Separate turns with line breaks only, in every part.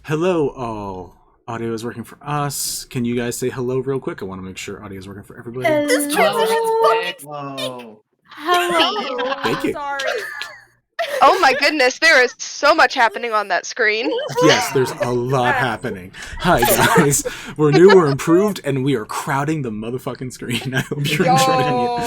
Hello, all. Audio is working for us. Can you guys say hello real quick? I want to make sure audio is working for everybody.
This transition's fucking
Whoa.
Hello.
Thank you.
Sorry.
Oh my goodness, there is so much happening on that screen.
Yes, there's a lot happening. Hi, guys. We're new, we're improved, and we are crowding the motherfucking screen. I hope you're enjoying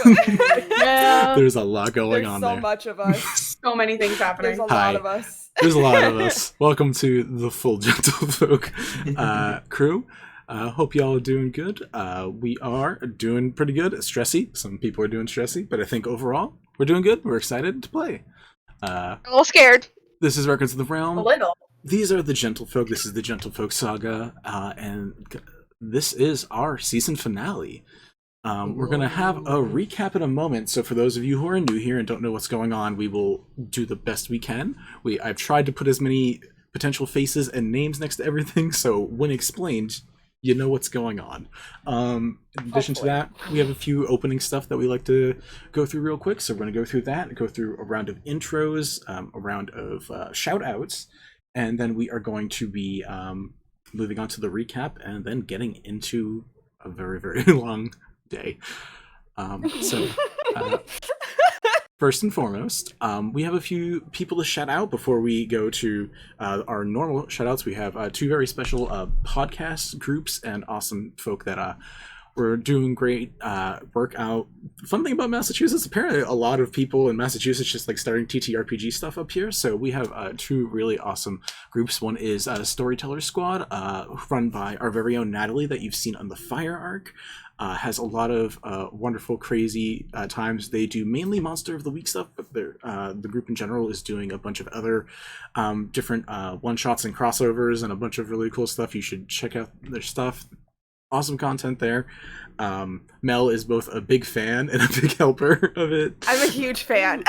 it.
Yeah.
There's a lot going on
so
there.
much of us.
So many things happening.
There's a
Hi.
lot of us.
There's a lot of us. Welcome to the full Gentlefolk crew. Hope y'all are doing good. We are doing pretty good. Stressy. Some people are doing stressy, but I think overall we're doing good. We're excited to play.
A little scared.
This is Records of the Realm.
A little.
These are the Gentlefolk. This is the Gentlefolk Saga, and this is our season finale. We're going to have a recap in a moment, so for those of you who are new here and don't know what's going on, we will do the best we can. I've tried to put as many potential faces and names next to everything, so when explained, you know what's going on. In addition to that, we have a few opening stuff that we like to go through real quick, so we're going to go through that, go through a round of intros, a round of shout-outs, and then we are going to be moving on to the recap and then getting into a very, very long day. First and foremost, we have a few people to shout out before we go to our normal shout outs. We have two very special podcast groups and awesome folk that we're doing great work out. Fun thing about Massachusetts, apparently a lot of people in Massachusetts just like starting TTRPG stuff up here. So we have two really awesome groups. One is Storyteller Squad, run by our very own Natalie that you've seen on the Fire Arc. Has a lot of wonderful, crazy times. They do mainly Monster of the Week stuff, but the group in general is doing a bunch of other different one-shots and crossovers and a bunch of really cool stuff. You should check out their stuff. Awesome content there. Mel is both a big fan and a big helper of it.
I'm a huge fan.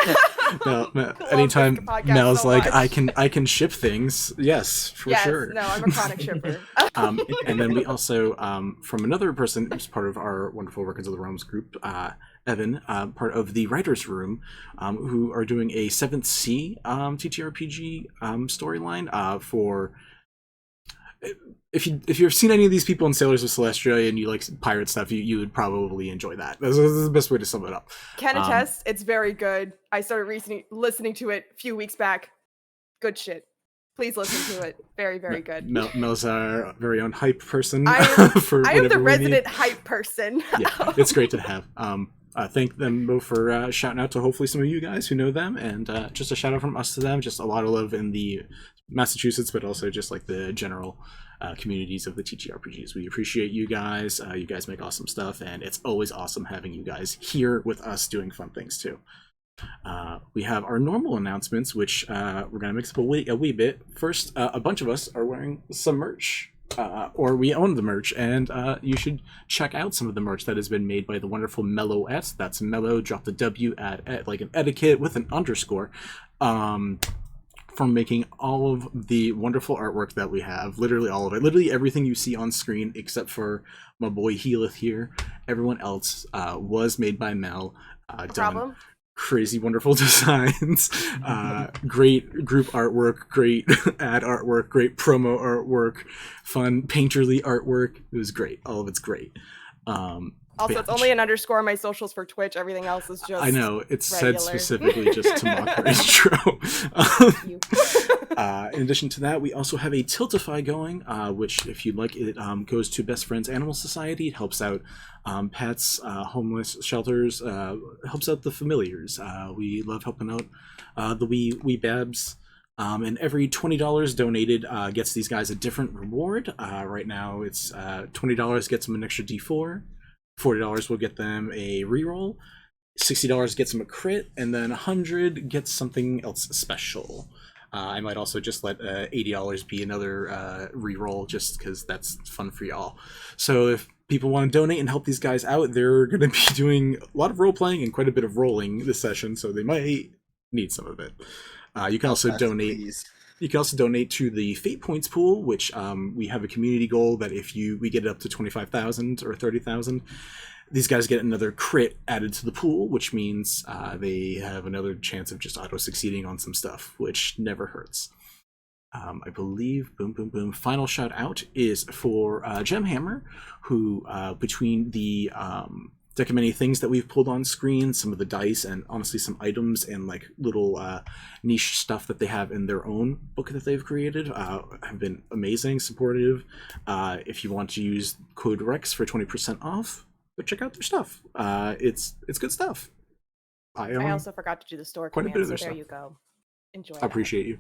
Anytime Mel's
so
like,
much.
I can ship things. Yes, for sure.
No, I'm a chronic shipper.
And then we also, from another person who's part of our wonderful Records of the Realms group, Evan, part of the Writers Room, who are doing a 7th C TTRPG storyline for... If you've seen any of these people in Sailors of Celestia and you like pirate stuff, you would probably enjoy that. This is the best way to sum it up.
Can attest, it's very good. I started listening to it a few weeks back. Good shit. Please listen to it. Very, very good.
Mel's our very own hype person.
I am the resident hype person.
Yeah, it's great to have. Thank them both for shouting out to hopefully some of you guys who know them, and just a shout out from us to them. Just a lot of love in the Massachusetts, but also just like the general communities of the TTRPGs. We appreciate you guys. You guys make awesome stuff, and it's always awesome having you guys here with us doing fun things too. We have our normal announcements, which we're going to mix up a wee bit. First, a bunch of us are wearing some merch. Or we own the merch, and you should check out some of the merch that has been made by the wonderful Melloette. That's Mellow, drop the W at like an etiquette with an underscore. From making all of the wonderful artwork that we have, literally all of it, literally everything you see on screen except for my boy Healeth here. Everyone else was made by Mel. Done crazy wonderful designs, great group artwork, great ad artwork, great promo artwork, fun painterly artwork. It was great. All of it's great.
Also, it's only an underscore on my socials for Twitch. Everything else is just
I know, it's
regular.
said specifically just to mock our intro. In addition to that, we also have a Tiltify going, which, if you'd like, it goes to Best Friends Animal Society. It helps out pets, homeless shelters, helps out the familiars. We love helping out the wee babs. And every $20 donated gets these guys a different reward. Right now, it's $20 gets them an extra D4. $40 will get them a reroll, $60 gets them a crit, and then $100 gets something else special. I might also just let $80 be another reroll, just because that's fun for y'all. So if people want to donate and help these guys out, they're going to be doing a lot of role-playing and quite a bit of rolling this session, so they might need some of it. You can also donate... Please. You can also donate to the Fate Points pool, which we have a community goal that if we get it up to 25,000 or 30,000, these guys get another crit added to the pool, which means they have another chance of just auto-succeeding on some stuff, which never hurts. I believe, boom, boom, boom. Final shout out is for Gemhammer, who between the deck of many things that we've pulled on screen, some of the dice, and honestly some items and like little niche stuff that they have in their own book that they've created, have been amazing, supportive. If you want to use code REX for 20% off, go check out their stuff. It's good stuff.
I also forgot to do the store
quite a
command,
bit of
so
their
there
stuff.
you go. Enjoy.
I appreciate you.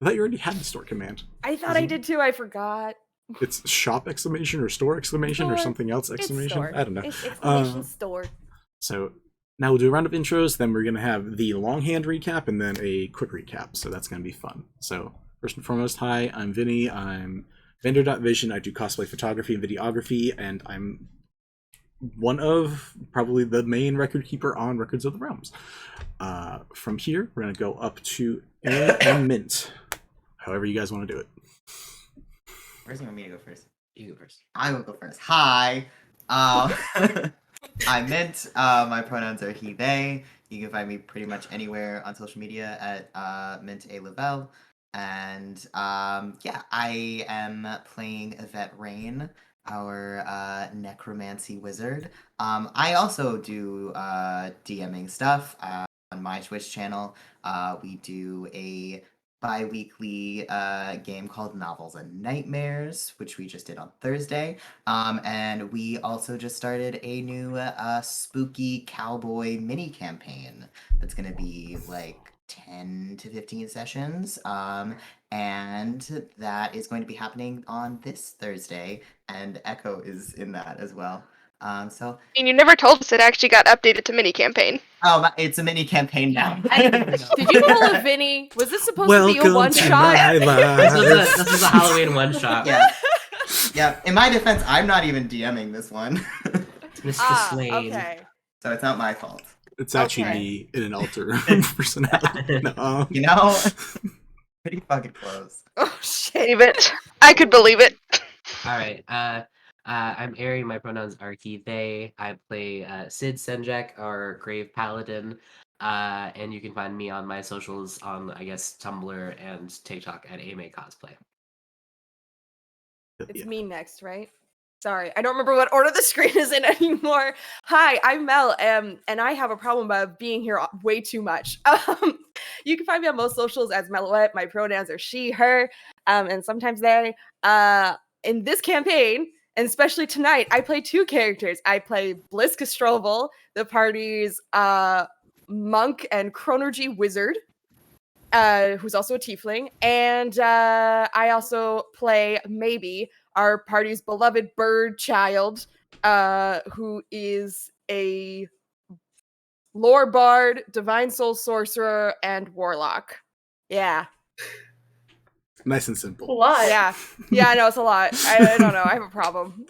I thought you already had the store command.
I thought I did too. I forgot.
It's shop exclamation or store exclamation or something else exclamation.
Store.
I don't know.
It's exclamation store.
So now we'll do a round of intros. Then we're gonna have the longhand recap and then a quick recap. So that's gonna be fun. So first and foremost, hi, I'm Vinny. I'm Vendor.Vision. I do cosplay photography and videography, and I'm one of probably the main record keeper on Records of the Realms. From here, we're gonna go up to Aaron and Mint. However you guys want to do it.
Where's you want me to go first?
You go first.
I will go first. Hi. I'm Mint. My pronouns are he, they. You can find me pretty much anywhere on social media at Mint A. Lavelle. And yeah, I am playing Yvette Rain, our necromancy wizard. I also do DMing stuff on my Twitch channel. We do a bi-weekly game called Novels and Nightmares, which we just did on Thursday. And we also just started a new spooky cowboy mini campaign that's going to be like 10 to 15 sessions. And that is going to be happening on this Thursday, and Echo is in that as well. So
And you never told us it actually got updated to mini campaign.
it's a mini campaign now.
Did you pull a Vinny? Was this supposed to be a one shot?
This was a Halloween one shot.
Yeah. Yeah. In my defense, I'm not even DMing this one.
Mr. Slade.
Okay.
So it's not my fault.
It's actually
Okay.
me in an alter personality. No,
You know? Pretty fucking close.
Oh shit.
Believe it. I could believe it.
All right. I'm Ari. My pronouns are he, they. I play Sid Cenjek, our Grave Paladin. And you can find me on my socials on, I guess, Tumblr and TikTok at AMA Cosplay.
It's
Yeah.
me next, right? Sorry, I don't remember what order the screen is in anymore. Hi, I'm Mel, and I have a problem about being here way too much. You can find me on most socials as Meloette. My pronouns are she, her, and sometimes they. In this campaign, and especially tonight, I play two characters. I play Bliss Castroval, the party's monk and chronergy wizard, who's also a tiefling, and I also play Maybe, our party's beloved bird child, who is a lore bard, divine soul sorcerer, and warlock. Yeah.
Nice and simple.
Yeah, I know, it's a lot. I don't know, I have a problem.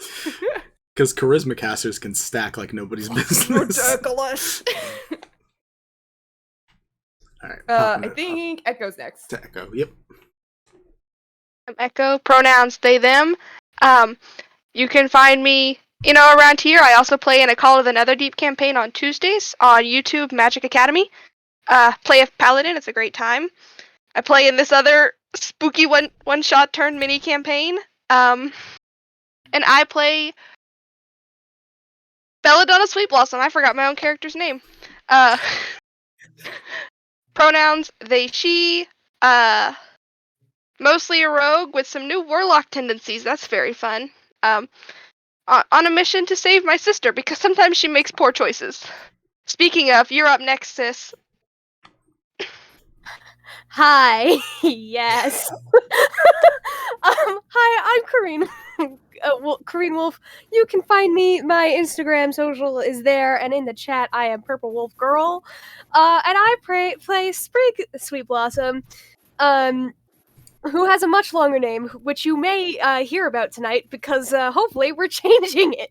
Because charisma casters can stack like nobody's business.
Ridiculous.
All right.
I think Echo's next.
To Echo. Yep.
I'm Echo. Pronouns they, them. You can find me, around here. I also play in a Call of the Netherdeep campaign on Tuesdays on YouTube Magic Academy. Play a Paladin. It's a great time. I play in this other spooky one-shot turn mini campaign. And I play Belladona Sweetblossom. I forgot my own character's name. Pronouns they, she. Mostly a rogue with some new warlock tendencies. That's very fun. On a mission to save my sister because sometimes she makes poor choices. Speaking of, you're up next, sis.
Hi. Yes. Hi, I'm Kareen. Kareen Wolf. You can find me. My Instagram social is there, and in the chat, I am Purple Wolf Girl. And I play Sprig Sweetblossom. Who has a much longer name, which you may hear about tonight, because hopefully we're changing it.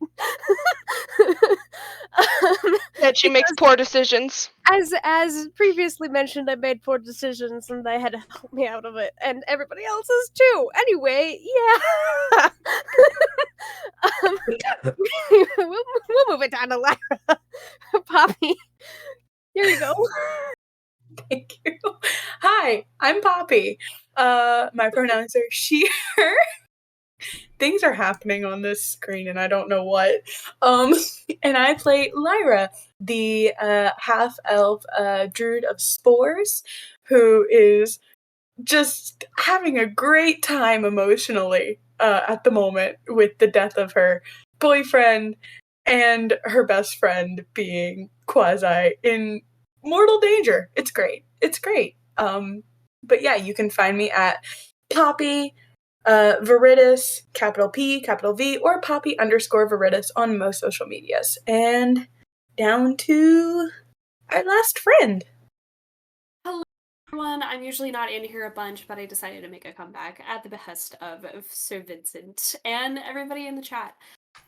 That she makes poor decisions.
As previously mentioned, I made poor decisions, and they had to help me out of it, and everybody else's too. Anyway, yeah. we'll move it down to Lyra. Poppy, here you go.
Thank you. Hi, I'm Poppy. My pronouns are she, her. Things are happening on this screen and I don't know what. And I play Lyra, the half-elf druid of spores, who is just having a great time emotionally at the moment with the death of her boyfriend and her best friend being quasi in mortal danger. It's great. It's great. But yeah, you can find me at Poppy Viridis, capital P, capital V, or Poppy _Viridis on most social medias. And down to our last friend.
Hello, everyone. I'm usually not in here a bunch, but I decided to make a comeback at the behest of Sir Vincent and everybody in the chat.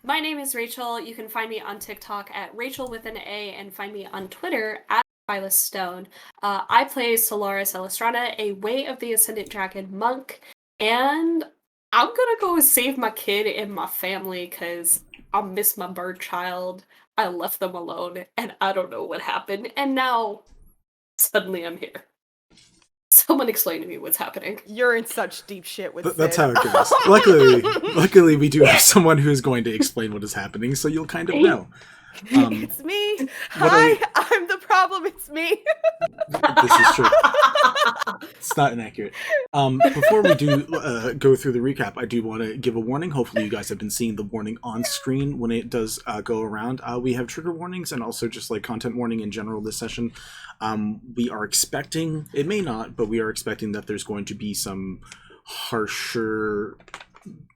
My name is Rachel. You can find me on TikTok at Rachel with an A and find me on Twitter at Violet Stone. I play Solaris Elystrana, a Way of the Ascendant Dragon monk, and I'm gonna go save my kid and my family because I miss my bird child. I left them alone, and I don't know what happened, and now suddenly I'm here. Someone explain to me what's happening.
You're in such deep shit with
That's
Sid.
how it goes. Luckily, we do have someone who is going to explain what is happening, so you'll kind of know.
It's me. Hi, I'm the problem. It's me.
This is true. It's not inaccurate. Before we do go through the recap, I do want to give a warning. Hopefully you guys have been seeing the warning on screen when it does go around. We have trigger warnings and also just like content warning in general this session. We are expecting, it may not, but we are expecting that there's going to be some harsher,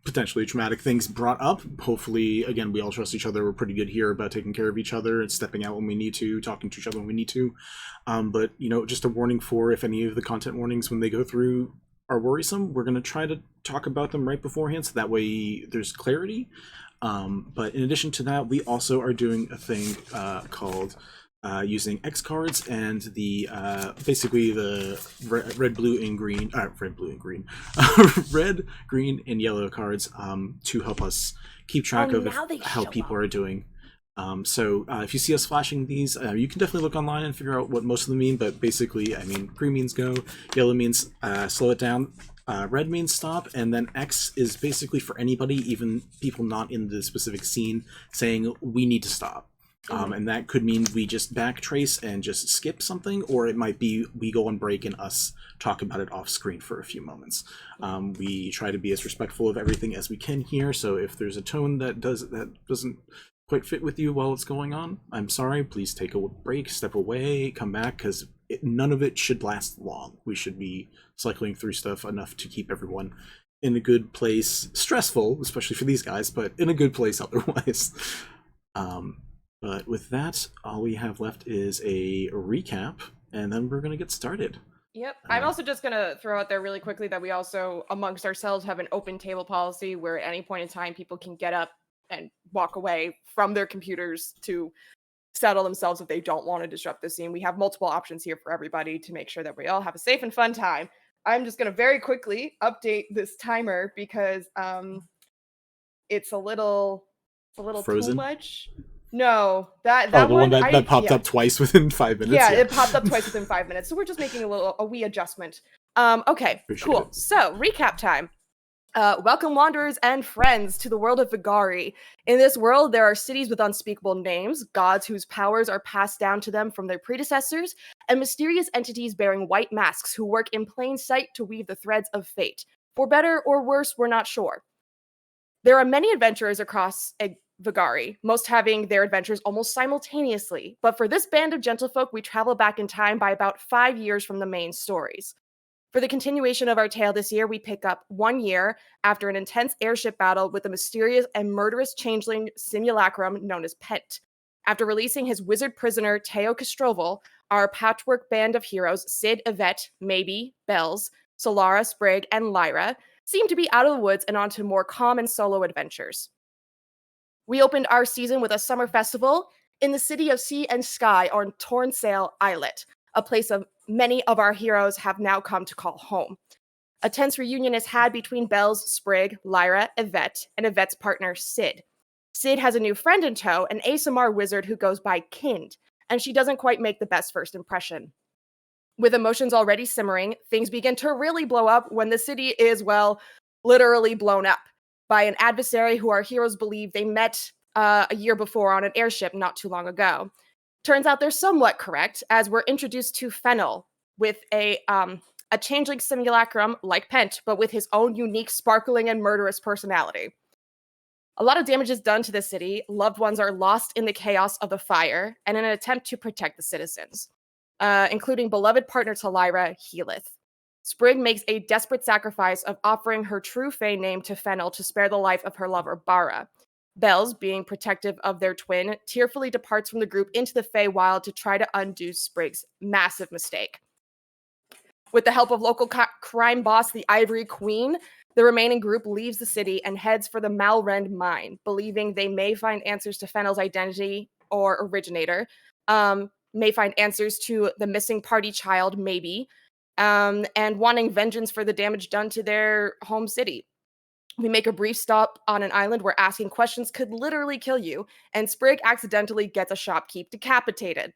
potentially traumatic things brought up. Hopefully, again, we all trust each other. We're pretty good here about taking care of each other and stepping out when we need to, talking to each other when we need to. But, you know, just a warning for if any of the content warnings when they go through are worrisome, we're going to try to talk about them right beforehand so that way there's clarity. But in addition to that, we also are doing a thing called using X cards and the basically the red, green, and yellow cards to help us keep track of how people are doing. So if you see us flashing these, you can definitely look online and figure out what most of them mean. But basically, I mean, green means go, yellow means slow it down. Red means stop, and then X is basically for anybody, even people not in the specific scene, saying we need to stop. And that could mean we just backtrace and just skip something, or it might be we go on break and us talk about it off screen for a few moments. We try to be as respectful of everything as we can here, so if there's a tone that doesn't quite fit with you while it's going on, I'm sorry, please take a break, step away, come back, because none of it should last long. We should be cycling through stuff enough to keep everyone in a good place. Stressful, especially for these guys, but in a good place otherwise. But with that, all we have left is a recap, and then we're going to get started.
Yep. I'm also just going to throw out there really quickly that we also, amongst ourselves, have an open table policy where at any point in time people can get up and walk away from their computers to settle themselves if they don't want to disrupt the scene. We have multiple options here for everybody to make sure that we all have a safe and fun time. I'm just going to very quickly update this timer because it's a little
Frozen?
too much. No, that
the one
one
that popped up twice within 5 minutes.
Yeah, it popped up twice within 5 minutes. So we're just making a wee adjustment. Okay,
Appreciate
cool.
it.
So recap time. Welcome, wanderers and friends, to the world of Vagari. In this world, there are cities with unspeakable names, gods whose powers are passed down to them from their predecessors, and mysterious entities bearing white masks who work in plain sight to weave the threads of fate. For better or worse, we're not sure. There are many adventurers across Vagari, most having their adventures almost simultaneously. But for this band of gentlefolk, we travel back in time by about 5 years from the main stories. For the continuation of our tale this year, we pick up 1 year after an intense airship battle with the mysterious and murderous changeling simulacrum known as Pent. After releasing his wizard prisoner, Teo Castroval, our patchwork band of heroes, Sid, Yvette, Maybe, Bells, Solara, Sprig, and Lyra, seem to be out of the woods and onto more calm and solo adventures. We opened our season with a summer festival in the city of sea and sky on Torn Sail Islet, a place of many of our heroes have now come to call home. A tense reunion is had between Bells, Sprig, Lyra, Yvette, and Yvette's partner, Sid. Sid has a new friend in tow, an ASMR wizard who goes by Kind, and she doesn't quite make the best first impression. With emotions already simmering, things begin to really blow up when the city is, well, literally blown up by an adversary who our heroes believe they met a year before on an airship not too long ago. Turns out they're somewhat correct, as we're introduced to Fennel with a changeling simulacrum like Pent, but with his own unique, sparkling, and murderous personality. A lot of damage is done to the city. Loved ones are lost in the chaos of the fire, and in an attempt to protect the citizens, including beloved partner to Lyra, Healith. Sprig makes a desperate sacrifice of offering her true Fae name to Fennel to spare the life of her lover, Bara. Bells, being protective of their twin, tearfully departs from the group into the Feywild to try to undo Sprig's massive mistake. With the help of local crime boss, the Ivory Queen, the remaining group leaves the city and heads for the Malrend mine, believing they may find answers to Fennel's identity or originator, may find answers to the missing party child, maybe, and wanting vengeance for the damage done to their home city. We make a brief stop on an island where asking questions could literally kill you, and Sprig accidentally gets a shopkeep decapitated.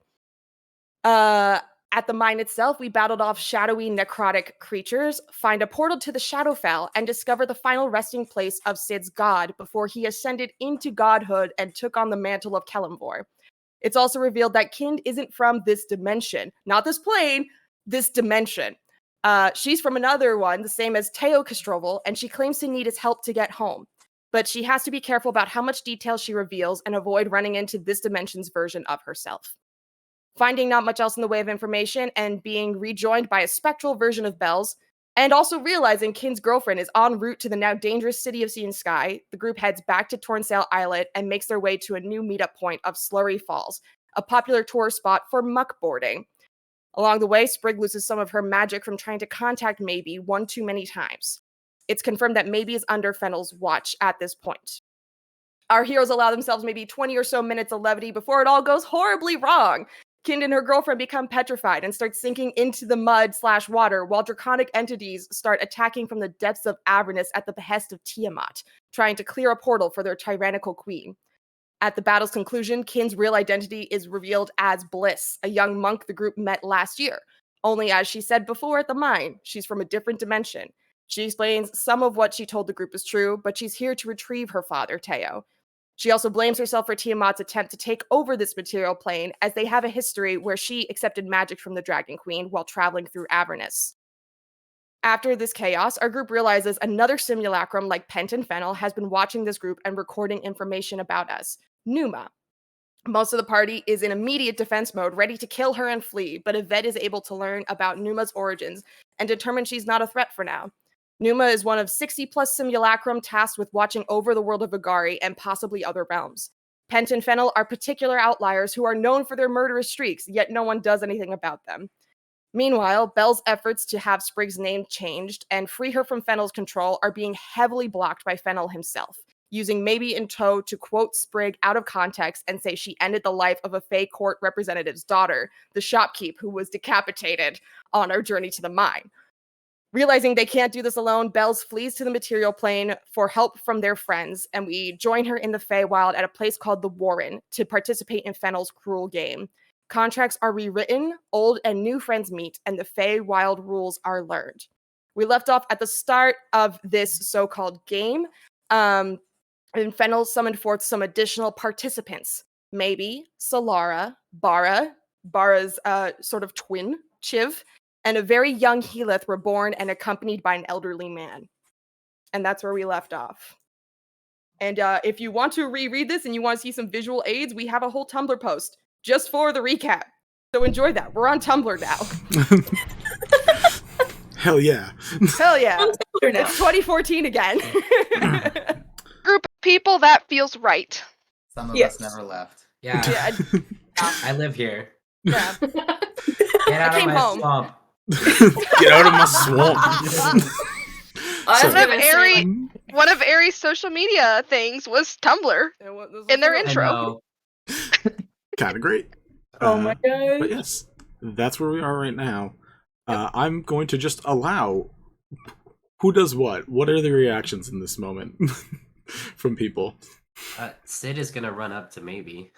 At the mine itself, we battled off shadowy necrotic creatures, find a portal to the Shadowfell, and discover the final resting place of Sid's god before he ascended into godhood and took on the mantle of Kelemvor. It's also revealed that Kind isn't from this dimension. Not this plane, this dimension. She's from another one, the same as Teo Castroval, and she claims to need his help to get home. But she has to be careful about how much detail she reveals and avoid running into this dimension's version of herself. Finding not much else in the way of information and being rejoined by a spectral version of Bells, and also realizing Kind's girlfriend is en route to the now dangerous city of Sea and Sky, the group heads back to Tornsail Islet and makes their way to a new meetup point of Slurry Falls, a popular tourist spot for muckboarding. Along the way, Sprig loses some of her magic from trying to contact Maybe one too many times. It's confirmed that Maybe is under Fennel's watch at this point. Our heroes allow themselves maybe 20 or so minutes of levity before it all goes horribly wrong. Kind and her girlfriend become petrified and start sinking into the mud/water, while draconic entities start attacking from the depths of Avernus at the behest of Tiamat, trying to clear a portal for their tyrannical queen. At the battle's conclusion, Kind's real identity is revealed as Bliss, a young monk the group met last year. Only, as she said before at the mine, she's from a different dimension. She explains some of what she told the group is true, but she's here to retrieve her father, Teo. She also blames herself for Tiamat's attempt to take over this material plane, as they have a history where she accepted magic from the Dragon Queen while traveling through Avernus. After this chaos, our group realizes another simulacrum like Pent and Fennel has been watching this group and recording information about us, Numa. Most of the party is in immediate defense mode, ready to kill her and flee, but Yvette is able to learn about Numa's origins and determine she's not a threat for now. Numa is one of 60-plus simulacrum tasked with watching over the world of Vagari and possibly other realms. Pent and Fennel are particular outliers who are known for their murderous streaks, yet no one does anything about them. Meanwhile, Belle's efforts to have Sprig's name changed and free her from Fennel's control are being heavily blocked by Fennel himself, using Maybe in tow to quote Sprig out of context and say she ended the life of a Fey court representative's daughter, the shopkeep who was decapitated on our journey to the mine. Realizing they can't do this alone, Bells flees to the material plane for help from their friends, and we join her in the Feywild at a place called the Warren to participate in Fennel's cruel game. Contracts are rewritten, old and new friends meet, and the Feywild rules are learned. We left off at the start of this so-called game, and Fennel summoned forth some additional participants. Maybe Solara, Bara's sort of twin, Chiv, and a very young Healith were born and accompanied by an elderly man. And that's where we left off. And if you want to reread this and you want to see some visual aids, we have a whole Tumblr post just for the recap. So enjoy that. We're on Tumblr now.
Hell yeah.
Hell yeah.
On Tumblr now.
It's 2014 again.
Group of people, that feels right.
Some of
Yes.
us never left.
Yeah,
Yeah,
I live here.
yeah.
Get out of
came
my
home.
swamp.
Get out of my swamp.
I
So-
was gonna say, like,
One of Aries' social media things was Tumblr. In their
I
intro.
know.
Kind of great.
oh my
But
god.
yes, that's where we are right now. I'm going to just allow who does what. What are the reactions in this moment from people?
Sid is gonna run up to Maybe.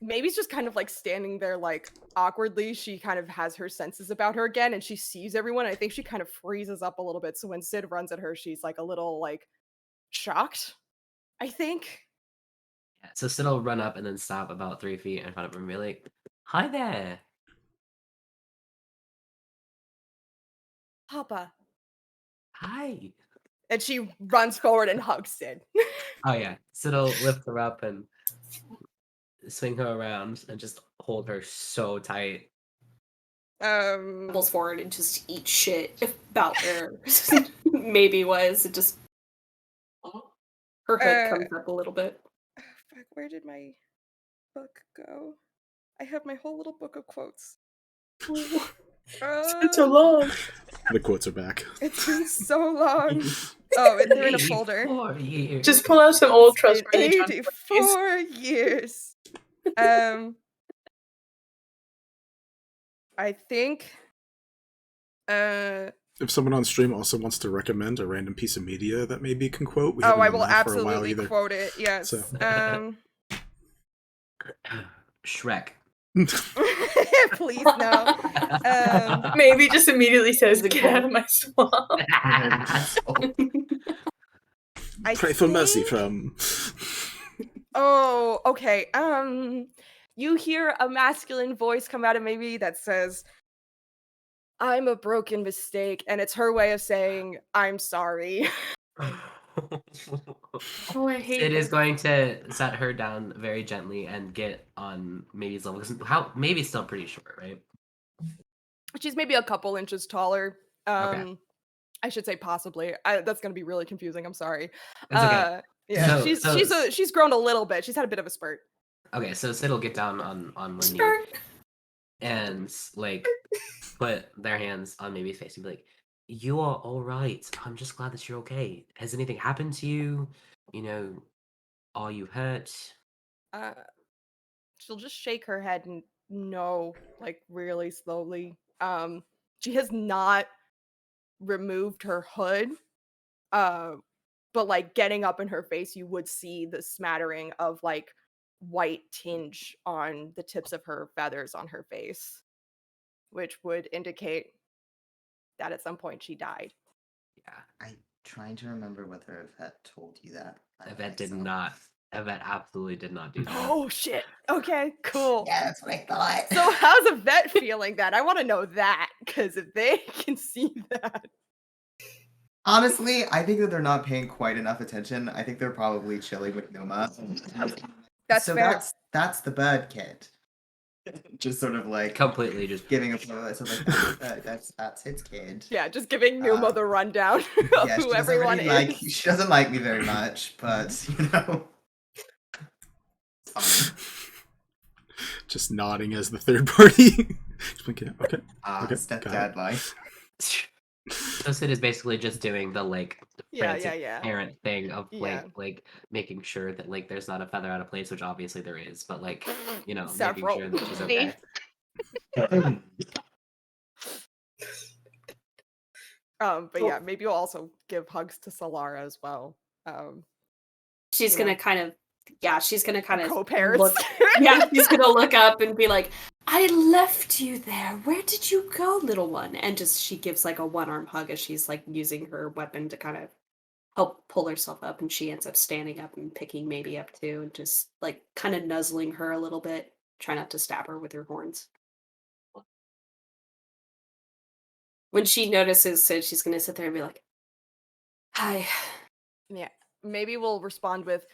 Maybe's just kind of like standing there like awkwardly. She kind of has her senses about her again and she sees everyone. I think she kind of freezes up a little bit. So when Sid runs at her, she's like a little like shocked, I think.
Yeah, so Sid will run up and then stop about 3 feet in front of him and be like, "Hi there."
Papa.
Hi.
And she runs forward and hugs Sid.
Oh yeah. Sid will lift her up and swing her around and just hold her so tight.
Stumbles forward and just eat shit about where maybe was. It just her hood comes up a little bit.
Fuck, where did my book go? I have my whole little book of quotes.
It's been so long.
The quotes are back.
It's been so long. Oh, they're in a folder.
84 years.
Just pull out some old
It's
trustworthy
been
John Cornelius.
84 years. I think
If someone on stream also wants to recommend a random piece of media that maybe can quote, we haven't
I
done
will
that for a while
absolutely
either.
quote it. Yes.
So.
Shrek.
Please no.
Maybe just immediately says, "Get out of my swamp."
I
Pray for mercy
think-
from.
Oh, okay. You hear a masculine voice come out of maybe that says, "I'm a broken mistake," and it's her way of saying, "I'm sorry."
Oh, I hate
Sid is
this.
going to set her down very gently and get on Maybe's level. Because Maybe's still pretty short, right?
She's maybe a couple inches taller.
Okay.
I should say possibly. That's gonna be really confusing. I'm sorry.
That's okay.
Yeah,
So-
she's grown a little bit. She's had a bit of a spurt.
Okay, so Sid will get down on one knee
Start.
and like put their hands on Maybe's face and be like, "You are all right. I'm just glad that you're okay. Has anything happened to you? You know, are you hurt?"
She'll just shake her head and no, like really slowly. She has not removed her hood. But like getting up in her face, you would see the smattering of like white tinge on the tips of her feathers on her face, which would indicate that at some point she died.
Yeah,
I'm trying to remember whether Yvette told you that.
Yvette did not. Yvette absolutely did not do that.
Oh shit. Okay, cool.
Yeah, that's what I thought.
So how's Yvette feeling that? I want to know that, because if they can see that.
Honestly, I think that they're not paying quite enough attention. I think they're probably chilling with Noma.
That's
so
fair.
that's the bird kid. Just sort of like
Completely just
giving a so like that's his kid.
Yeah, just giving Numa the rundown of
Yeah,
who everyone is.
She doesn't like me very much, but you know. it's fine.
Just nodding as the third party. Just blinking. Okay. Okay,
Stepdad life.
So Sid is basically just doing the like frantic
Yeah.
parent thing of
Yeah.
like making sure that like there's not a feather out of place, which obviously there is, but like, you know,
Several.
making sure that she's
See?
okay.
But yeah, maybe you'll also give hugs to Solara as well.
She's
you
gonna
know.
kind of, she's gonna kind of
Co-parents.
look. Yeah, she's gonna look up and be like, "I left you there. Where did you go, little one?" And just she gives like a one-arm hug as she's like using her weapon to kind of help pull herself up, and she ends up standing up and picking Maybe up too, and just like kind of nuzzling her a little bit, try not to stab her with her horns. When she notices Sid, she's gonna sit there and be like, "Hi."
Yeah, maybe we'll respond with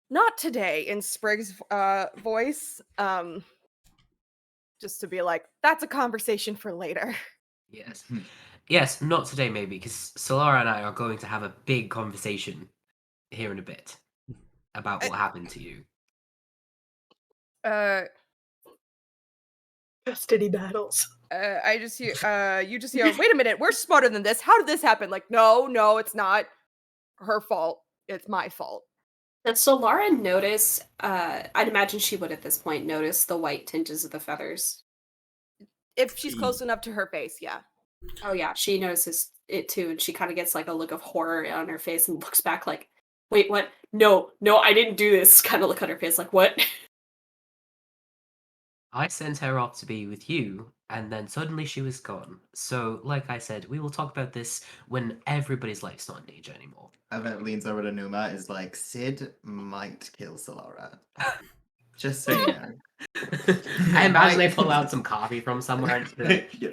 "not today" in Sprig's voice. Just to be like, that's a conversation for later.
Yes. Yes, not today maybe, because Solara and I are going to have a big conversation here in a bit about what happened to you.
Custody battles.
I just hear you just hear, "Wait a minute, we're smarter than this. How did this happen?" Like, no, it's not her fault. It's my fault.
Does Solara notice, I'd imagine she would at this point notice the white tinges of the feathers.
If she's close enough to her face, yeah.
Oh yeah, she notices it too, and she kind of gets like a look of horror on her face and looks back like, "Wait, what? No, I didn't do this." Kind of look on her face like, "What?"
I sent her off to be with you, and then suddenly she was gone. So, like I said, we will talk about this when everybody's life's not in danger anymore.
Yvette leans over to Numa, is like, Sid might kill Solara. Just so you know.
I imagine they pull out some coffee from somewhere and just be like,
Yeah.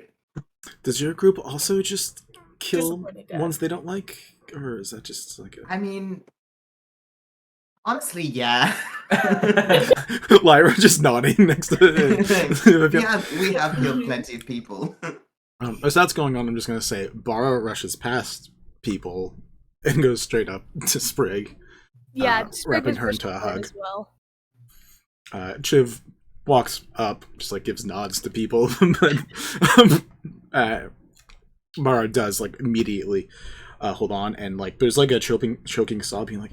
Does your group also just kill
Disappointed, Dad.
ones they don't like? Or is that just like a...
I mean, honestly, yeah.
Lyra just nodding next to
we have killed plenty of people.
As that's going on, I'm just going to say, Bara rushes past people and goes straight up to Sprig.
Yeah, Sprig
wrapping
was
her into
pushing
a
forward
hug.
as well.
Chiv walks up, just like gives nods to people, but Mara does like immediately hold on, and like there's like a choking sob, being like,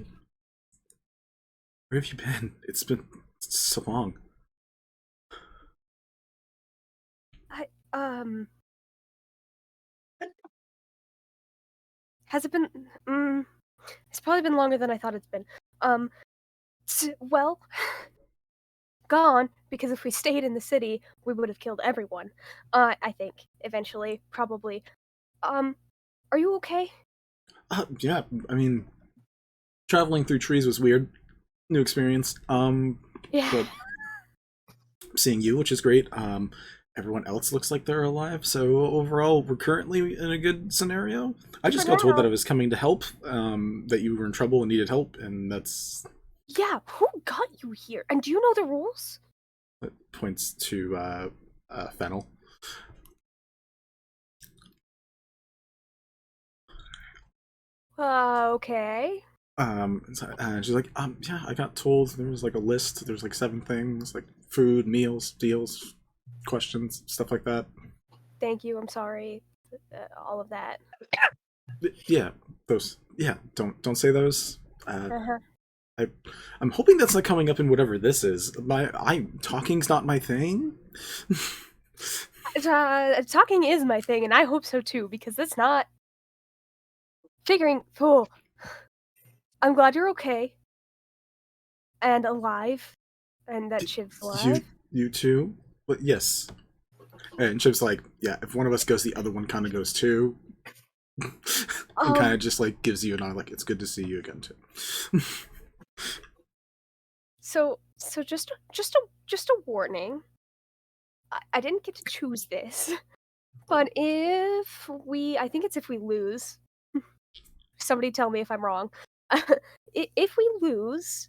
"Where have you been? It's been so long."
Has it been? It's probably been longer than I thought it's been. Well, gone, because if we stayed in the city, we would have killed everyone. I think, eventually, probably. Are you okay?
Yeah, I mean, traveling through trees was weird, new experience.
Yeah.
But seeing you, which is great. Everyone else looks like they're alive, so overall, we're currently in a good scenario. I just got told that I was coming to help, that you were in trouble and needed help, and that's...
Yeah, who got you here? And do you know the rules?
It points to Fennel.
Okay.
She's like, yeah, I got told there was like a list. There's like 7 things, like food, meals, deals, questions, stuff like that.
Thank you. I'm sorry. All of that.
Yeah, those. Yeah, don't say those.
Uh-huh.
I'm hoping that's not coming up in whatever this is. Talking's not my thing.
Talking is my thing, and I hope so too, because that's not figuring. Oh, I'm glad you're okay and alive, and that Chiv's alive.
You too. But yes. And Chip's like, yeah, if one of us goes, the other one kind of goes too. And kind of just like gives you an eye, like, it's good to see you again too.
So just a warning. I didn't get to choose this, but if we lose, somebody tell me if I'm wrong. If we lose,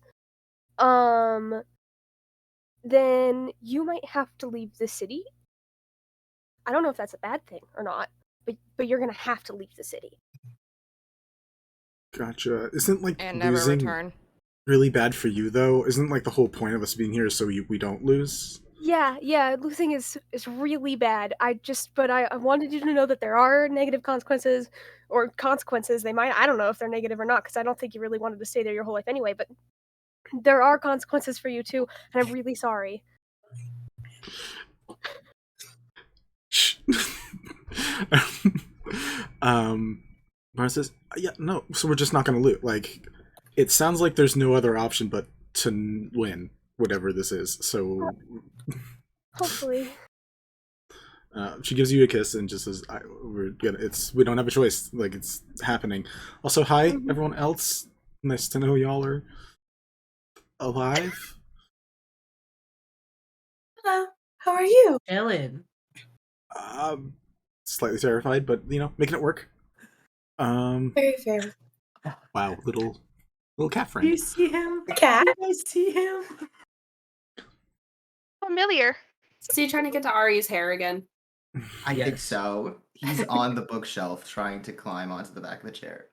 then you might have to leave the city. I don't know if that's a bad thing or not, but you're gonna have to leave the city.
Gotcha. Isn't like
And never
losing
return.
really bad for you though? Isn't like the whole point of us being here is so we don't lose?
Yeah, losing is really bad. I wanted you to know that there are negative consequences, or consequences. I don't know if they're negative or not, because I don't think you really wanted to stay there your whole life anyway, but there are consequences for you too, and I'm really sorry.
Mara says, yeah, no, so we're just not gonna loot. Like, it sounds like there's no other option but to win, whatever this is, so...
Hopefully.
She gives you a kiss and just says, we don't have a choice, like, it's happening. Also, hi, everyone else. Nice to know y'all are alive.
Hello, how are you?
Ellen.
Slightly terrified, but, making it work.
Very fair.
Wow, little cat friend.
You see him?
Cat?
I see him.
Familiar.
Is he trying to get to Ari's hair again?
I think
Yes.
so. He's on the bookshelf trying to climb onto the back of the chair.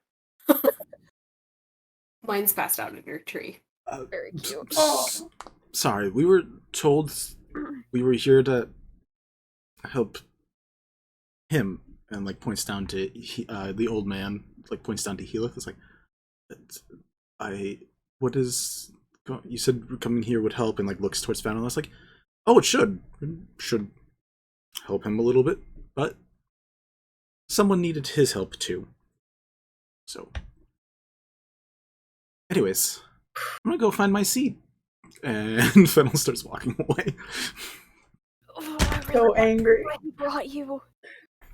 Mine's passed out in your tree.
Very cute.
Sorry, we were told we were here to help him, and like points down to the old man, like points down to Helith. It's like, what is? You said coming here would help, and like looks towards Fennel. I was like, oh, it should help him a little bit, but someone needed his help too. So, anyways, I'm gonna go find my seat. And Fennel starts walking away.
so angry.
Why he brought you?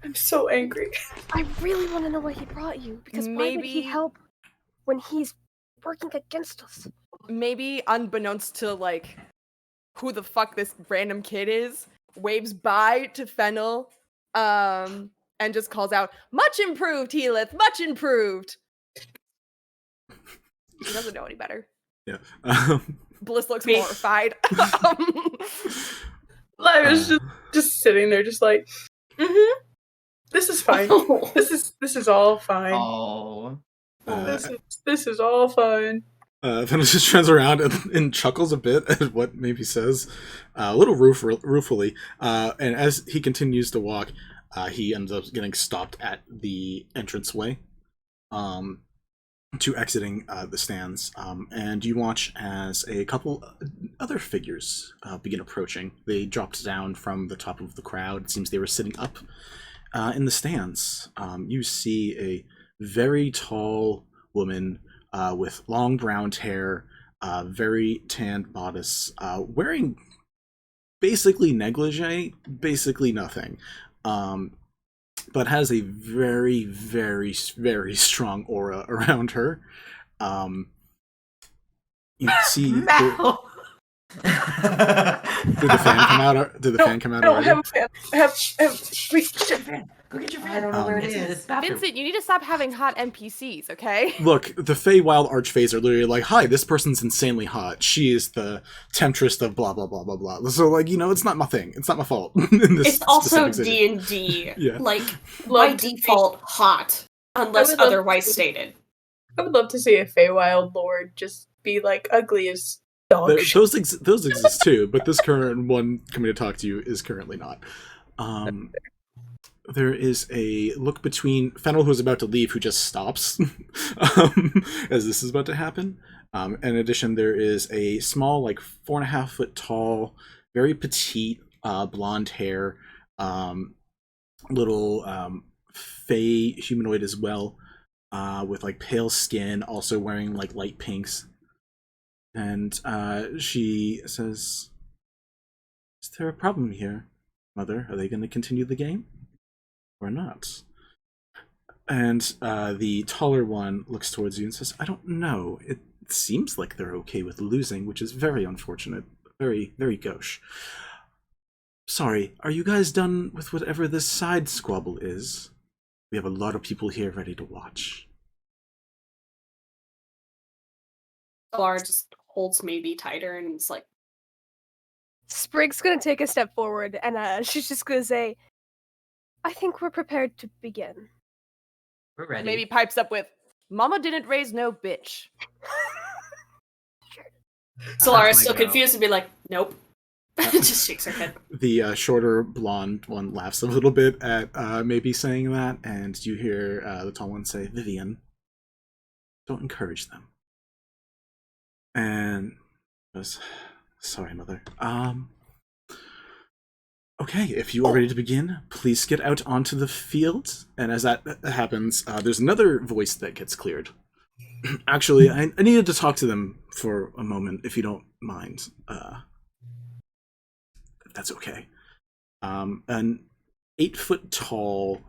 I'm so angry.
I really want to know why he brought you. Because why would he
Maybe-
help when he's working against us?
Maybe unbeknownst to like who the fuck this random kid is, waves by to Fennel, and just calls out, "Much improved, Healith, much improved." He doesn't know any better.
Yeah.
Bliss looks
Me.
horrified.
Lyra's just sitting there, just like, this is fine. This is all fine.
Oh.
This is all fine.
Fennel just turns around and chuckles a bit at what maybe says, a little ruefully. And as he continues to walk, he ends up getting stopped at the entranceway to exiting the stands. And you watch as a couple other figures begin approaching. They dropped down from the top of the crowd. It seems they were sitting up in the stands. You see a very tall woman with long brown hair, very tanned bodice, wearing basically negligee, basically nothing, but has a very, very, very strong aura around her. You see. Did the fan come out? Did the fan come out
I don't
already?
have a fan. I have wait,
Go get your fan.
I don't know where it
It's
is. It's bathroom.
Vincent, you need to stop having hot NPCs, okay?
Look, the Feywild Archfays are literally like, "Hi, this person's insanely hot. She is the temptress of blah blah blah blah blah." So, like, you know, it's not my thing. It's not my fault. In this
It's also
specific situation.
D&D.
Yeah.
Like, by
Love to see-
default, hot. Unless
would love
otherwise
to-
stated.
I would love to see a Feywild Lord just be like ugly as dog shit.
Those exist too, but this current one coming to talk to you is currently not. There is a look between Fennel, who's about to leave, who just stops as this is about to happen. In addition, there is a small, like 4.5 foot tall, very petite, blonde hair, little fey humanoid as well, with like pale skin, also wearing like light pinks. And she says, "Is there a problem here, Mother? Are they going to continue the game? Or not?" And the taller one looks towards you and says, "I don't know. It seems like they're okay with losing, which is very unfortunate. Very, very gauche. Sorry, are you guys done with whatever this side squabble is? We have a lot of people here ready to watch."
Solar just holds maybe tighter and it's like,
Sprig's gonna take a step forward and she's just gonna say, I think we're prepared to begin.
We're ready.
Maybe pipes up with, "Mama didn't raise no bitch."
Solar is
my
still
go.
confused and be like, nope. Just shakes her head.
The shorter blonde one laughs a little bit at maybe saying that, and you hear the tall one say, "Vivian, don't encourage them." And goes, "Sorry, Mother. Okay, if you are ready to begin, please get out onto the field." And as that happens, there's another voice that gets cleared. Actually, I needed to talk to them for a moment, if you don't mind. If that's okay. An 8 foot tall,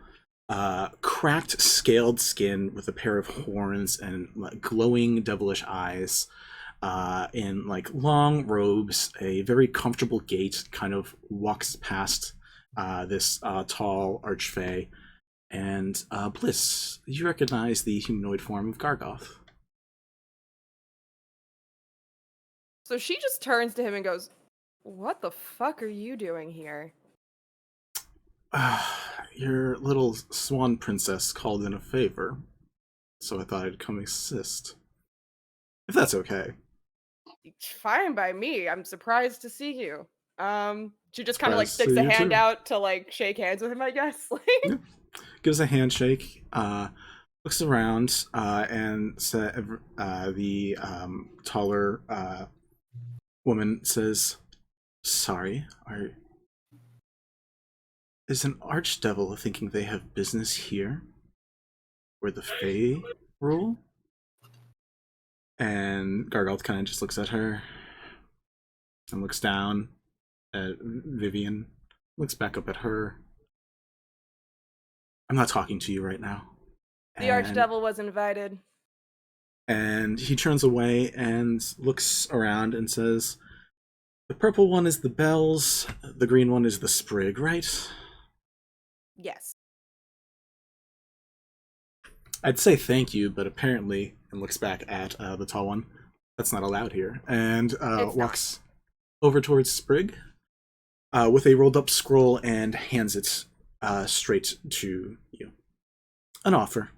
cracked, scaled skin with a pair of horns and like, glowing, devilish eyes, in like long robes, a very comfortable gait, kind of walks past this tall archfey. And Bliss, you recognize the humanoid form of Gargoth.
So she just turns to him and goes, "What the fuck are you doing here?"
Your little swan princess called in a favor, so I thought I'd come assist. If that's okay.
Fine by me. I'm surprised to see you. She just kind of like
Surprised to
sticks a
see you
hand
too.
out to like shake hands with him, I guess.
Yeah. Gives a handshake, looks around, and the taller woman says, "Sorry, is an archdevil thinking they have business here, where the Fae rule?" And Gargoth kind of just looks at her and looks down at Vivian. looks back up at her. I'm not talking to you right now.
The Archdevil was invited.
And he turns away and looks around and says, the purple one is the bells, the green one is the sprig, right?
Yes.
I'd say thank you, but apparently, and looks back at the tall one, that's not allowed here, and walks over towards Sprig with a rolled up scroll and hands it straight to you. An offer,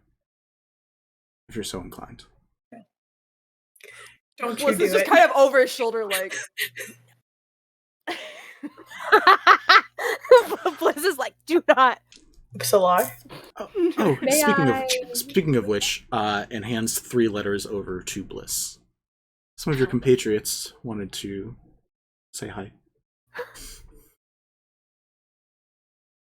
if you're so inclined.
Don't you
Was
do
this just
it.
kind of over his shoulder, like?
Bliss is like, do not.
Ypsilar.
Oh,
May
speaking of which, and hands 3 letters over to Bliss. Some of your compatriots wanted to say hi.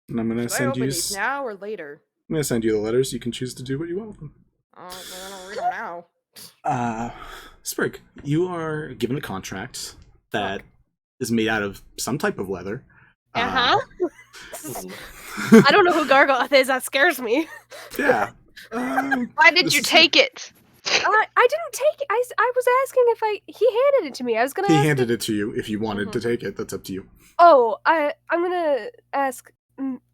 And I'm gonna
Should I
send
open
you.
these now or later?
I'm gonna send you the letters. You can choose to do what you want with them.
Oh, I'm gonna read them now.
Sprig, you are given a contract that is made out of some type of leather.
I don't know who Gargoth is. That scares me.
Yeah.
Why did you take it?
I didn't take it. I was asking if he handed it to me. I was gonna.
He
ask
handed it to you. If you wanted to take it, that's up to you.
Oh, I'm gonna ask.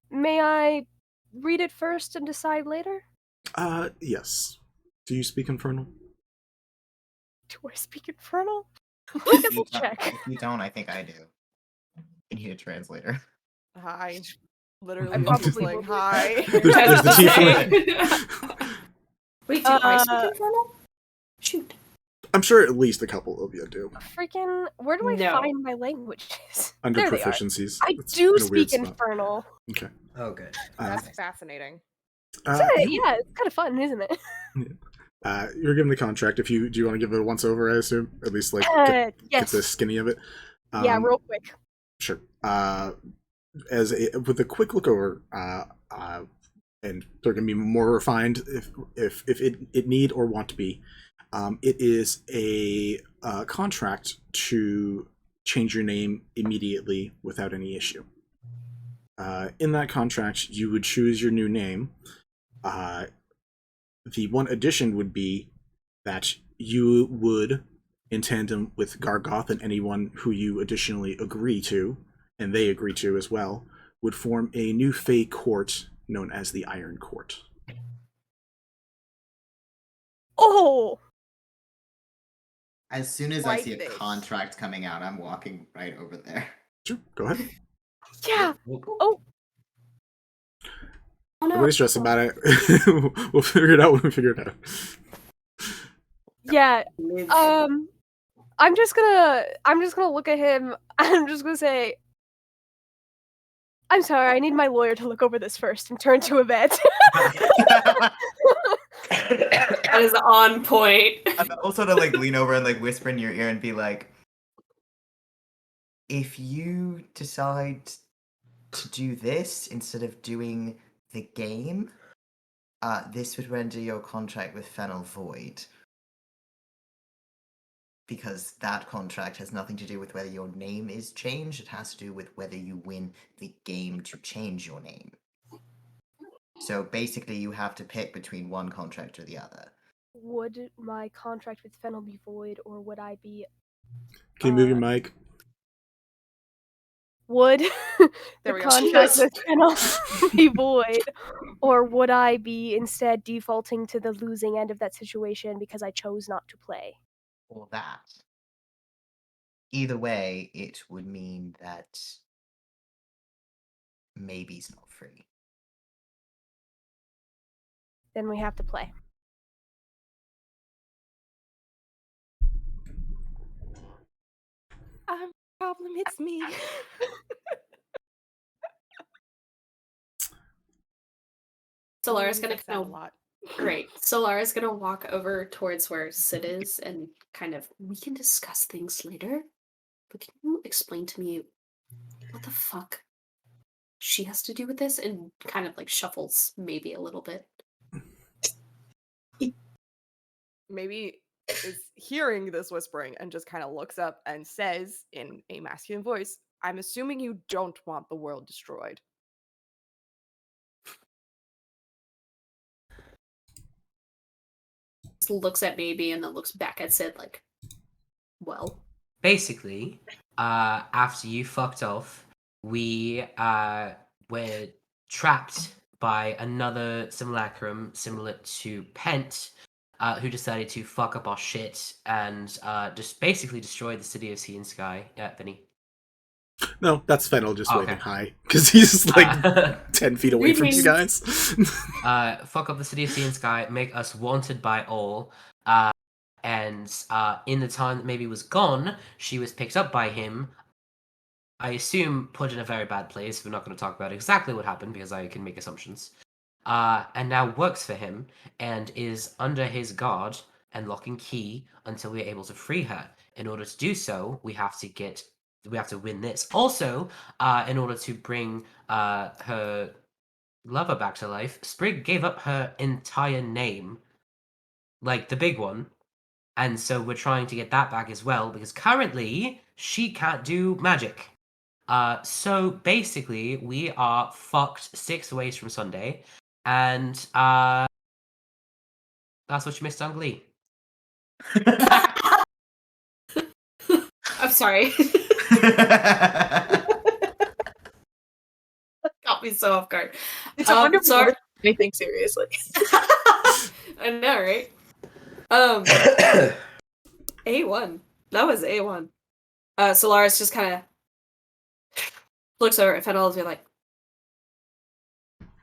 May I read it first and decide later?
Yes. Do you speak Infernal?
Do I speak Infernal?
If
Double
you don't-
check.
If you don't, I think I do. You need a translator.
Hi. Literally,
I
I'm just
probably
like,
will.
hi.
There's the tiefling.
Wait, do I speak Infernal? Shoot.
I'm sure at least a couple of you do.
Freaking, where do I
No.
find my languages?
Under
There they are.
proficiencies.
I
It's
do
in a weird
speak
spot.
Infernal.
Okay.
Oh, good.
That's fascinating.
Yeah, it's kind of fun, isn't it?
You're given the contract. Do you want to give it a once over? I assume at least like get
Yes.
the skinny of it.
Yeah, real quick.
Sure. With a quick look over, and they're going to be more refined if it need or want to be. It is a contract to change your name immediately without any issue. In that contract, you would choose your new name. The one addition would be that you would, in tandem with Gargoth and anyone who you additionally agree to, and they agree to as well, would form a new Fey court known as the Iron Court.
Oh!
As soon as I
Like
see a
this.
contract coming out, I'm walking right over there.
Sure, go ahead.
Yeah!
Oh no.
Nobody's stressing about it. We'll figure it out when we figure it out.
Yeah, I'm just gonna look at him. I'm just gonna say, I'm sorry, I need my lawyer to look over this first, and turn to Yvette.
That is on point.
I'm also to like lean over and like whisper in your ear and be like, if you decide to do this instead of doing the game, this would render your contract with Fennel void. Because that contract has nothing to do with whether your name is changed, it has to do with whether you win the game to change your name. So basically you have to pick between one contract or the other.
Would my contract with Fennel be void, or would I be...
Can you move your mic?
Would
There
the
we go.
contract with Fennel be void, or would I be instead defaulting to the losing end of that situation because I chose not to play?
Or that. Either way, it would mean that maybe's not free.
Then we have to play.
Problem, it's me.
Solara's gonna
That sound a
kind
lot.
of great. Solara's gonna walk over towards where Sid is and kind of, we can discuss things later, but can you explain to me what the fuck she has to do with this? And kind of like shuffles maybe a little bit.
Maybe is hearing this whispering and just kind of looks up and says in a masculine voice, I'm assuming you don't want the world destroyed.
Just looks at Maybe and then looks back at Sid like, well.
Basically, after you fucked off, we were trapped by another simulacrum similar to Pent, who decided to fuck up our shit and just basically destroy the city of Sea and Sky. Yeah, Vinny.
No, that's Fennel just
Oh,
waving
okay.
hi because he's like 10 feet away from you
Greetings.
guys.
Fuck up the city of Sea and Sky, make us wanted by all. And in the time that Maybe was gone, she was picked up by him. I assume put in a very bad place. We're not going to talk about exactly what happened because I can make assumptions. And now works for him and is under his guard and lock and key until we're able to free her. In order to do so, we have to win this. Also, in order to bring her lover back to life, Sprig gave up her entire name, like the big one. And so we're trying to get that back as well, because currently she can't do magic. So basically, we are fucked 6 ways from Sunday, and that's what you missed on Glee.
I'm sorry. Got me so off guard.
It's a wonderful
sorry.
anything seriously.
I know, right? A1. That was A1. Solaris just kind of looks over at Fennel and be like,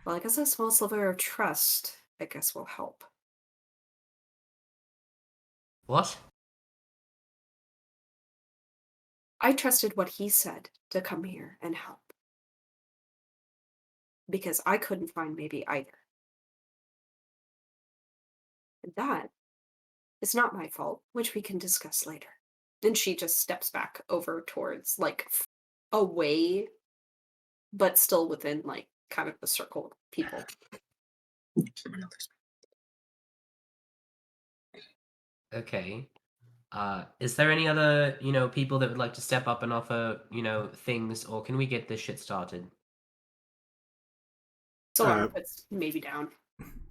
well, I guess a small sliver of trust, I guess, will help.
What?
I trusted what he said to come here and help. Because I couldn't find Maybe either. And that is not my fault, which we can discuss later. And she just steps back over towards, like, away, but still within, like, kind of the circle of people.
Okay. Is there any other, people that would like to step up and offer, things, or can we get this shit started?
So puts Maybe down.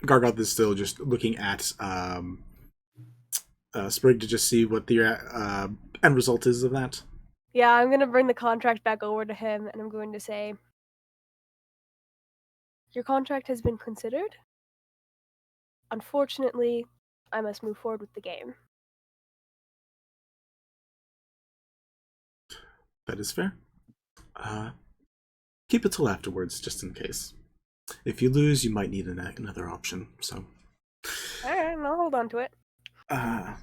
Gargoth is still just looking at Sprig to just see what the end result is of that.
Yeah, I'm gonna bring the contract back over to him, and I'm going to say, your contract has been considered. Unfortunately, I must move forward with the game.
That is fair. Keep it till afterwards, just in case. If you lose, you might need another option, so...
Alright, I'll hold on to it.
Uh,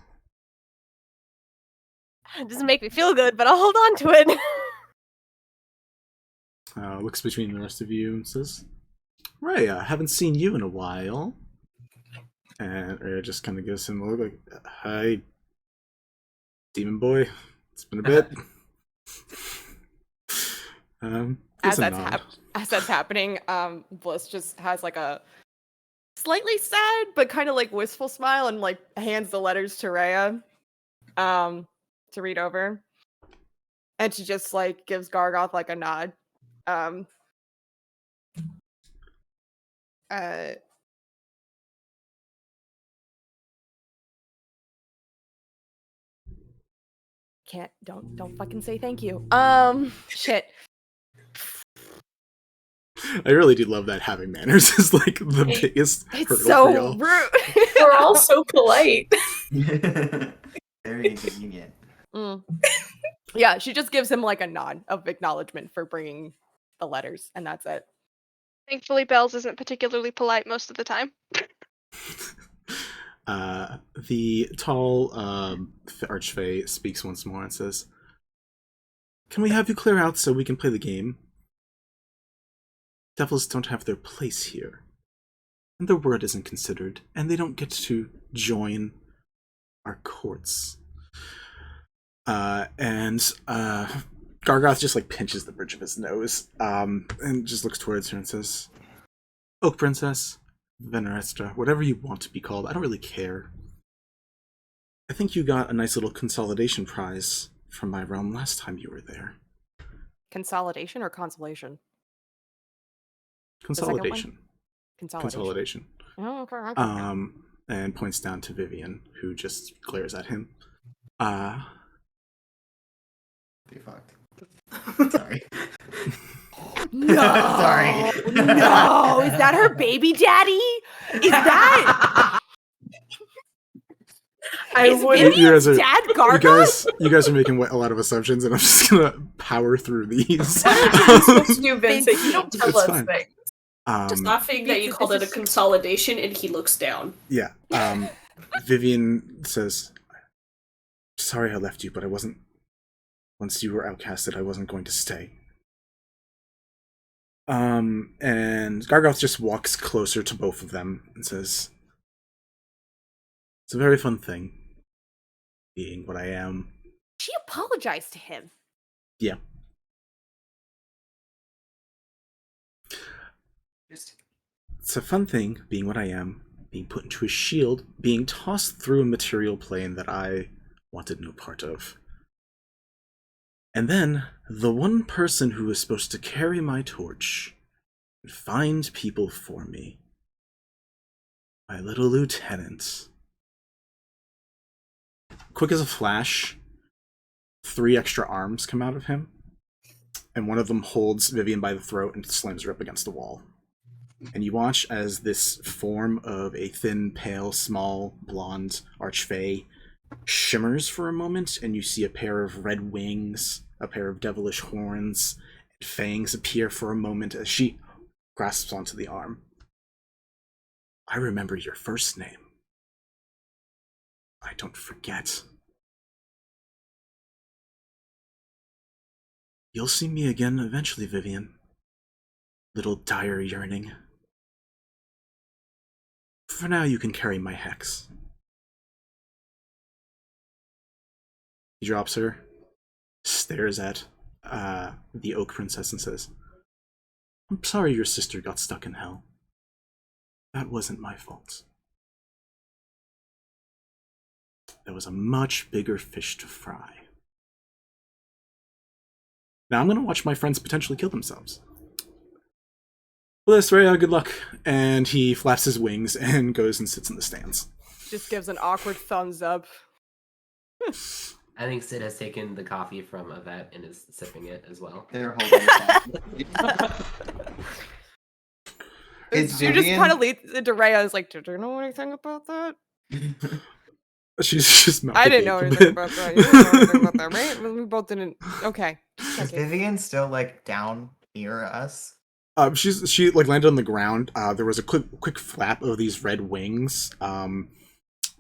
It doesn't make me feel good, but I'll hold on to it.
looks between the rest of you and says, Raya, haven't seen you in a while. And Raya just kind of gives him a look like, hi, demon boy. It's been a bit.
As that's happening, Bliss just has like a slightly sad but kind of like wistful smile and like hands the letters to Rhea to read over. And she just like gives Gargoth like a nod. Don't fucking say thank you. Shit.
I really do love that having manners is like the biggest hurdle
It's so
for y'all.
rude.
We're all so polite.
Very inconvenient.
Yeah, she just gives him like a nod of acknowledgement for bringing the letters, and that's it.
Thankfully, Bells isn't particularly polite most of the time.
The tall Archfey speaks once more and says, can we have you clear out so we can play the game? Devils don't have their place here. And their word isn't considered, and they don't get to join our courts. And Gargoth just like pinches the bridge of his nose, and just looks towards her and says, Oak Princess, Veneresta, whatever you want to be called, I don't really care. I think you got a nice little consolidation prize from my realm last time you were there.
Consolidation or consolation?
Consolidation.
Consolidation.
Consolidation.
Oh, okay.
And points down to Vivian, who just glares at him.
Be fucked. Sorry.
No,
Sorry.
no, is that her baby daddy? Is that? Is Vivian's dad Gargoth?
You guys are making a lot of assumptions, and I'm just gonna power through these.
That's what you do, Vincent. You don't tell
It's
us
fine.
things.
Just laughing that you called it a consolidation, and he looks down.
Yeah. Vivian says, "Sorry I left you, but I wasn't. Once you were outcasted, I wasn't going to stay." And Gargoth just walks closer to both of them and says, "It's a very fun thing, being what I am."
She apologized to him.
Yeah. It's a fun thing, being what I am, being put into a shield, being tossed through a material plane that I wanted no part of. And then, the one person who was supposed to carry my torch and find people for me, my little lieutenant. Quick as a flash, 3 extra arms come out of him, and one of them holds Vivian by the throat and slams her up against the wall. And you watch as this form of a thin, pale, small, blonde archfey shimmers for a moment, and you see a pair of red wings, a pair of devilish horns, and fangs appear for a moment as she grasps onto the arm. "I remember your first name. I don't forget. You'll see me again eventually, Vivian. Little dire yearning. For now, you can carry my hex." He drops her, stares at the Oak Princess and says, "I'm sorry your sister got stuck in hell. That wasn't my fault. There was a much bigger fish to fry. Now I'm going to watch my friends potentially kill themselves. Well, that's very good luck." And he flaps his wings and goes and sits in the stands.
Just gives an awkward thumbs up.
I think Sid has taken the coffee from Yvette and is sipping it as well.
They're holding it. It's
You just
Vivian.
kind of lead into Rhea. I was like, "Did you know anything about that?"
She's just
I didn't know anything about that. You didn't know anything about that, right? We both didn't. Okay.
Is Vivian still like down near us?
She like landed on the ground. There was a quick flap of these red wings.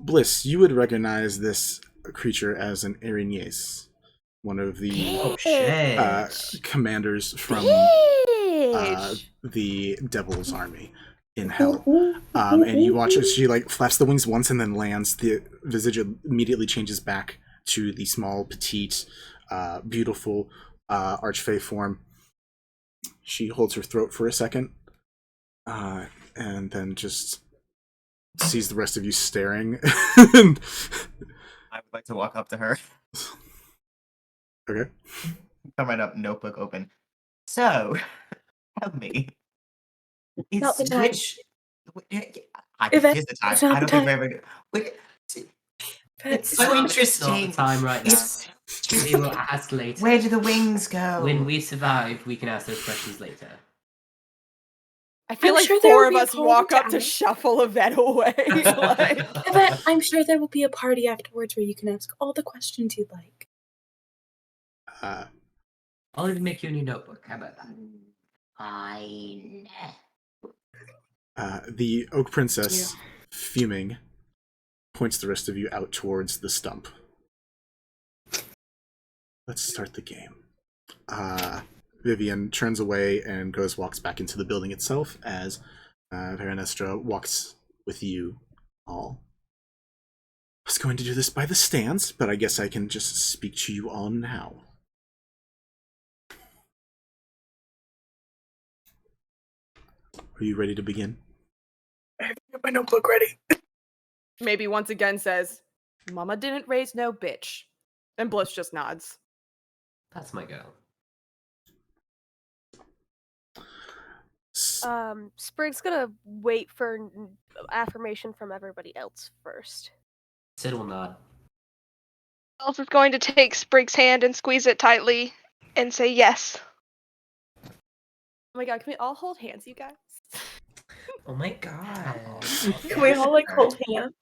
Bliss, you would recognize this creature as an Arignes, one of the commanders from the Devil's Army in Hell. And you watch as she like flaps the wings once and then lands. The visage immediately changes back to the small, petite, beautiful archfey form. She holds her throat for a second, and then just sees the rest of you staring.
I would like to walk up to her.
Okay.
Come right up, notebook open. So, tell me.
Not the time.
Here's the time.
It's not
I don't
the
think we're ever gonna... It's so interesting.
Not the time right now. We will ask later.
Where do the wings go?
When we survive, we can ask those questions later.
I feel
I'm
like
sure there
4
will
of
be a
us walk
party
up to
after.
shuffle Yvette away. Like,
But I'm sure there will be a party afterwards where you can ask all the questions you'd like.
I'll even make you a new notebook. How about that?
Fine.
The Oak Princess, fuming, points the rest of you out towards the stump. Let's start the game. Vivian turns away and walks back into the building itself as Veronestra walks with you all. I was going to do this by the stands, but I guess I can just speak to you all now. Are you ready to begin?
I have to get my notebook ready.
maybe once again says, "Mama didn't raise no bitch." And Bliss just nods.
That's my go.
Sprig's gonna wait for affirmation from everybody else first.
Sid will nod.
Elf is going to take Sprig's hand and squeeze it tightly and say yes.
Oh my god, can we all hold hands, you guys?
Oh my god.
Can we all like hold hands?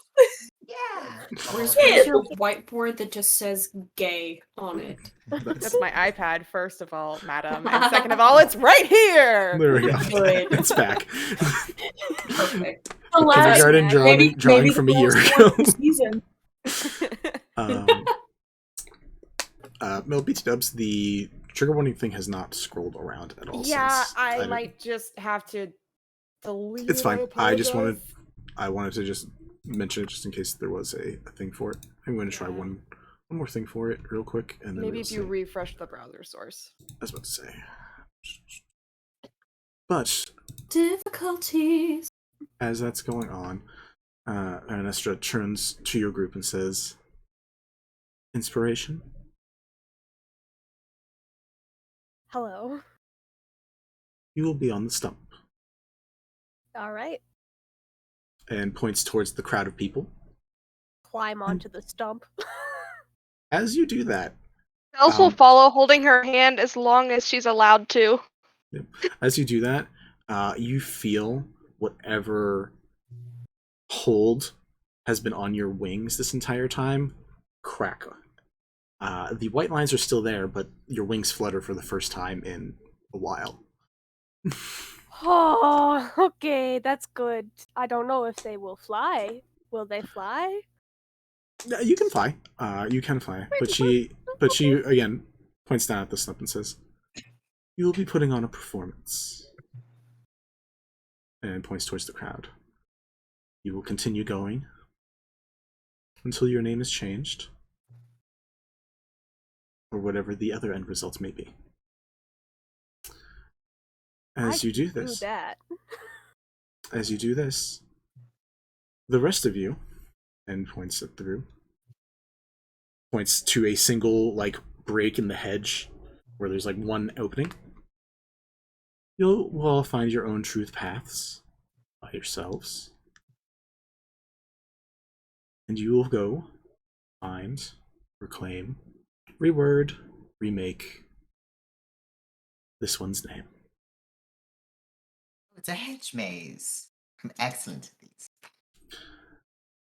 Yeah.
Where's
Yeah.
your whiteboard that just says gay on it?
That's my iPad, first of all, madam. And second of all, it's right here!
There we go.
Good.
It's back.
Perfect.
The last,
Kindergarten drawing
maybe
from
the
a year
last
ago.
one of the season.
Mel BT Dubs, the trigger warning thing has not scrolled around at all.
Yeah,
since.
I
didn't-
might just have to delete
It's
it.
fine. I
apologize.
wanted to just mention it just in case there was a thing for it. I'm going to try
Yeah.
one more thing for it real quick, and then
Maybe
we'll
if you
see.
refresh the browser source.
I was about to say. But
Difficulties.
as that's going on, Ernestra turns to your group and says, "Inspiration,
Hello.
you will be on the stump,"
All right.
and points towards the crowd of people.
Climb onto the stump.
As you do that,
Bells will follow, holding her hand as long as she's allowed to.
you feel whatever hold has been on your wings this entire time crack. The white lines are still there, but your wings flutter for the first time in a while.
Oh, okay, that's good. I don't know if they will fly. Will they fly?
You can fly. You can fly. But she again points down at the stump and says, "You will be putting on a performance." And points towards the crowd. You will continue going until your name is changed, or whatever the other end result may be. As you do
Do
this,
that.
the rest of you, and points at the room, points to a single like break in the hedge where there's like one opening. You'll all find your own truth paths by yourselves, and you will go find, reclaim, reword, remake this one's name.
It's a hedge maze. I'm excellent at these.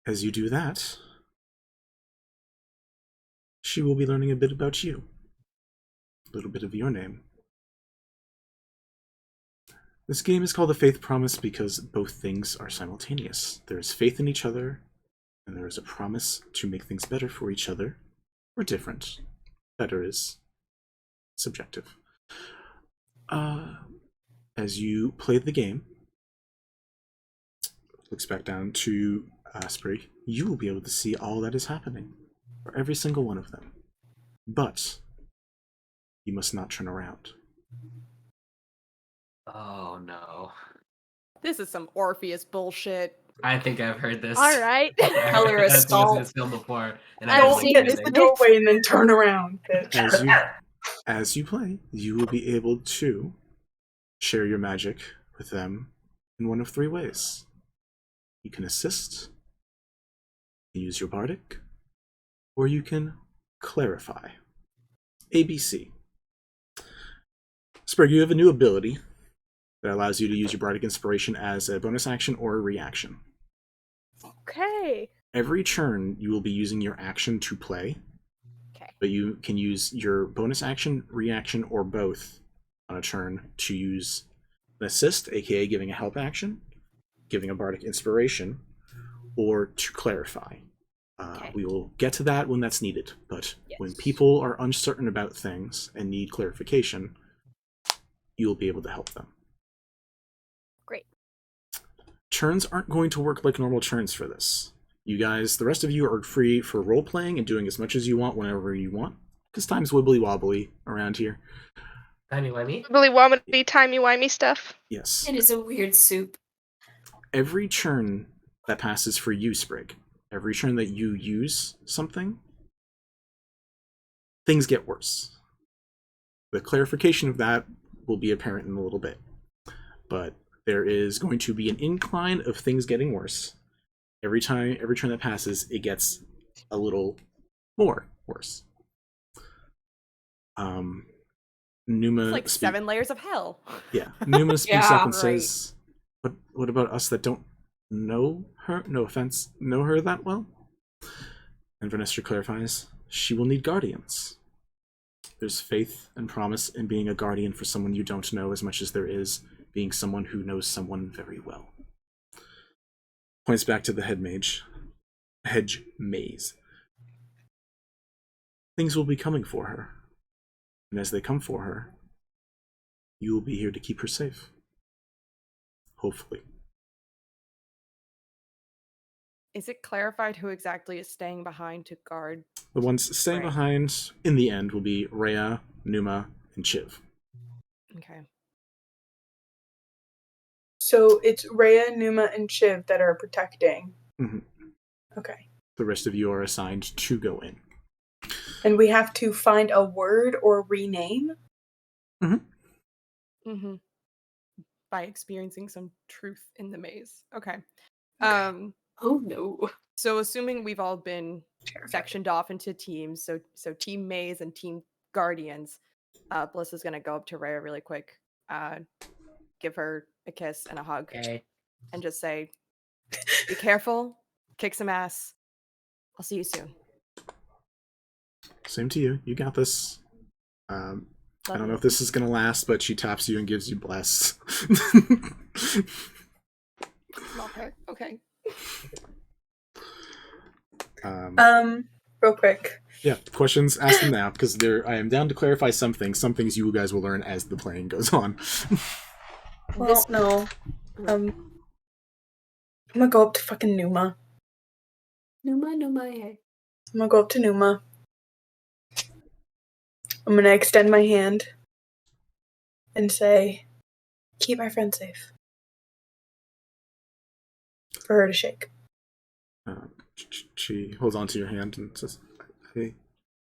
As you do that, she will be learning a bit about you, a little bit of your name. This game is called the Faith Promise because both things are simultaneous. There is faith in each other, and there is a promise to make things better for each other, or different. Better is subjective. As you play the game, looks back down to Sprig, you will be able to see all that is happening for every single one of them. But you must not turn around.
Oh no.
This is some Orpheus bullshit.
I think I've heard this.
All right.
Tell her a
I've seen
stall.
this film before, and
I've
I don't
Don't
seen
like
get
this
to the
anything.
doorway and then turn around, bitch.
As you play, you will be able to share your magic with them in one of three ways. You can assist, you can use your bardic, or you can clarify. ABC. Sprig, you have a new ability that allows you to use your bardic inspiration as a bonus action or a reaction.
Okay.
Every turn, you will be using your action to play.
Okay.
But you can use your bonus action, reaction, or both on a turn to use an assist, aka giving a help action, giving a bardic inspiration, or to clarify.
Okay.
We will get to that when that's needed, but
Yes.
when people are uncertain about things and need clarification, you'll be able to help them.
Great.
Turns aren't going to work like normal turns for this. You guys, the rest of you are free for role-playing and doing as much as you want whenever you want, because time's wibbly-wobbly around here.
Timey-wimey?
Really wobbly, timey-wimey stuff.
Yes.
It is a weird soup.
Every turn that passes for you, Sprig, every turn that you use something, things get worse. The clarification of that will be apparent in a little bit. But there is going to be an incline of things getting worse. Every turn that passes, it gets a little more worse. Numa
It's like 7 layers of hell.
Yeah, Numa speaks
Yeah,
up and
right.
says, what about us that don't know her? No offense, know her that well? And Vanessa clarifies, she will need guardians. There's faith and promise in being a guardian for someone you don't know as much as there is being someone who knows someone very well. Points back to the hedge maze. Things will be coming for her. And as they come for her, you will be here to keep her safe. Hopefully.
Is it clarified who exactly is staying behind to guard?
The ones staying
Right.
behind in the end will be Rhea, Numa, and Chiv.
Okay.
So it's Rhea, Numa, and Chiv that are protecting.
Mhm.
Okay.
The rest of you are assigned to go in.
And we have to find a word or rename?
Mm-hmm. By experiencing some truth in the maze. Okay.
Oh no.
So assuming we've all been sectioned off into teams, so Team Maze and Team Guardians, Bliss is gonna go up to Rhea really quick, give her a kiss and a hug,
Okay.
and just say, "Be careful, kick some ass. I'll see you soon."
Same to you. You got this. I
Love
don't
you.
know if this is going to last, but she taps you and gives you bless.
Okay. Okay.
Real quick.
Yeah, questions, ask them now, because I am down to clarify some things. Some things you guys will learn as the playing goes on.
Well, no. I'm gonna go up to fucking Numa.
Numa, hey.
I'm gonna go up to Numa. I'm gonna extend my hand and say, keep my friend safe. For her to shake.
She holds on to your hand and says, "Hey,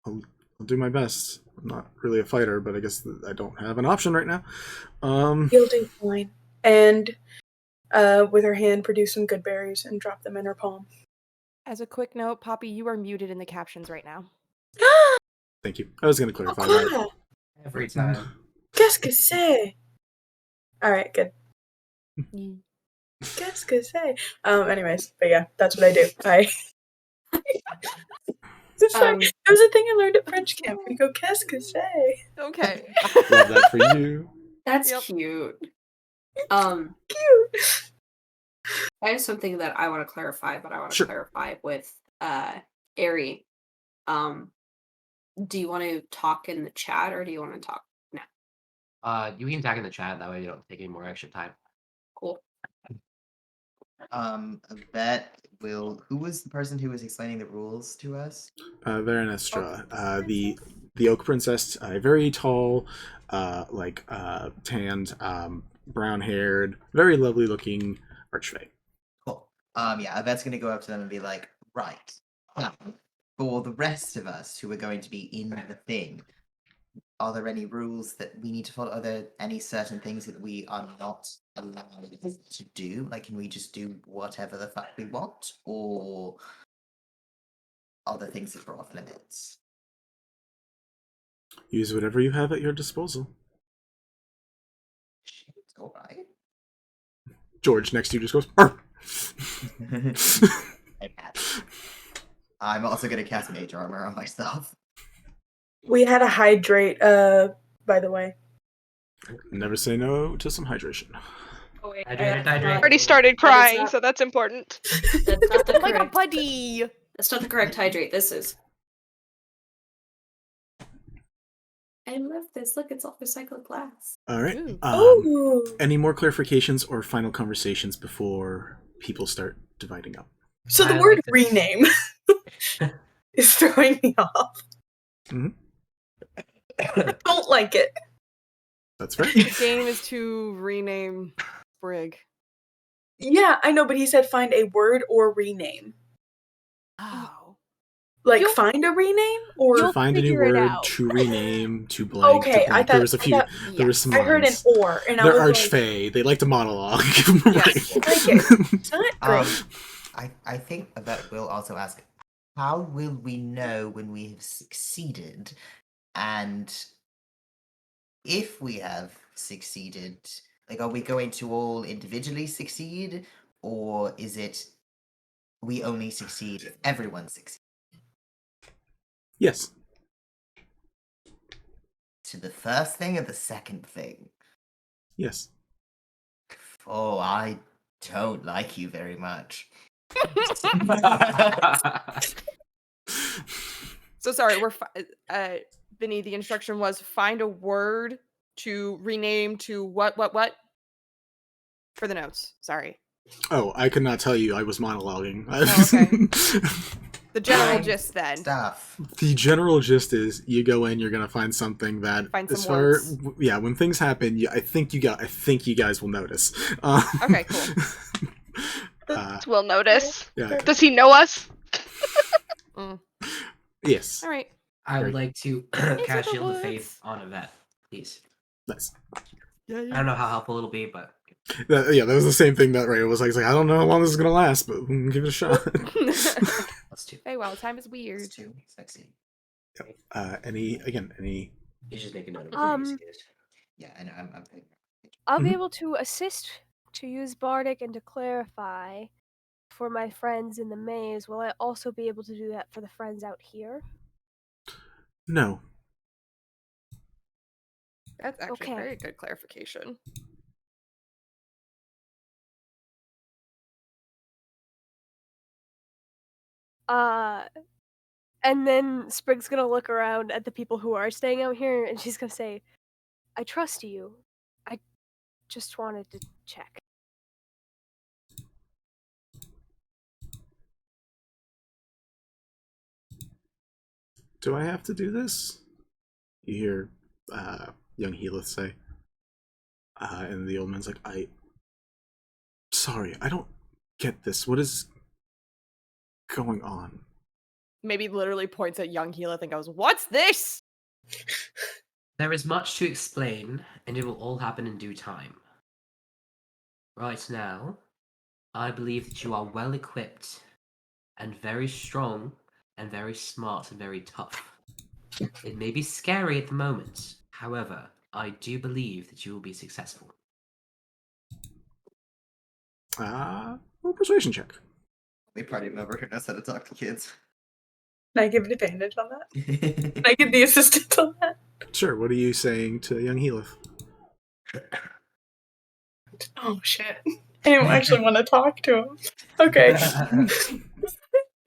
I'll do my best. I'm not really a fighter, but I guess I don't have an option right now."
You'll do fine. And with her hand, produce some good berries and drop them in her palm.
As a quick note, Poppy, you are muted in the captions right now.
Thank you. I was going to clarify that.
Every time.
Qu'est-ce que c'est? Alright, good. Qu'est-ce que c'est? Anyways, but yeah, that's what I do. It's like, that was a thing I learned at French camp. We go, qu'est-ce que c'est?
Okay.
Love that for you.
That's
Yep.
cute.
Cute.
I have something that I want to clarify, but I want to
Sure.
clarify with Ari. Do you want to talk in the chat or do you want to talk now?
You can tag in the chat, that way you don't take any more extra time.
Cool.
Yvette who was the person who was explaining the rules to us?
Verenestra, the Oak Princess, very tall, tanned, brown-haired, very lovely-looking archfey.
Cool. Yeah, Yvette's gonna go up to them and be like, right. For the rest of us who are going to be in the thing, are there any rules that we need to follow? Are there any certain things that we are not allowed to do? Like, can we just do whatever the fuck we want? Or are there things that are off limits?
Use whatever you have at your disposal.
Shit, alright.
George next to you just goes, "Arr!"
I'm also gonna cast Mage Armor on myself.
We had a hydrate, by the way.
Never say no to some hydration.
Oh, wait,
Hydrate.
Already started crying, so that's important.
That's not the
Oh my god,
correct.
buddy!
That's not the correct hydrate. This is. I love this. Look, it's all recycled glass.
All right.
Ooh.
Ooh.
Any more clarifications or final conversations before people start dividing up?
So the
I
word
like this.
rename is throwing me off.
Mhm.
I don't like it.
That's fair.
The game is to rename Sprig.
Yeah, I know, but he said find a word or rename.
Oh.
Like
You'll-
find a rename or
You'll
Find a new
figure it
word,
out.
to rename, to blank,
okay?
to blank. There was a few. There was some
I heard an
lines.
or, and I
They're
was like,
archfey. They like to monologue. Give them a
Yes.
break.
I like it. It's not great.
I think Yvette will also ask, how will we know when we have succeeded? And if we have succeeded, like, are we going to all individually succeed? Or is it we only succeed if everyone succeeds?
Yes.
To the first thing or the second thing?
Yes.
Oh, I don't like you very much.
So sorry, Vinny, the instruction was find a word to rename to what? For the notes, sorry.
Oh, I could not tell you. I was monologuing.
okay. The general
Fine.
gist then.
Stuff.
The general gist is you go in, you're gonna find something that,
Find some
as far
words.
yeah, when things happen, I think you guys will notice.
Okay, cool.
We'll notice.
Yeah.
Does he know us?
Yes.
All right.
I would
Great.
like to
Into
cast
the
Shield of
woods.
Faith on Yvette, please.
Nice.
I don't know how helpful it'll be, but
Yeah, that was the same thing that Ray was like. I don't know how long this is gonna last, but we can give it a shot.
let's do.
Hey, well, time is weird.
It's too sexy.
Any
You just make a note of
Um,
it.
Yeah, I know. I'm
I'll be
Mhm.
able to assist to use Bardic and to clarify for my friends in the maze. Will I also be able to do that for the friends out here?
No.
That's actually
Okay.
a very good clarification.
And then Sprig's gonna look around at the people who are staying out here, and she's gonna say, "I trust you. I just wanted to check."
Do I have to do this? You hear young Heathcliff say. And the old man's like, sorry, I don't get this. What is going on?
Maybe literally points at young Heath and goes, "What's this?"
There is much to explain, and it will all happen in due time. Right now, I believe that you are well equipped, and very strong, and very smart, and very tough. It may be scary at the moment, however, I do believe that you will be successful.
Roll persuasion check.
the party member who knows how to talk to kids.
Can I give advantage on that? Can I give the assistant on that?
Sure, what are you saying to young Heath?
Oh shit. I don't actually want to talk to him. Okay.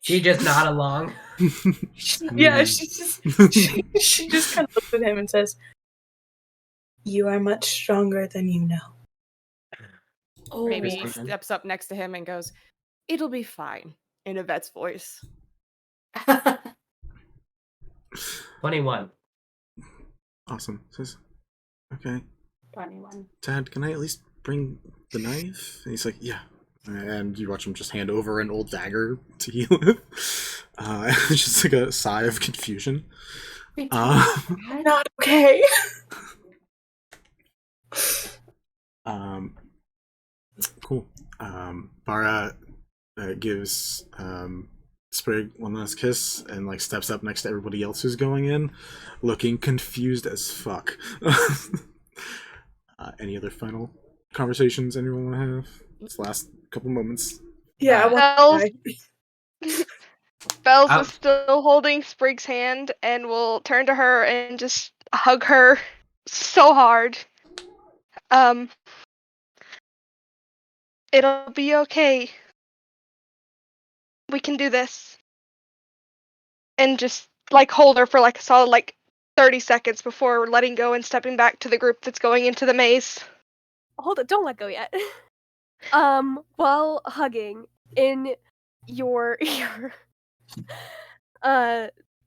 You just nod along.
Yeah, she just kind of looks at him and says, "You are much stronger than you know."
Oh,
Maybe
Maybe.
steps up next to him and goes, "It'll be fine," in Yvette's voice.
21.
Awesome. Says, okay,
21.
Dad, can I at least bring the knife? And he's like, yeah. And you watch him just hand over an old dagger to Heath. It's just like a sigh of confusion.
Not okay.
Cool. Bara gives Sprig one last kiss and like steps up next to everybody else who's going in, looking confused as fuck. Any other final conversations anyone want to have? This last couple moments.
Yeah, I
Bells,
want to
Bells
Oh.
is still holding Sprig's hand and will turn to her and just hug her so hard. It'll be okay. We can do this. And just like hold her for like a solid like 30 seconds before letting go and stepping back to the group that's going into the maze.
Hold it, don't let go yet. While hugging in your ear,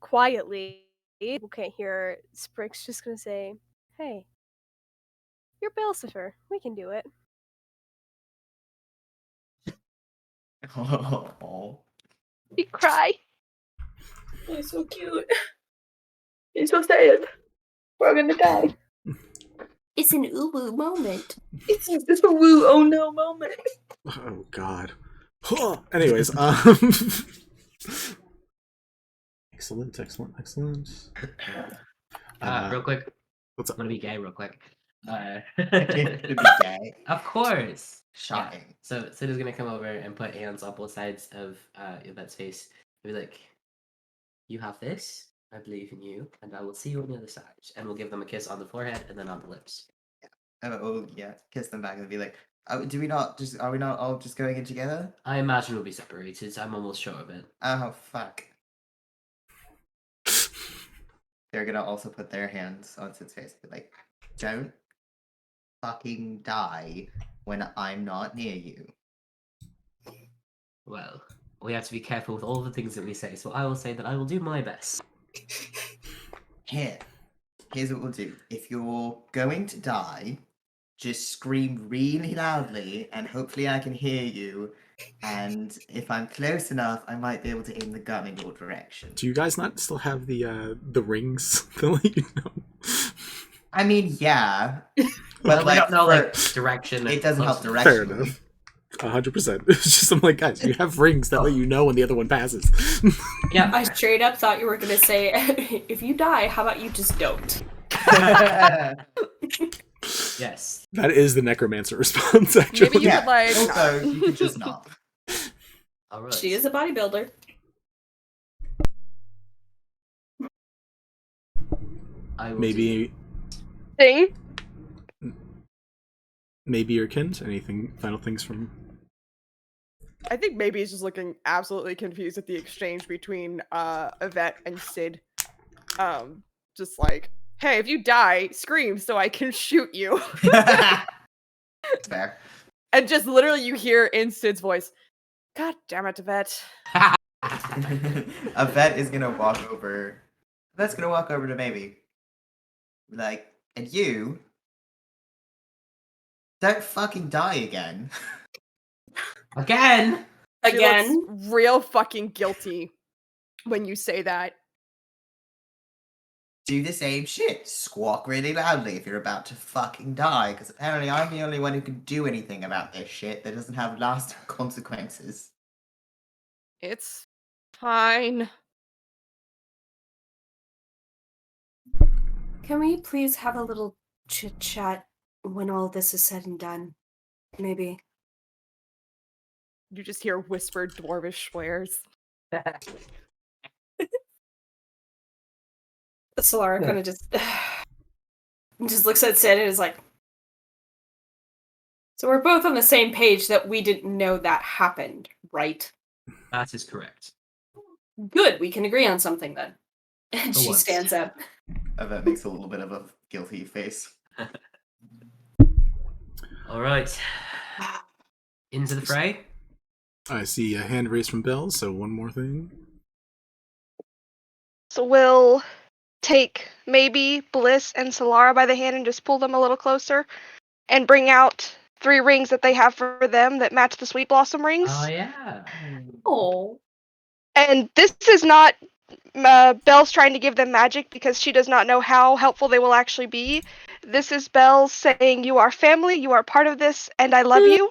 quietly, people can't hear. Sprig's just gonna say, "Hey, you're Belcifer. We can do it."
Oh.
You cry.
He's so cute. He's so sad. We're gonna die.
It's an uwu moment.
It's just a woo oh no moment.
Oh God. Anyways, excellent.
Real quick,
What's
I'm
up?
gonna be gay real quick.
To be gay.
Of course.
Shocking.
Yeah. So Sid is gonna come over and put hands on both sides of Yvette's face and be like, "You have this. I believe in you, and I will see you on the other side." And we'll give them a kiss on the forehead and then on the lips.
Oh yeah, kiss them back and be like, are we not all just going in together?
I imagine we'll be separated. I'm almost sure of it.
Oh fuck. They're gonna also put their hands on Sid's face and be like, don't fucking die when I'm not near you.
Well, we have to be careful with all the things that we say, so I will say that I will do my best.
Here's what we'll do. If you're going to die, just scream really loudly and hopefully I can hear you. And if I'm close enough, I might be able to aim the gun in your direction.
Do you guys not still have the rings to let you know?
I mean, yeah.
But
But
we don't know
for-
direction.
it doesn't help
closeness.
direction.
Fair enough. 100%. It's just I'm like, guys, you have rings that let you know when the other one passes.
Yeah.
I straight up thought you were gonna say, if you die, how about you just don't?
Yes.
That is the necromancer response, actually.
Maybe you
Yeah.
could like.
Also, you could just not.
All right.
She is a bodybuilder.
I will
maybe
Thing.
your Kent. Anything final things from?
I think maybe he's just looking absolutely confused at the exchange between Yvette and Sid. Just like, hey, if you die, scream so I can shoot you.
Fair.
And just literally you hear in Sid's voice, God damn it, Yvette.
Yvette is gonna walk over. Yvette's gonna walk over to maybe. Like, and you don't fucking die again.
Again.
She
Again.
looks real fucking guilty when you say that.
Do the same shit. Squawk really loudly if you're about to fucking die, because apparently I'm the only one who can do anything about this shit that doesn't have lasting consequences.
It's fine.
Can we please have a little chit chat when all this is said and done? Maybe.
You just hear whispered dwarvish swears.
Solara kind of just looks at Sid and is like, so we're both on the same page that we didn't know that happened, right?
That is correct.
Good, we can agree on something then. And
For
she
once.
stands up.
Yvette makes a little bit of a guilty face.
All right. Into the fray.
I see a hand raised from Bell. So one more thing.
So we'll take maybe Bliss and Solara by the hand and just pull them a little closer and bring out 3 rings that they have for them that match the Sweetblossom rings.
Oh yeah.
Oh.
And this is not Belle's trying to give them magic because she does not know how helpful they will actually be. This is Belle saying, you are family, you are part of this, and I love you.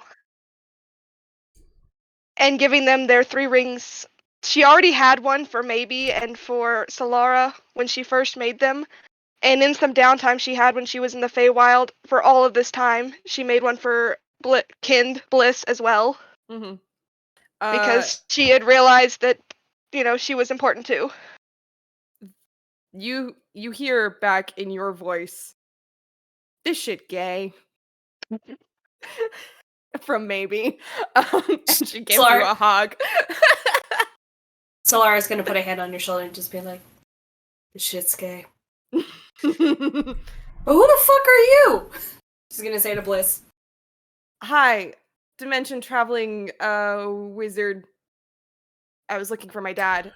And giving them their 3 rings. She already had one for Maybe and for Solara when she first made them. And in some downtime she had when she was in the Feywild, for all of this time, she made one for Bliss as well.
Mm-hmm.
Because she had realized that, you know, she was important too.
You hear back in your voice, this shit gay. From Maybe. And she gives you
Solara.
a hug.
Solara's gonna put a hand on your shoulder and just be like, this shit's gay. But who the fuck are you? She's gonna say to Bliss.
Hi, dimension traveling wizard. I was looking for my dad.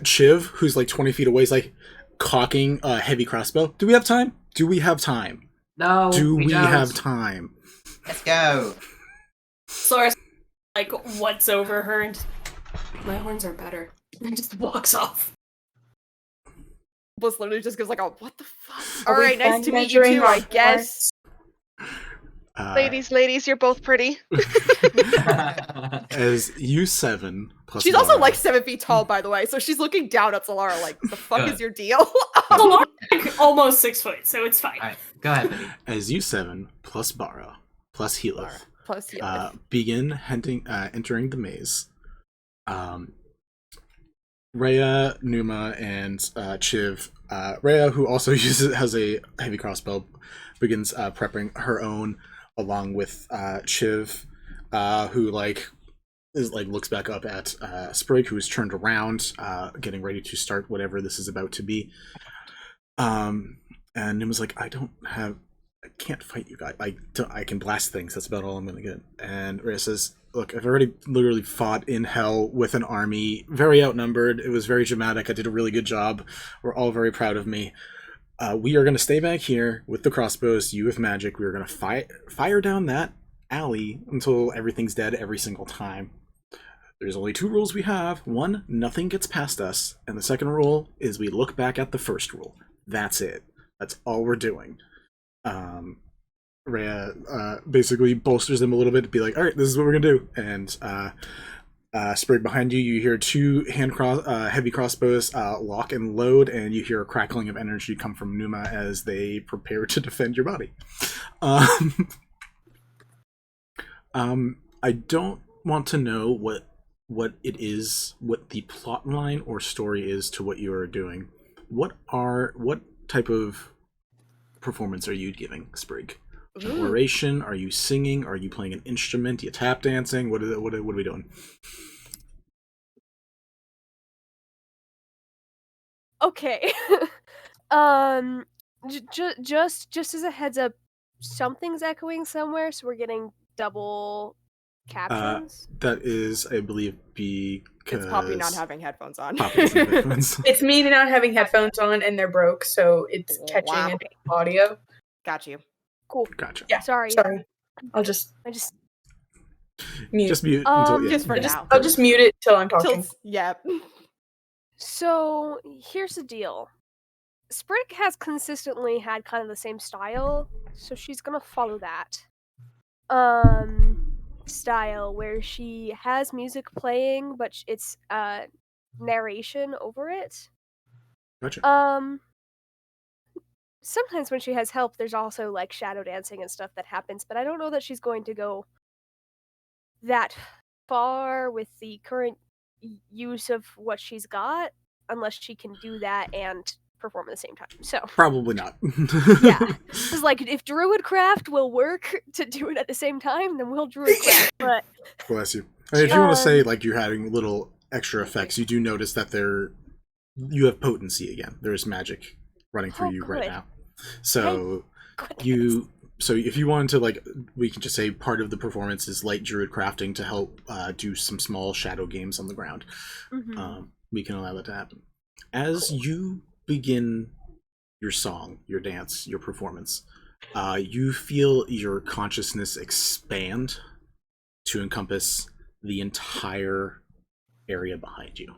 Chiv, who's like 20 feet away, is like cocking a heavy crossbow. Do we have time? Do we have time?
No.
Do we
don't.
have time?
Let's go.
Solara's like once over her and my horns are better. and just walks off.
Bliss literally just goes like, "Oh, what the fuck?"
Are
All
we
right, nice
done
to meet you
measuring
too,
our
I guess.
Ladies, you're both pretty.
As U7 plus
She's also
Lara-
like 7 feet tall, by the way, so she's looking down at Solara like, "The fuck is your deal?"
Solar's like almost 6 foot, so it's fine.
Alright, go ahead, Vinny.
as U7 plus Bara plus Healith
Plus heal.
begin entering the maze, Rhea, Numa, and Chiv. Rhea, who also has a heavy crossbow, begins prepping her own, along with Chiv, who looks back up at Sprig, who is turned around, getting ready to start whatever this is about to be. And Numa's like, I can't fight you guys. I can blast things. That's about all I'm gonna get. And Rhea says, look, I've already literally fought in hell with an army, very outnumbered. It was very dramatic. I did a really good job. We're all very proud of me. We are going to stay back here with the crossbows, you with magic. We are going to fire down that alley until everything's dead every single time. There's only 2 rules we have. 1, nothing gets past us. And the second rule is we look back at the first rule. That's it. That's all we're doing. Rhea basically bolsters them a little bit to be like, all right, this is what we're going to do. And Sprig, behind you, you hear 2 heavy crossbows lock and load, and you hear a crackling of energy come from Numa as they prepare to defend your body. I don't want to know what it is, what the plot line or story is to what you are doing. What type of performance are you giving, Sprig? Oration? Are you singing? Are you playing an instrument? Are you tap dancing? What are we doing?
Okay. Just as a heads up, something's echoing somewhere, so we're getting double captions.
That is, I believe, because
It's Poppy not having headphones on.
Poppy doesn't have headphones.
It's me not having headphones on and they're broke, so it's catching
Wow.
into audio.
Got you.
Cool.
Gotcha.
Yeah.
Sorry.
I'll just
I just
mute.
Just mute until
just for now.
I'll just mute it till I'm talking.
Yeah.
So here's the deal. Sprig has consistently had kind of the same style, so she's gonna follow that. Style where she has music playing, but it's narration over it.
Gotcha.
Sometimes when she has help, there's also like shadow dancing and stuff that happens, but I don't know that she's going to go that far with the current use of what she's got, unless she can do that and perform at the same time. So
Probably not.
yeah, it's like if Druidcraft will work to do it at the same time, then we'll Druidcraft. But
Bless you. I mean, if you want to say like you're having little extra effects, you do notice that you have potency again. There's magic running through you right
good.
now. So
goodness.
so if you wanted to, like, we can just say part of the performance is light druid crafting to help do some small shadow games on the ground. We can allow that to happen. As you begin your song, your dance, your performance, you feel your consciousness expand to encompass the entire area behind you.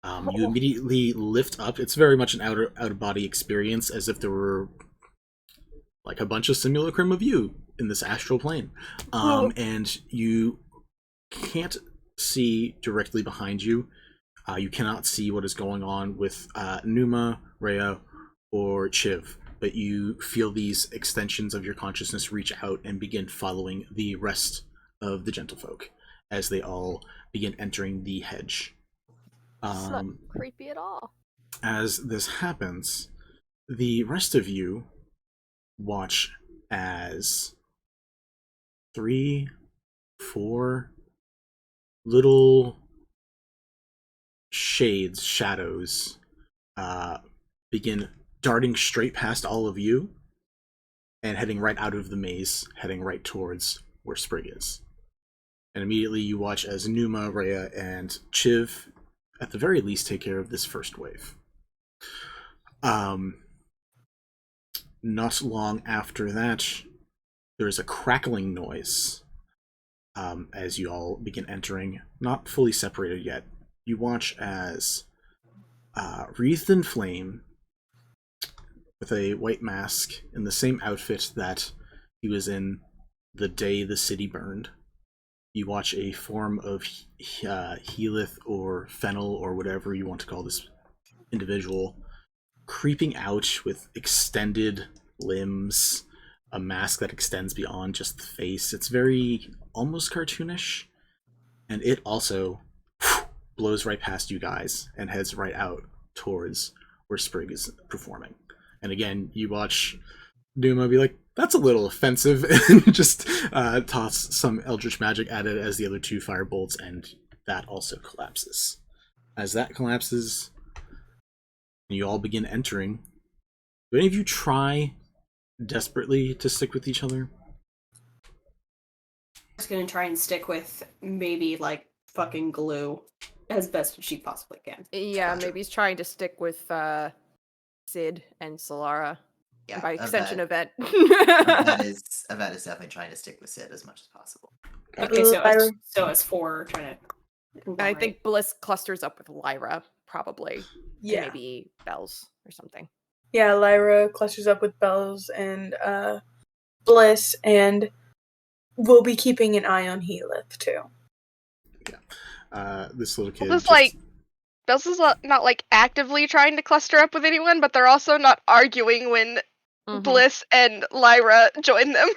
You immediately lift up. It's very much an out-of-body experience, as if there were like a bunch of simulacrum of you in this astral plane. And you can't see directly behind you. You cannot see what is going on with Numa, Rhea, or Chiv, but you feel these extensions of your consciousness reach out and begin following the rest of the gentlefolk as they all begin entering the hedge.
It's not creepy at all.
As this happens, the rest of you watch as 3, 4 little shadows begin darting straight past all of you and heading right out of the maze, heading right towards where Sprig is. And immediately you watch as Numa, Rhea, and Chiv, at the very least, take care of this first wave. Not long after that, there's a crackling noise as you all begin entering, not fully separated yet, you watch as wreathed in flame, with a white mask, in the same outfit that he was in the day the city burned. You watch a form of Healith or Fennel or whatever you want to call this individual creeping out with extended limbs, a mask that extends beyond just the face. It's very almost cartoonish, and it also blows right past you guys and heads right out towards where Sprig is performing. And again, you watch Numa be like, that's a little offensive, and just toss some Eldritch Magic at it as the other two fire bolts, and that also collapses. As that collapses, you all begin entering. Do any of you try desperately to stick with each other?
Just gonna try and stick with maybe like fucking glue as best as she possibly can.
Yeah,
Gotcha.
maybe he's trying to stick with Sid and Solara.
Yeah,
And by extension, Yvette.
Yvette is definitely trying to stick with Sid as much as possible.
Okay, so as four trying to.
And I think Bliss clusters up with Lyra, probably. And
Yeah.
maybe Bells or something.
Yeah, Lyra clusters up with Bells and Bliss, and we'll be keeping an eye on Healith too.
This little kid.
This like Bells is not like actively trying to cluster up with anyone, but they're also not arguing when Bliss and Lyra join them.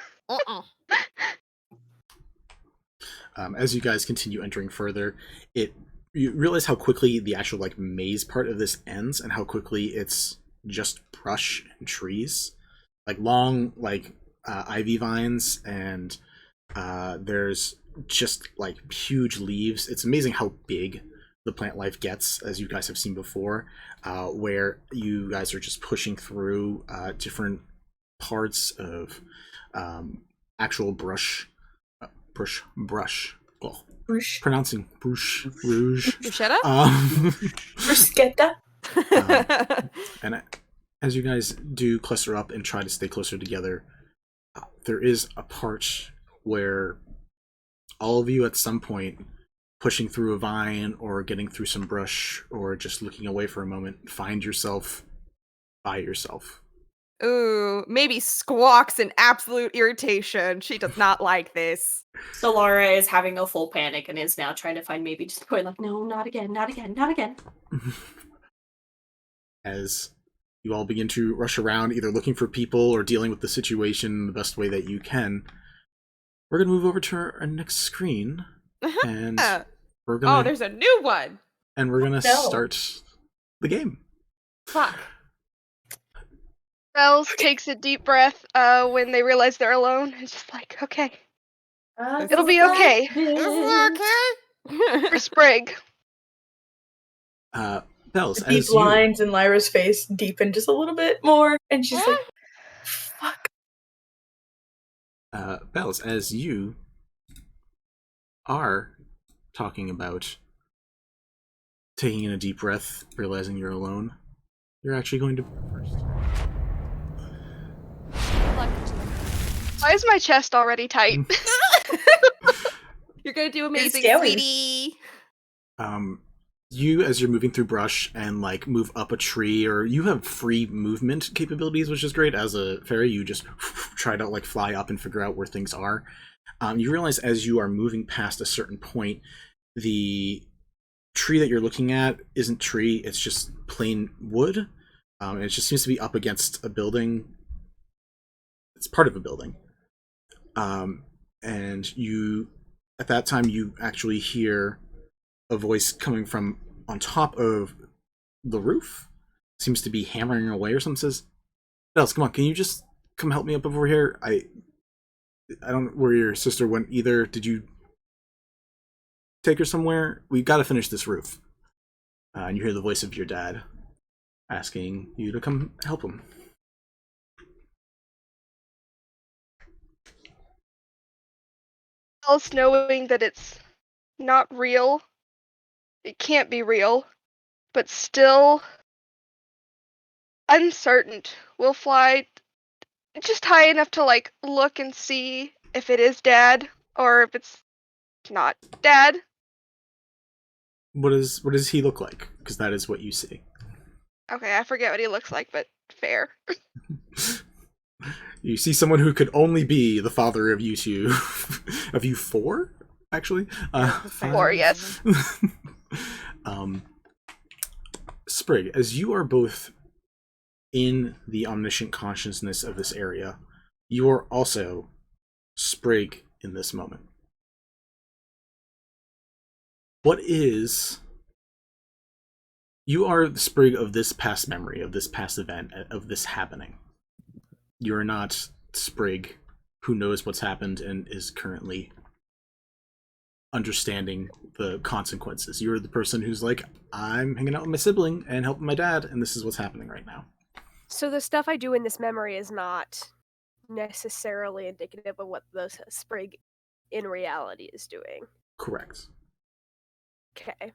As you guys continue entering further, you realize how quickly the actual like maze part of this ends, and how quickly it's just brush and trees, like long like ivy vines, and there's just like huge leaves. It's amazing how big the plant life gets, as you guys have seen before, where you guys are just pushing through different parts of actual brush. Well,
Brush.
pronouncing rouge.
Bruschetta?
Bruschetta.
And as you guys do cluster up and try to stay closer together, there is a part where all of you at some point, pushing through a vine or getting through some brush or just looking away for a moment, find yourself by yourself.
Ooh, maybe squawks in absolute irritation. She does not like this.
So Laura is having a full panic and is now trying to find maybe just a point like, no, not again, not again, not again.
As you all begin to rush around, either looking for people or dealing with the situation the best way that you can, we're going to move over to our next screen. And we're gonna.
Oh, there's a new one.
And we're gonna start the game.
Fuck.
Bells takes a deep breath when they realize they're alone. It's just like, okay, it'll be okay. For Sprig.
Bells,
The deep
as you,
lines in Lyra's face deepen just a little bit more, and she's like, "Fuck."
Bells, as you are talking about taking in a deep breath, realizing you're alone, you're actually going to go first.
Why is my chest already tight?
You're gonna do amazing,
scary.
sweetie.
You, as you're moving through brush and like move up a tree, or you have free movement capabilities, which is great. As a fairy, you just try to like fly up and figure out where things are. You realize as you are moving past a certain point, the tree that you're looking at isn't tree, it's just plain wood. And it just seems to be up against a building. It's part of a building. And you, at that time, you actually hear a voice coming from on top of the roof. Seems to be hammering away or something. Says, Bells, come on, can you just come help me up over here? I don't know where your sister went either. Did you take her somewhere? We've got to finish this roof. And you hear the voice of your dad asking you to come help him.
Else knowing that it's not real, it can't be real, but still uncertain. We'll fly just high enough to like look and see if it is Dad or if it's not Dad.
what does he look like? Because that is what you see.
Okay, I forget what he looks like, but fair.
You see someone who could only be the father of you two, of you four, actually.
Four, yes.
Sprig, as you are both in the omniscient consciousness of this area, you are also Sprig in this moment. You are the Sprig of this past memory, of this past event, of this happening. You're not Sprig who knows what's happened and is currently understanding the consequences. You're the person who's like, I'm hanging out with my sibling and helping my dad, and this is what's happening right now.
So the stuff I do in this memory is not necessarily indicative of what the Sprig in reality is doing.
Correct.
Okay.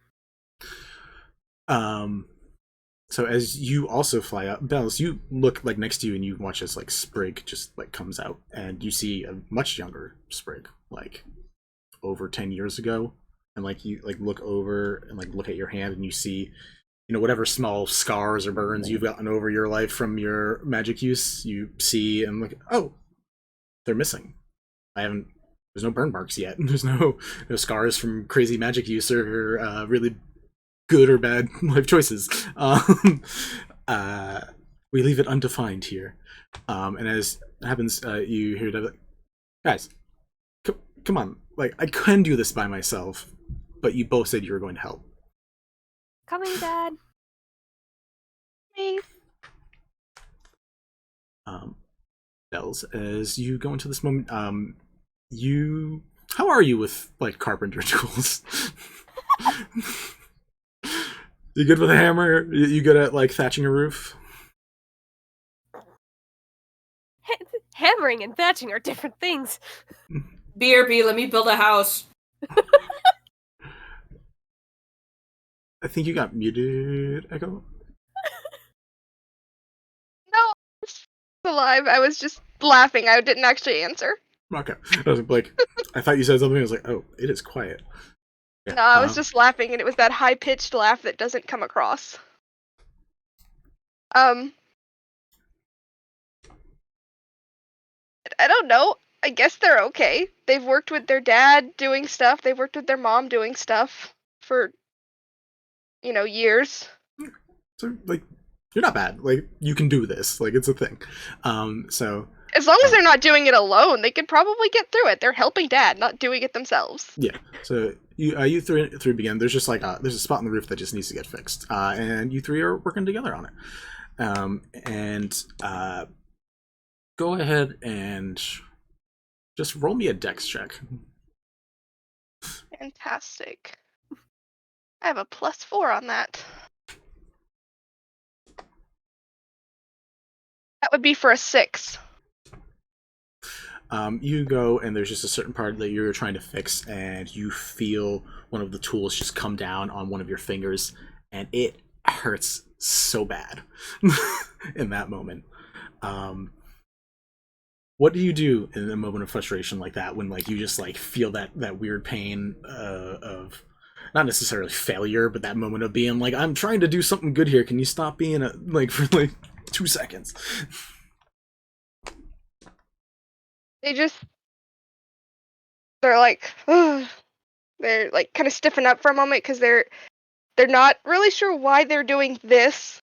So as you also fly up, Bells, you look like next to you and you watch as like Sprig just like comes out, and you see a much younger Sprig, like over 10 years ago, and like you like look over and like look at your hand and you see, you know, whatever small scars or burns you've gotten over your life from your magic use, you see and like, oh, they're missing. There's no burn marks yet. There's no scars from crazy magic use or really good or bad life choices. We leave it undefined here. And as it happens, you hear that, guys, come on. Like, I couldn't do this by myself, but you both said you were going to help.
Coming, Dad.
Me.
Bells, as you go into this moment, how are you with like carpenter tools? You good with a hammer? You good at like thatching a roof?
Hammering and thatching are different things.
BRB, let me build a house.
I think you got muted, Echo.
No, it's alive. I was just laughing. I didn't actually answer.
Okay. I was like, I thought you said something. I was like, oh, it is quiet. Yeah,
No, I was just laughing, and it was that high-pitched laugh that doesn't come across. I don't know. I guess they're okay. They've worked with their dad doing stuff. They've worked with their mom doing stuff for, years.
So, like, you're not bad. Like, you can do this. Like, it's a thing. So...
As long as they're not doing it alone, they could probably get through it. They're helping Dad, not doing it themselves.
Yeah. So you three begin. There's just like there's a spot on the roof that just needs to get fixed, and you three are working together on it. And go ahead and just roll me a dex check.
Fantastic. I have a +4 on that. That would be for a 6.
You go and there's just a certain part that you're trying to fix, and you feel one of the tools just come down on one of your fingers, and it hurts so bad in that moment. What do you do in a moment of frustration like that when like you just like feel that weird pain of not necessarily failure, but that moment of being like, I'm trying to do something good here. Can you stop being for like 2 seconds?
They're like, ugh. They're like kind of stiffen up for a moment because they're not really sure why they're doing this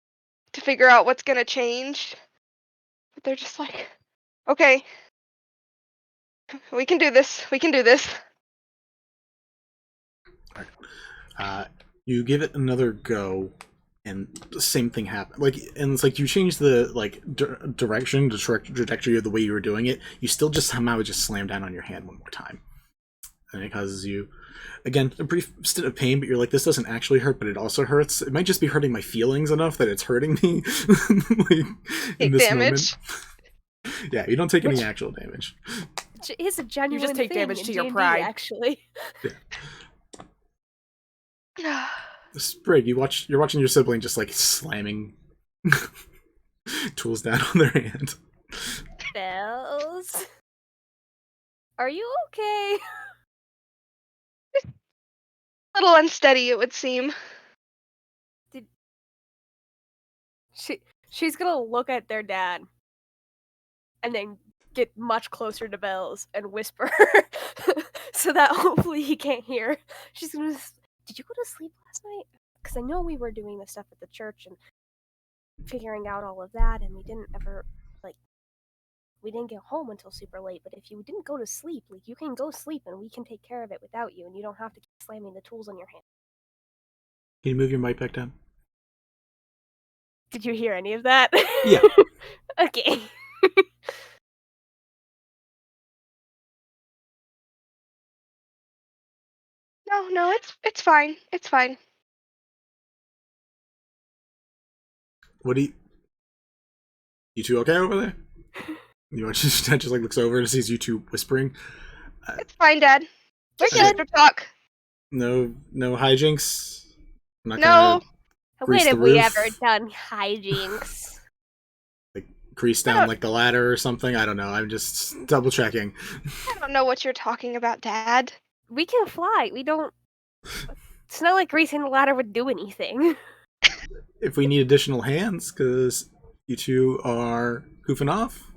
to figure out what's gonna change. But they're just like, okay, we can do this. We can do this.
You give it another go, and the same thing happened. Like, and it's like you change the like direction, the trajectory of the way you were doing it. You still just somehow just slam down on your hand one more time, and it causes you, again, a brief stint of pain. But you're like, this doesn't actually hurt, but it also hurts. It might just be hurting my feelings enough that it's hurting me. Like, in this
damage.
Moment. Yeah, you don't take any actual damage.
It's a genuine
You just take
thing
damage
in
to your
D&D,
pride.
actually.
Yeah. Sprig, you're watching your sibling just like slamming tools down on their hand.
Bells, are you okay?
little unsteady, it would seem.
She's gonna look at their dad and then get much closer to Bells and whisper so that hopefully he can't hear. She's gonna did you go to sleep last night? Because I know we were doing this stuff at the church and figuring out all of that, and we didn't ever, we didn't get home until super late, but if you didn't go to sleep, you can go sleep and we can take care of it without you, and you don't have to keep slamming the tools on your hand.
Can you move your mic back down?
Did you hear any of that?
Yeah.
Okay.
No, it's fine. It's fine.
What do you two okay over there? You know, just like looks over and sees you two whispering.
It's fine, Dad. We're
Okay.
good to talk.
No hijinks. I'm not
No.
gonna grease
When
the
have we
roof,
ever done hijinks?
grease down like the ladder or something. I don't know. I'm just double checking.
I don't know what you're talking about, Dad.
We can fly. We don't. It's not like greasing the ladder would do anything.
If we need additional hands, because you two are goofing off,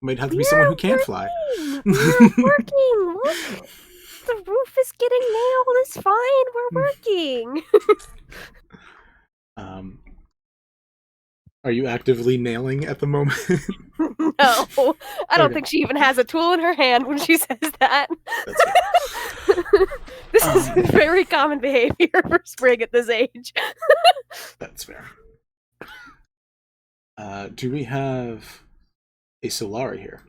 might have to be someone who can fly.
We're working. Look, the roof is getting nailed. It's fine. We're working.
Are you actively nailing at the moment?
No, I don't
Okay.
think she even has a tool in her hand when she says that.
That's fair.
This is very common behavior for Sprig at this age.
That's fair. Do we have a Solari here?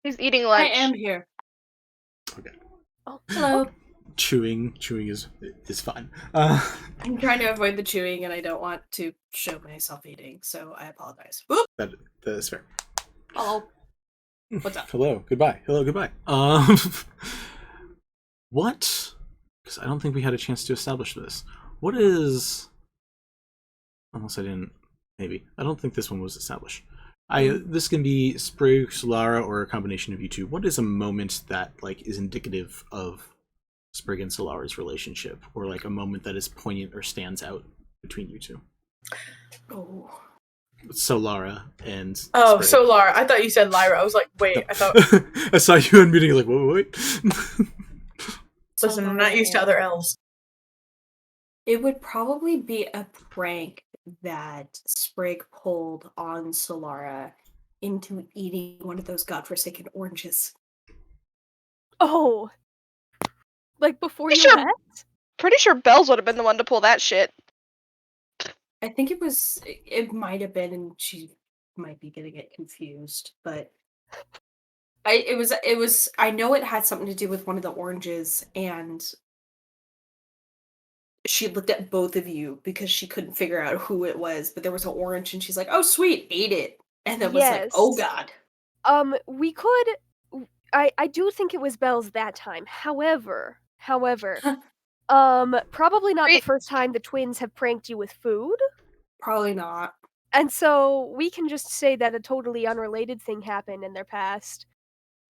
He's eating
I
lunch.
am here.
Okay.
Oh,
Hello.
Chewing is fine.
I'm trying to avoid the chewing, and I don't want to show myself eating, so I apologize. Whoop!
That is fair.
Oh, what's up?
Hello, goodbye. What? Because I don't think we had a chance to establish this. What is? Unless I didn't. Maybe I don't think this one was established. This can be Sprig, Solara, or a combination of you two. What is a moment that is indicative of Sprig and Solara's relationship, or a moment that is poignant or stands out between you two?
Oh.
Solara and
Oh,
Sprig.
so Lara. I thought you said Lyra. I was like, wait, I thought.
I saw you unmuting, wait.
Listen, I'm not used to other elves.
It would probably be a prank that Sprig pulled on Solara into eating one of those godforsaken oranges.
Oh, before
Pretty
you
sure-
left?
Pretty sure Bells would have been the one to pull that shit.
I think it might have been, and she might be getting it confused, but it was I know it had something to do with one of the oranges, and she looked at both of you because she couldn't figure out who it was, but there was an orange and she's like, "Oh sweet, ate it." And then was like, "Oh
Yes.
god."
We could. I do think it was Bells that time. However, probably not the first time the twins have pranked you with food.
Probably not.
And so we can just say that a totally unrelated thing happened in their past.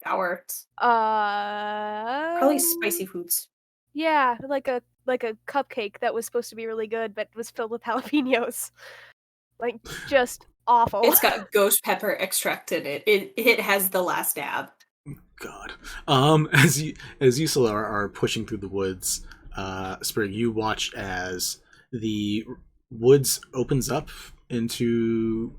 That works. Probably spicy foods.
Yeah, like a cupcake that was supposed to be really good, but was filled with jalapenos. Just awful.
It's got ghost pepper extract in it. It has the last dab.
God. As you Solara are pushing through the woods, Sprig, you watch as the woods opens up into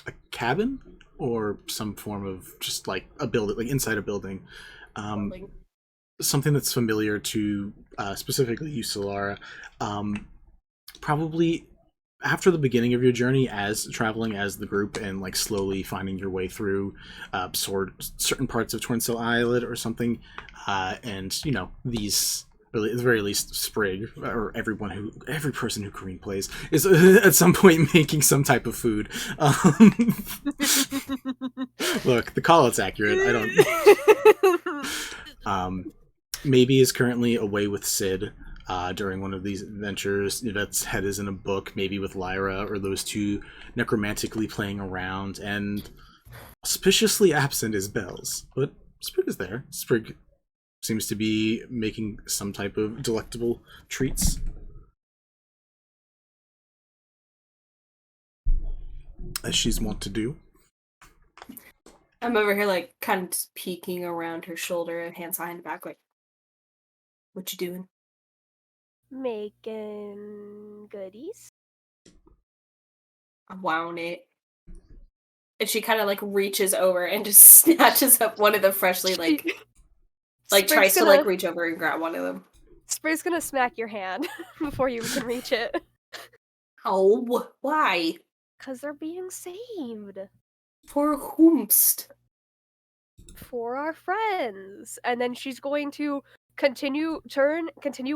a cabin or some form of just a building, inside a building. Something that's familiar to specifically you, Solara. Probably after the beginning of your journey, as traveling as the group and slowly finding your way through certain parts of Tornsill Islet or something, and these, really, at the very least, Sprig or every person who Kareen plays is at some point making some type of food. Look, the call out's accurate. I don't. Maybe is currently away with Sid. During one of these adventures, Yvette's head is in a book, maybe with Lyra, or those two necromantically playing around, and auspiciously absent is Bells. But Sprig is there. Sprig seems to be making some type of delectable treats. As she's wont to do.
I'm over here, like, kind of just peeking around her shoulder, hands behind the back, like, what you doing?
Making goodies.
I wound it. And she kind of, like, reaches over and just snatches up one of the freshly, like
Sprig's
tries to,
gonna-
like, reach over and grab one of them.
Sprig's gonna smack your hand before you can reach it.
Oh, why?
Because they're being saved.
For whomst?
For our friends. And then she's going to continue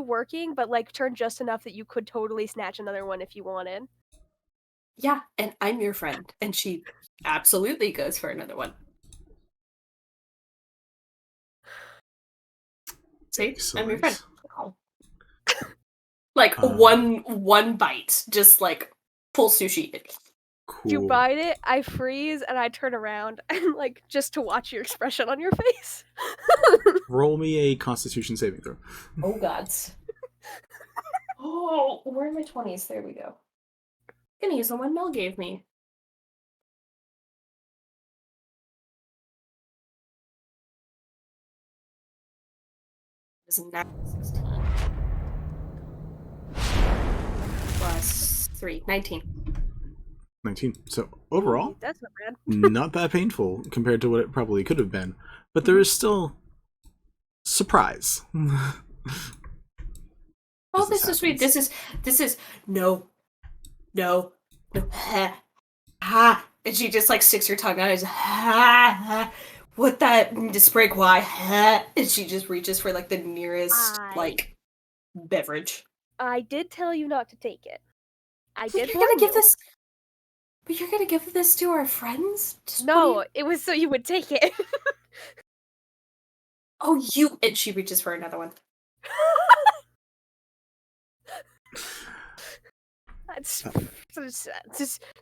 working, but like turn just enough that you could totally snatch another one if you wanted.
Yeah, and I'm your friend. And she absolutely goes for another one. See? I'm your friend. Oh. Like, one bite. Just, like, full sushi.
Cool.
You bite it, I freeze, and I turn around and like just to watch your expression on your face.
Roll me a Constitution saving throw.
Oh, gods. Oh, where are my 20s? There we go. I'm gonna use the one Mel gave me. It's a 16. Plus 3. 19.
19. So overall,
That's not bad.
not that painful compared to what it probably could have been. But there is still surprise.
Oh, this is sweet. This is no, ha. And she just like sticks her tongue out and ha. What that Sprig? Why? Ha. And she just reaches for like the nearest like beverage.
I did tell you not to take it. I
But
did
you're
warn
gonna give
you.
this. But you're gonna give this to our friends? Just
No, it was so you would take it.
Oh, you. And she reaches for another one.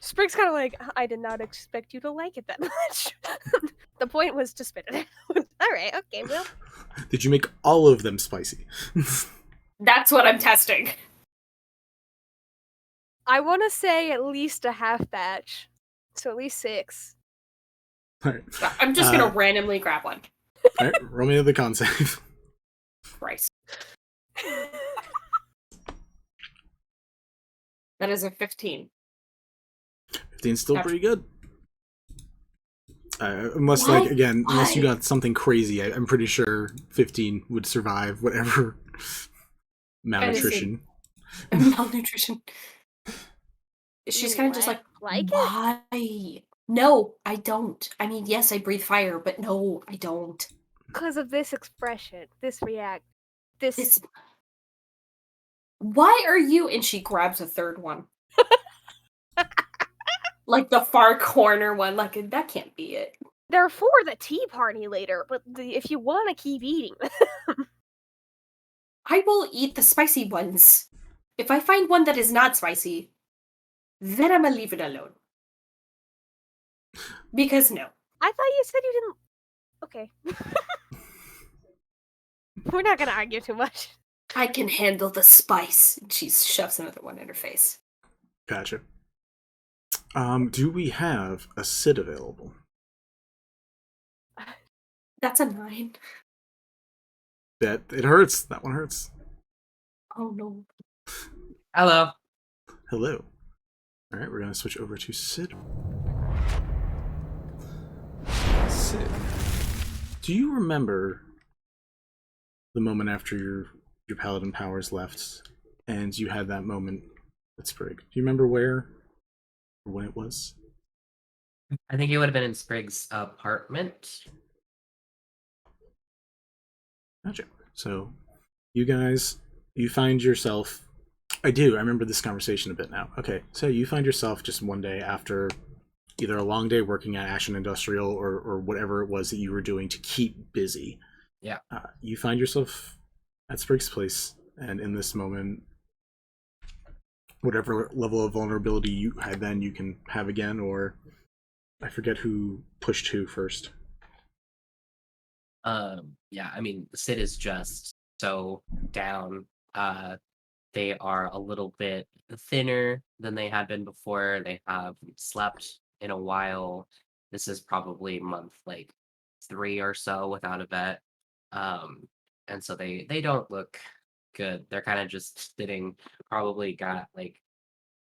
Sprig's kind of like, I did not expect you to like it that much. The point was to spit it out. Alright, okay, well.
Did you make all of them spicy?
That's what I'm testing.
I want to say at least a half batch. So at least 6.
Alright.
I'm just gonna randomly grab one.
Alright, roll me the con save.
Christ. That is a 15.
15's still pretty good. Unless,
Why?
like, again, unless you
Why?
got something crazy, I'm pretty sure 15 would survive whatever malnutrition.
Malnutrition. She's
You
kind of just like,
like it?
why? No, I don't. I mean, yes, I breathe fire, but no, I don't.
Because of this expression, this react, this.
This. Why are you? And she grabs a third one. Like the far corner one. Like, that can't be it.
They're for the tea party later, but if you want to keep eating them.
I will eat the spicy ones. If I find one that is not spicy, then I'm gonna leave it alone. Because no.
I thought you said you didn't. Okay. We're not gonna argue too much.
I can handle the spice. And she shoves another one in her face.
Gotcha. Do we have a Sid available?
That's a 9.
That it hurts. That one hurts.
Oh no.
Hello.
Hello. All right, we're gonna switch over to Sid. Sid, do you remember the moment after your paladin powers left, and you had that moment with Sprig? Do you remember where or when it was?
I think he would have been in Sprig's apartment.
Gotcha. So, you guys, you find yourself. I remember this conversation a bit now. Okay, so you find yourself just one day after either a long day working at Ashen Industrial or whatever it was that you were doing to keep busy.
Yeah.
You find yourself at Sprig's place, and in this moment, whatever level of vulnerability you had then, you can have again, or I forget who pushed who first.
Yeah, I mean, Sid is just so down. They are a little bit thinner than they had been before. They have slept in a while. This is probably month like 3 or so without Yvette. And so they don't look good. They're kind of just sitting, probably got like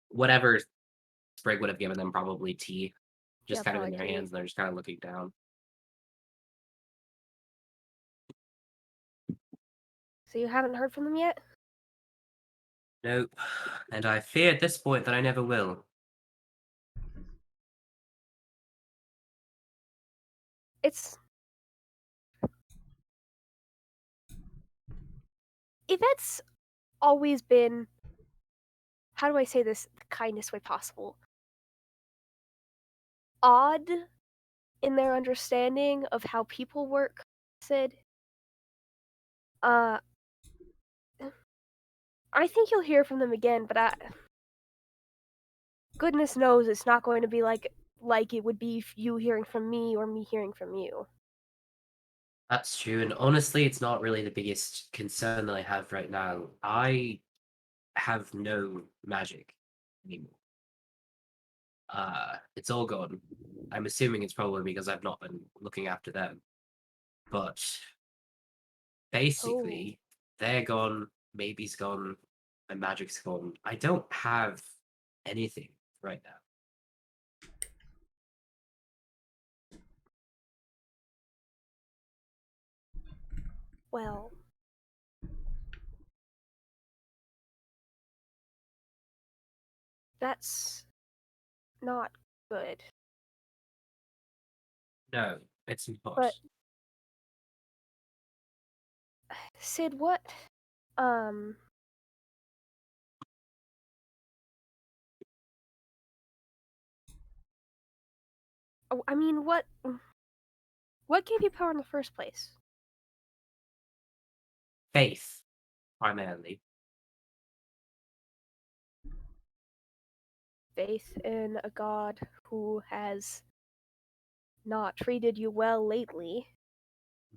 whatever Sprig would have given them, probably tea, just
Yeah,
kind of in
probably
their
tea.
hands, and they're just kind of looking down.
So you haven't heard from them yet?
Nope. And I fear at this point that I never will.
It's Yvette's always been, how do I say this the kindest way possible? Odd in their understanding of how people work, Sid. I think you'll hear from them again, but goodness knows it's not going to be like it would be you hearing from me or me hearing from you.
That's true, and honestly, it's not really the biggest concern that I have right now. I have no magic anymore. It's all gone. I'm assuming it's probably because I've not been looking after them. But basically, they're gone, maybe's gone, my magic's gone. I don't have anything right now.
Well, that's not good.
No, it's not.
But Sid, what I mean, what gave you power in the first place?
Faith, primarily.
Faith in a god who has not treated you well lately.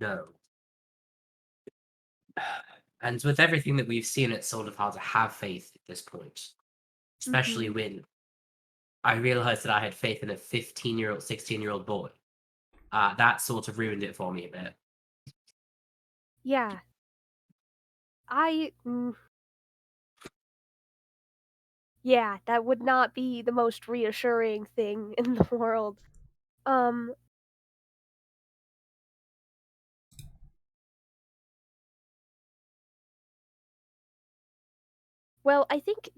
No. And with everything that we've seen, it's sort of hard to have faith at this point. Especially when I realized that I had faith in a 15-year-old, 16-year-old boy. That sort of ruined it for me a bit.
Yeah. Yeah, that would not be the most reassuring thing in the world. Well, I think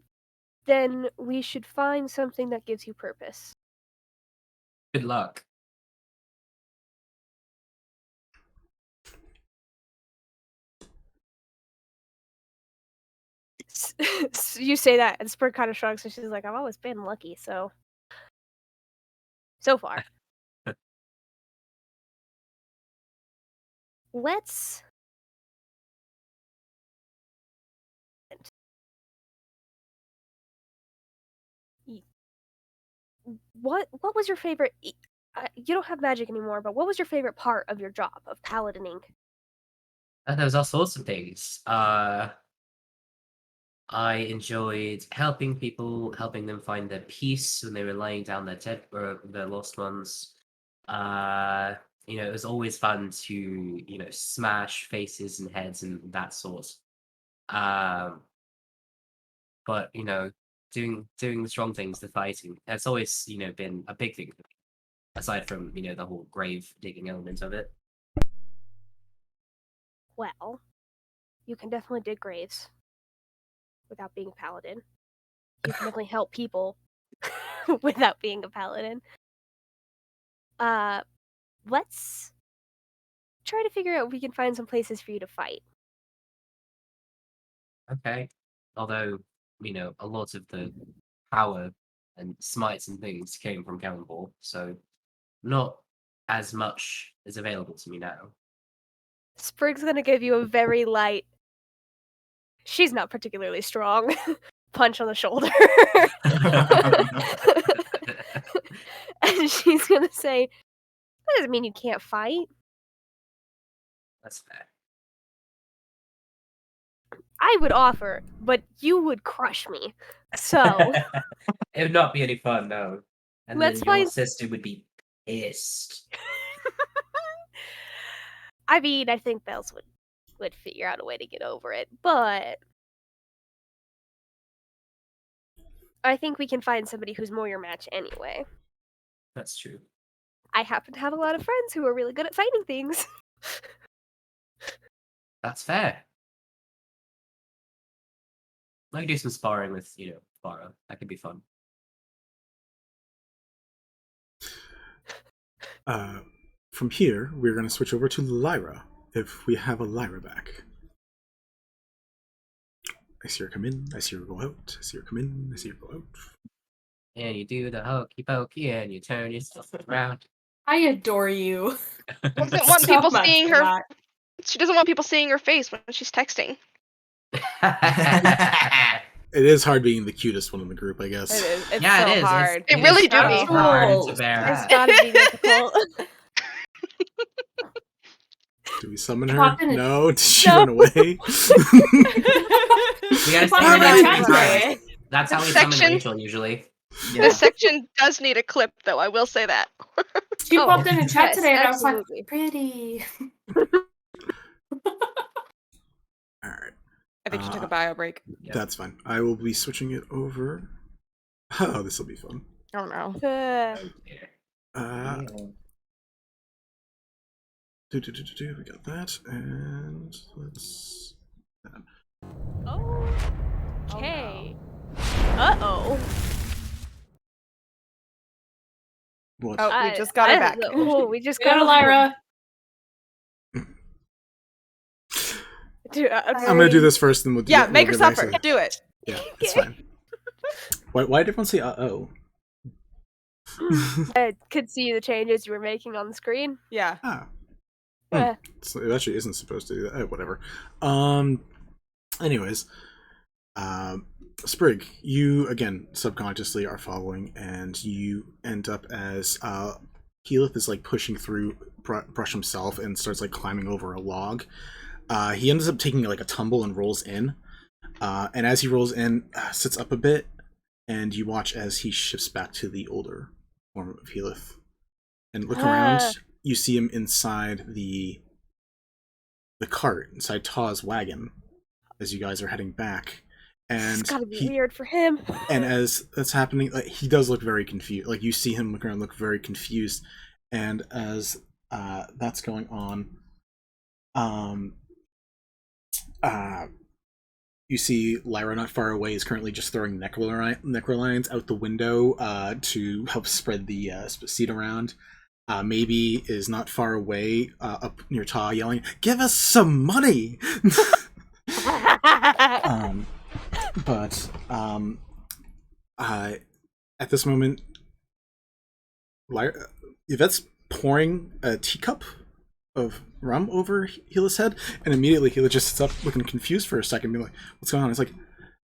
then we should find something that gives you purpose.
Good luck.
You say that, and Sprig kind of shrugs, and she's like, I've always been lucky, so far. Let's... What was your favorite... you don't have magic anymore, but what was your favorite part of your job, of paladining?
There was all sorts of things. I enjoyed helping people, helping them find their peace when they were laying down their dead or their lost ones. It was always fun to, smash faces and heads and that sort. But doing the strong things, the fighting, that's always, been a big thing for me. Aside from, the whole grave digging element of it.
Well, you can definitely dig graves without being a paladin. You can definitely help people without being a paladin. Let's try to figure out if we can find some places for you to fight.
Okay. Although, a lot of the power and smites and things came from Kelemvor, so not as much is available to me now.
Sprig's gonna give you a very light, she's not particularly strong, punch on the shoulder. And she's gonna say, that doesn't mean you can't fight.
That's fair.
I would offer, but you would crush me. So
It would not be any fun, no. And
Let's
then your
find-
sister would be pissed.
I mean, I think Bells would figure out a way to get over it, but I think we can find somebody who's more your match anyway.
That's true.
I happen to have a lot of friends who are really good at fighting things.
That's fair. I could do some sparring with, Farah. That could be fun.
From here, we're going to switch over to Lyra, if we have a Lyra back. I see her come in, I see her go out, I see her come in, I see her go out.
And you do the hokey pokey and you turn yourself around.
I adore you.
Doesn't want
So
people
much
seeing
for
her.
that.
She doesn't want people seeing her face when she's texting.
It is hard being the cutest one in the group, I guess.
It is. It's
Yeah,
so
it is.
hard.
It really do
so
be.
hard to bear.
It's gotta be difficult.
Do we summon her?
Walked in a-
No? Did she
No.
run away?
We gotta
Fuck
see her
that
next
chat
time. That's how we
This
summon
section-
Rachel usually.
Yeah.
This section does need a clip, though. I will say that.
She
Oh,
popped in a chat
yes,
today and
absolutely.
I was like, pretty.
Alright,
I think she took a bio break.
Yep.
that's fine. I will be switching it over. Oh, this will be fun.
Oh no.
Yeah.
We got that, and let's...
Okay. Uh-oh.
What?
Oh, we just got her back.
Oh, we just
Go
got
to
her.
Lyra.
Dude,
I'm gonna do this first, and we'll do
Yeah,
we'll
make her
get back to
suffer.
it.
Do it.
Yeah, it's fine. Why did everyone say uh-oh?
I could see the changes you were making on the screen.
Yeah.
Ah.
Yeah.
So it actually isn't supposed to do that. Whatever. Anyways, Sprig, you again subconsciously are following, and you end up as Keyleth is like pushing through Brush himself and starts like climbing over a log. He ends up taking like a tumble and rolls in. And as he rolls in, sits up a bit, and you watch as he shifts back to the older form of Keyleth. And look around, you see him inside the cart, inside Taw's wagon, as you guys are heading back. And
It's gotta be weird for him.
and as that's happening, like, he does look very confused. Like, you see him look around, look very confused. And as that's going on, you see Lyra not far away is currently just throwing necrolines out the window to help spread the seed around. Maybe is not far away up near Ta, yelling, "Give us some money!" But at this moment, Yvette's pouring a teacup of rum over Gila's head, and immediately Gila just sits up looking confused for a second, being like, "What's going on?" It's like,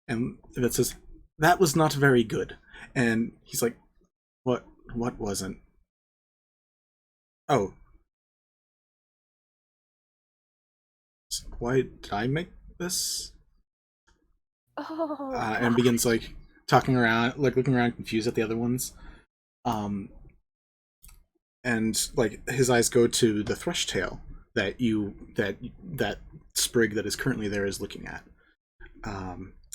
and Yvette says, "That was not very good." And he's like, What wasn't?" "Oh. Why did I make this?"
Oh.
And begins like talking around, like looking around confused at the other ones. And like his eyes go to the thrush tail that Sprig that is currently there is looking at.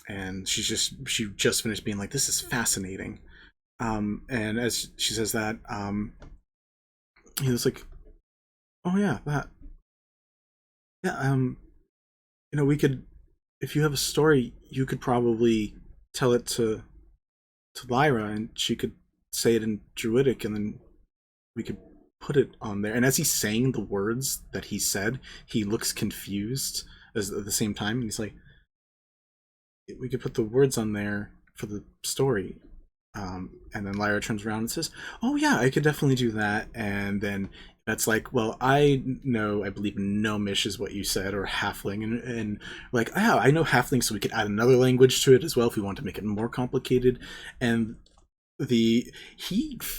And she just finished being like, "This is fascinating." And as she says that, he was like, "Oh yeah, that. Yeah, we could, if you have a story, you could probably tell it to Lyra, and she could say it in Druidic, and then we could put it on there." And as he's saying the words that he said, he looks confused at the same time, and he's like, "We could put the words on there for the story." And then Lyra turns around and says, "Oh yeah, I could definitely do that." And then that's like, "Well, I believe Gnomish is what you said, or Halfling," and like, "Yeah, I know Halfling, so we could add another language to it as well if we want to make it more complicated." And he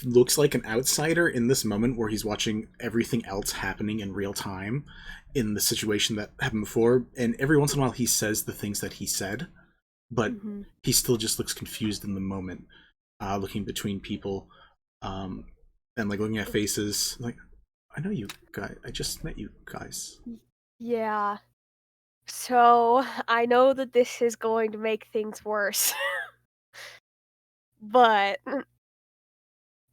looks like an outsider in this moment where he's watching everything else happening in real time in the situation that happened before, and every once in a while he says the things that he said, but he still just looks confused in the moment, looking between people, and like looking at faces, like, I know you guys, I just met you guys.
Yeah. So, I know that this is going to make things worse. But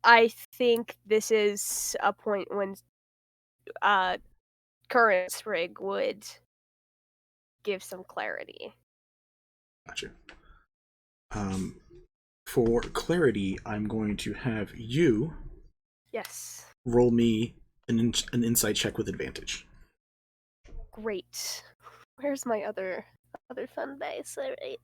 I think this is a point when current Sprig would give some clarity.
Gotcha. For clarity, I'm going to have you
Yes.
roll me an insight check with advantage.
Great. Where's my other fun dice? Alright.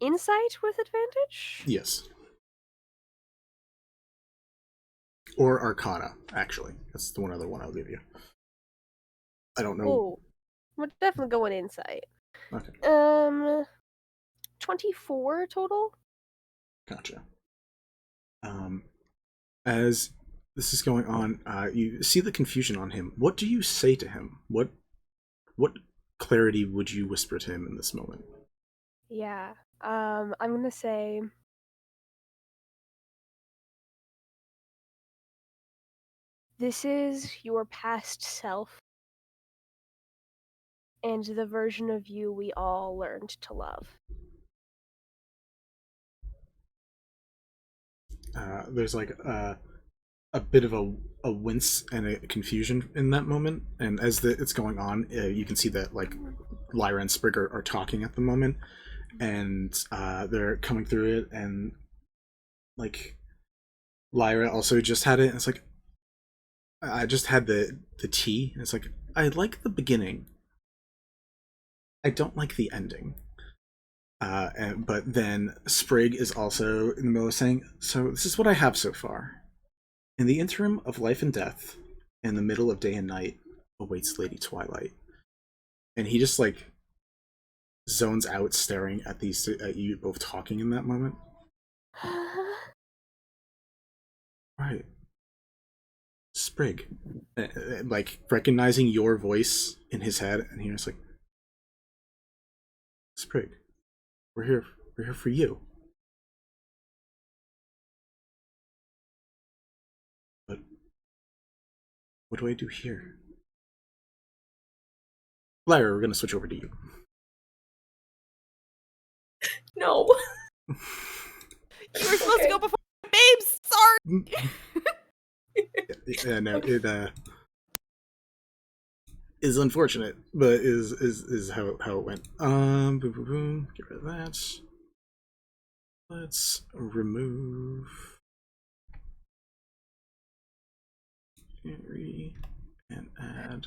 Insight with advantage?
Yes. Or Arcana, actually. That's the one other one I'll give you. I don't know.
Oh, we're definitely going insight.
Okay.
24 total?
Gotcha. As this is going on, you see the confusion on him. What do you say to him? What clarity would you whisper to him in this moment?
Yeah. I'm gonna say, this is your past self and the version of you we all learned to love.
There's like a bit of a wince and a confusion in that moment, and as it's going on, you can see that like Lyra and Sprig are talking at the moment, and they're coming through it, and like Lyra also just had it, and it's like, I just had the tea, and it's like, I like the beginning, I don't like the ending. But then Sprig is also in the middle of saying, so this is what I have so far. In the interim of life and death, in the middle of day and night, awaits Lady Twilight. And he just like zones out, staring at you both talking in that moment. Right. Sprig. Like recognizing your voice in his head, and he's like, Sprig, we're here for you. But what do I do here? Lyra, we're gonna switch over to you.
No.
You were supposed to go before babes. Sorry.
Yeah, no, it is unfortunate, but is how it went. Boom, boom, boom. Get rid of that. Let's remove Fairy and add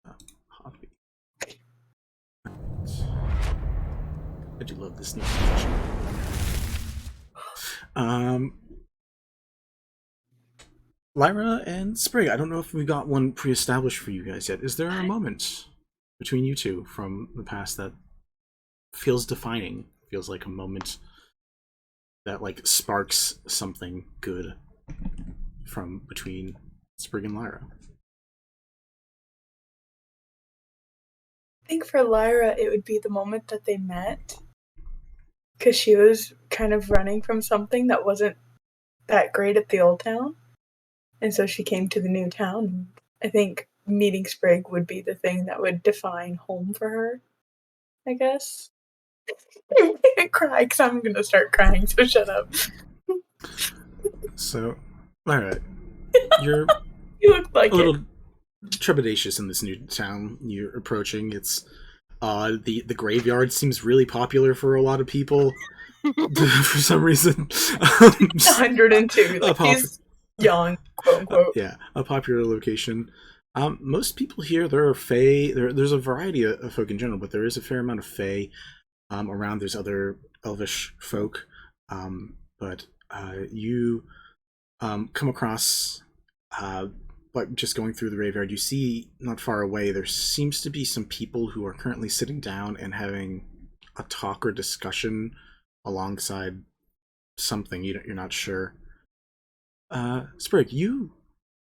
a hobby. I do love this new position. Lyra and Sprig, I don't know if we got one pre-established for you guys yet. Is there a moment between you two from the past that feels defining? Feels like a moment that like sparks something good from between Sprig and Lyra?
I think for Lyra, it would be the moment that they met. Because she was kind of running from something that wasn't that great at the old town. And so she came to the new town. I think meeting Sprig would be the thing that would define home for her, I guess. I can't cry because I'm going to start crying, so shut up.
So, Lyra, you're
You look like
a little trepidatious in this new town you're approaching. It's the graveyard seems really popular for a lot of people for some reason.
102. Like he's young, quote unquote.
Yeah, a popular location. Most people here, there are fae. There's a variety of folk in general, but there is a fair amount of fae around. There's other elvish folk, but you come across but just going through the graveyard, you see not far away there seems to be some people who are currently sitting down and having a talk or discussion alongside something. You're not sure. Sprig, you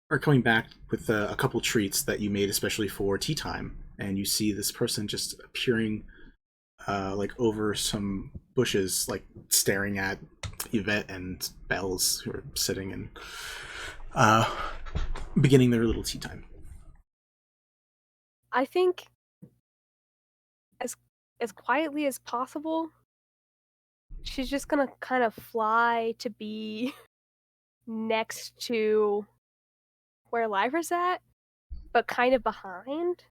are coming back with a couple treats that you made especially for tea time, and you see this person just appearing like over some bushes, like staring at Yvette and Bells, who are sitting and beginning their little tea time.
I think as quietly as possible, she's just gonna kind of fly to be next to where Lyra's at, but kind of behind.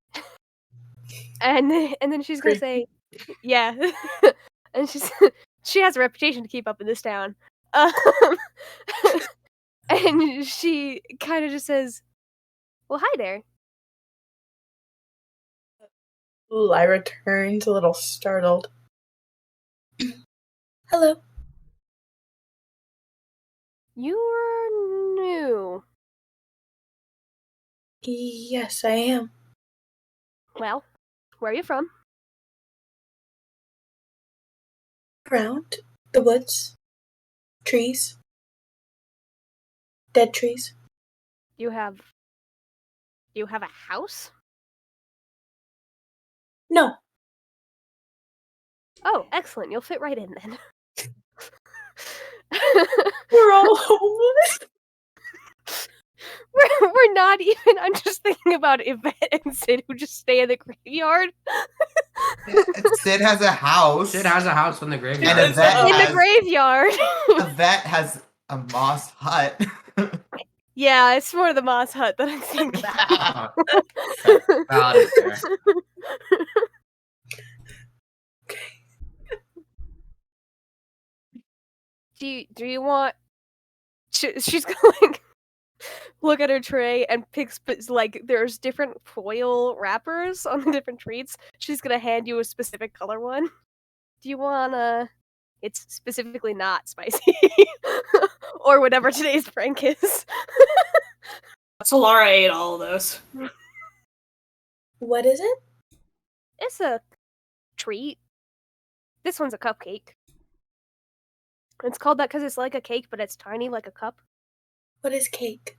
And then she's gonna say, yeah. And she has a reputation to keep up in this town. And she kind of just says, well, hi there.
Lyra turns a little startled. Hello.
You're new.
Yes, I am.
Well, where are you from?
Around the woods. Trees. Dead trees.
You have a house?
No.
Oh, excellent. You'll fit right in then.
We're all homeless.
We're not even. I'm just thinking about Yvette and Sid who just stay in the graveyard.
Sid has a house.
Sid has a house in the graveyard.
And Yvette
In the graveyard.
Yvette has a moss hut.
Yeah, it's more the moss hut that I'm thinking.
Valid fair.
Do you want? She's gonna like look at her tray and picks like there's different foil wrappers on the different treats. She's gonna hand you a specific color one. Do you wanna? It's specifically not spicy, or whatever today's prank is.
So Laura ate all of those.
What is it?
It's a treat. This one's a cupcake. It's called that because it's like a cake, but it's tiny like a cup.
What is cake?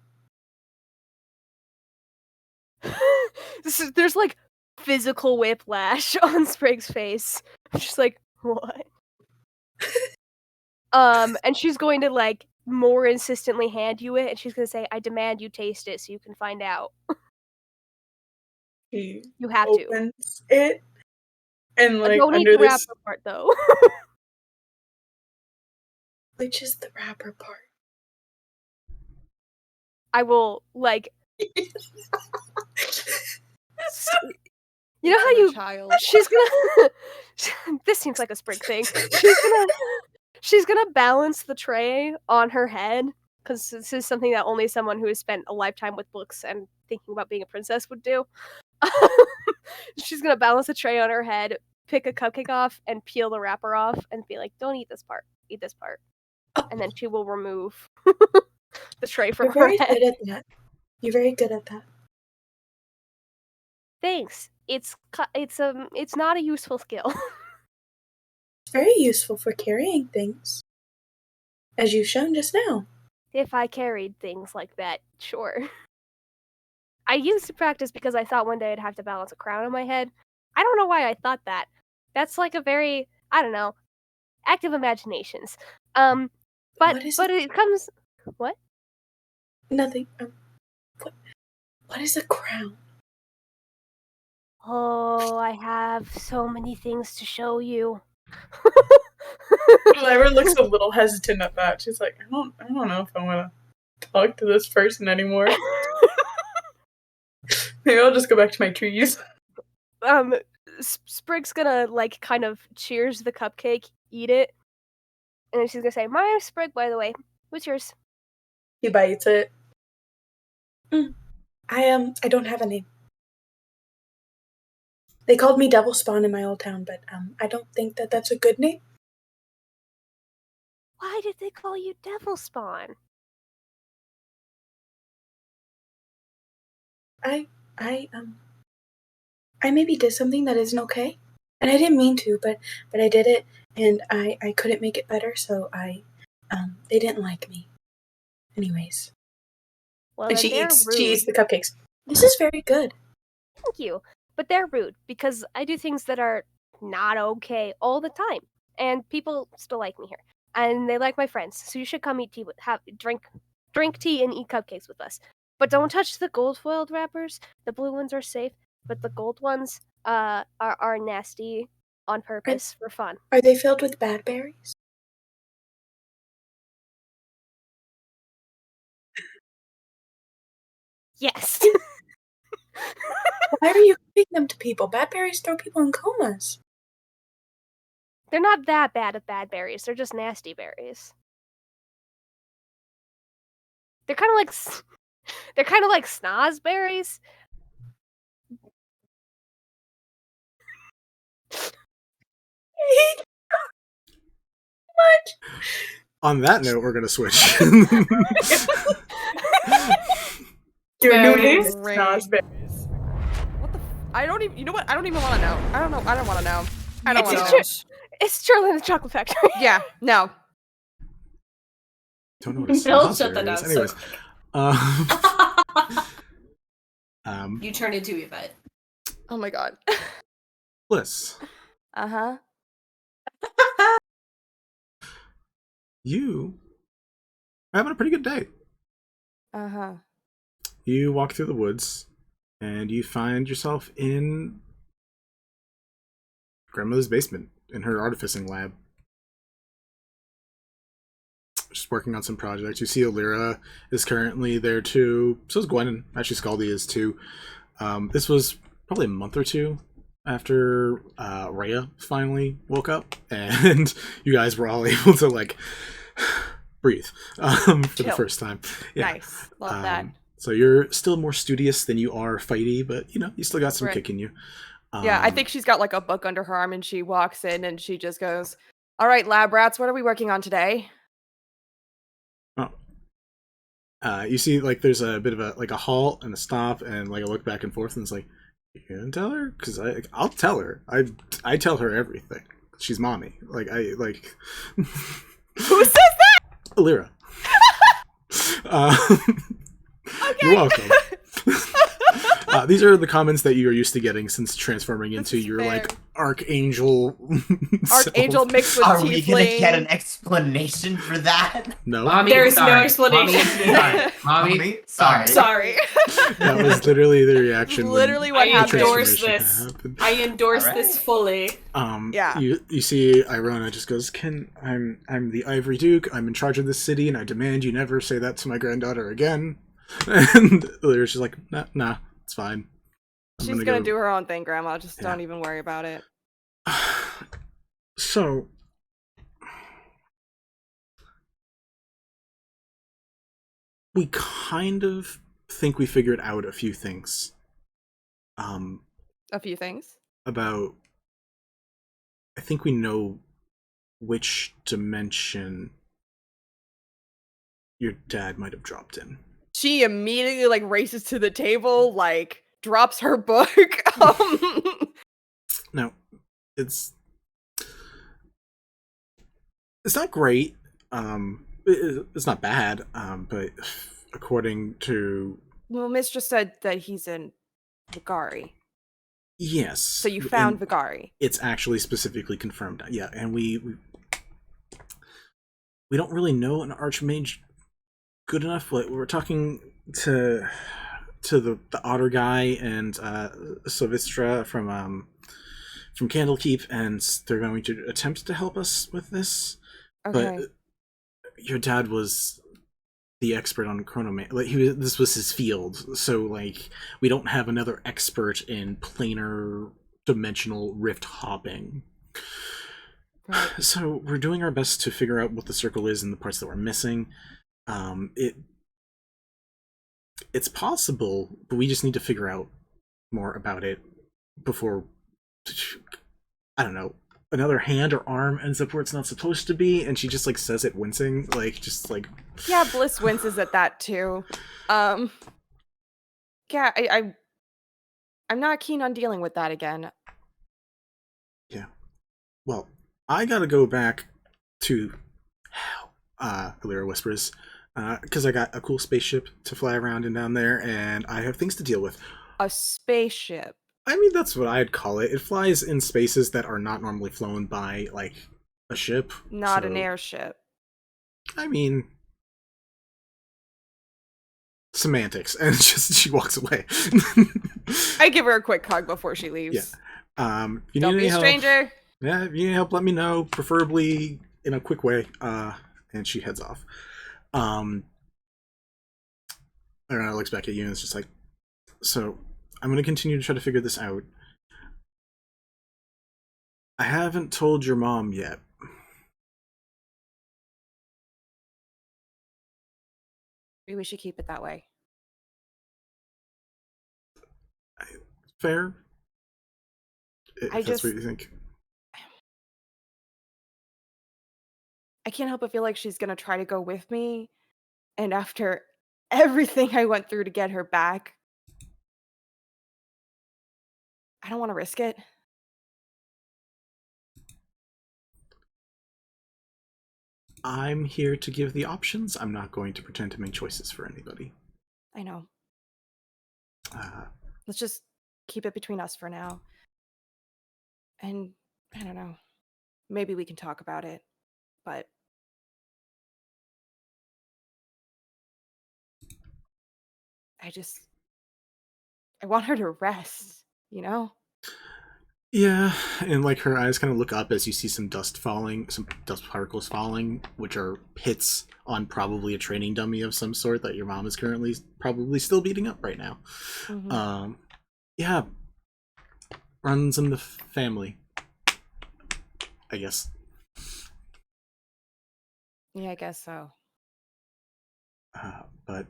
There's like physical whiplash on Sprig's face. She's like, what? And she's going to like more insistently hand you it, and she's gonna say, I demand you taste it so you can find out.
He
You have to.
opens it and like
Don't eat
under
the
this.
wrapper part though.
Which is the wrapper part?
I will like. You know how you?
Child.
She's gonna. This seems like a Sprig thing. She's gonna balance the tray on her head because this is something that only someone who has spent a lifetime with books and thinking about being a princess would do. She's gonna balance the tray on her head, pick a cupcake off, and peel the wrapper off, and be like, "Don't eat this part. Eat this part." And then she will remove the tray from
You're
her
very
head.
good at that. You're very good at that.
Thanks. It's not a useful skill.
It's very useful for carrying things, as you've shown just now.
If I carried things like that, sure. I used to practice because I thought one day I'd have to balance a crown on my head. I don't know why I thought that. That's like a very, I don't know, active imaginations. But it comes. What?
Nothing. What is a crown?
Oh, I have so many things to show you.
Lyra looks a little hesitant at that. She's like, I don't know if I want to talk to this person anymore. Maybe I'll just go back to my trees.
Sprig's gonna like kind of cheers the cupcake, eat it, and then she's gonna say, "My name's Sprig, by the way. What's yours?"
He bites it. I don't have a name. They called me Devil Spawn in my old town, but I don't think that that's a good name.
Why did they call you Devil Spawn?
I maybe did something that isn't okay, and I didn't mean to, but I did it, and I couldn't make it better, so they didn't like me. Anyways,
Well,
and
then
she
they're
eats
rude.
the cupcakes. This is very good.
Thank you. But they're rude because I do things that are not okay all the time. And people still like me here. And they like my friends. So you should come eat tea drink tea and eat cupcakes with us. But don't touch the gold foiled wrappers. The blue ones are safe, but the gold ones are nasty on purpose for fun.
Are they filled with bad berries?
Yes.
Why are you giving them to people? Bad berries throw people in comas.
They're not that bad of bad berries. They're just nasty berries. They're kind of like snozberries.
What?
On that note, we're gonna switch.
Your new
Very
name is
great.
Snozberries.
What the? I don't even. You know what? I don't even want to know. I don't know. I don't want to know. I don't
It's
want to know.
It's Charlie and the Chocolate Factory.
Yeah. No.
Don't know what a
Bill,
snozberry
shut that down.
is.
So
Anyways,
quick. You turn into Yvette.
Oh my god.
Bliss,
Uh-huh.
you are having a pretty good day.
Uh-huh.
You walk through the woods, and you find yourself in grandmother's basement in her artificing lab. Just working on some projects. You see Elira is currently there too. So is Gwen. Actually, Scaldy is too. This was probably a month or two after Rhea finally woke up, and you guys were all able to like breathe for the
Chill.
first time. Yeah.
Nice. Love that.
So you're still more studious than you are fighty, but you know you still got some
Right.
kick in you.
Yeah, I think she's got like a book under her arm and she walks in and she just goes, "All right, lab rats, what are we working on today?"
You see, like, there's a bit of a halt and a stop and like a look back and forth, and it's like, you gonna tell her? Because I'll tell her. I tell her everything. She's mommy. Like
Who says that?
Elira.
Okay.
You're welcome. These are the comments that you are used to getting since transforming
This
into
is
your
fair.
like archangel.
Archangel
self.
mixed with
Are we gonna
tiefling.
get an explanation for that?
No,
Mommy,
There is no
sorry.
explanation.
Mommy,
Sorry.
Sorry.
that was literally the reaction. when
Literally what
I
the
happened.
endorse
transformation
this.
happened.
I endorse
Alright.
this fully.
Yeah.
You see Irona just goes, I'm the Ivory Duke, I'm in charge of this city, and I demand you never say that to my granddaughter again. And Lyra's just like, nah, it's fine.
She's gonna do her own thing, Grandma. Just
Yeah.
don't even worry about it.
So we kind of think we figured out a few things.
A few things.
About I think we know which dimension your dad might have dropped in.
She immediately like races to the table, like drops her book.
Now, it's not great. It's not bad. But according to
Well, Mistress said that he's in Vagari.
yes,
So you found
and
Vagari.
it's actually specifically confirmed. Yeah, and we don't really know an archmage good enough. Like, we're talking to the otter guy and Silvestra from Candlekeep, and they're going to attempt to help us with this.
Okay.
But your dad was the expert on chronomancy. Like, this was his field, so like we don't have another expert in planar dimensional rift hopping.
Right.
So we're doing our best to figure out what the circle is and the parts that we're missing. It's possible, but we just need to figure out more about it before, I don't know, another hand or arm ends up where it's not supposed to be, and she just like says it wincing, like just like
Yeah, Bliss winces at that too. Yeah, I'm not keen on dealing with that again.
Yeah. Well, I gotta go back to Illyria whispers, because I got a cool spaceship to fly around in down there, and I have things to deal with.
A spaceship.
I mean, that's what I'd call it. It flies in spaces that are not normally flown by, like, a ship.
Not an
so,
airship.
I mean, semantics. And just she walks away.
I give her a quick hug before she leaves.
Yeah. If you
Don't
need
be
any
a
help,
stranger.
yeah, if you need help, let me know. Preferably in a quick way. And she heads off. Ariana looks back at you and it's just like, so I'm going to continue to try to figure this out. I haven't told your mom yet.
Maybe we should keep it that way.
Fair? If
I
that's
just-
what you think.
I can't help but feel like she's gonna try to go with me, and after everything I went through to get her back, I don't want to risk it.
I'm here to give the options. I'm not going to pretend to make choices for anybody.
I know.
Uh,
Let's just keep it between us for now. And I don't know. Maybe we can talk about it, but I want her to rest, you know?
yeah, and like her eyes kind of look up as you see some dust falling, some dust particles falling, which are hits on probably a training dummy of some sort that your mom is currently probably still beating up right now.
Mhm.
Yeah, runs in the family, I guess.
Yeah, I guess so.
But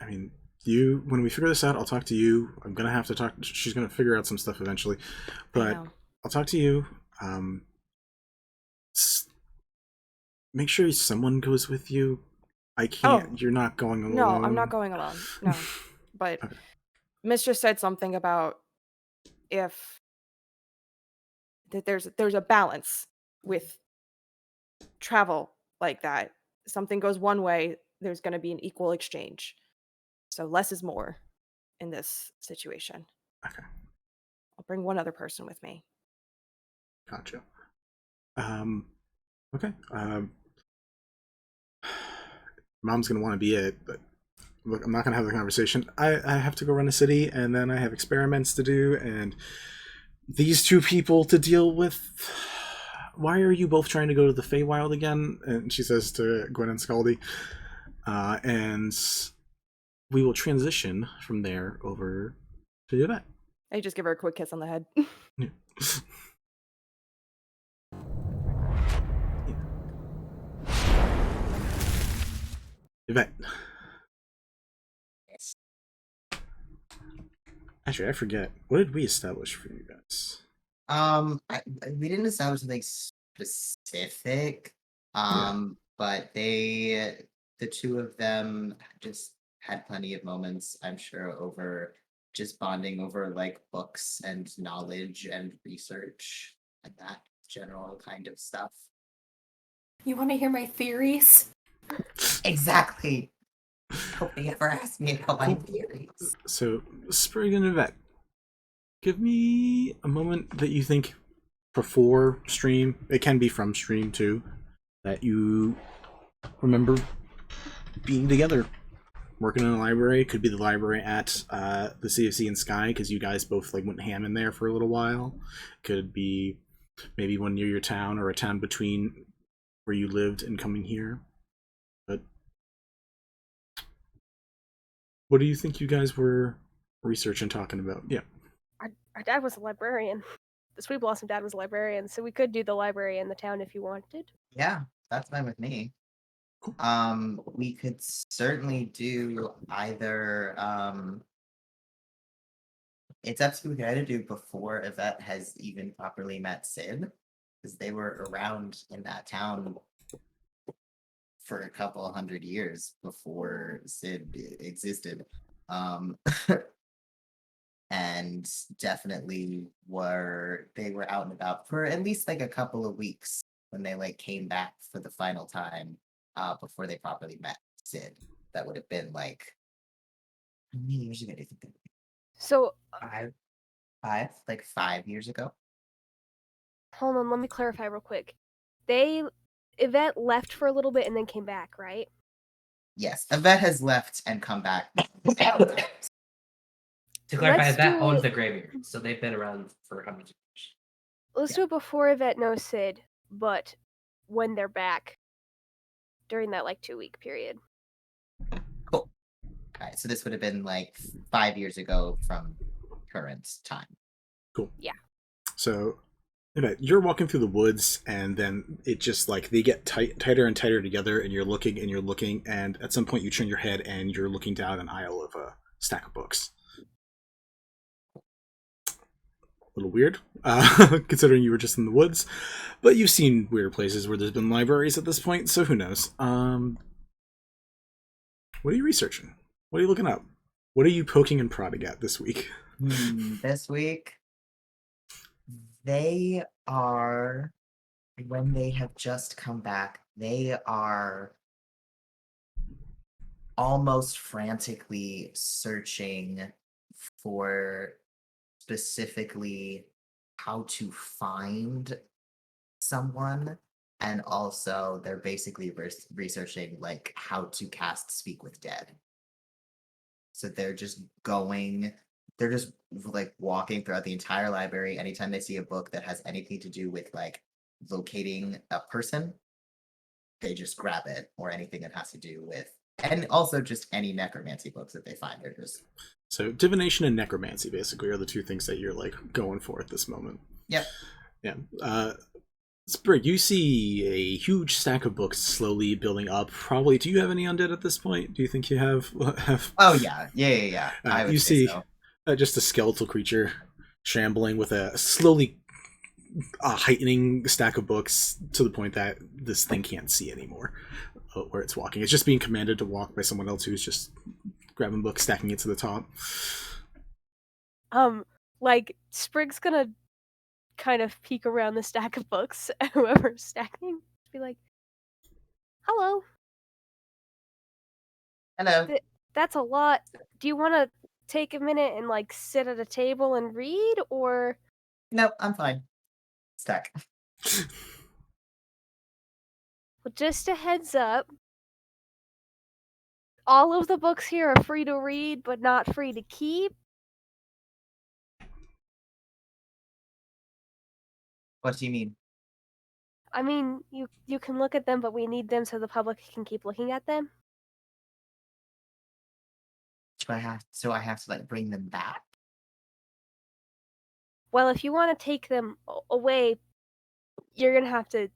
I mean, when we figure this out, I'll talk to you. I'm gonna have to talk. She's gonna figure out some stuff eventually, but
know.
I'll talk to you. Make sure someone goes with you. I can't.
Oh.
You're not going alone.
No, I'm not going alone. No. But
Okay.
Mistress said something about if that there's a balance with travel like that. Something goes one way, there's going to be an equal exchange. So less is more in this situation.
Okay.
I'll bring one other person with me.
Gotcha. Okay. Mom's gonna want to be it, but look, I'm not gonna have the conversation. I have to go run a city, and then I have experiments to do, and these two people to deal with. Why are you both trying to go to the Feywild again? And she says to Gwen and Scaldy, and we will transition from there over to Yvette.
I just give her a quick kiss on the head.
Yeah. Yvette. Actually, I forget. What did we establish for you guys?
We didn't establish something specific. But the two of them just had plenty of moments, I'm sure, over just bonding over like books and knowledge and research and that general kind of stuff.
You want to hear my theories?
Exactly. Hope they ever ask me about my theories.
So, Sprig and Yvette, give me a moment that you think before stream, it can be from stream too, that you remember being together, working in a library. Could be the library at the CFC in Sky, because you guys both like went ham in there for a little while. Could be maybe one near your town or a town between where you lived and coming here. But what do you think you guys were researching, talking about? Yeah.
Our dad was a librarian. The Sweetblossom dad was a librarian, so we could do the library in the town if you wanted.
Yeah, that's fine with me. We could certainly do either. It's up to you to do before Yvette has even properly met Sid, because they were around in that town for a couple 100 years before Sid existed. and definitely were out and about for at least like a couple of weeks when they like came back for the final time before they properly met Sid. That would have been like how many years ago do you think that would be?
So,
Like 5 years ago.
hold on, let me clarify real quick. Yvette left for a little bit and then came back, right?
Yes, Yvette has left and come back.
To clarify,
Let's
that
do
owns
it-
the graveyard, so they've been around for hundreds of years.
Let's do it before Yvette knows Sid, but when they're back during that like 2-week period.
Cool. Alright, so this would have been like 5 years ago from current time.
So, you're walking through the woods, and then it just like they get tighter and tighter together, and you're looking, and at some point you turn your head and you're looking down an aisle of a stack of books. A little weird, considering you were just in the woods, but you've seen weird places where there's been libraries at this point, so who knows? What are you researching? What are you looking up? What are you poking and prodding at this week?
This week, they are, when they have just come back, they are almost frantically searching for specifically how to find someone, and also they're basically researching like how to cast Speak with Dead. So they're just like walking throughout the entire library. Anytime they see a book that has anything to do with like locating a person, they just grab it, or anything that has to do with, and also just any necromancy books that they find. They're just
So divination and necromancy basically are the two things that you're like going for at this moment.
Yep.
Yeah. Sprig, you see a huge stack of books slowly building up. Probably, do you have any undead at this point? Do you think you have?
Oh yeah. I would
you
say
see
so.
Just a skeletal creature shambling with a slowly heightening stack of books to the point that this thing can't see anymore where it's walking. It's just being commanded to walk by someone else who's just grabbing books, stacking it to the top.
Like Sprig's gonna kind of peek around the stack of books at whoever's stacking. Be like, "Hello,
Hello.
that's a lot. Do you want to take a minute and like sit at a table and read, or?"
Nope, I'm fine. Stack.
Well, just a heads up. All of the books here are free to read, but not free to keep.
What do you mean?
I mean, you can look at them, but we need them so the public can keep looking at them.
Do I have to like bring them back?
Well, if you want to take them away, you're gonna have to.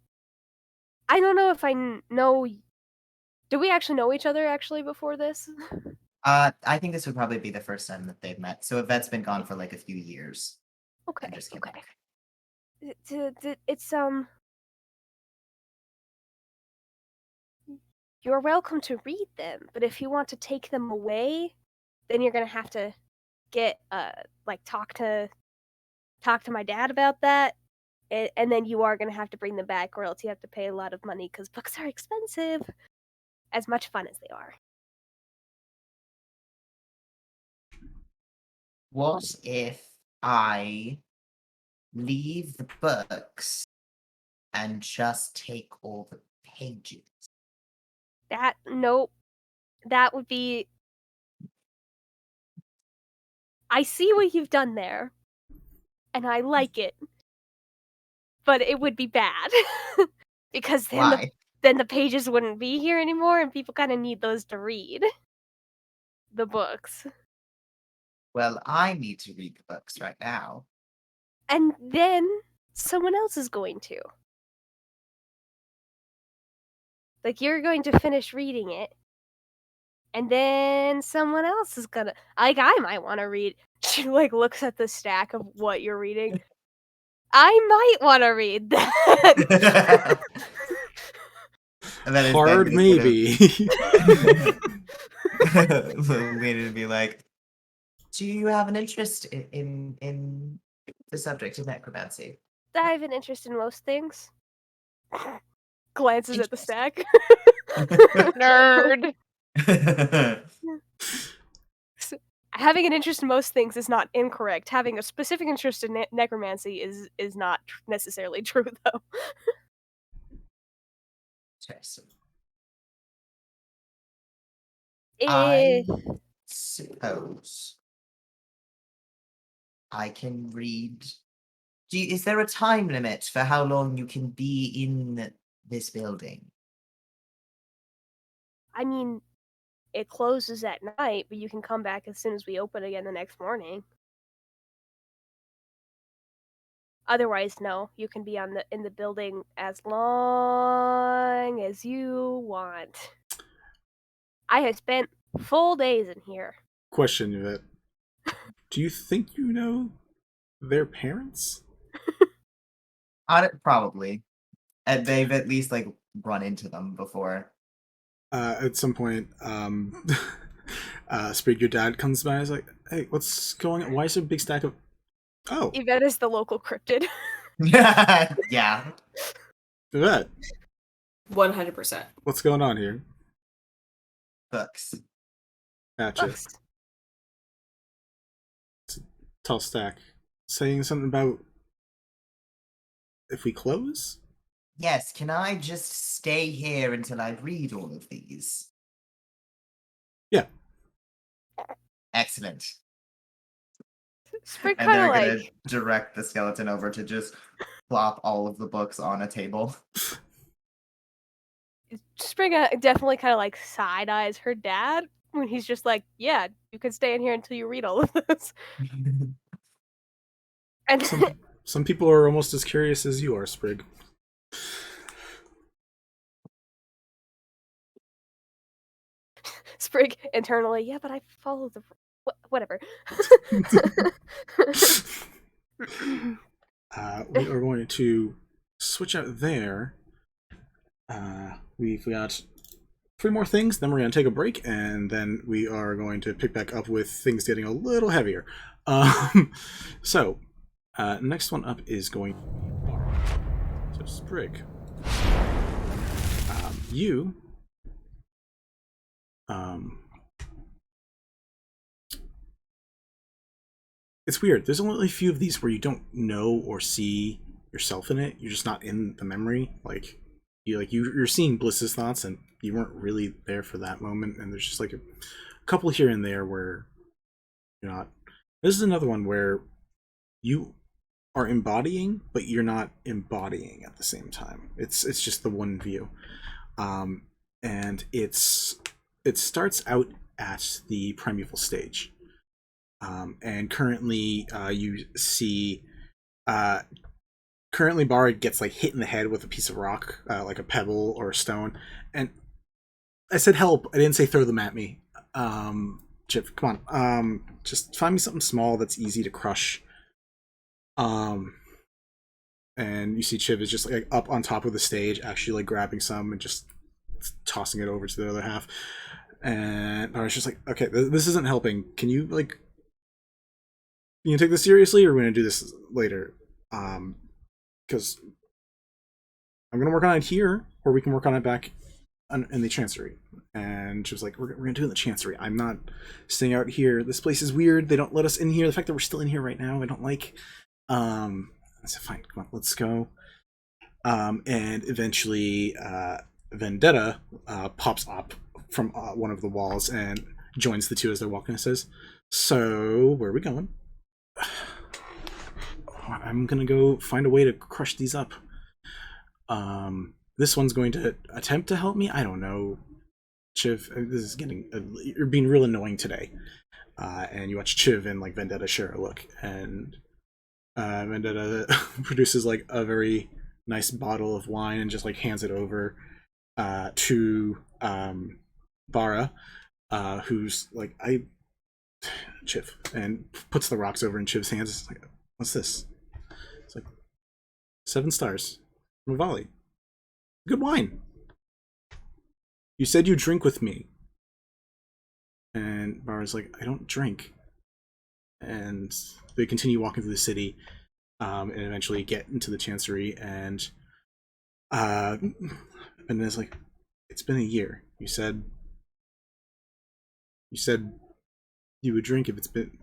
I don't know if I know. Do we actually know each other actually before this?
I think this would probably be the first time that they've met. So Yvette's been gone for like a few years.
Okay.
And just came
Okay.
back.
It's You're welcome to read them, but if you want to take them away, then you're gonna have to get like talk to my dad about that, and then you are gonna have to bring them back, or else you have to pay a lot of money because books are expensive. As much fun as they are.
What if I leave the books and just take all the pages?
Nope. That would be. I see what you've done there, and I like it, but it would be bad because
Why?
then the pages wouldn't be here anymore, and people kind of need those to read the books.
Well, I need to read the books right now.
And then someone else is going to. Like, you're going to finish reading it, and then someone else is gonna. Like, I might want to read. She, like, looks at the stack of what you're reading. I might want to read that.
Hard, maybe.
Lean to be like, do you have an interest in the subject of necromancy?
I have an interest in most things. Glances at the stack.
Nerd.
Having an interest in most things is not incorrect. Having a specific interest in necromancy is not necessarily true, though.
Interesting.
Eh,
I suppose I can read. Is there a time limit for how long you can be in this building?
I mean, it closes at night, but you can come back as soon as we open again the next morning. Otherwise, no. You can be in the building as long as you want. I have spent full days in here.
Question, Yvette. Do you think you know their parents?
Probably. And they've at least like run into them before.
At some point, Sprig, your dad comes by and is like, hey, what's going on? Why is there a big stack of... Oh,
Yvette is the local cryptid.
Yeah.
Yvette,
100%.
what's going on here?
Books.
Gotcha.
Books.
Tall stack. Saying something about if we close?
Yes, can I just stay here until I read all of these?
Yeah.
Excellent.
Sprig
And
kind
they're
of
gonna
like
direct the skeleton over to just plop all of the books on a table.
Sprig definitely kind of like side eyes her dad when he's just like, "Yeah, you can stay in here until you read all of this." And
Some people are almost as curious as you are, Sprig.
Sprig internally, yeah, but I follow the whatever.
We are going to switch out there. We've got 3 more things, then we're going to take a break, and then we are going to pick back up with things getting a little heavier. So, next one up is going to be Bard. So, Sprig. You... It's weird. There's only a few of these where you don't know or see yourself in it. You're just not in the memory. Like you're seeing Bliss's thoughts, and you weren't really there for that moment. And there's just like a couple here and there where you're not. This is another one where you are embodying, but you're not embodying at the same time. It's just the one view, and it starts out at the primeval stage. And currently, you see, currently Bard gets like hit in the head with a piece of rock, like a pebble or a stone. And I said help. I didn't say throw them at me. Chip, come on. Just find me something small that's easy to crush. And you see Chiv is just like up on top of the stage, actually like grabbing some and just tossing it over to the other half. And I was just like, okay, this isn't helping. Can you like? You take this seriously, or we're going to do this later? Because I'm going to work on it here, or we can work on it back in the Chancery. And she was like, we're going to do it in the Chancery. I'm not staying out here. This place is weird. They don't let us in here. The fact that we're still in here right now, I don't like. I said, fine, come on, let's go. And eventually, Vendetta pops up from one of the walls and joins the two as they're walking and says, so, where are we going? I'm gonna go find a way to crush these up. This one's going to attempt to help me. I don't know, Chiv. This is getting you're being real annoying today. And you watch Chiv and like Vendetta share a look, and Vendetta produces like a very nice bottle of wine and just like hands it over to Bara, who's like Chiv, and puts the rocks over in Chiv's hands. It's like, what's this? It's like 7 stars from Mavali. Good wine. You said you drink with me. And Bara's like, I don't drink. and they continue walking through the city, and eventually get into the chancery. And it's like, it's been a year. You said you would drink if it's been.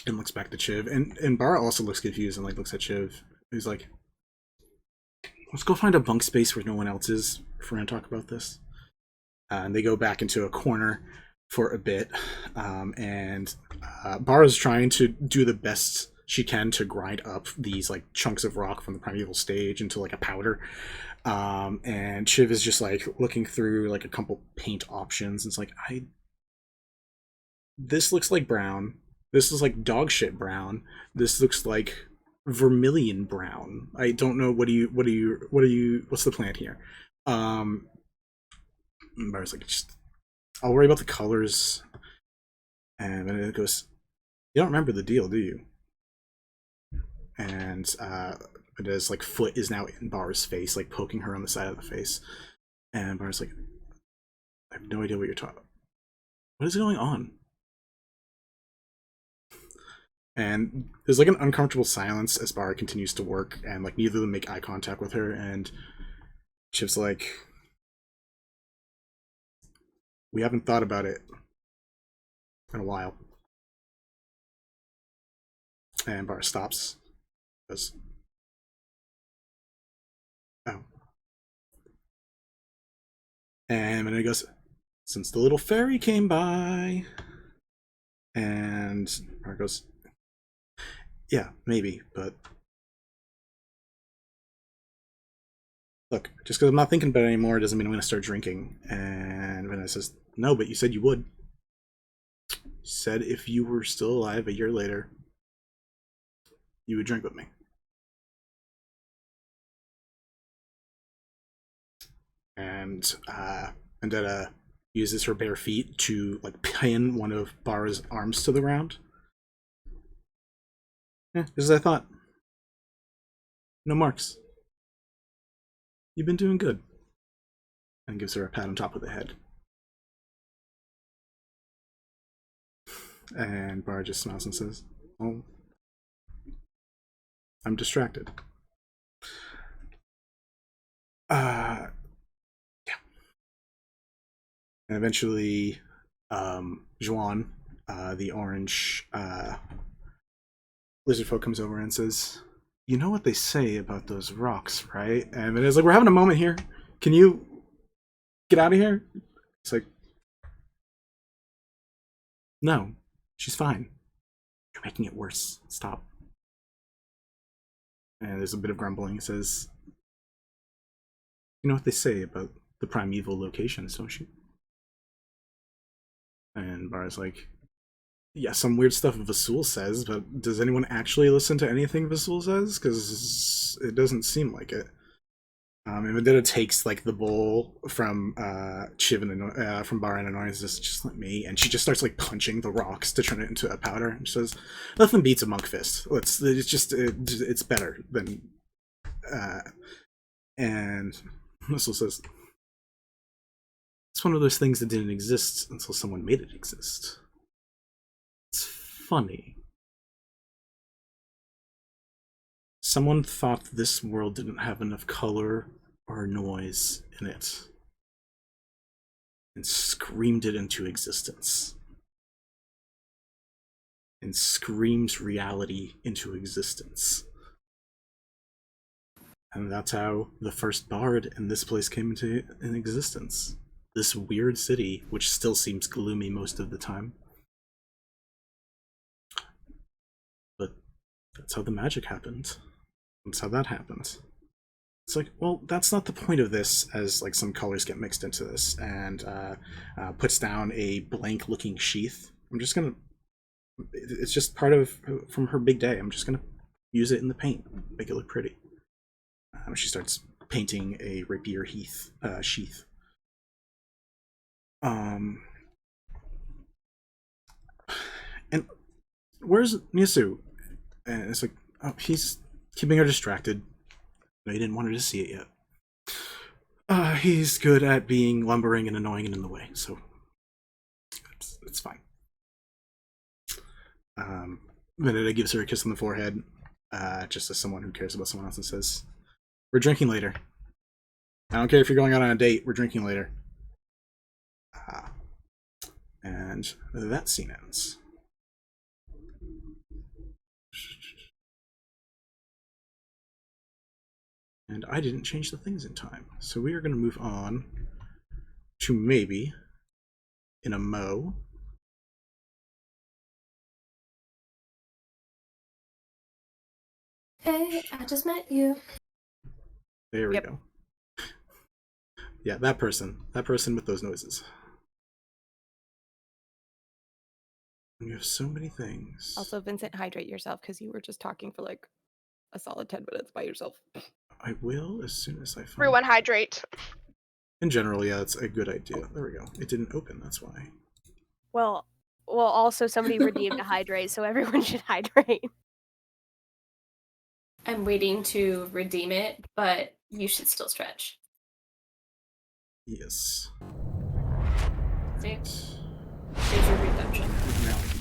And looks back to Chiv, and Bara also looks confused and like looks at Chiv, who's like, let's go find a bunk space where no one else is if we're gonna talk about this. And they go back into a corner for a bit, and Bara's trying to do the best she can to grind up these like chunks of rock from the primeval stage into like a powder. And Chiv is just like looking through like a couple paint options, and it's like, this looks like brown. This is like dog shit brown. This looks like vermilion brown. I don't know. What's the plan here? And Bara's like, I'll worry about the colors. And then it goes, you don't remember the deal, do you? And it is like foot is now in Bara's face, like poking her on the side of the face. And Bara's like, I have no idea what you're talking about. What is going on? And there's like an uncomfortable silence as Bara continues to work, and like neither of them make eye contact with her. And Chiv's like, we haven't thought about it in a while. And Bara stops. Goes, oh. And then he goes, since the little fairy came by. And Bara goes, yeah, maybe, but look, just because I'm not thinking about it anymore doesn't mean I'm going to start drinking. And Vanessa says, no, but you said you would. You said if you were still alive a year later, you would drink with me. And Vendetta uses her bare feet to like pin one of Bara's arms to the ground. Yeah, just as I thought. No marks. You've been doing good. And gives her a pat on top of the head. And Bara just smiles and says, oh, I'm distracted. Yeah. And eventually, Juan, the orange lizard folk, comes over and says, you know what they say about those rocks, right? And it's like, we're having a moment here. Can you get out of here? It's like, no, she's fine. You're making it worse. Stop. And there's a bit of grumbling. It says, you know what they say about the primeval locations, don't you? And Bara's like, yeah, some weird stuff Vasul says, but does anyone actually listen to anything Vasul says? Because it doesn't seem like it. And Vendetta takes like the bowl from Chiv and from Bara and Annoyance, just let me, and she just starts like punching the rocks to turn it into a powder. And she says, nothing beats a monk fist. It's better than. And Vasul says, it's one of those things that didn't exist until someone made it exist. It's funny. Someone thought this world didn't have enough color or noise in it, and screamed it into existence. And screams reality into existence. And that's how the first bard in this place came into existence. This weird city, which still seems gloomy most of the time. But that's how the magic happened. That's how that happened. It's like, well, that's not the point of this, as like some colors get mixed into this, and puts down a blank looking sheath. I'm just gonna, it's just part of, from her big day, I'm just gonna use it in the paint, make it look pretty. She starts painting a rapier sheath. And where's Miyasu? And it's like, oh, he's keeping her distracted. No, he didn't want her to see it yet. He's good at being lumbering and annoying and in the way, so it's fine. Veneta gives her a kiss on the forehead, just as someone who cares about someone else, and says, "We're drinking later. I don't care if you're going out on a date. We're drinking later." And that scene ends. And I didn't change the things in time, so we are going to move on to maybe in a mo.
Hey, I just met you.
There we go. Yeah, that person with those noises. You have so many things.
Also, Vincent, hydrate yourself because you were just talking for like a solid 10 minutes by yourself.
I will as soon as I find.
Everyone hydrate.
In general, yeah, that's a good idea. There we go. It didn't open, that's why.
Well, also somebody redeemed a hydrate, so everyone should hydrate.
I'm waiting to redeem it, but you should still stretch.
Yes.
See? Here's your redemption.
Now I can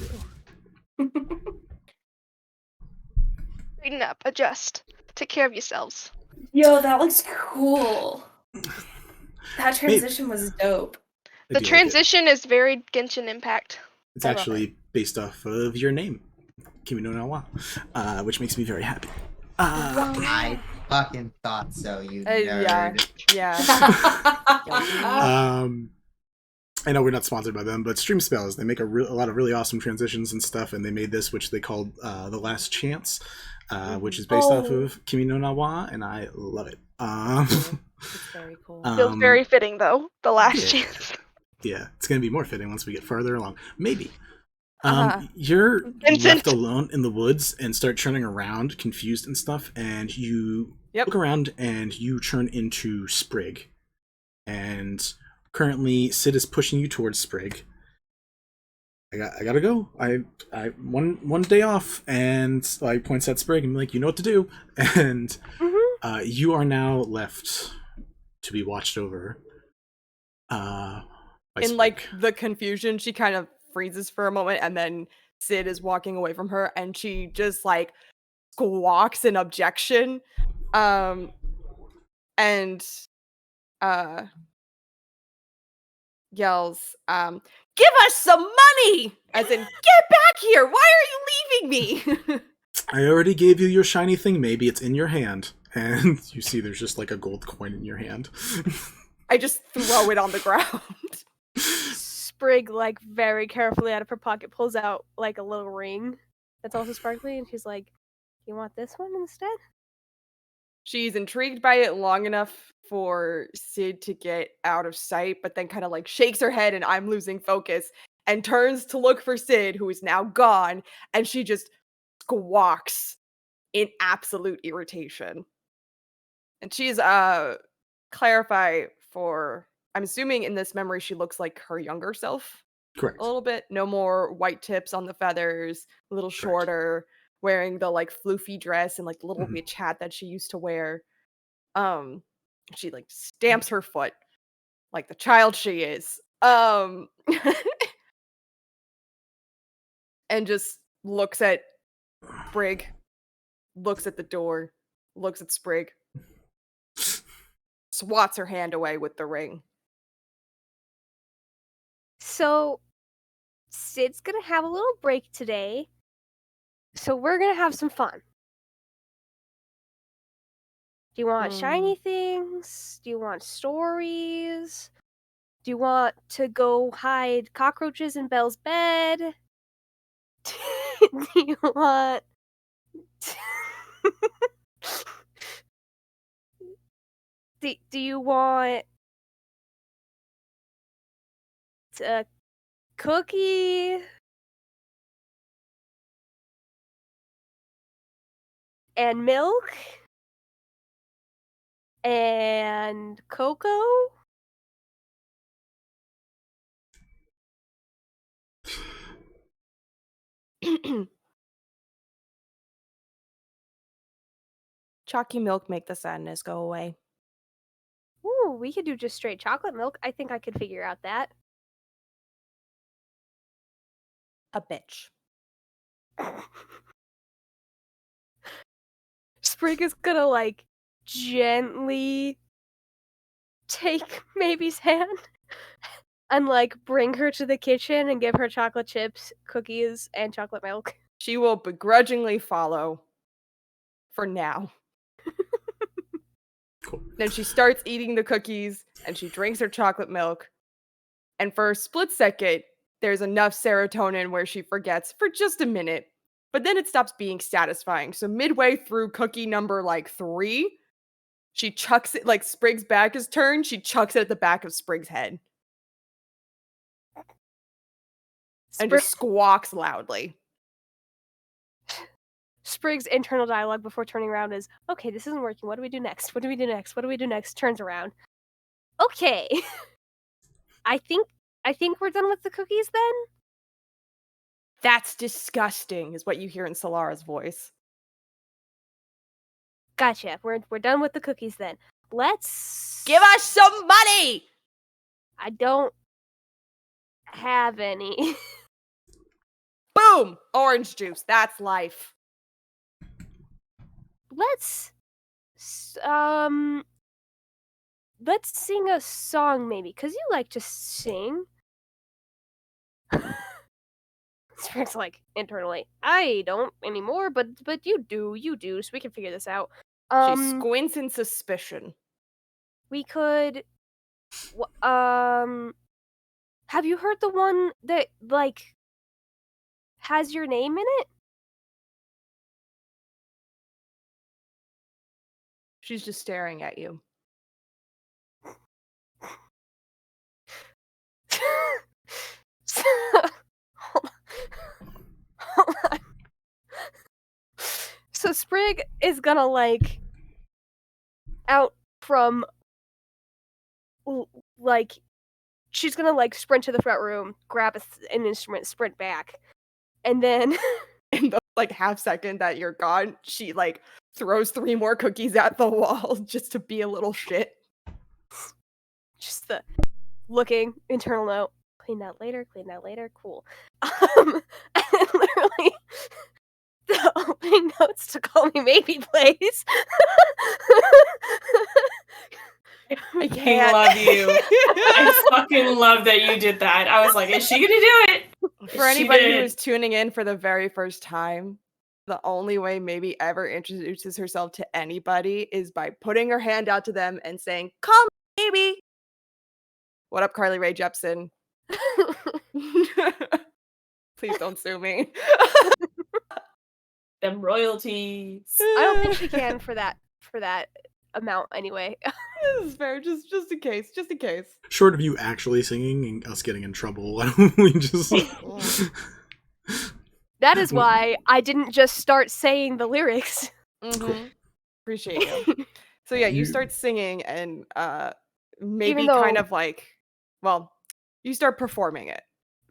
go.
Clean up, adjust. Take care of yourselves.
Yo, that looks cool. That transition was dope.
I
The
do like it.
transition is very Genshin Impact.
It's
I love
actually based off of your name, Kimi no Na wa, which makes me very happy.
I fucking thought so, you nerd.
Yeah.
I know we're not sponsored by them, but Stream Spells, they make a lot of really awesome transitions and stuff, and they made this, which they called The Last Chance, which is based off of Kimi no Na wa, and I love it.
It's very cool.
Feels very fitting, though. The last
yeah.
chance.
Yeah, it's going to be more fitting once we get farther along. Maybe.
Uh-huh.
You're
Vincent.
left alone in the woods and start turning around, confused and stuff, and you look around and you turn into Sprig. And currently, Sid is pushing you towards Sprig. I gotta go. I one day off, and I points at Sprig and be like, you know what to do. And you are now left to be watched over. By
In
Sprig.
like the confusion, she kind of freezes for a moment, and then Sid is walking away from her, and she just like squawks an objection, and yells, "Give us some money!" As in, "Get back here! Why are you leaving me?"
I already gave you your shiny thing. Maybe it's in your hand. And you see there's just like a gold coin in your hand.
I just throw it on the ground.
Sprig, like, very carefully out of her pocket, pulls out, like, a little ring that's also sparkly, and she's like, you want this one instead?
She's intrigued by it long enough for Sid to get out of sight, but then kind of like shakes her head and I'm losing focus and turns to look for Sid, who is now gone, and she just squawks in absolute irritation. And she's clarify for, I'm assuming in this memory she looks like her younger self.
Correct.
A little bit. No more white tips on the feathers, a little shorter, wearing the like floofy dress and like the little witch hat that she used to wear. She like stamps her foot like the child she is. And just looks at Sprig, looks at the door, looks at Sprig, swats her hand away with the ring.
So, Sid's gonna have a little break today, so we're gonna have some fun. Do you want shiny things? Do you want stories? Do you want to go hide cockroaches in Belle's bed? Do you want... do you want a cookie? And milk? And cocoa?
Chalky milk make the sadness go away.
Ooh, we could do just straight chocolate milk. I think I could figure out that.
A bitch.
Sprig is gonna like gently take Maybe's hand and like bring her to the kitchen and give her chocolate chips, cookies, and chocolate milk.
She will begrudgingly follow for now.
Cool.
Then she starts eating the cookies and she drinks her chocolate milk. And for a split second, there's enough serotonin where she forgets for just a minute. But then it stops being satisfying. So midway through cookie number like 3, she chucks it, like Sprig's back is turned, she chucks it at the back of Sprig's head. And just squawks loudly.
Sprig's internal dialogue before turning around is, okay, this isn't working. What do we do next? What do we do next? What do we do next? Turns around. Okay. I think we're done with the cookies then?
That's disgusting, is what you hear in Solara's voice.
Gotcha. We're done with the cookies then. Let's
Give us some money!
I don't have any.
Boom! Orange juice. That's life.
Let's sing a song maybe, cause you like to sing. Sprig's like internally, I don't anymore, but you do, so we can figure this out.
She squints in suspicion.
We could have you heard the one that like has your name in it?
She's just staring at you.
Hold on. So Sprig is gonna like out from like she's gonna like sprint to the front room, grab an instrument, sprint back, and then
In the like half second that you're gone, she like throws 3 more cookies at the wall just to be a little shit.
just the looking internal note. Clean that later, cool. And literally the opening notes to Call Me Maybe plays.
I
fucking
can't.
love you. I fucking love that you did that. I was like, is she gonna do it?
For anybody who is tuning in for the very first time, the only way Maybe ever introduces herself to anybody is by putting her hand out to them and saying, "Come, Maybe." What up, Carly Rae Jepsen? Please don't sue me.
Them royalties.
I don't think she can for that amount anyway.
This is fair, just in case.
Short of you actually singing and us getting in trouble, why don't we just...
That is why I didn't just start saying the lyrics.
Mm-hmm. Appreciate you. So yeah, you start singing and maybe
though-
kind of like, well, you start performing it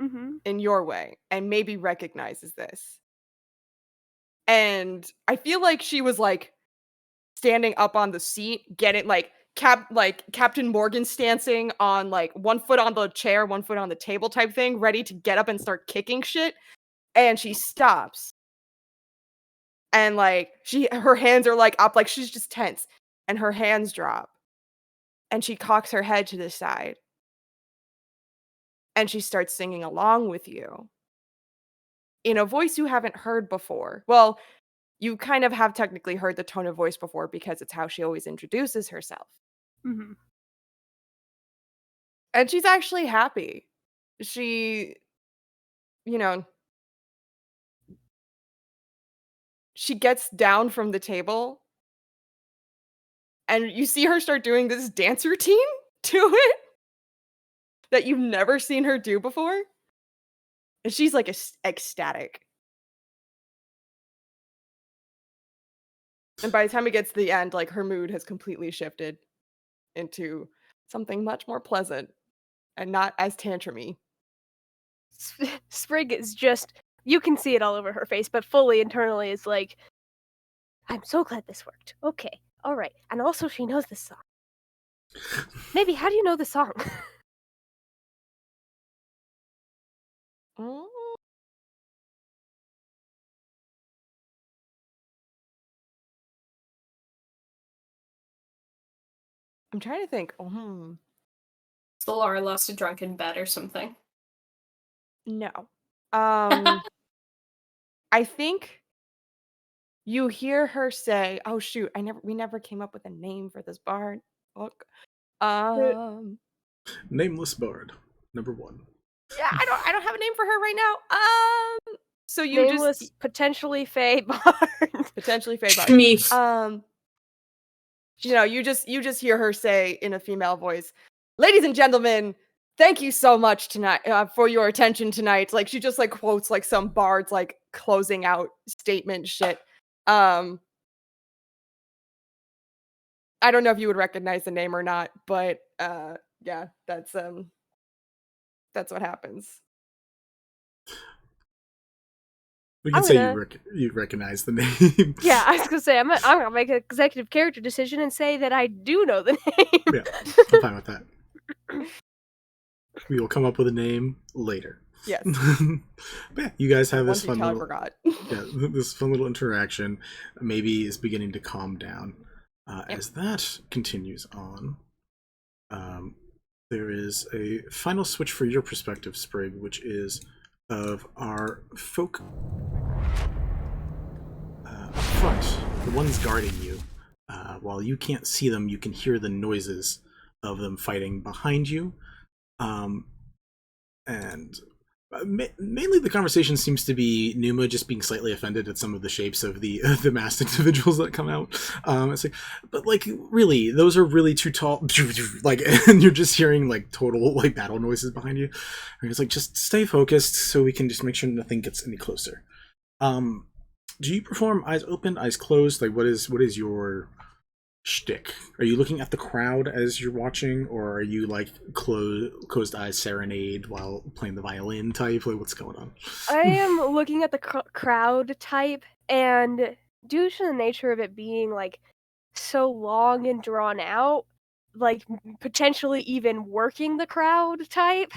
Mm-hmm.
in your way and maybe recognizes this. And I feel like she was like standing up on the seat, getting like Captain Morgan stancing on like 1 foot on the chair, 1 foot on the table type thing, ready to get up and start kicking shit. And she stops. And like her hands are like up, like she's just tense. And her hands drop. And she cocks her head to the side. And she starts singing along with you in a voice you haven't heard before. Well, you kind of have technically heard the tone of voice before because it's how she always introduces herself.
Mm-hmm.
And she's actually happy. She, she gets down from the table and you see her start doing this dance routine to it that you've never seen her do before. And she's like ecstatic. And by the time it gets to the end, like her mood has completely shifted into something much more pleasant and not as tantrumy.
Sprig is just, you can see it all over her face, but fully internally is like, I'm so glad this worked. Okay, all right. And also she knows this song. Maybe, how do you know the song?
I'm trying to think.
Solara lost a drunken bet or something.
No. I think you hear her say, "Oh shoot, we never came up with a name for this bard." Look.
Nameless Bard, number 1.
Yeah, I don't have a name for her right now. So you
Nameless, potentially Fae Bard.
potentially Fae Bard.
Me.
You just hear her say in a female voice, "Ladies and gentlemen, thank you so much tonight for your attention tonight." Like she just like quotes like some bard's like closing out statement shit. I don't know if you would recognize the name or not, but yeah, that's what happens.
We can say you recognize the name.
Yeah, I was gonna say I'm gonna make an executive character decision and say that I do know the name.
Yeah, I'm fine with that. We will come up with a name later.
Yes.
But yeah, you guys have this fun little,
forgot.
this fun little interaction. Maybe is beginning to calm down. As that continues on, there is a final switch for your perspective, Sprig, which is of our folk up front, the ones guarding you. While you can't see them, you can hear the noises of them fighting behind you. And mainly the conversation seems to be Numa just being slightly offended at some of the shapes of the masked individuals that come out. It's like, but like really, those are really too tall. Like, and you're just hearing like total like battle noises behind you. And it's like, just stay focused so we can just make sure nothing gets any closer. Do you perform eyes open, eyes closed? Like, what is your shtick? Are you looking at the crowd as you're watching, or are you like closed eyes serenade while playing the violin type? Like, what's going on?
I am looking at the crowd type, and due to the nature of it being like so long and drawn out, like potentially even working the crowd type.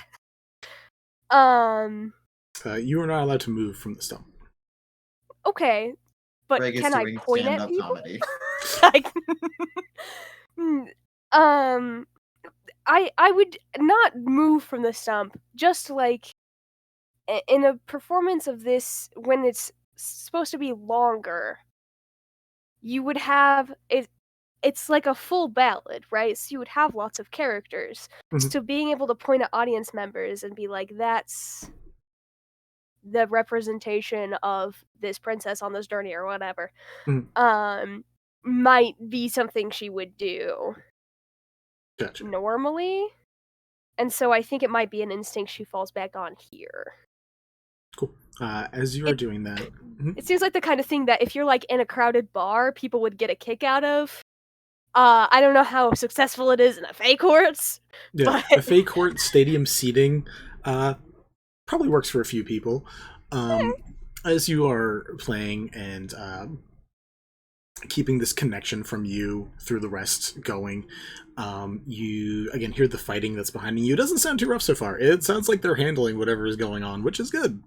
You are not allowed to move from the stump.
Okay, but
Greg is
can I
doing
point at
stand-up
people?
comedy.
Like, I would not move from the stump. Just like in a performance of this, when it's supposed to be longer, you would have it. It's like a full ballad, right? So you would have lots of characters.
Mhm.
So being able to point at audience members and be like, "That's the representation of this princess on this journey," or whatever.
Mhm.
Might be something she would do
Gotcha.
normally, and so I think it might be an instinct she falls back on here.
Cool. As you are doing that,
It seems like the kind of thing that if you're like in a crowded bar, people would get a kick out of. I don't know how successful it is in a Fae courts.
yeah,
but...
a Fae court stadium seating probably works for a few people. As you are playing and keeping this connection from you through the rest going, you again hear the fighting that's behind you. It doesn't sound too rough so far. It sounds like they're handling whatever is going on, which is good,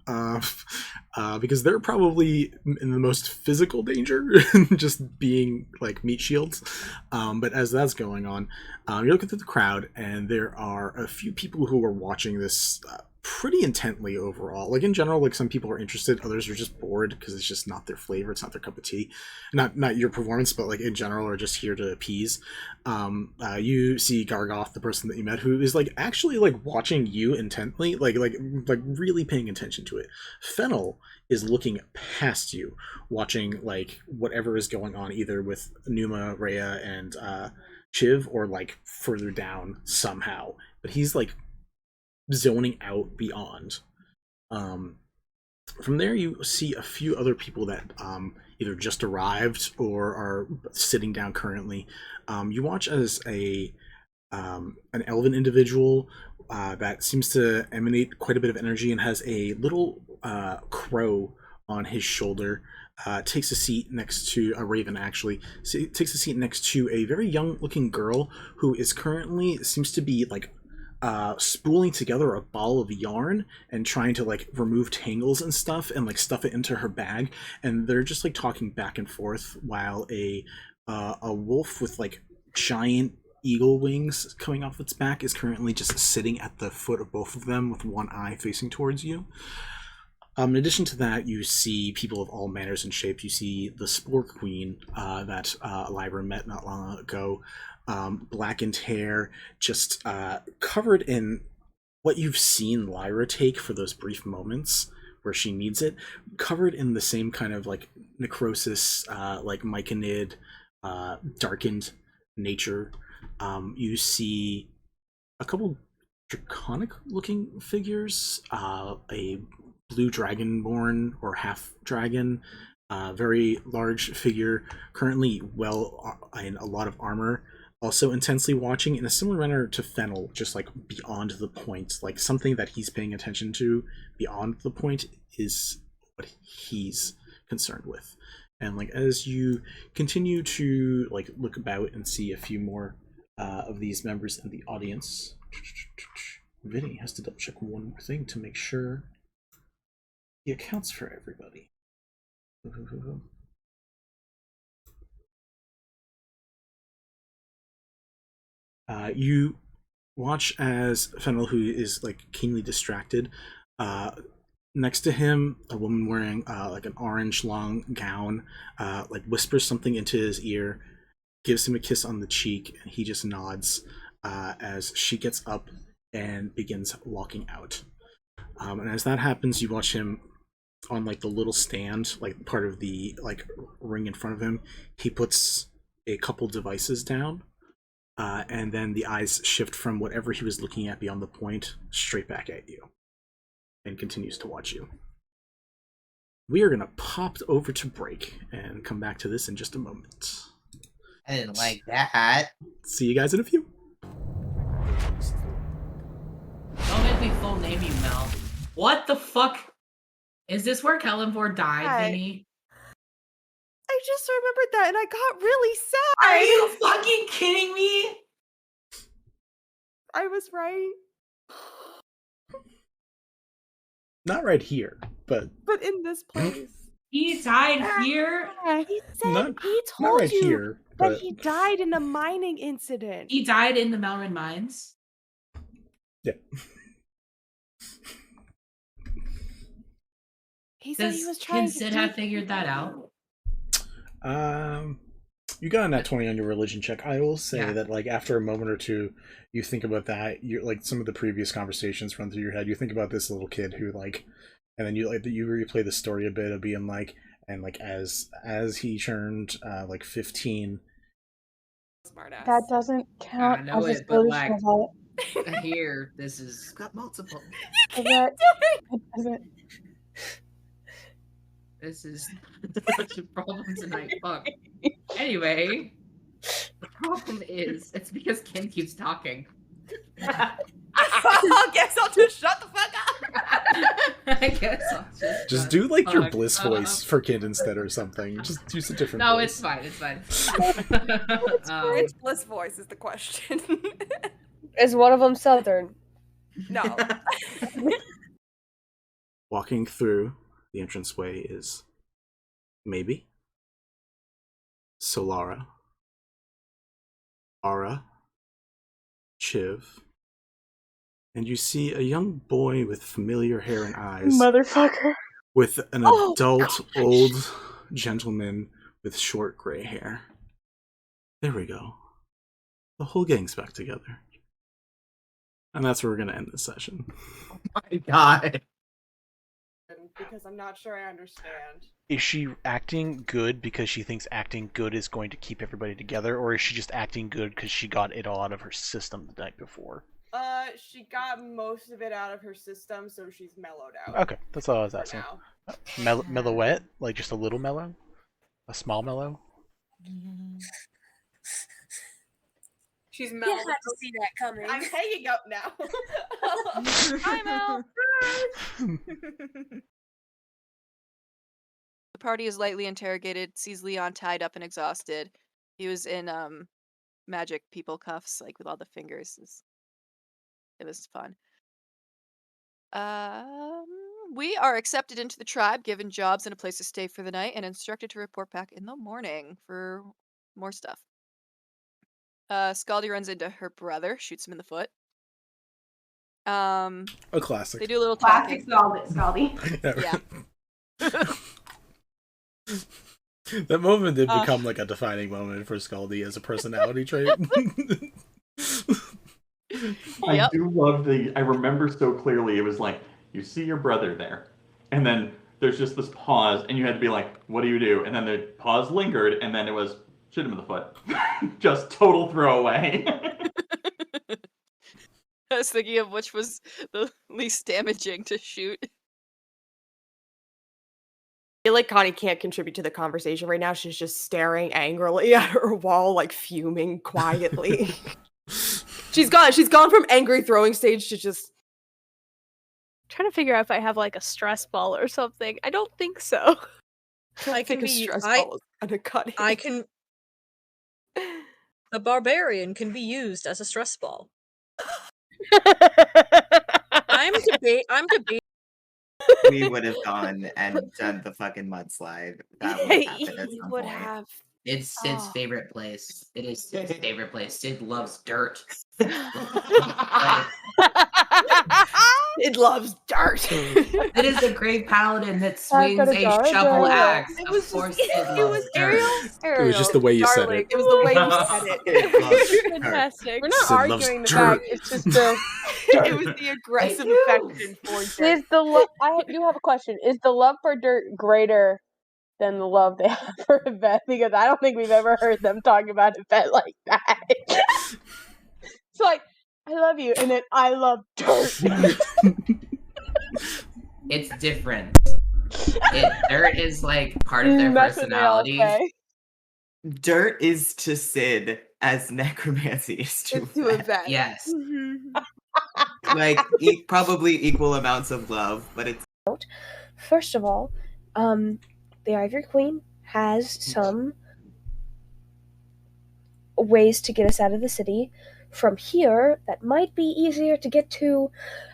because they're probably in the most physical danger, just being like meat shields. But as that's going on, you're looking through the crowd, and there are a few people who are watching this pretty intently overall. Like in general, like some people are interested, others are just bored because it's just not their flavor, it's not their cup of tea. Not your performance, but like in general are just here to appease. You see Gargoth, the person that you met, who is like actually like watching you intently, like really paying attention to it. Fennel is looking past you, watching like whatever is going on, either with Numa, Rhea, and Chiv, or like further down somehow. But he's like zoning out beyond. From there you see a few other people that either just arrived or are sitting down currently. You watch as an elven individual that seems to emanate quite a bit of energy and has a little crow on his shoulder. Takes a seat next to a raven, actually. So takes a seat next to a very young looking girl who is currently seems to be like spooling together a ball of yarn and trying to like remove tangles and stuff and like stuff it into her bag, and they're just like talking back and forth while a wolf with like giant eagle wings coming off its back is currently just sitting at the foot of both of them with one eye facing towards you. In addition to that, you see people of all manners and shapes. You see the Spore Queen that Lyra met not long ago. Blackened hair, just covered in what you've seen Lyra take for those brief moments where she needs it, covered in the same kind of like necrosis, like myconid, darkened nature. You see a couple draconic looking figures, a blue dragonborn or half dragon, very large figure, currently well in a lot of armor, also intensely watching in a similar manner to Fennel, just like beyond the point, like something that he's paying attention to beyond the point is what he's concerned with. And like as you continue to like look about and see a few more of these members in the audience, Vinny has to double check one more thing to make sure he accounts for everybody. You watch as Fennel, who is like keenly distracted, next to him, a woman wearing like an orange long gown, like whispers something into his ear, gives him a kiss on the cheek, and he just nods as she gets up and begins walking out. And as that happens, you watch him on like the little stand, like part of the like ring in front of him. He puts a couple devices down, and then the eyes shift from whatever he was looking at beyond the point straight back at you, and continues to watch you. We are gonna pop over to break and come back to this in just a moment.
I didn't like that.
See you guys in a few.
Don't make me full name you, Mel. What the fuck? Is this where Kelemvor died,
Hi.
Vinny?
I just remembered that and I got really sad.
Are you fucking kidding me?
I was right.
Not right here, but
in this place.
He died here?
He said
Not-
he
not
told
right
you
here.
that
But
he died in a mining incident.
He died in the Melrin mines?
yeah.
He said he was trying
Can
to
Sid
do-
have figured that out?
You got a nat 20 on your religion check. I will say
Yeah.
that like after a moment or two, you think about that. You're like some of the previous conversations run through your head. You think about this little kid who like, and then you like you replay the story a bit of being like, and like as he turned like 15.
Smartass.
That doesn't count
I know
as a
it, but,
solution
like-
of it.
Here, this is got multiple.
That doesn't.
This is such a problem tonight. Fuck. Anyway, the problem is it's because Ken keeps talking.
I guess I'll just shut the fuck up.
I guess I'll
Just
shut
do like your
fuck
bliss
up.
voice for Kid instead or something. Just use a different
No,
voice.
it's fine. It's fine.
Which bliss voice is the question?
Is one of them Southern?
No.
Walking through the entranceway is maybe Solara, Ara, Chiv, and you see a young boy with familiar hair and eyes,
Motherfucker.
with an
Oh,
adult old gentleman with short gray hair. There we go. The whole gang's back together. And that's where we're going to end this session.
My God.
Because I'm not sure I understand.
Is she acting good because she thinks acting good is going to keep everybody together, or is she just acting good because she got it all out of her system the night before?
She got most of it out of her system, so she's mellowed out.
Okay, that's all I was
for
asking.
now.
Mellowette? Like just a little mellow? A small mellow?
She's
You
mellowed.
had to see that coming.
I'm hanging up now.
Hi, Mel.
The party is lightly interrogated, sees Leon tied up and exhausted. He was in magic people cuffs, like with all the fingers. It was fun. We are accepted into the tribe, given jobs and a place to stay for the night, and instructed to report back in the morning for more stuff. Scaldy runs into her brother, shoots him in the foot.
A classic.
They do a little
Classic
talking.
Scaldy.
Yeah.
That moment did become like a defining moment for Scaldy as a personality trait.
I do love I remember so clearly, it was like, you see your brother there, and then there's just this pause, and you had to be like, what do you do? And then the pause lingered, and then it was, shoot him in the foot. Just total throwaway.
I was thinking of which was the least damaging to shoot.
I feel like Connie can't contribute to the conversation right now. She's just staring angrily at her wall, like fuming quietly. She's gone from angry throwing stage to just
Trying to figure out if I have like a stress ball or something. I don't think so.
I can
think a
be.
stress ball is undercutting.
I can. A barbarian can be used as a stress ball. I'm debating.
We would have gone and done the fucking mudslide. That would have happened at some point.
It's Sid's favorite place. It is Sid's favorite place. Sid loves dirt.
It loves dirt.
It is the great paladin that swings a shovel axe. Of course, Sid loves dirt.
It was just the way you said it.
It was the way you said it.
Fantastic.
We're not
Sid loves
arguing the
dirt.
fact. It's just the.
It was the aggressive affection for dirt.
Is the I do have a question. Is the love for dirt greater than the love they have for Yvette? Because I don't think we've ever heard them talk about Yvette like that. It's like, I love you, and then I love dirt.
It's different. Dirt is like part of their
That's what they all
personality.
say.
Dirt is to Sid as necromancy is to Yvette.
Yes.
Like, probably equal amounts of love, but it's...
First of all, the Ivory Queen has some ways to get us out of the city. From here, that might be easier to get to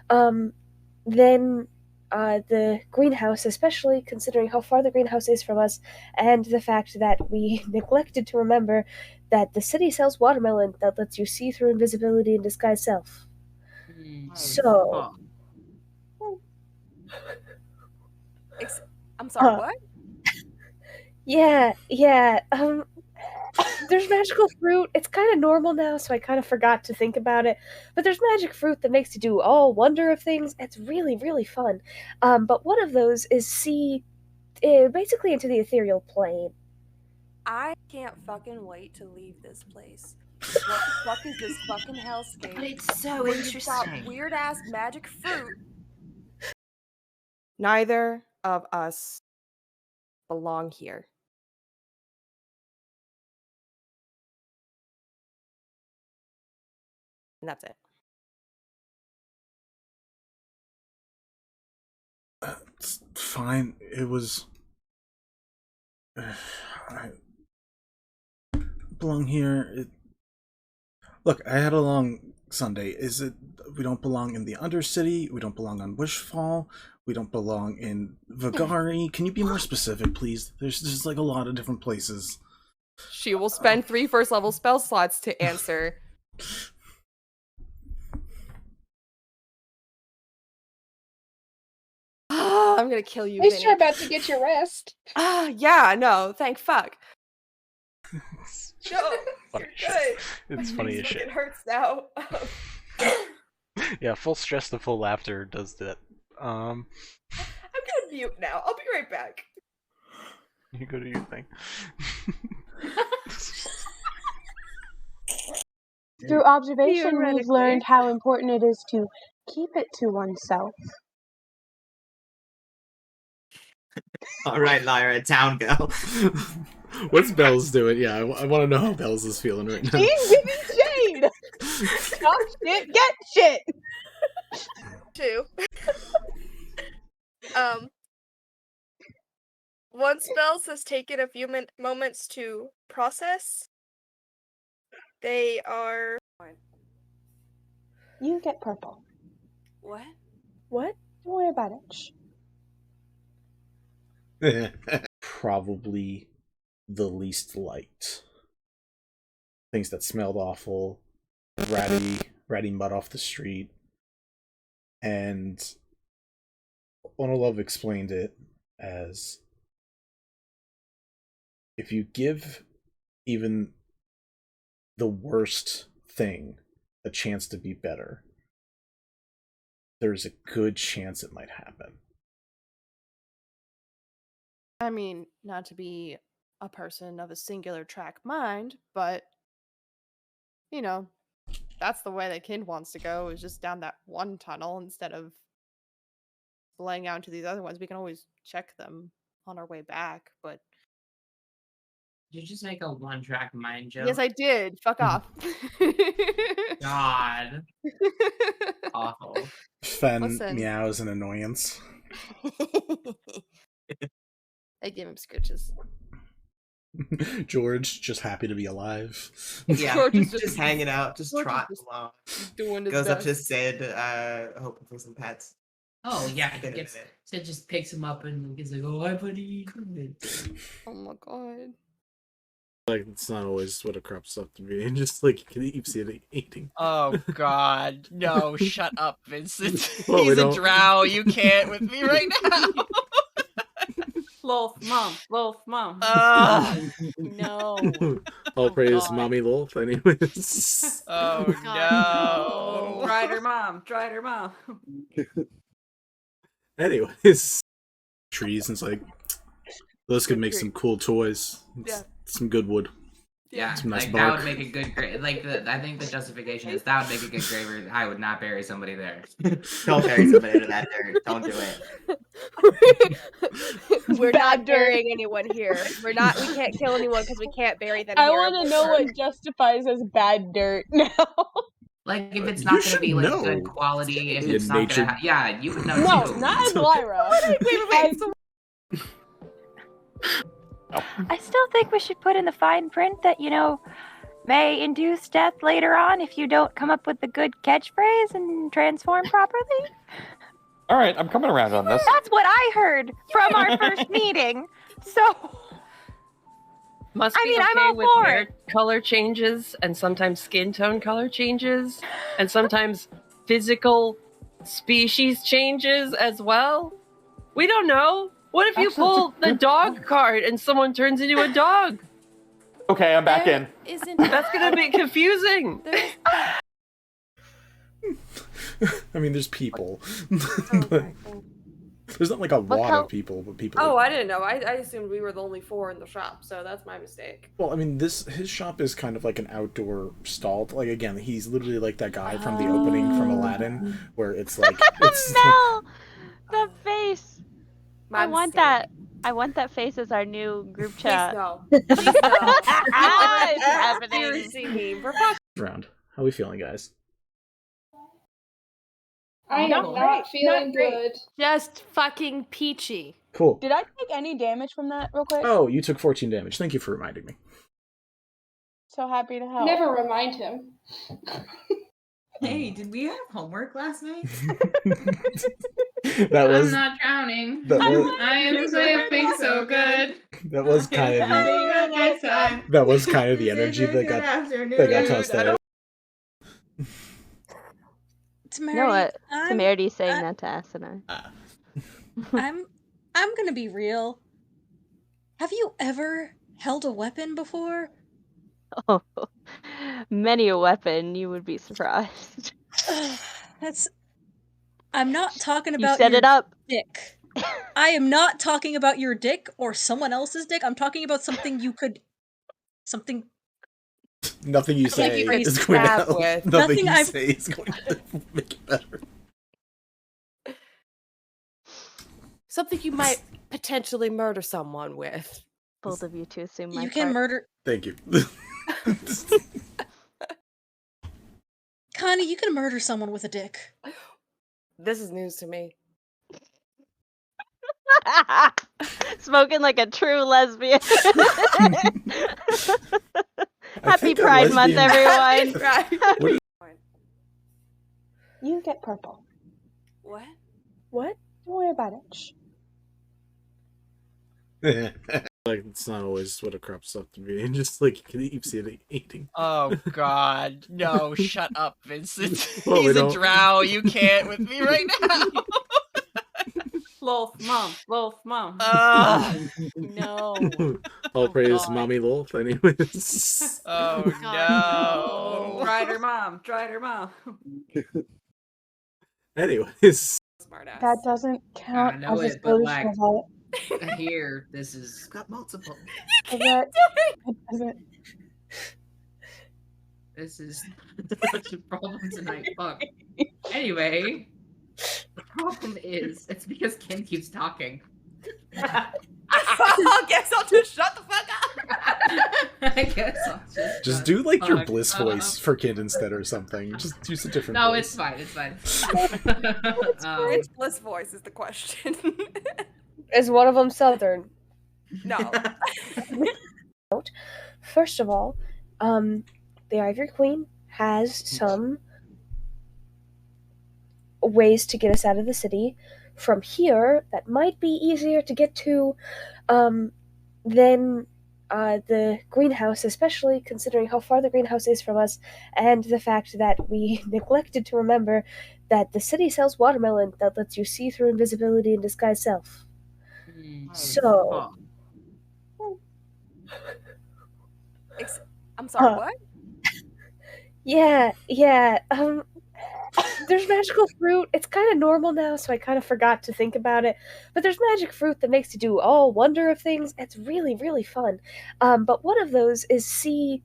than the greenhouse, especially considering how far the greenhouse is from us, and the fact that we neglected to remember that the city sells watermelon that lets you see through invisibility and disguise self. So...
I'm sorry, what?
Yeah, there's magical fruit. It's kind of normal now, so I kind of forgot to think about it. But there's magic fruit that makes you do all wonder of things. It's really, really fun. But one of those is see basically into the ethereal plane.
I can't fucking wait to leave this place. What the fuck is this fucking hellscape?
But it's so
where you've got
interesting.
weird ass magic fruit. Neither of us belong here. And that's it.
It's fine. It was... I belong here. Look, I had a long Sunday. Is it... We don't belong in the Undercity. We don't belong on Wishfall. We don't belong in Vagari. Can you be more specific, please? There's just like a lot of different places.
She will spend 3 first level spell slots to answer. I'm gonna kill you.
At least
Vinny.
you're about to get your rest.
Yeah, no, thank fuck. No,
Funny
you're
shit.
good.
It's funny as shit.
It hurts now.
Yeah, full stress to full laughter does that.
I'm gonna mute now. I'll be right back.
You go to your thing.
Through observation, we've
Theoretically.
learned how important it is to keep it to oneself.
Alright, Lyra, town girl.
What's Bells doing? Yeah, I want to know how Bells is feeling right now.
He's giving shade! Talk shit, get shit!
2. One spells has taken a few moments to process. They are...
You get purple.
What?
What? Don't worry about it.
Probably the least liked. things that smelled awful, ratty mud off the street, and Onolove explained it as, if you give even the worst thing a chance to be better, there's a good chance it might happen.
I mean, not to be a person of a singular track mind, but you know, that's the way the kid wants to go, is just down that one tunnel instead of laying out into these other ones. We can always check them on our way back, but
Did you just make a one-track mind joke?
yes, I did. Fuck off.
God. Awful.
Fen
Listen.
meows an annoyance.
I give him scritches.
George, just happy to be alive.
Yeah,
George is
just hanging out, just
George is
trotting
just
along.
doing his
Goes up to
best.
Sid, hoping for some pets.
Oh yeah,
Been a
gets,
minute.
Sid just picks him up and he's like, "Oh, hi, buddy."
Oh my god.
Like, it's not always what it crops up to be. Just like Ypsilar eating.
Oh God, no! Shut up, Vincent.
Well, we
He's a
don't-
drow. You can't with me right now.
Lolf, mom.
No.
All praise
God.
Mommy Lolf, anyways.
Oh no.
Dried her mom.
Anyways, trees, and it's like, those could make
tree.
some cool toys.
Yeah.
Some good wood.
Yeah,
Some nice
like
bark.
that would make a good grave. Like I think the justification is that would make a good grave. I would not bury somebody there.
Don't bury somebody under that dirt. Don't do it.
We're
Bad
not
dirt.
burying anyone here. We can't kill anyone because we can't bury them
I
here.
want to know what justifies as bad dirt now.
Like if it's
You
not going to
should
be like
know.
good quality, if
Yeah,
it's not
nature-
going to, yeah, you would know
No,
too.
not as Lyra.
Wait. So
I still think we should put in the fine print that, may induce death later on if you don't come up with the good catchphrase and transform properly.
All right, I'm coming around on this.
That's what I heard from our first meeting. So,
Must
I
be
mean, I'm
okay
all
with
for
hair
it.
color changes and sometimes skin tone color changes and sometimes physical species changes as well. We don't know. What if you
Actually, that's a
pull the
good
dog
point.
card and someone turns into a dog?
Okay, I'm back in.
That's gonna be confusing.
I mean, there's people. There's not like a lot of people, but people.
Oh, I didn't know. I assumed we were the only 4 in the shop, so that's my mistake.
Well, I mean, his shop is kind of like an outdoor stall. Like, again, he's literally like that guy from the opening from Aladdin, where it's like it's
Mel, the face.
My
I want
mistake.
that. I want that face as our new group
Please
chat.
no. Please no.
It's happening.
Seriously, me. For fuck's
round. How we feeling, guys?
I am
Not
not
great.
feeling
Not great.
good.
Just fucking peachy.
Cool.
Did I take any damage from that real quick?
Oh, you took 14 damage. Thank you for reminding me.
So happy to help.
Never remind him.
Hey, did we have homework last night?
That was
I'm not drowning.
that was
I am sleeping so good.
that was kind of the,
Having a nice time.
that was kind of the
This is
energy
a
that
good
got
afternoon.
tossed out.
Temerity,
You know what?
I'm-
Temerity's saying that to Asuna.
I'm gonna be real. Have you ever held a weapon before?
Oh, many a weapon. You would be surprised.
That's. I'm not talking
You
about
set
your
it up.
dick. I am not talking about your dick or someone else's dick. I'm talking about something you could. Something.
Nothing you
Something
say
you could
is going to
stab
help.
with.
Nothing
Nothing
you
I've-
say is going to make it better.
Something you might potentially murder someone with.
Both of you to assume my
You can
part.
murder.
Thank you.
Connie, you can murder someone with a dick.
This is news to me.
Spoken like a true lesbian. Happy
think a
Pride Month,
lesbian-
everyone.
You get purple.
What?
What? Don't worry about it. Shh.
Like, it's not always what it crops up to be. Just like Ypsilar eating.
Oh God, no! Shut up, Vincent.
Well, we
He's a
don't-
drow. You can't with me right now.
Lolth, mom. Lolth, mom.
No.
All praise
God.
Mommy Lolth, anyways.
Oh
God,
no.
Dried her mom. Dried her mom.
Anyways.
Smartass.
That doesn't
I
count
know
as a
it, but
solution,
like
Yvette.
here, this is got multiple.
Yvette, it doesn't.
This is such a problem tonight. Fuck. Anyway, the problem is it's because Ken keeps talking.
I guess I'll just shut the fuck up.
I guess I'll
Just do like your
fuck
bliss
up.
voice for Kid instead or something. Just use a different
No,
voice.
it's fine. It's fine.
Which bliss voice is the question?
Is one of them Southern?
No.
First of all, the Ivory Queen has some ways to get us out of the city. From here, that might be easier to get to than the greenhouse, especially considering how far the greenhouse is from us, and the fact that we neglected to remember that the city sells watermelon that lets you see through invisibility and disguise self. So,
I'm sorry, what?
yeah, there's magical fruit. It's kind of normal now, so I kind of forgot to think about it. But there's magic fruit that makes you do all wonder of things. It's really, really fun. But one of those is see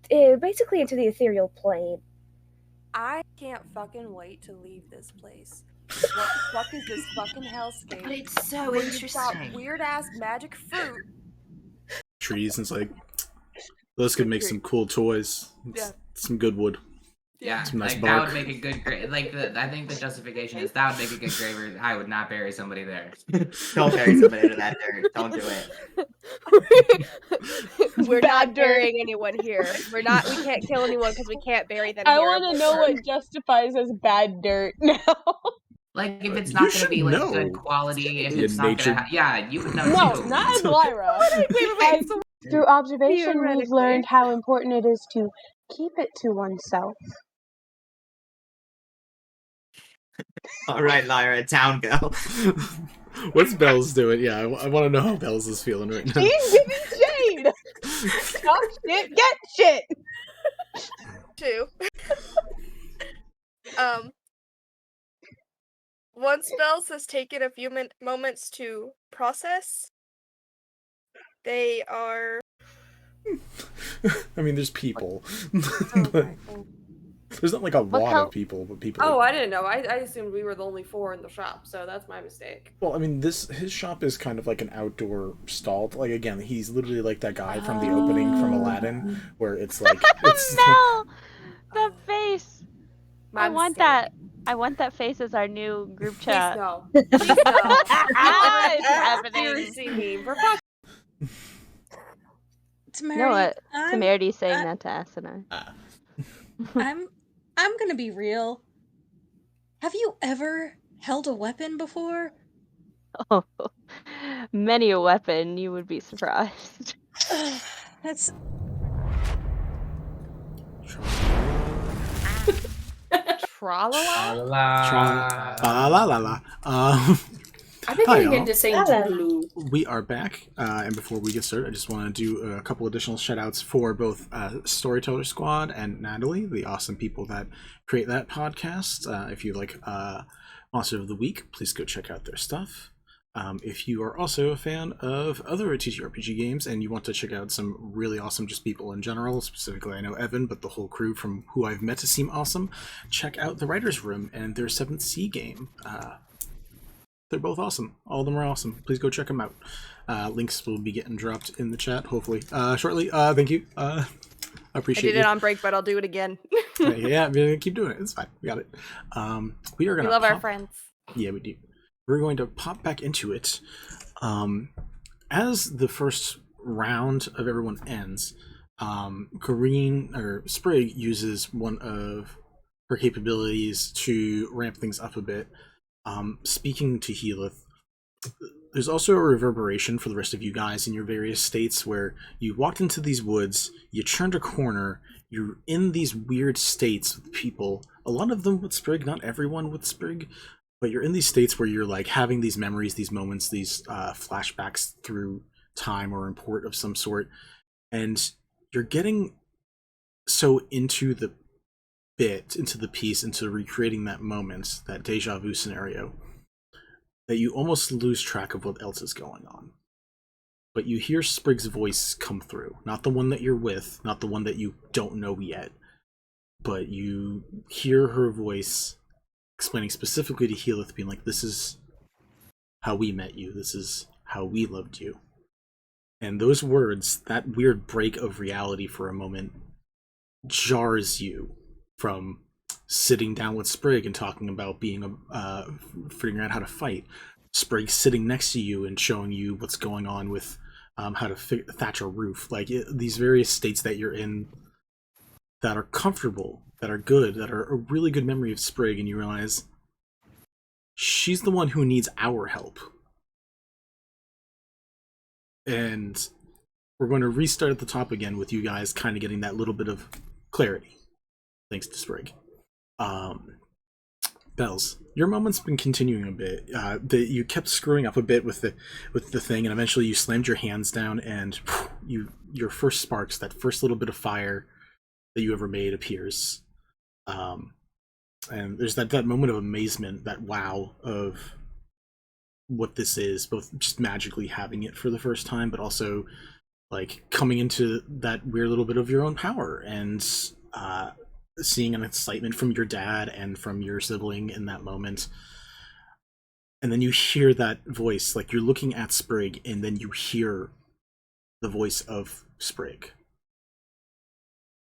basically into the ethereal plane.
I can't fucking wait to leave this place. What the fuck is this fucking hellscape?
But it's so
where you've got
interesting.
weird ass magic fruit.
Trees, and it's like, those could make some cool toys.
Yeah.
Some good wood.
Yeah,
Some nice
like
bark.
that would make a good grave. Like I think the justification is that would make a good grave. I would not bury somebody there.
Don't bury somebody under that dirt. Don't do it.
We're
Bad
not
dirt.
burying anyone here. We can't kill anyone because we can't bury them
I
here.
want to know what justifies as bad dirt now.
Like if it's
You
not going to
should
be like
know.
good quality, if
Yeah,
it's not going
nature-
to, yeah, you would know
No,
too.
not as Lyra.
Wait. So
Through observation, we've
Theoretically.
learned how important it is to keep it to oneself.
All right, Lyra, town girl.
What's Bells doing? Yeah, I want to know how Bells is feeling right now.
She's giving shade. Talk shit, get shit.
Two. Once Bells has taken a few moments to process, they are.
I mean, there's people. But there's not like a lot of people, but people.
Oh, I didn't know. I assumed we were the only 4 in the shop, so that's my mistake.
Well, I mean, his shop is kind of like an outdoor stall. Like again, he's literally like that guy from the opening from Aladdin, where it's like it's
Mel, the face.
My
I want
mistake.
that. I want that face as our new group chat.
Please no. Please no.
It's happening.
Seriously, meme. For fuck's
You know what?
I'm-
Temerity's saying that to Asuna.
I'm gonna be real. Have you ever held a weapon before?
Oh, many a weapon. You would be surprised.
That's
Tra-la-la?
La la la.
I've been
Hi,
getting
y'all.
into saying Toodaloo.
We are back, and before we get started, I just want to do a couple additional shout-outs for both Storyteller Squad and Natalie, the awesome people that create that podcast. If you like Monster of the Week, please go check out their stuff. If you are also a fan of other TTRPG games and you want to check out some really awesome just people in general, specifically I know Evan, but the whole crew from who I've met to seem awesome, check out the Writer's Room and their 7th Sea game. They're both awesome. All of them are awesome. Please go check them out. Links will be getting dropped in the chat, hopefully, shortly. Thank you. I
I
appreciate
did
it.
it on break, but I'll do it again.
Yeah, we're gonna keep doing it. It's fine. We got it. We are
We
gonna
love our
pop-
friends.
Yeah, we do. We're going to pop back into it. As the first round of everyone ends, Corrine or Sprig uses one of her capabilities to ramp things up a bit. Speaking to Healith, there's also a reverberation for the rest of you guys in your various states where you walked into these woods, you turned a corner, you're in these weird states with people, a lot of them with Sprig, not everyone with Sprig, but you're in these states where you're like having these memories, these moments, these flashbacks through time or import of some sort, and you're getting so into the bit, into the piece, into recreating that moment, that deja vu scenario, that you almost lose track of what else is going on. But you hear Sprig's voice come through. Not the one that you're with, not the one that you don't know yet, but you hear her voice explaining specifically to Healith, being like, this is how we met you, this is how we loved you. And those words, that weird break of reality for a moment, jars you from sitting down with Sprig and talking about being figuring out how to fight. Sprig sitting next to you and showing you what's going on with how to thatch a roof. Like these various states that you're in that are comfortable, that are good, that are a really good memory of Sprig, and you realize she's the one who needs our help. And we're going to restart at the top again with you guys kind of getting that little bit of clarity, thanks to Sprig. Bells, your moment's been continuing a bit. You kept screwing up a bit with the thing, and eventually you slammed your hands down, and your first sparks, that first little bit of fire that you ever made, appears. And there's that moment of amazement, that wow of what this is, both just magically having it for the first time, but also like coming into that weird little bit of your own power, and seeing an excitement from your dad and from your sibling in that moment. And then you hear that voice, like you're looking at Sprig, and then you hear the voice of Sprig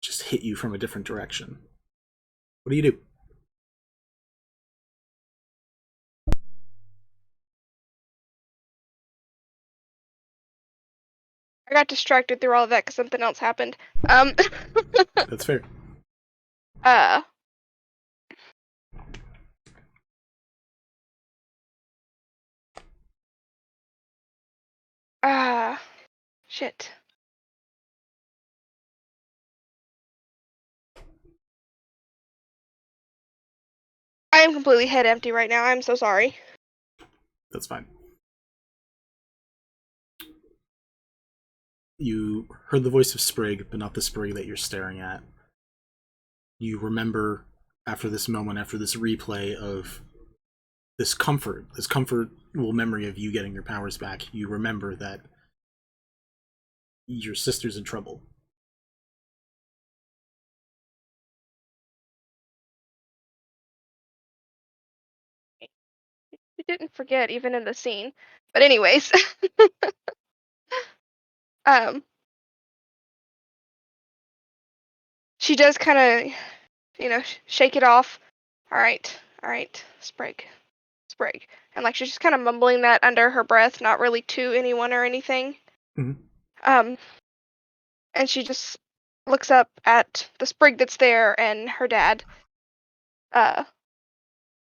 just hit you from a different direction. What do you do?
I got distracted through all of that because something else happened.
That's fair.
Shit. I am completely head empty right now. I'm so sorry.
That's fine. You heard the voice of Sprig, but not the Sprig that you're staring at. You remember, after this moment, after this replay of this comfortable memory of you getting your powers back, you remember that your sister's in trouble.
We didn't forget, even in the scene. But anyways. She does kind of, shake it off. All right, Sprig. And like she's just kind of mumbling that under her breath, not really to anyone or anything.
Mm-hmm.
And she just looks up at the Sprig that's there and her dad,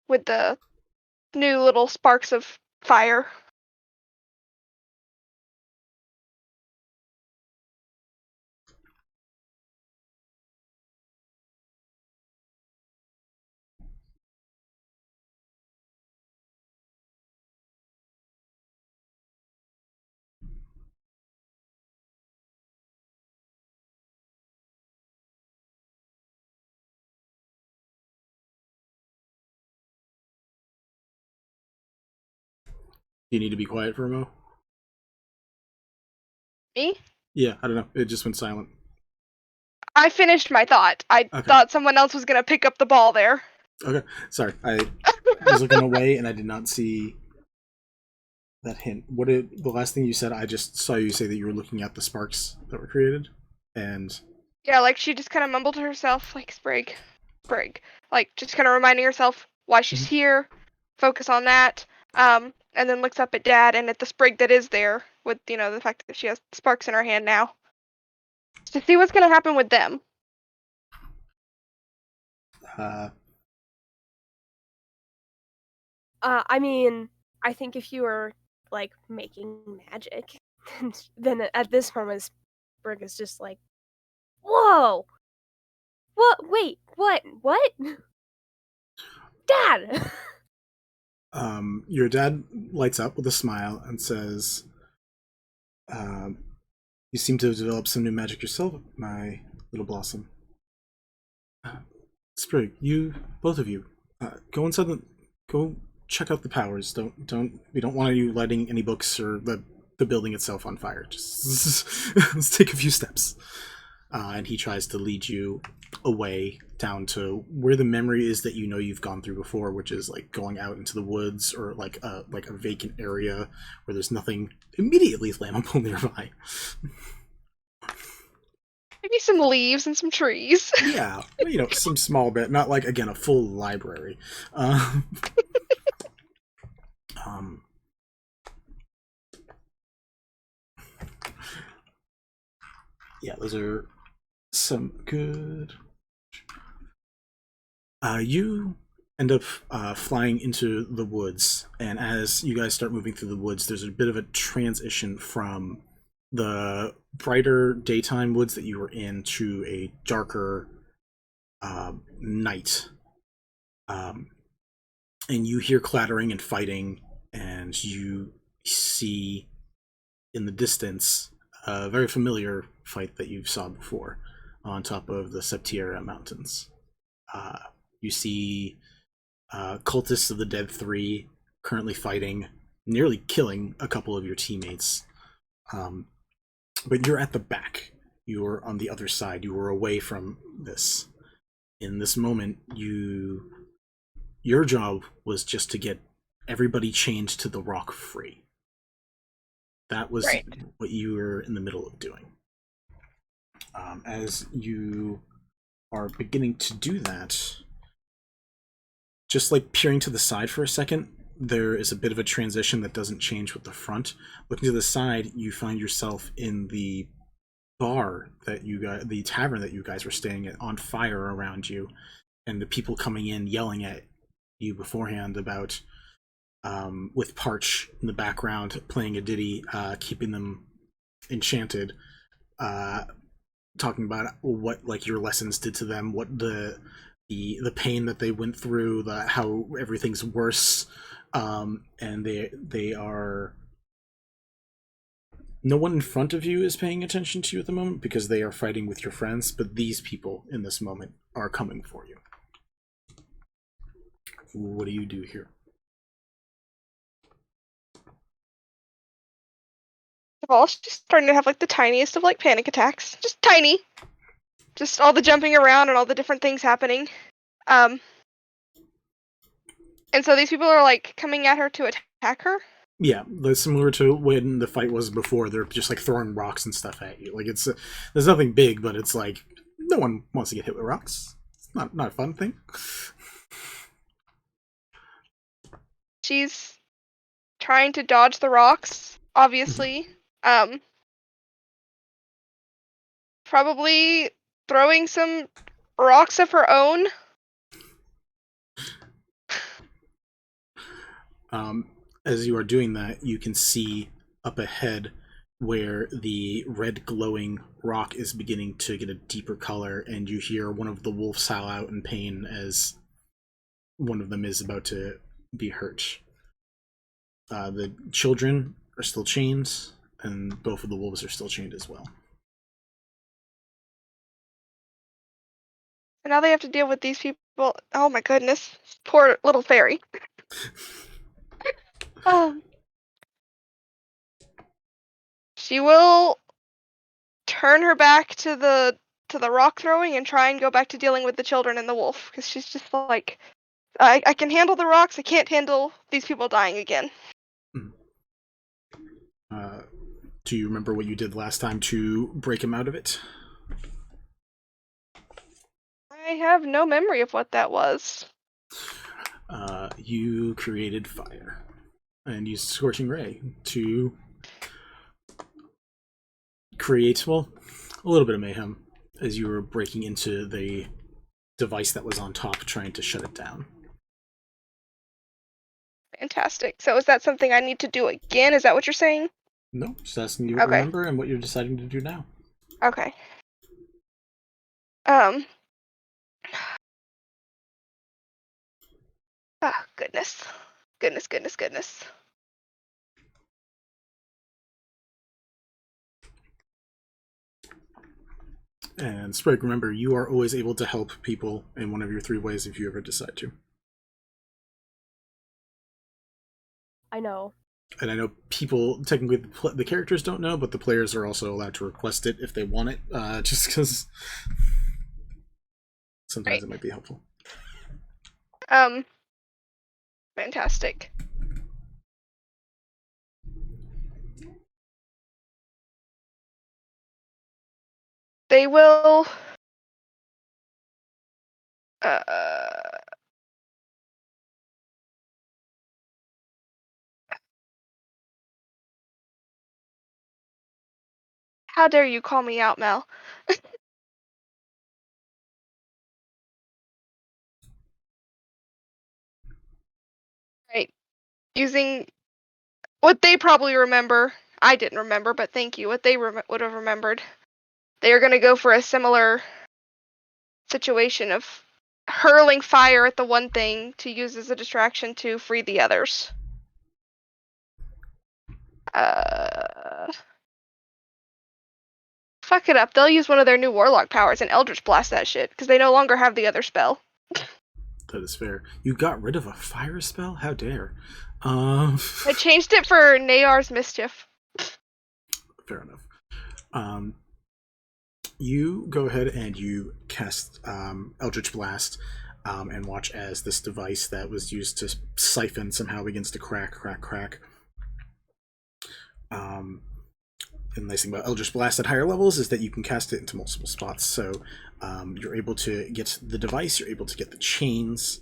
with the new little sparks of fire.
You need to be quiet for a mo?
Me?
Yeah, I don't know. It just went silent.
I finished my thought. I thought someone else was gonna pick up the ball there.
Okay, sorry. I was looking away and I did not see that hint. The last thing you said, I just saw you say that you were looking at the sparks that were created, and
Yeah, like she just kind of mumbled to herself, like Sprig, like just kind of reminding herself why she's here, focus on that, and then looks up at Dad and at the Sprig that is there, with the fact that she has sparks in her hand now, to see what's gonna happen with them.
I mean, I think if you were like making magic. And then at this moment, Sprig is just like, "Whoa! What? Wait, what? What? Dad!"
Your dad lights up with a smile and says, "You seem to have developed some new magic yourself, my little blossom. Sprig, both of you, go inside go check out the powers. We don't want you lighting any books or the building itself on fire. Just let's take a few steps." And he tries to lead you away down to where the memory is that you know you've gone through before, which is like going out into the woods or like a vacant area where there's nothing immediately flammable nearby.
Maybe some leaves and some trees.
Yeah, some small bit, not like, again, a full library. Yeah, those are some good... you end up flying into the woods, and as you guys start moving through the woods, there's a bit of a transition from the brighter daytime woods that you were in to a darker night. And you hear clattering and fighting, and you see in the distance a very familiar fight that you saw before on top of the Septiera Mountains. You see cultists of the Dead Three currently fighting, nearly killing a couple of your teammates. But you're at the back. You're on the other side. You were away from this. In this moment, your job was just to get everybody chained to the rock free. That was what you were in the middle of doing. As you are beginning to do that, just like peering to the side for a second, there is a bit of a transition that doesn't change with the front. Looking to the side, you find yourself in the bar that the tavern that you guys were staying at, on fire around you, and the people coming in yelling at you beforehand about, with Parch in the background playing a ditty, keeping them enchanted, talking about what like your lessons did to them, what the pain that they went through, how everything's worse, and they are... No one in front of you is paying attention to you at the moment because they are fighting with your friends, but these people in this moment are coming for you. What do you do here?
Well, she's starting to have like the tiniest of like panic attacks. Just tiny. Just all the jumping around and all the different things happening. And so these people are like coming at her to attack her.
Yeah, that's similar to when the fight was before. They're just like throwing rocks and stuff at you. Like there's nothing big, but it's like no one wants to get hit with rocks. It's not a fun thing.
She's trying to dodge the rocks, obviously. Probably throwing some rocks of her own.
As you are doing that, you can see up ahead where the red glowing rock is beginning to get a deeper color, and you hear one of the wolves howl out in pain as one of them is about to be hurt. The children are still chained, and both of the wolves are still chained as well.
And now they have to deal with these people. Oh my goodness. Poor little fairy. She will turn her back to the rock throwing and try and go back to dealing with the children and the wolf, because she's just like, I can handle the rocks, I can't handle these people dying again.
Do you remember what you did last time to break him out of it?
I have no memory of what that was.
You created fire and used Scorching Ray to create, well, a little bit of mayhem as you were breaking into the device that was on top, trying to shut it down.
Fantastic. So is that something I need to do again? Is that what you're saying?
No, just asking you what you
Okay.
remember and what you're deciding to do now.
Okay. Oh, goodness. Goodness.
And Sprig, remember, you are always able to help people in one of your 3 ways if you ever decide to.
I know.
And I know people, technically, the characters don't know, but the players are also allowed to request it if they want it, just because sometimes it might be helpful.
Fantastic. They will... How dare you call me out, Mel? Right. Using what they probably remember. I didn't remember, but thank you. What they would have remembered. They are going to go for a similar situation of hurling fire at the one thing to use as a distraction to free the others. Fuck it up. They'll use one of their new warlock powers and Eldritch Blast that shit, because they no longer have the other spell.
That is fair. You got rid of a fire spell? How dare.
I changed it for Nayar's Mischief.
Fair enough. You go ahead and you cast Eldritch Blast and watch as this device that was used to siphon somehow begins to crack. And the nice thing about Eldritch Blast at higher levels is that you can cast it into multiple spots. So you're able to get the device, you're able to get the chains,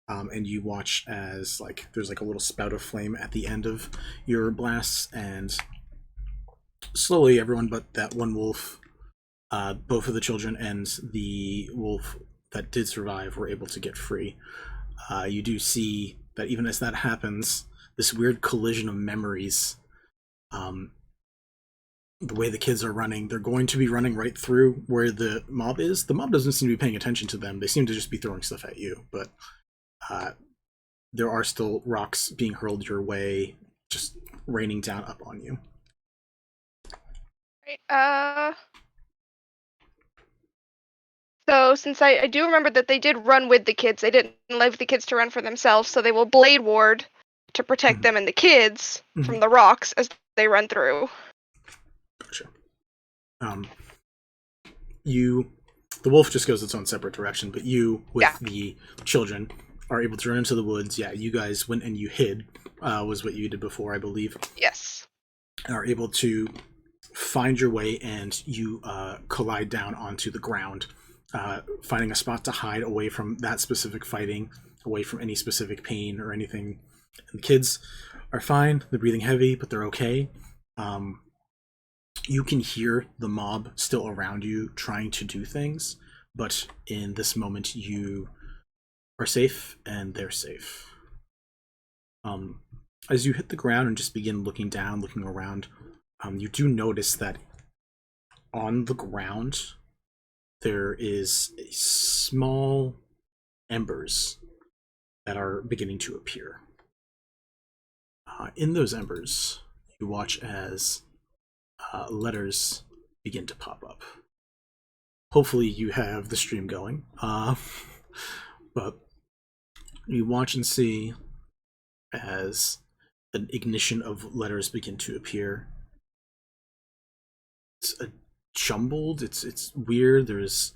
and you watch as there's a little spout of flame at the end of your blasts, and slowly everyone but that one wolf, both of the children and the wolf that did survive, were able to get free. You do see that even as that happens, this weird collision of memories, the way the kids are running, they're going to be running right through where the mob is. The mob doesn't seem to be paying attention to them. They seem to just be throwing stuff at you, but there are still rocks being hurled your way, just raining down up on you.
Right, so since I do remember that they did run with the kids, they didn't leave the kids to run for themselves, so they will Blade Ward to protect them and the kids from the rocks as they run through.
Gotcha. The wolf just goes its own separate direction, but you, with the children, are able to run into the woods. Yeah, you guys went and you hid, was what you did before, I believe.
Yes.
Are able to find your way, and you collide down onto the ground, finding a spot to hide away from that specific fighting, away from any specific pain or anything. And the kids are fine. They're breathing heavy, but they're okay. You can hear the mob still around you trying to do things, but in this moment you are safe and they're safe. As you hit the ground and just begin looking down, looking around, you do notice that on the ground there is a small embers that are beginning to appear. In those embers, you watch as letters begin to pop up. Hopefully you have the stream going, but you watch and see as an ignition of letters begin to appear. It's jumbled, it's weird. There's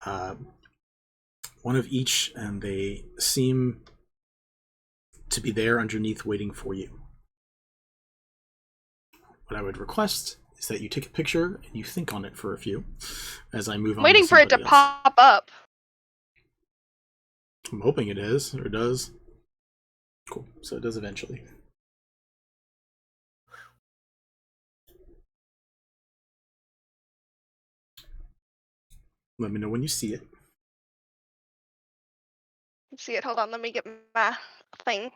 one of each, and they seem to be there underneath waiting for you. What I would request is that you take a picture and you think on it for a few as I move on.
Waiting for it to pop up.
I'm hoping it is, or does. Cool, so it does eventually. Let me know when you see it.
See it, hold on, let me get my thing.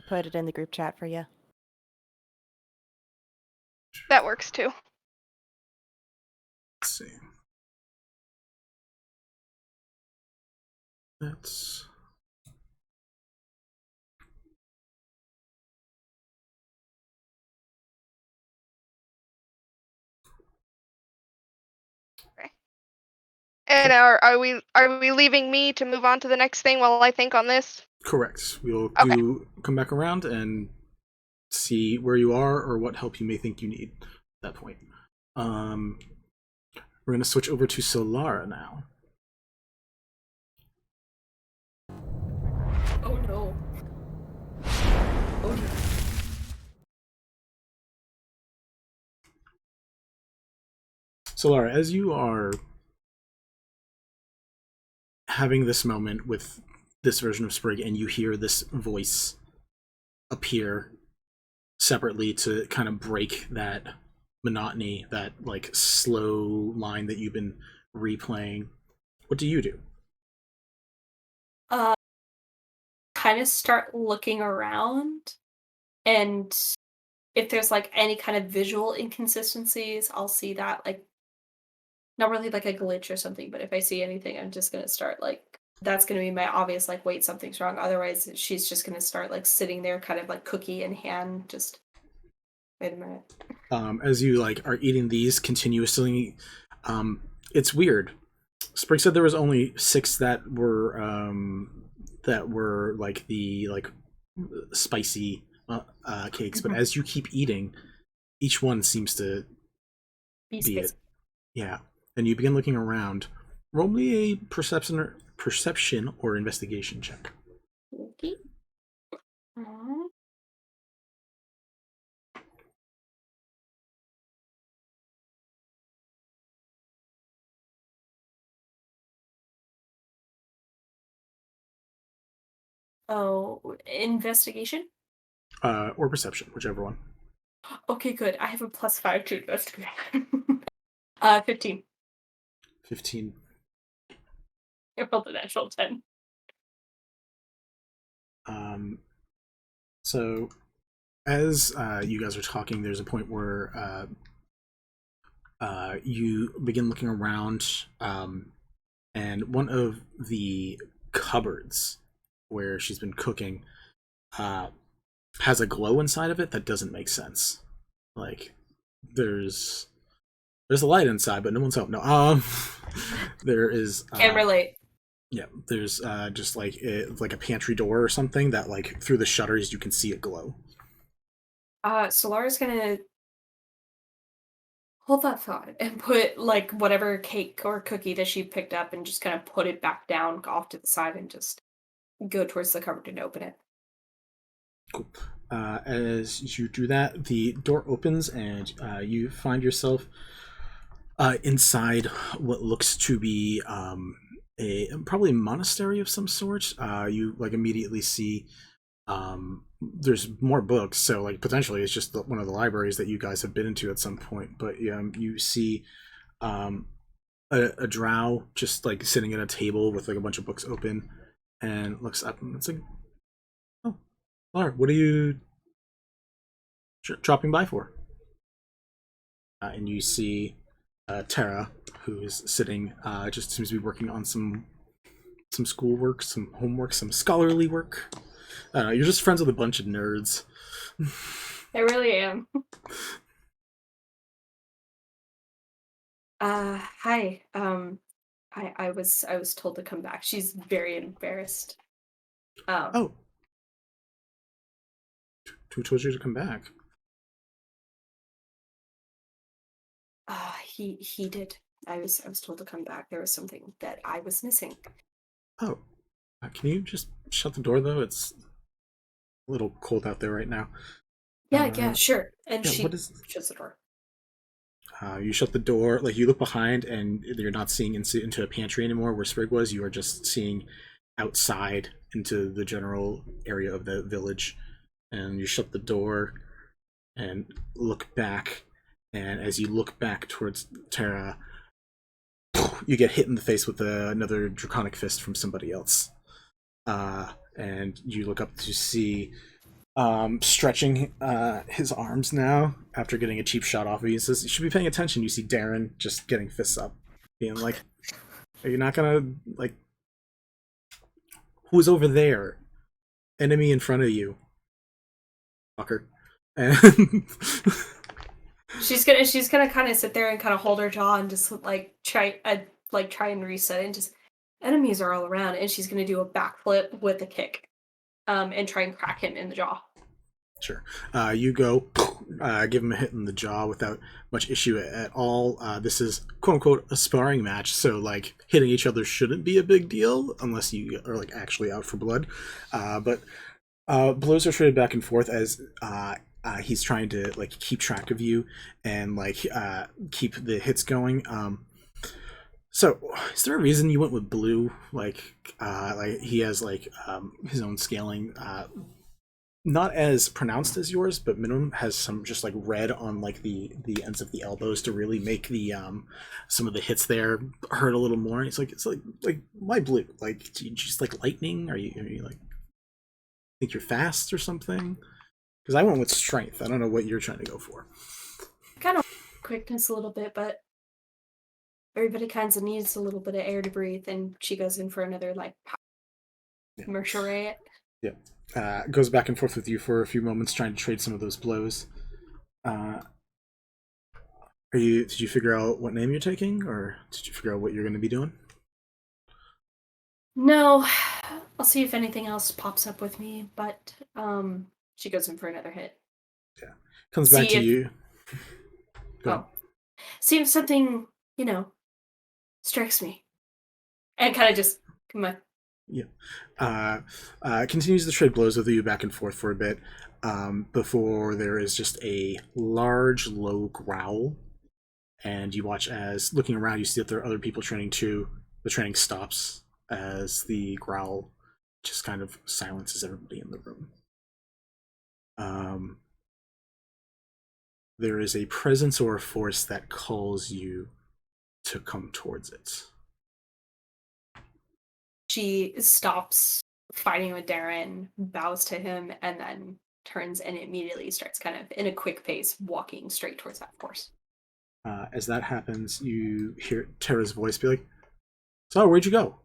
Put it in the group chat for you.
That works too.
Let's see. That's
And are we leaving me to move on to the next thing while I think on this?
correct. We'll
Okay.
come back around and see where you are or what help you may think you need at that point. We're gonna switch over to Solara now.
Oh no. Oh no.
Solara, as you are having this moment with this version of Sprig and you hear this voice appear separately to kind of break that monotony, that like slow line that you've been replaying, what do you do?
Kind of start looking around, and if there's like any kind of visual inconsistencies, I'll see that, like, not really like a glitch or something, but if I see anything, I'm just gonna start like, that's gonna be my obvious like, wait, something's wrong. Otherwise, she's just gonna start like sitting there, kind of like cookie in hand, just wait a minute.
As you like are eating these continuously, it's weird. Sprig said there was only 6 that were like the like spicy cakes, but as you keep eating, each one seems to
Be
be it.
spicy.
Yeah, and you begin looking around. Roll me a perception or investigation check.
Okay. Oh, investigation?
Or perception, whichever one.
Okay, good. I have a +5 to investigation. 15.
15.
I rolled a natural 10.
So as you guys are talking, there's a point where you begin looking around, and one of the cupboards where she's been cooking has a glow inside of it that doesn't make sense. Like there's a light inside, but no one's home. No, there is.
Can't relate.
Yeah, there's just like a pantry door or something that like through the shutters you can see it glow.
Solara's gonna hold that thought and put like whatever cake or cookie that she picked up and just kind of put it back down off to the side and just go towards the cupboard and open it.
Cool. As you do that, the door opens and you find yourself inside what looks to be a probably monastery of some sort. You like immediately see there's more books, so like potentially it's just one of the libraries that you guys have been into at some point. But you see a drow just like sitting at a table with like a bunch of books open, and looks up and it's like, oh, Lar, what are you dropping by for? And you see Tara, who is sitting, just seems to be working on some schoolwork, some homework, some scholarly work. I don't know, you're just friends with a bunch of nerds.
I really am. Hi. I was told to come back. She's very embarrassed.
Oh. Who told you to come back?
He did. I was told to come back. There was something that I was missing.
Oh. Can you just shut the door, though? It's a little cold out there right now.
Yeah, sure. And
yeah,
she
what is...
shuts the door.
You shut the door, like you look behind and you're not seeing into a pantry anymore where Sprig was. You are just seeing outside into the general area of the village. And you shut the door and look back. And as you look back towards Tara, you get hit in the face with another draconic fist from somebody else. And you look up to see stretching his arms now after getting a cheap shot off of you. He says, "You should be paying attention." You see Darren just getting fists up, being like, "Are you not gonna like? Who's over there? Enemy in front of you, fucker." And
she's gonna kind of sit there and kind of hold her jaw and just try and reset it and just enemies are all around, and she's gonna do a backflip with a kick, and try and crack him in the jaw.
Sure. You go, give him a hit in the jaw without much issue at all. This is quote unquote a sparring match, so like hitting each other shouldn't be a big deal unless you are like actually out for blood. But blows are traded back and forth as he's trying to like keep track of you and like keep the hits going. So, is there a reason you went with blue? Like he has like his own scaling. Not as pronounced as yours, but minimum has some just like red on like the ends of the elbows to really make the some of the hits there hurt a little more. It's like why blue? Like do you just like lightning? Are you like think you're fast or something? Because I went with strength. I don't know what you're trying to go for.
Kind of quickness a little bit, but everybody kind of needs a little bit of air to breathe, and she goes in for another like commercial rate.
Yeah. Goes back and forth with you for a few moments, trying to trade some of those blows. Did you figure out what name you're taking, or did you figure out what you're going to be doing?
No, I'll see if anything else pops up with me, but she goes in for another hit.
Yeah. Comes back to you.
See if something, strikes me. And kind of just, come on.
Yeah. Continues to trade blows with you back and forth for a bit before there is just a large, low growl. And you watch as, looking around, you see that there are other people training too. The training stops as the growl just kind of silences everybody in the room. There is a presence or a force that calls you to come towards it.
She stops fighting with Darren, bows to him, and then turns and immediately starts kind of, in a quick pace, walking straight towards that force.
As that happens, you hear Tara's voice be like, "So, where'd you go?"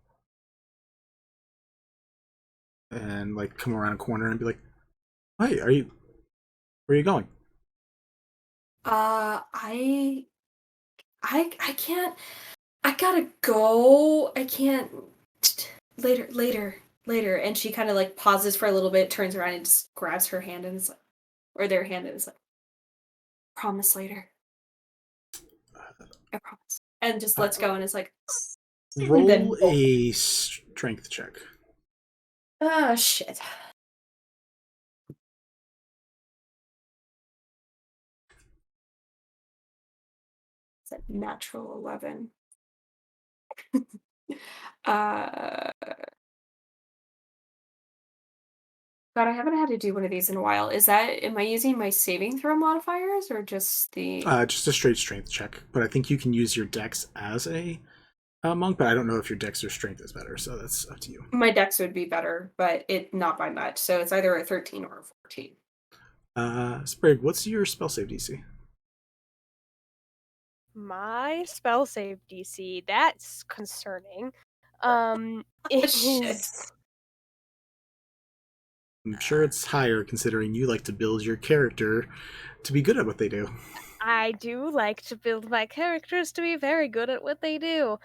And like come around a corner and be like, "Hey, where are you going?"
I can't. I gotta go. I can't. Later. And she kind of like pauses for a little bit, turns around and just grabs her hand and is like, or their hand and is like, "Promise later. I promise." And just lets go and is like,
roll a strength check.
Oh shit. It's a natural 11. God, I haven't had to do one of these in a while. Am I using my saving throw modifiers or just the...
Just a straight strength check, but I think you can use your dex as a monk, but I don't know if your dex or strength is better, so that's up to you.
My dex would be better, but not by much, so it's either a 13 or a 14.
Sprig, what's your spell save DC?
My spell save DC, that's concerning. Is...
I'm sure it's higher considering you like to build your character to be good at what they do.
I do like to build my characters to be very good at what they do.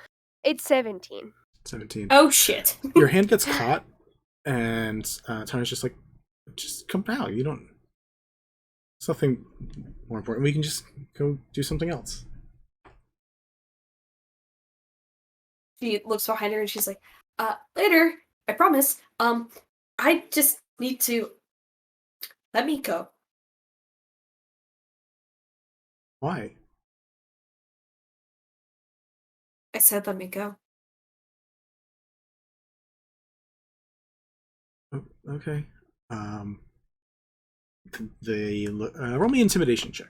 It's 17.
17.
Oh shit.
Your hand gets caught, and Tana's just like, "Just come out. You don't... Something more important. We can just go do something else."
She looks behind her and she's like, later, I promise. I just need to... Let me go.
Why?
I said let me go.
Okay. Roll me intimidation check.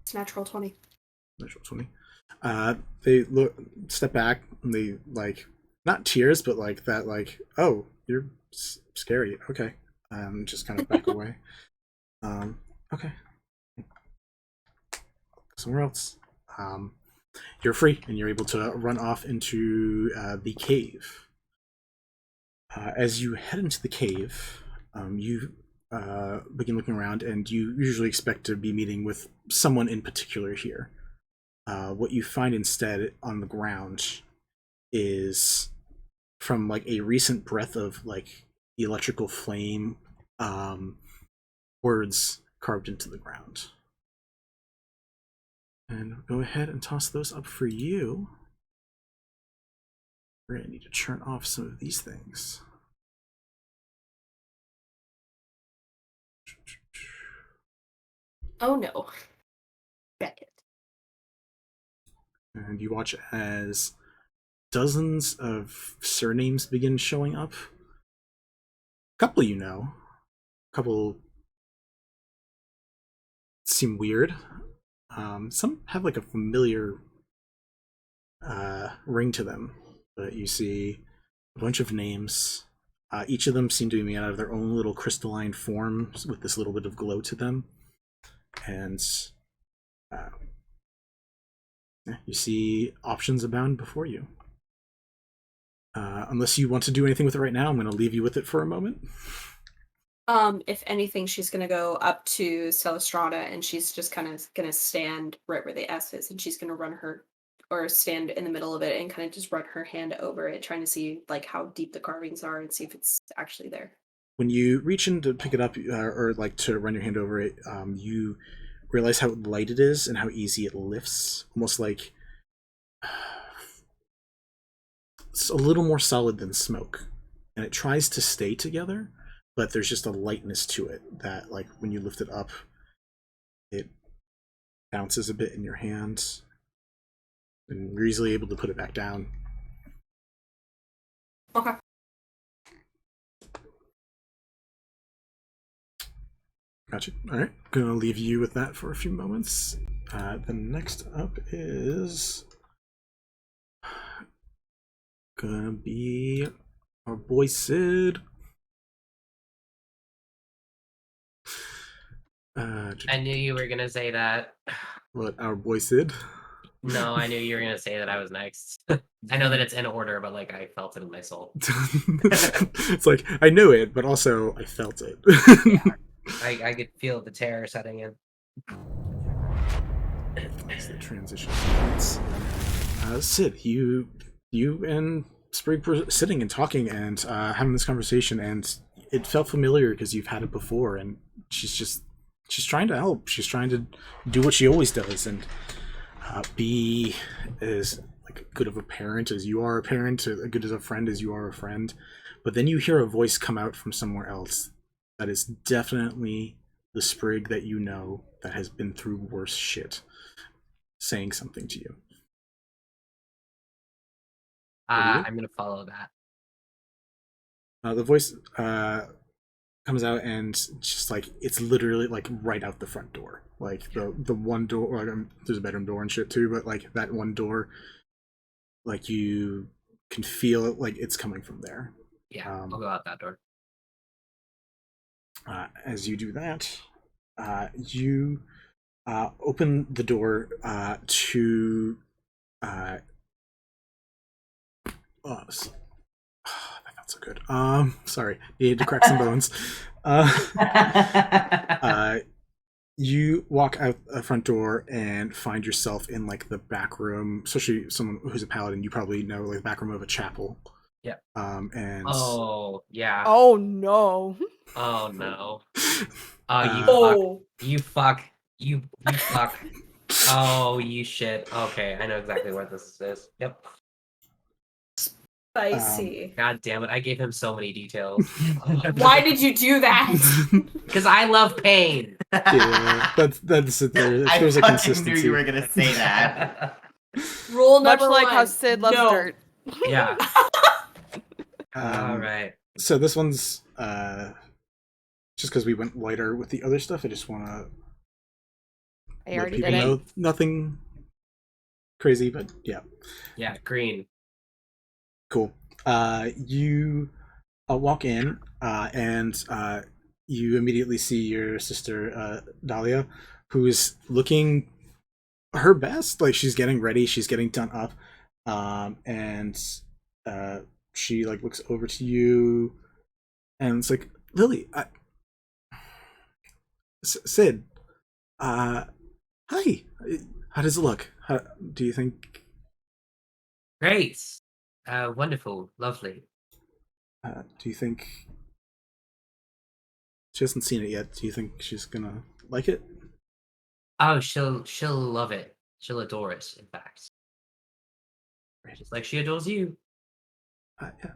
It's natural 20.
Natural 20. They step back, and they like not tears, but like that, like, oh, you're scary. Okay, just kind of back away. Okay, somewhere else. You're free, and you're able to run off into the cave. As you head into the cave, you begin looking around, and you usually expect to be meeting with someone in particular here. What you find instead on the ground is, from like a recent breath of like electrical flame, words carved into the ground. And go ahead and toss those up for you. We're gonna need to turn off some of these things.
Oh no. Beckett.
And you watch as dozens of surnames begin showing up. A couple you know. A couple seem weird. Some have like a familiar ring to them, but you see a bunch of names. Each of them seem to be made out of their own little crystalline forms with this little bit of glow to them. And you see options abound before you. Unless you want to do anything with it right now, I'm going to leave you with it for a moment.
If anything, she's gonna go up to Celestrata and she's just kind of gonna stand right where the S is, and she's gonna run her, or stand in the middle of it and kind of just run her hand over it, trying to see like how deep the carvings are and see if it's actually there.
When you reach in to pick it up, or like to run your hand over it, you realize how light it is and how easy it lifts. Almost like it's a little more solid than smoke, and it tries to stay together, but there's just a lightness to it that, like, when you lift it up, it bounces a bit in your hand, and you're easily able to put it back down.
Okay.
Gotcha. Alright, gonna leave you with that for a few moments. The next up is gonna be our boy Sid.
I knew you were gonna say that.
What, our boy Sid?
No, I knew you were gonna say that I was next. I know that it's in order, but like I felt it in my soul.
It's like, I knew it, but also I felt it.
I could feel the terror setting in.
That's the transition points. Sid, you and Sprig were sitting and talking and having this conversation, and it felt familiar because you've had it before, and she's trying to help. She's trying to do what she always does and be as like good of a parent as you are a parent, as good as a friend as you are a friend. But then you hear a voice come out from somewhere else that is definitely the Sprig that you know that has been through worse shit, saying something to you.
I'm gonna follow that.
The voice comes out, and just like, it's literally like right out the front door, like the one door, like, there's a bedroom door and shit too, but like that one door, like you can feel it, like it's coming from there.
Yeah, I'll go out that door.
As you do that, you open the door to that felt so good. Sorry, needed to crack some bones. You walk out the front door and find yourself in like the back room, especially someone who's a paladin, you probably know, like the back room of a chapel.
Yeah.
And
oh yeah.
Oh no.
Oh no. Oh, you fuck. You fuck. Oh, you shit. Okay, I know exactly what this is. Yep.
Spicy.
God damn it, I gave him so many details.
Why did you do that?
Because I love pain.
Yeah, that's there.
I
There's a
fucking
consistency.
knew you were gonna say that.
Rule
Much
number
like
one.
how Sid loves
no.
dirt.
Yeah. All right.
So this one's just because we went lighter with the other stuff, I
I
let
already
people
did it.
know nothing crazy, but yeah.
Yeah, green.
Cool. You walk in, and you immediately see your sister Dahlia, who is looking her best. Like she's getting ready, she's getting done up, and she like looks over to you, and it's like, Lily, Sid, hi. How does it look? How, do you think?
Great. Wonderful. Lovely.
Do you think she hasn't seen it yet? Do you think she's gonna like it?
Oh, she'll love it. She'll adore it, in fact. Just like she adores you.
Yeah.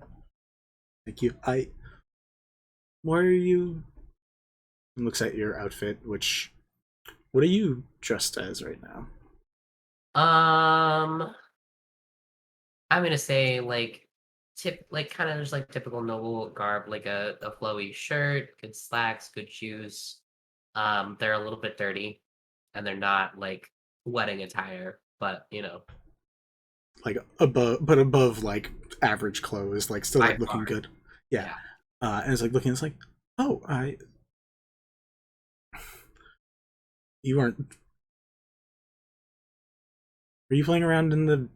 Thank you. Why are you? And looks at your outfit. What are you dressed as right now?
I'm gonna say kind of just like typical noble garb, like a flowy shirt, good slacks, good shoes. They're a little bit dirty, and they're not like wedding attire, but
Like above like average clothes, like still like looking good. Yeah. And it's like looking. It's like, oh, you aren't. Are you playing around in the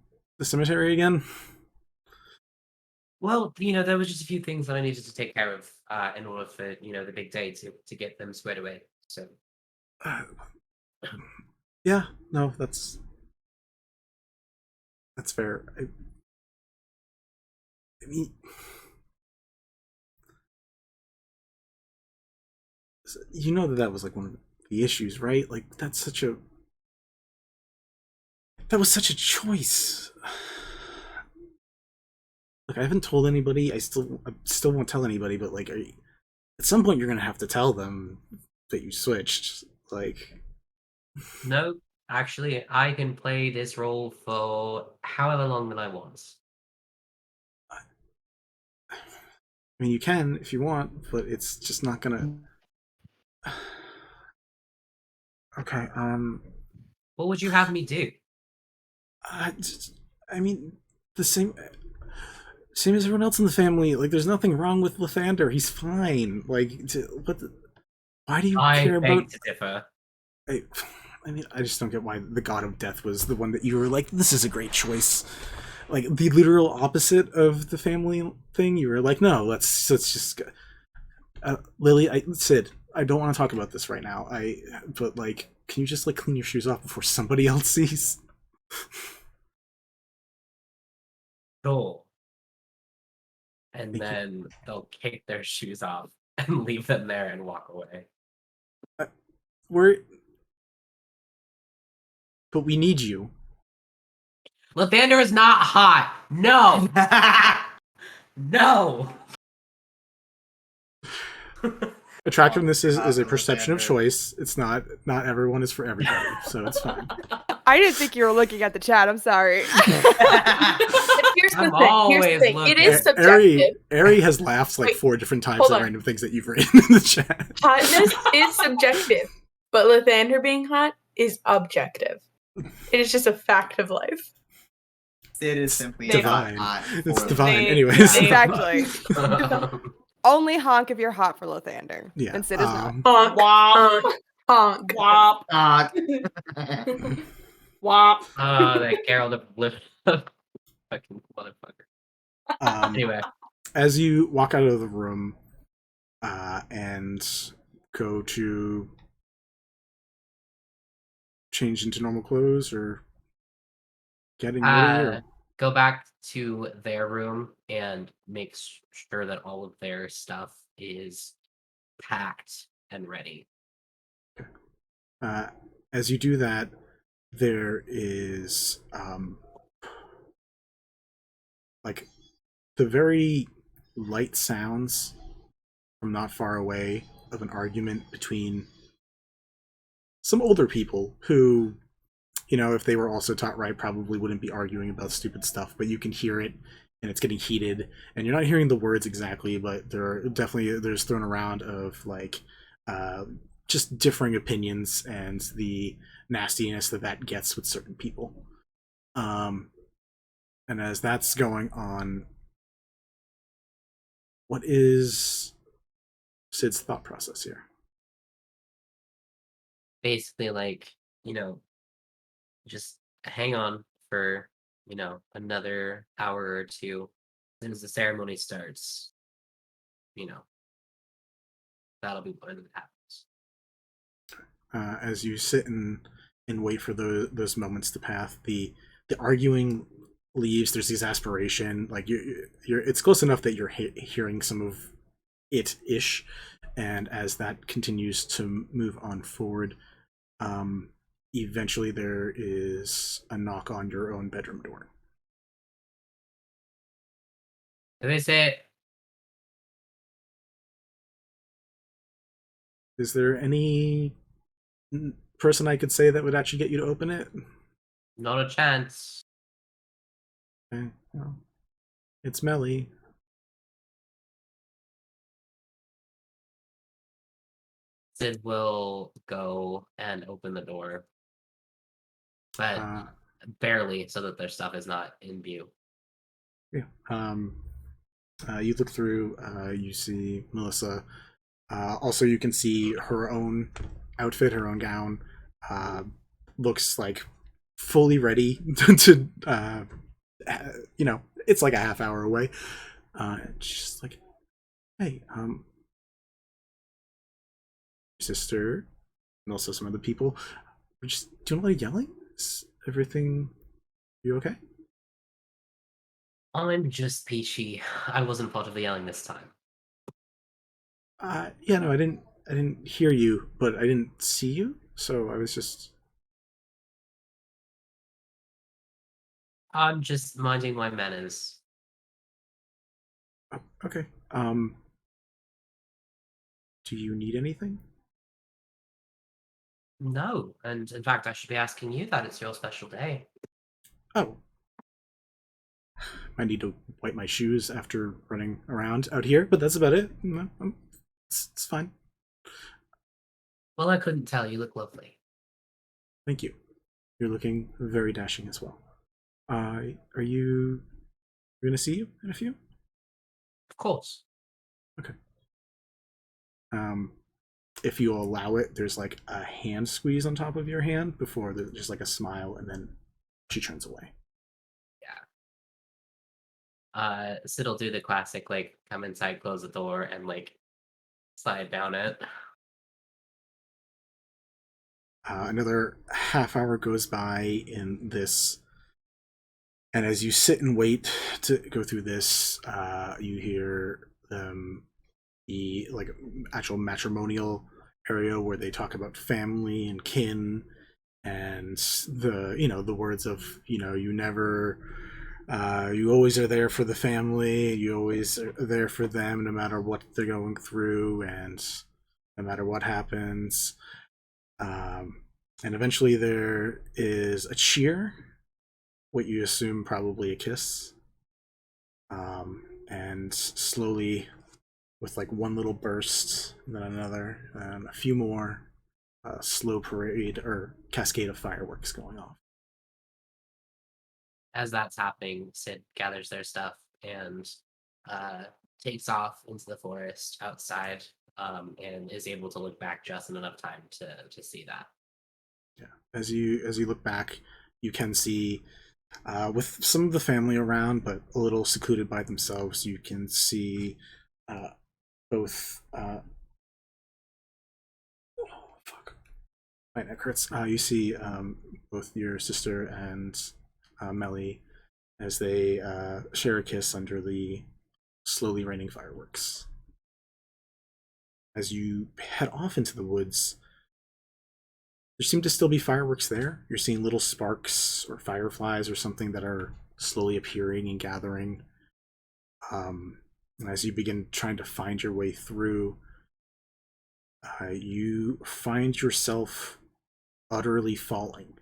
cemetery again?
Well, there was just a few things that I needed to take care of in order for the big day to get them squared away. So.
Yeah. No, that's fair. I mean, you know that was like one of the issues, right? Like that was such a choice. Look, I haven't told anybody. I still won't tell anybody. But like, at some point, you're gonna have to tell them that you switched. Like,
No, actually, I can play this role for however long that I want.
I mean, you can if you want, but it's just not gonna. Okay.
What would you have me do?
I mean, the same as everyone else in the family. Like, there's nothing wrong with Lathander. He's fine. Like, why do you care
beg
about?
To differ.
I mean, I just don't get why the God of Death was the one that you were like, this is a great choice. Like the literal opposite of the family thing. You were like, no, let's just. Lily, Sid, I don't want to talk about this right now. But like, can you just like clean your shoes off before somebody else sees?
Sure. And then they'll kick their shoes off and leave them there and walk away.
But we need you.
Lathander is not hot. No. No.
Attractiveness is a perception of choice. It's not everyone is for everybody, so it's fine.
I didn't think you were looking at the chat. I'm sorry.
Here's the thing. It is subjective.
Ari has laughed like 4 different times
Hold
at
on.
random things that you've written in the chat.
Hotness is subjective, but Lathander being hot is objective. It is just a fact of life.
It is simply
divine.
not hot
It's
for
divine.
Lathander.
Anyways,
Exactly. Only honk if you're hot for Lathander.
Yeah,
And Sid is not.
Honk, honk, honk,
Wop. Wop.
That Geralt of Lift. Fucking motherfucker. Anyway.
As you walk out of the room and go to change into normal clothes or getting ready, or...
Go back to their room and make sure that all of their stuff is packed and ready.
As you do that, there is like the very light sounds from not far away of an argument between some older people who, if they were also taught right, probably wouldn't be arguing about stupid stuff, but you can hear it and it's getting heated, and you're not hearing the words exactly, but there's thrown around of like, just differing opinions and the nastiness that gets with certain people. And as that's going on, what is Sid's thought process here?
Basically, like, just hang on for, another hour or two. As soon as the ceremony starts, that'll be when it happens.
As you sit and wait for those moments to pass, the arguing leaves. There's exasperation. Like you're it's close enough that you're hearing some of it ish, and as that continues to move on forward, eventually there is a knock on your own bedroom door.
Did they say it?
Is there any person I could say that would actually get you to open it?
Not a chance.
Okay, well, it's Melly.
Sid will go and open the door, but barely, so that their stuff is not in view.
Yeah. You look through. You see Melissa. Also, you can see her own outfit, her own gown. Looks like fully ready to. It's like a half hour away. She's like, "Hey, sister," and also some other people. We're just doing a lot of yelling. Is everything? You okay?
I'm just peachy. I wasn't part of the yelling this time.
Yeah, no, I didn't hear you, but I didn't see you, so I was just.
I'm just minding my manners.
Oh, okay. Do you need anything?
No, and in fact, I should be asking you that. It's your special day.
Oh. I need to wipe my shoes after running around out here, but that's about it. No, it's fine.
Well, I couldn't tell. You look lovely.
Thank you. You're looking very dashing as well. Are you going to see you in a few?
Of course.
Okay. If you allow it, there's like a hand squeeze on top of your hand before there's just like a smile, and then she turns away.
Sid will do the classic, like, come inside, close the door, and, like, slide down it.
Another half hour goes by in this, and as you sit and wait to go through this, you hear the like actual matrimonial area where they talk about family and kin, and the words of you never. You always are there for the family. You always are there for them, no matter what they're going through, and no matter what happens. And eventually, there is a cheer, what you assume probably a kiss, and slowly, with like one little burst, then another, and a few more, slow parade or cascade of fireworks going off.
As that's happening, Sid gathers their stuff and takes off into the forest outside, and is able to look back just in enough time to see that.
Yeah. As you look back, you can see, with some of the family around, but a little secluded by themselves, you can see both. My neck hurts. You see both your sister and Melly as they share a kiss under the slowly raining fireworks. As you head off into the woods, there seem to still be fireworks there. You're seeing little sparks or fireflies or something that are slowly appearing and gathering. And as you begin trying to find your way through, you find yourself utterly falling.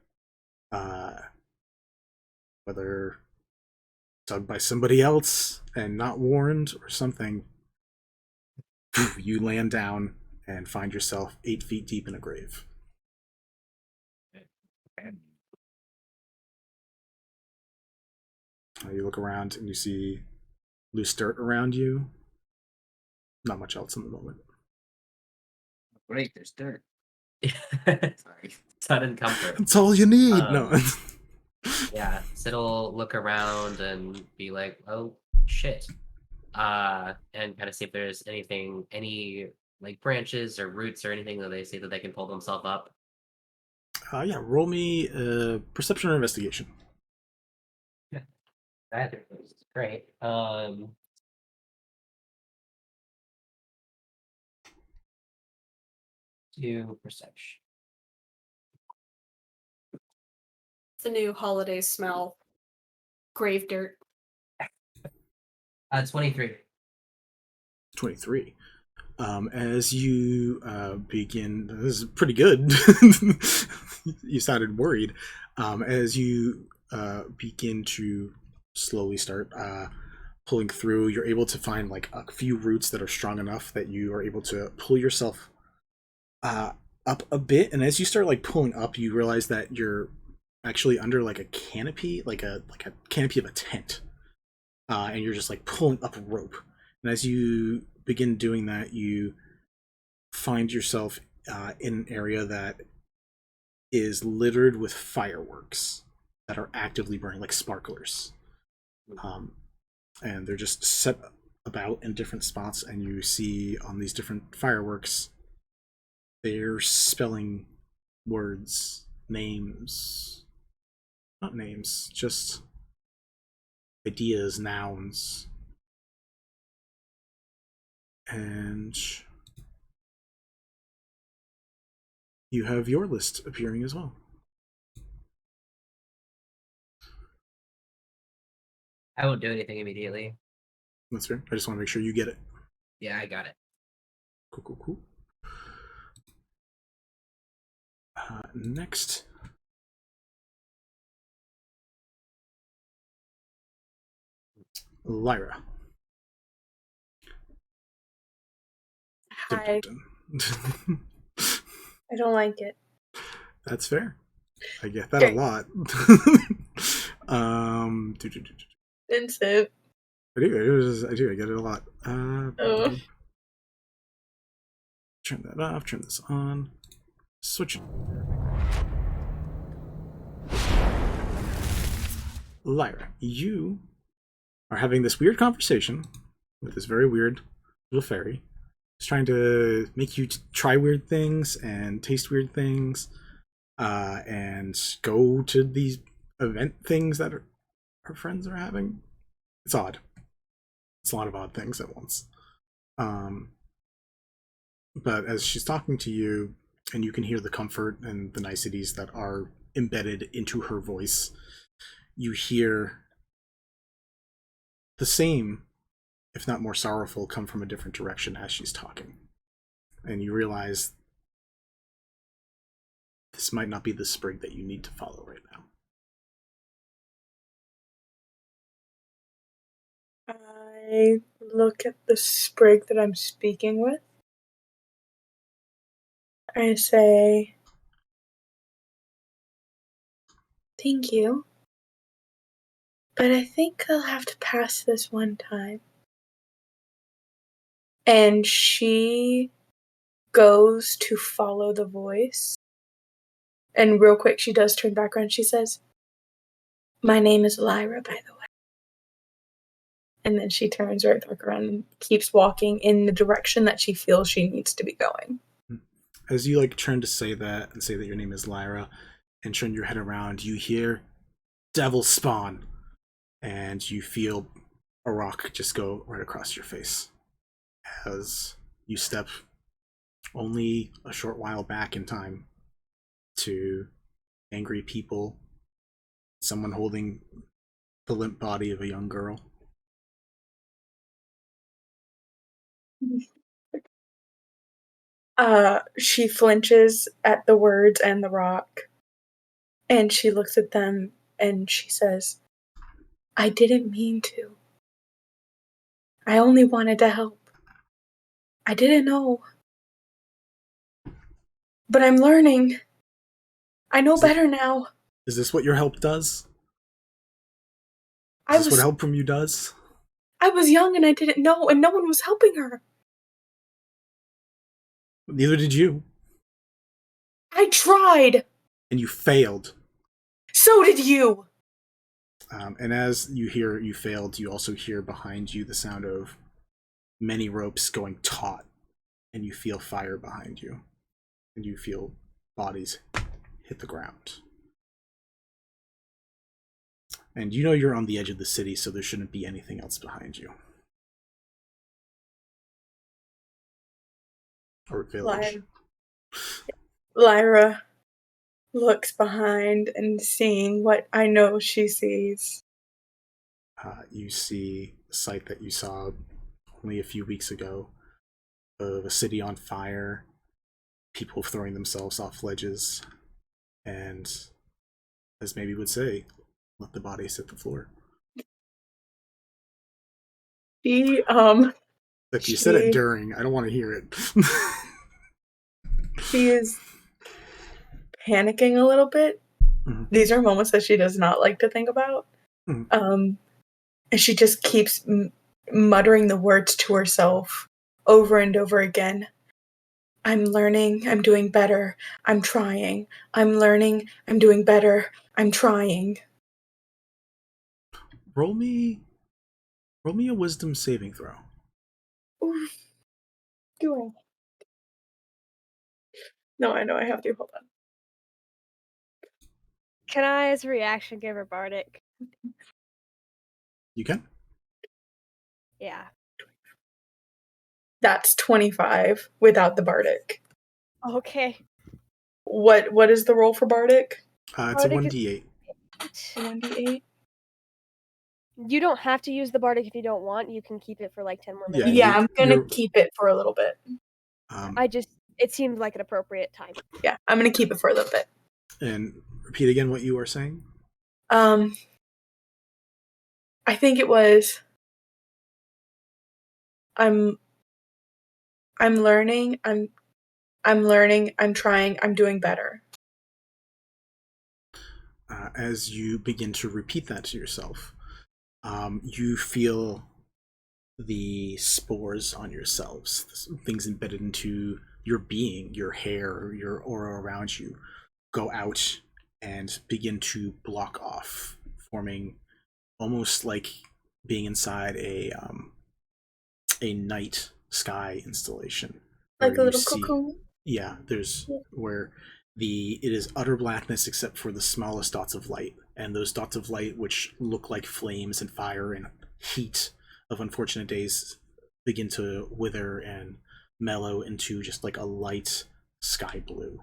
Whether dug by somebody else and not warned or something, you land down and find yourself 8 feet deep in a grave. You look around and you see loose dirt around you. Not much else in the moment.
Great, there's dirt. Sorry. Sudden comfort.
That's all you need. No.
Yeah, Sid'll look around and be like, oh, shit. And kind of see if there's any like branches or roots or anything that they see that they can pull themselves up.
Yeah, roll me perception or investigation.
That is great. Do perception.
The new holiday smell. Grave dirt.
23.
23. As you begin, this is pretty good. You sounded worried. As you begin to slowly start pulling through, you're able to find like a few roots that are strong enough that you are able to pull yourself up a bit. And as you start like pulling up, you realize that you're actually under like a canopy, like a canopy of a tent, and you're just like pulling up a rope. And as you begin doing that, you find yourself in an area that is littered with fireworks that are actively burning, like sparklers. And they're just set about in different spots, and you see on these different fireworks, they're spelling words, names, not names, just ideas, nouns. And you have your list appearing as well.
I won't do anything immediately.
That's fair. I just want to make sure you get it.
Yeah, I got it.
Cool. Next. Lyra.
Hi. I don't like it.
That's fair. I get that
Okay.
a lot.
Vincent.
I do. I get it a lot.
Oh.
Turn that off. Turn this on. Switch it. Lyra, you are having this weird conversation with this very weird little fairy. He's trying to make you try weird things and taste weird things, and go to these event things that our friends are having. It's odd. It's a lot of odd things at once. But as she's talking to you, and you can hear the comfort and the niceties that are embedded into her voice, you hear the same, if not more sorrowful, come from a different direction as she's talking. And you realize this might not be the Sprig that you need to follow right now.
I look at the Sprig that I'm speaking with. I say, thank you, but I think I'll have to pass this one time. And she goes to follow the voice. And real quick, she does turn back around. She says, my name is Lyra, by the way. And then she turns right back around and keeps walking in the direction that she feels she needs to be going.
As you like turn to say that and say that your name is Lyra and turn your head around, you hear devil spawn, and you feel a rock just go right across your face as you step only a short while back in time to angry people, someone holding the limp body of a young girl.
She flinches at the words and the rock, and she looks at them and she says, I didn't mean to. I only wanted to help. I didn't know but I'm learning. I know
Is it-
better now.
Is this what your help does?
I
Is this what
was
help from you does?
I was young and I didn't know, and no one was helping her.
Neither did you.
I tried.
And you failed.
So did you.
And as you hear you failed, you also hear behind you the sound of many ropes going taut, and you feel fire behind you, and you feel bodies hit the ground. And you know you're on the edge of the city, so there shouldn't be anything else behind you. Or village.
Lyra looks behind and seeing what I know she sees.
You see the sight that you saw only a few weeks ago of a city on fire, people throwing themselves off ledges, and, as maybe would say, let the bodies hit the floor. If you said it during, I don't want to hear it.
She is panicking a little bit.
Mhm.
These are moments that she does not like to think about.
Mhm.
And she just keeps muttering the words to herself over and over again. I'm learning, I'm doing better, I'm trying. I'm learning, I'm doing better, I'm trying.
Roll me a wisdom saving throw.
Oof. Do I? No, I know I have to. Hold on.
Can I, as a reaction, give her Bardic?
You can?
Yeah.
That's 25 without the Bardic.
Okay.
What is the roll for Bardic?
It's a 1d8.
1d8.
You don't have to use the Bardic if you don't want. You can keep it for like 10 more
Yeah,
minutes.
Yeah, I'm gonna keep it for a little bit.
It seemed like an appropriate time.
Yeah, I'm gonna keep it for a little bit.
And repeat again what you are saying.
I think it was I'm learning, I'm learning, I'm trying, I'm doing better.
As you begin to repeat that to yourself, you feel the spores on yourselves, things embedded into your being, your hair, your aura around you, go out and begin to block off, forming almost like being inside a night sky installation.
Like
where
a
you
little
see-
cocoon.
Yeah, there's where it is utter blackness except for the smallest dots of light, and those dots of light, which look like flames and fire and heat of unfortunate days, begin to wither and mellow into just like a light sky blue.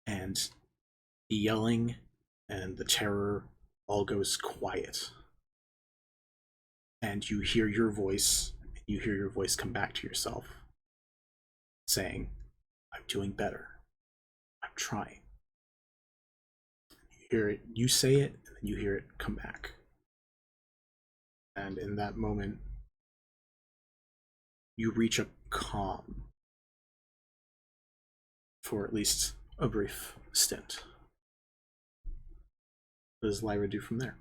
And the yelling and the terror all goes quiet. And you hear your voice come back to yourself, saying, I'm doing better. I'm trying. You hear it, you say it, and then you hear it come back. And in that moment, you reach a calm for at least a brief stint. What does Lyra do from there?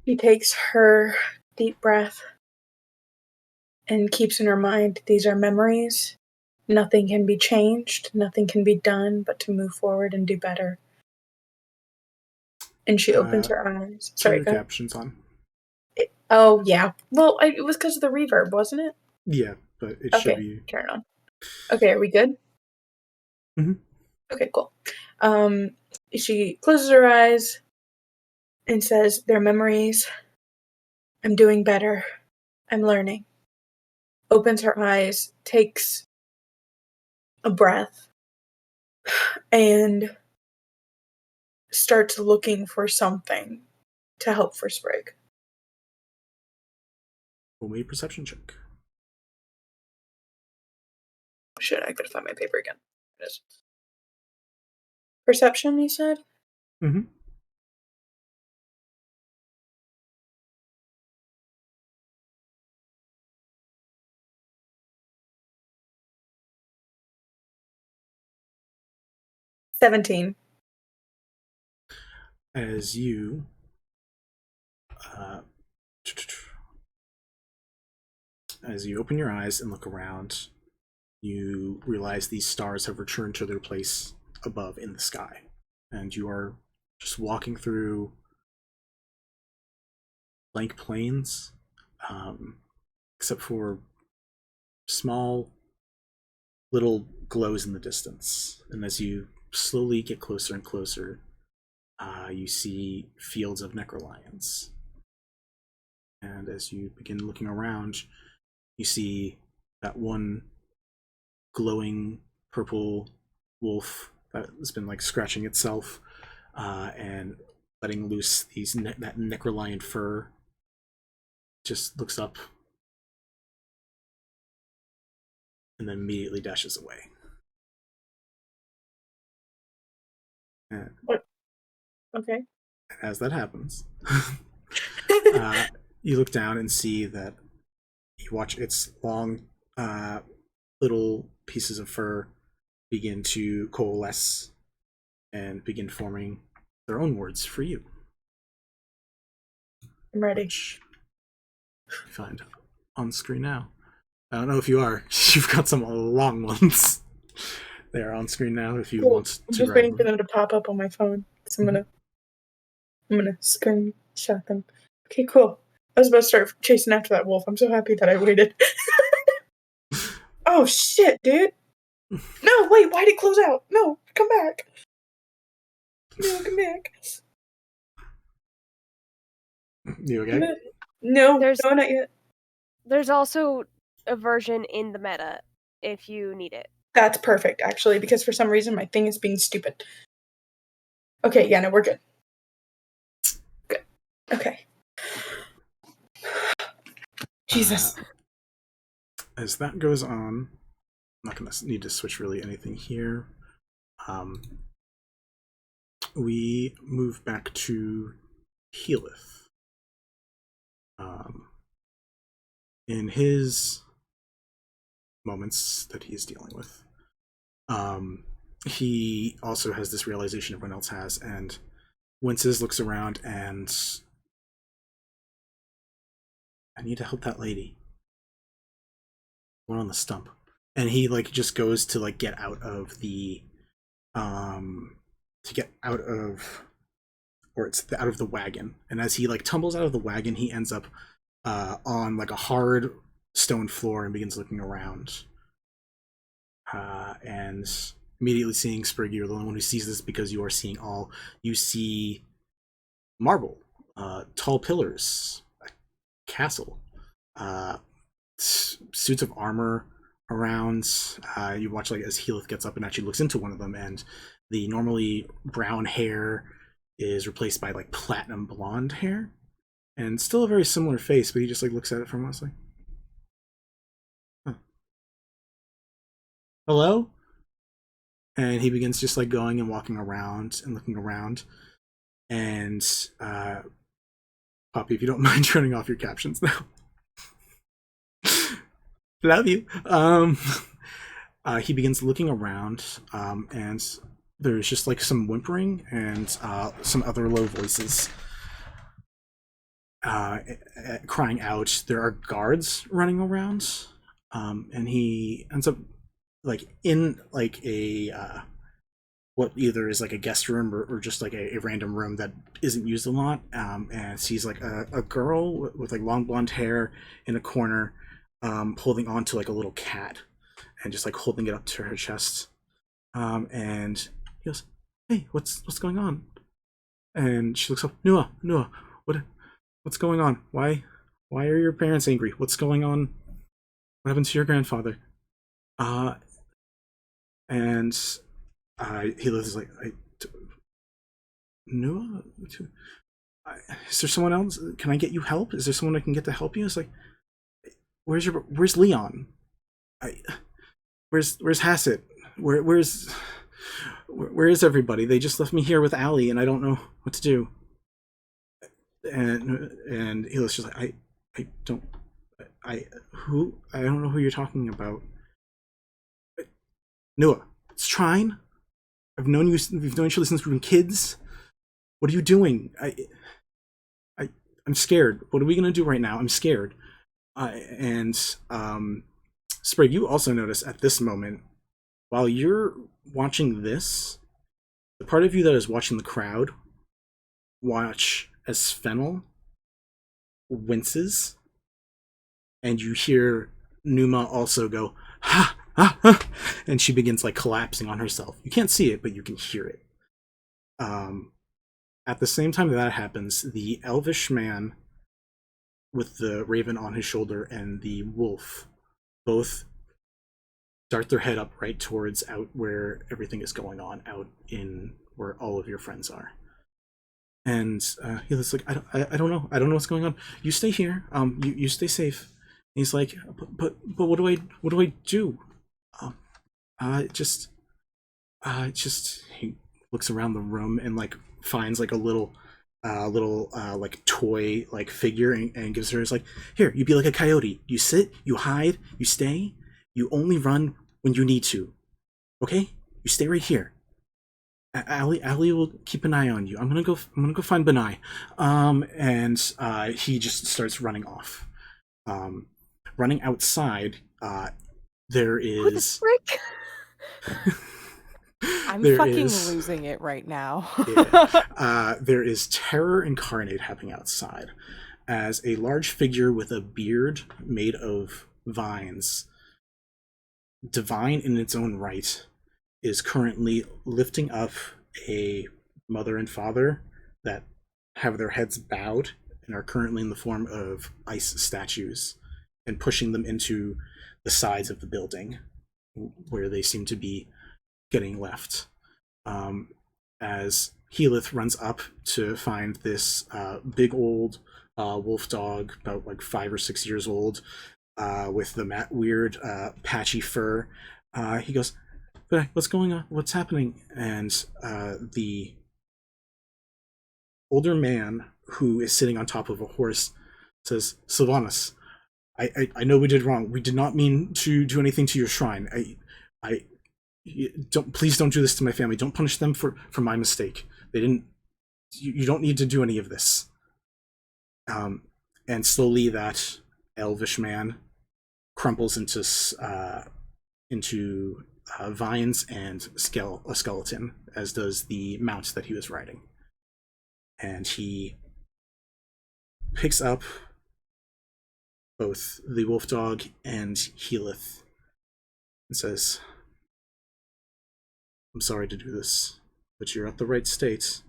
She takes her deep breath and keeps in her mind these are memories. Nothing can be changed, nothing can be done but to move forward and do better. And she opens her eyes.
Turn
Sorry,
your
go ahead.
captions on.
Oh, yeah. Well, it was because of the reverb, wasn't it?
Yeah, but it should be.
Turn it on. Okay, are we good?
Mhm.
Okay, cool. She closes her eyes and says, they're memories. I'm doing better. I'm learning. Opens her eyes, takes a breath, and starts looking for something to help for Sprig.
Roll me a perception check.
Shit, I gotta find my paper again. It is. Perception, you said?
Mm-hmm.
17.
As you open your eyes and look around, you realize these stars have returned to their place above in the sky, and you are just walking through blank plains, except for small little glows in the distance. And as you slowly get closer and closer, you see fields of necrolions. And as you begin looking around, you see that one glowing purple wolf that has been like scratching itself and letting loose that necrolion fur. Just looks up and then immediately dashes away. And
Okay.
as that happens, you look down and see that you watch its long little pieces of fur begin to coalesce and begin forming their own words for you.
I'm ready.
Which you find on screen now. I don't know if you are. You've got some long ones. They are on screen now if you want to
I'm just
grab
waiting for
them.
them to pop up on my phone. Because I'm gonna screenshot them. Okay, cool. I was about to start chasing after that wolf. I'm so happy that I waited. Oh shit, dude. No, wait, why'd it close out? No, come back. No, come back.
You okay?
No, no, not yet.
There's also a version in the meta if you need it.
That's perfect, actually, because for some reason my thing is being stupid. Okay, yeah, no, we're good. Good. Okay. Jesus.
As that goes on, I'm not going to need to switch really anything here. We move back to Healith. In his moments that he's dealing with, he also has this realization everyone else has, and winces, looks around, and I need to help that lady. One on the stump. And he like just goes to like get out of the out of the wagon. And as he like tumbles out of the wagon, he ends up on like a hard stone floor and begins looking around. And immediately seeing Sprig, you're the only one who sees this because you are seeing all. You see marble, tall pillars, a castle, suits of armor around. You watch like as Healith gets up and actually looks into one of them, and the normally brown hair is replaced by like platinum blonde hair, and still a very similar face, but he just like looks at it from us like, huh. Hello? And he begins just like going and walking around and looking around. And Poppy, if you don't mind turning off your captions now. Love you. He begins looking around, and there's just like some whimpering and some other low voices crying out. There are guards running around, and he ends up like in like a what either is like a guest room or just like a random room that isn't used a lot, and sees like a girl with like long blonde hair in a corner, holding on to like a little cat and just like holding it up to her chest, and he goes, "Hey, what's going on?" And she looks up, Nua, what's going on? Why are your parents angry? What's going on? What happened to your grandfather? And he is like, Nua, is there someone else? Can I get you help? Is there someone I can get to help you? It's like, where's Leon? Where's Hassett? Where is everybody? They just left me here with Allie, and I don't know what to do. And he was just like, I don't know who you're talking about. Nua, it's Trine. I've known you. We've known each other since we've been kids. What are you doing? I'm scared. What are we gonna do right now? I'm scared. And Sprig, you also notice at this moment, while you're watching this, the part of you that is watching the crowd watch as Fennel winces, and you hear Numa also go, ha, ha, ha, and she begins like collapsing on herself. You can't see it, but you can hear it. At the same time that happens, the elvish man with the raven on his shoulder and the wolf both dart their head up right towards out where everything is going on, out in where all of your friends are. And he was like, I don't know what's going on. You stay here. You stay safe. And he's like, but what do I do? Just he looks around the room and like finds like a little like toy like figure and gives her. It's like, here, you be like a coyote. You sit, you hide, you stay. You only run when you need to. Okay? You stay right here. Allie will keep an eye on you. I'm gonna go find Benai. And he just starts running off. Running outside, there is.
What the frick? I'm fucking losing it right now.
There is terror incarnate happening outside, as a large figure with a beard made of vines, divine in its own right, is currently lifting up a mother and father that have their heads bowed and are currently in the form of ice statues, and pushing them into the sides of the building where they seem to be getting left. As Healith runs up to find this big old wolf dog, about like 5 or 6 years old, with the weird patchy fur, he goes, what's going on? What's happening? And the older man who is sitting on top of a horse says, Sylvanas, I know we did wrong. We did not mean to do anything to your shrine. Please don't do this to my family. Don't punish them for my mistake. They didn't. You don't need to do any of this. And slowly that elvish man crumples into vines and a skeleton, as does the mount that he was riding. And he picks up both the wolf dog and Healith and says, I'm sorry to do this, but you're at the right state,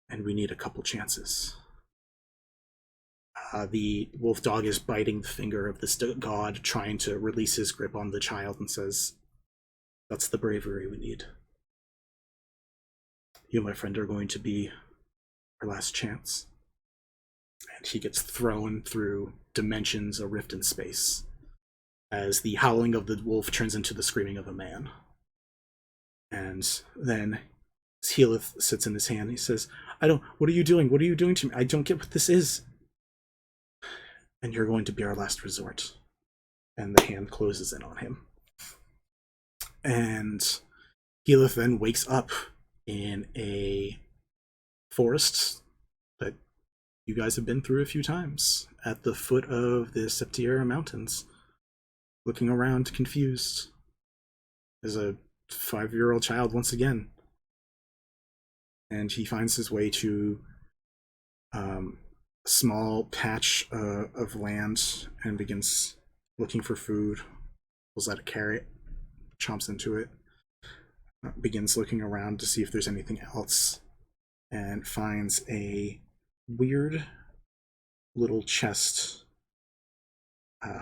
and we need a couple chances. The wolf dog is biting the finger of this god, trying to release his grip on the child, and says, that's the bravery we need. You, my friend, are going to be our last chance. And he gets thrown through dimensions, a rift in space, as the howling of the wolf turns into the screaming of a man. And then Healith sits in his hand. He says, what are you doing? What are you doing to me? I don't get what this is. And you're going to be our last resort. And the hand closes in on him. And Healith then wakes up in a forest that you guys have been through a few times, at the foot of the Septiera Mountains, looking around confused as a 5-year-old child once again. And he finds his way to a small patch of land and begins looking for food. Pulls out a carrot, chomps into it, begins looking around to see if there's anything else, and finds a weird little chest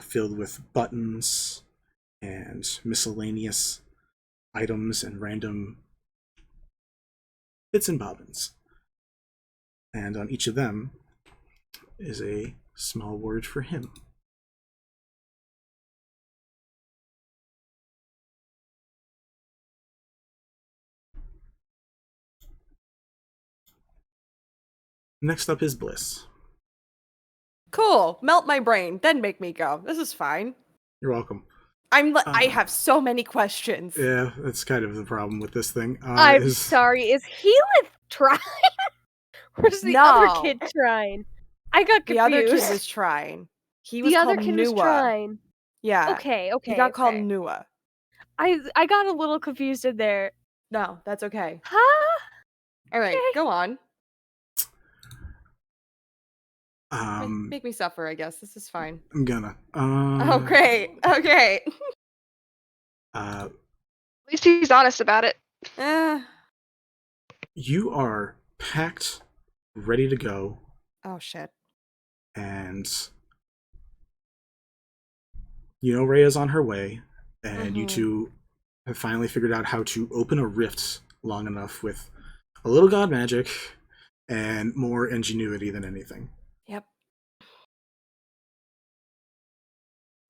filled with buttons and miscellaneous items and random bits and bobbins. And on each of them is a small word for him. Next up is Bliss.
Cool. Melt my brain, then make me go. This is fine.
You're welcome.
I have so many questions.
Yeah, that's kind of the problem with this thing.
I'm sorry, is Heath trying? Or is the other kid trying? I got confused.
The other kid was trying. He was
the other
called
kid
Nua.
was trying.
Yeah.
Okay.
He got called Nua.
I got a little confused in there.
No, that's okay.
Huh?
All right,
Okay.
go on.
Um,
Make me suffer, I guess. This is fine.
I'm gonna.
Oh, great. Okay.
At least he's honest about it.
You are packed, ready to go,
Oh, shit.
and you know Rhea's on her way, and you two have finally figured out how to open a rift long enough with a little god magic and more ingenuity than anything.
Yep.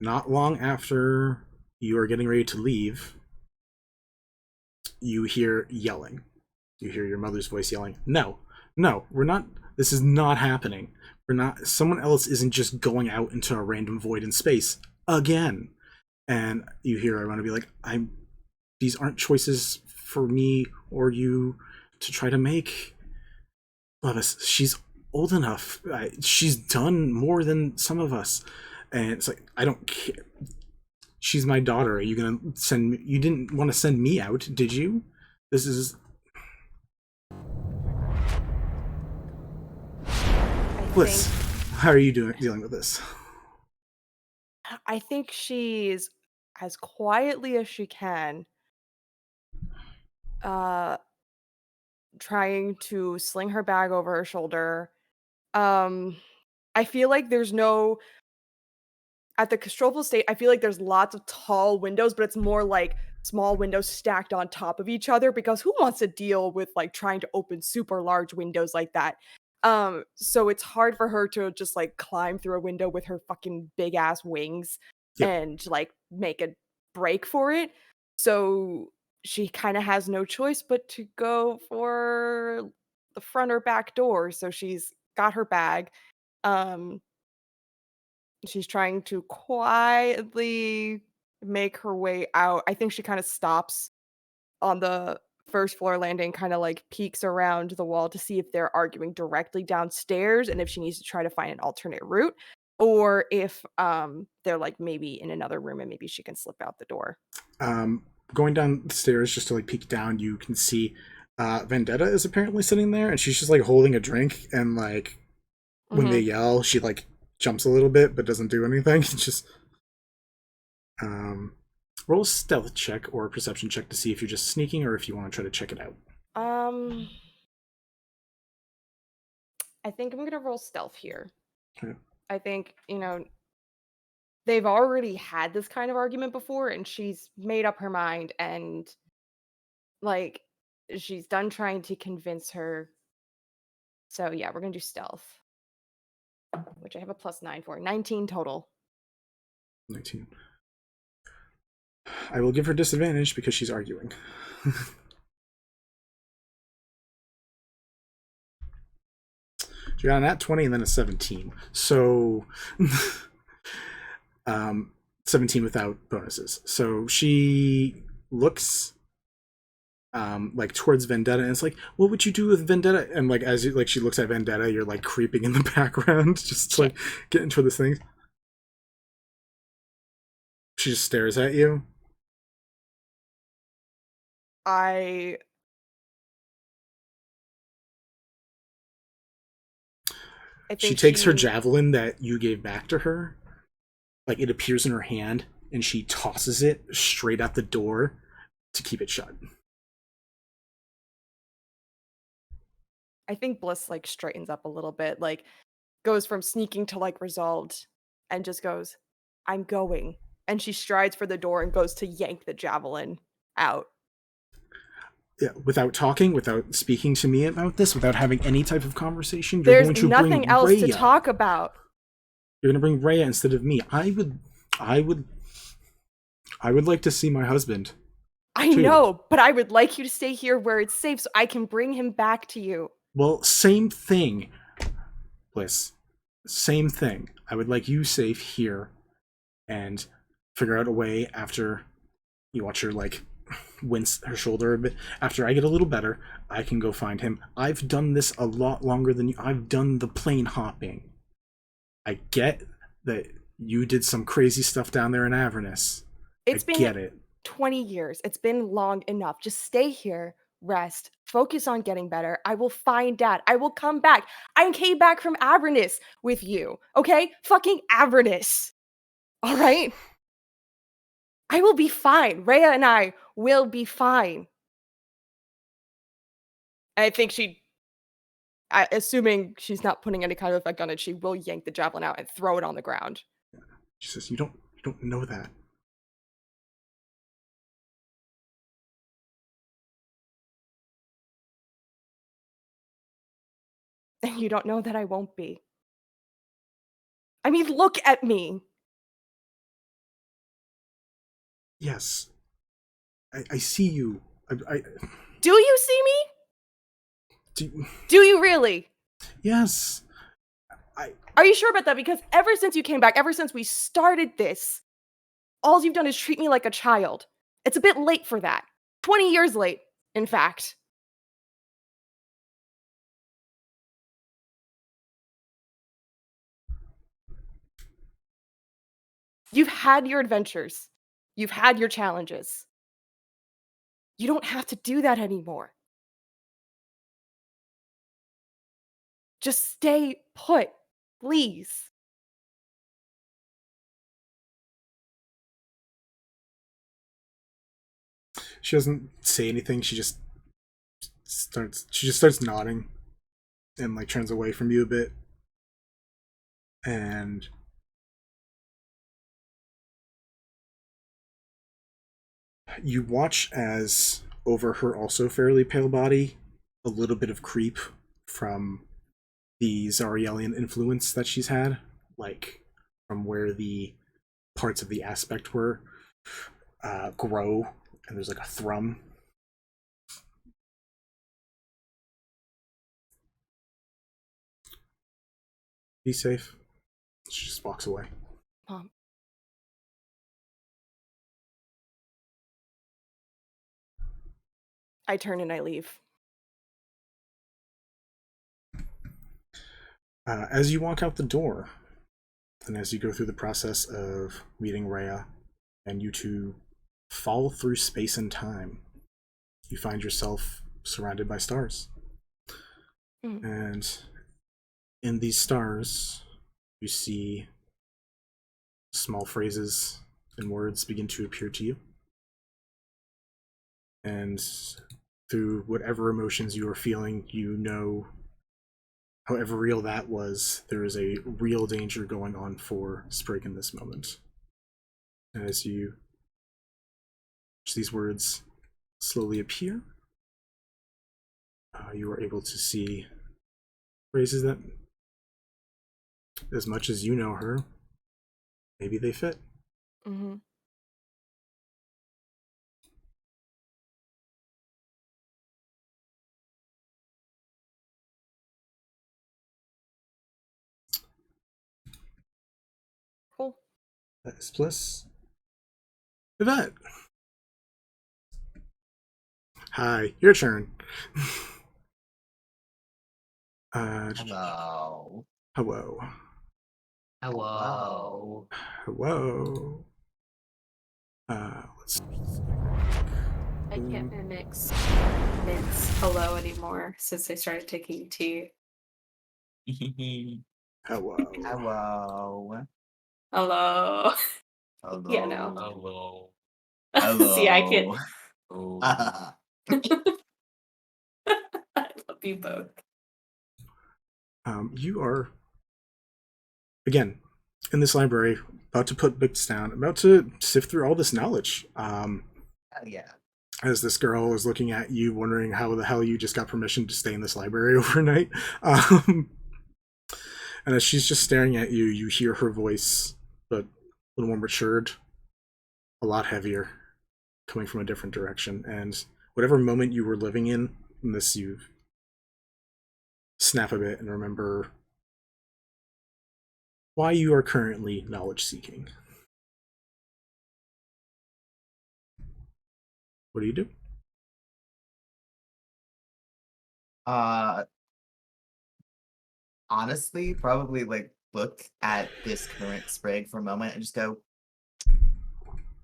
Not long after you are getting ready to leave, you hear yelling. You hear your mother's voice yelling, no, we're not, this is not happening. We're not, someone else isn't just going out into a random void in space again. And you hear Irona be like, these aren't choices for me or you to try to make. Lovis, she's old enough. She's done more than some of us. And it's like, I don't care. She's my daughter. Are you gonna send me? You didn't want to send me out, did you? This is... Bliss, how are you dealing with this?
I think she's as quietly as she can trying to sling her bag over her shoulder. I feel like there's no at the Castropal State, I feel like there's lots of tall windows, but it's more like small windows stacked on top of each other because who wants to deal with like trying to open super large windows like that? So it's hard for her to just like climb through a window with her fucking big ass wings and like make a break for it. So she kind of has no choice but to go for the front or back door. So she's got her bag. She's trying to quietly make her way out. I think she kind of stops on the first floor landing, kind of like peeks around the wall to see if they're arguing directly downstairs and if she needs to try to find an alternate route or if they're like maybe in another room and maybe she can slip out the door.
Going downstairs just to like peek down, you can see Vendetta is apparently sitting there and she's just like holding a drink and like when they yell, she like jumps a little bit but doesn't do anything. It's just roll a stealth check or a perception check to see if you're just sneaking or if you want to try to check it out.
I think I'm gonna roll stealth here.
Okay.
I think, they've already had this kind of argument before and she's made up her mind and like she's done trying to convince her. So yeah, we're gonna do stealth, which I have a +9 for. 19 total.
19. I will give her disadvantage because she's arguing. She got a nat 20 and then a 17. So 17 without bonuses. So she looks like towards Vendetta and it's like, what would you do with Vendetta? And like as you like she looks at Vendetta, you're like creeping in the background, just to, like get into this thing. She just stares at you. She takes her javelin that you gave back to her. Like it appears in her hand and she tosses it straight out the door to keep it shut.
I think Bliss like straightens up a little bit, like goes from sneaking to like resolved and just goes, I'm going. And she strides for the door and goes to yank the javelin out.
Yeah, without talking, without speaking to me about this, without having any type of conversation, you're
There's
going to
nothing
bring
else
Rhea.
to talk about.
You're going to bring Rhea instead of me. I would like to see my husband.
I know, but I would like you to stay here where it's safe so I can bring him back to you.
Well, same thing, Bliss. Same thing. I would like you safe here and figure out a way after you watch her like wince her shoulder a bit. After I get a little better, I can go find him. I've done this a lot longer than you. I've done the plane hopping. I get that you did some crazy stuff down there in Avernus.
It's
I
been
get it.
20 years. It's been long enough. Just stay here, rest, focus on getting better. I will find Dad. I will come back. I came back from Avernus with you, okay? Fucking Avernus. All right? I will be fine. Rhea and I will be fine. I think assuming she's not putting any kind of effect on it, she will yank the javelin out and throw it on the ground.
She says, you don't know that.
And you don't know that I won't be. I mean, look at me.
Yes. I see you.
Do you see me? Do you really?
Yes.
Are you sure about that? Because ever since you came back, ever since we started this, all you've done is treat me like a child. It's a bit late for that. 20 years late, in fact. You've had your adventures. You've had your challenges. You don't have to do that anymore. Just stay put, please.
She doesn't say anything. She just starts nodding and like turns away from you a bit. And you watch as over her also fairly pale body, a little bit of creep from the Zarielian influence that she's had, like from where the parts of the aspect were grow, and there's like a thrum. Be safe. She just walks away.
Mom. I turn and I leave.
As you walk out the door, and as you go through the process of meeting Rhea, and you two fall through space and time, you find yourself surrounded by stars. And in these stars, you see small phrases and words begin to appear to you. And through whatever emotions you are feeling, you know, however real that was, there is a real danger going on for Sprig in this moment. And as you watch these words slowly appear, you are able to see phrases that, as much as you know her, maybe they fit.
Mm-hmm. Cool.
That is bliss. Yvette. Hi, your turn.
Hello.
Hello.
Hello.
Hello. Let's.
I can't mix Mint's hello anymore since I started taking tea.
Hello.
Hello.
Hello.
Hello.
Yeah, no.
Hello.
Hello.
See, I can't.
Oh.
I love you both.
You are, again, in this library, about to put books down, about to sift through all this knowledge.
Hell yeah.
As this girl is looking at you, wondering how the hell you just got permission to stay in this library overnight. And as she's just staring at you, you hear her voice, but a little more matured, a lot heavier, coming from a different direction. And whatever moment you were living in this, you snap a bit and remember why you are currently knowledge seeking. What do you do?
Honestly, probably like look at this current Sprig for a moment and just go,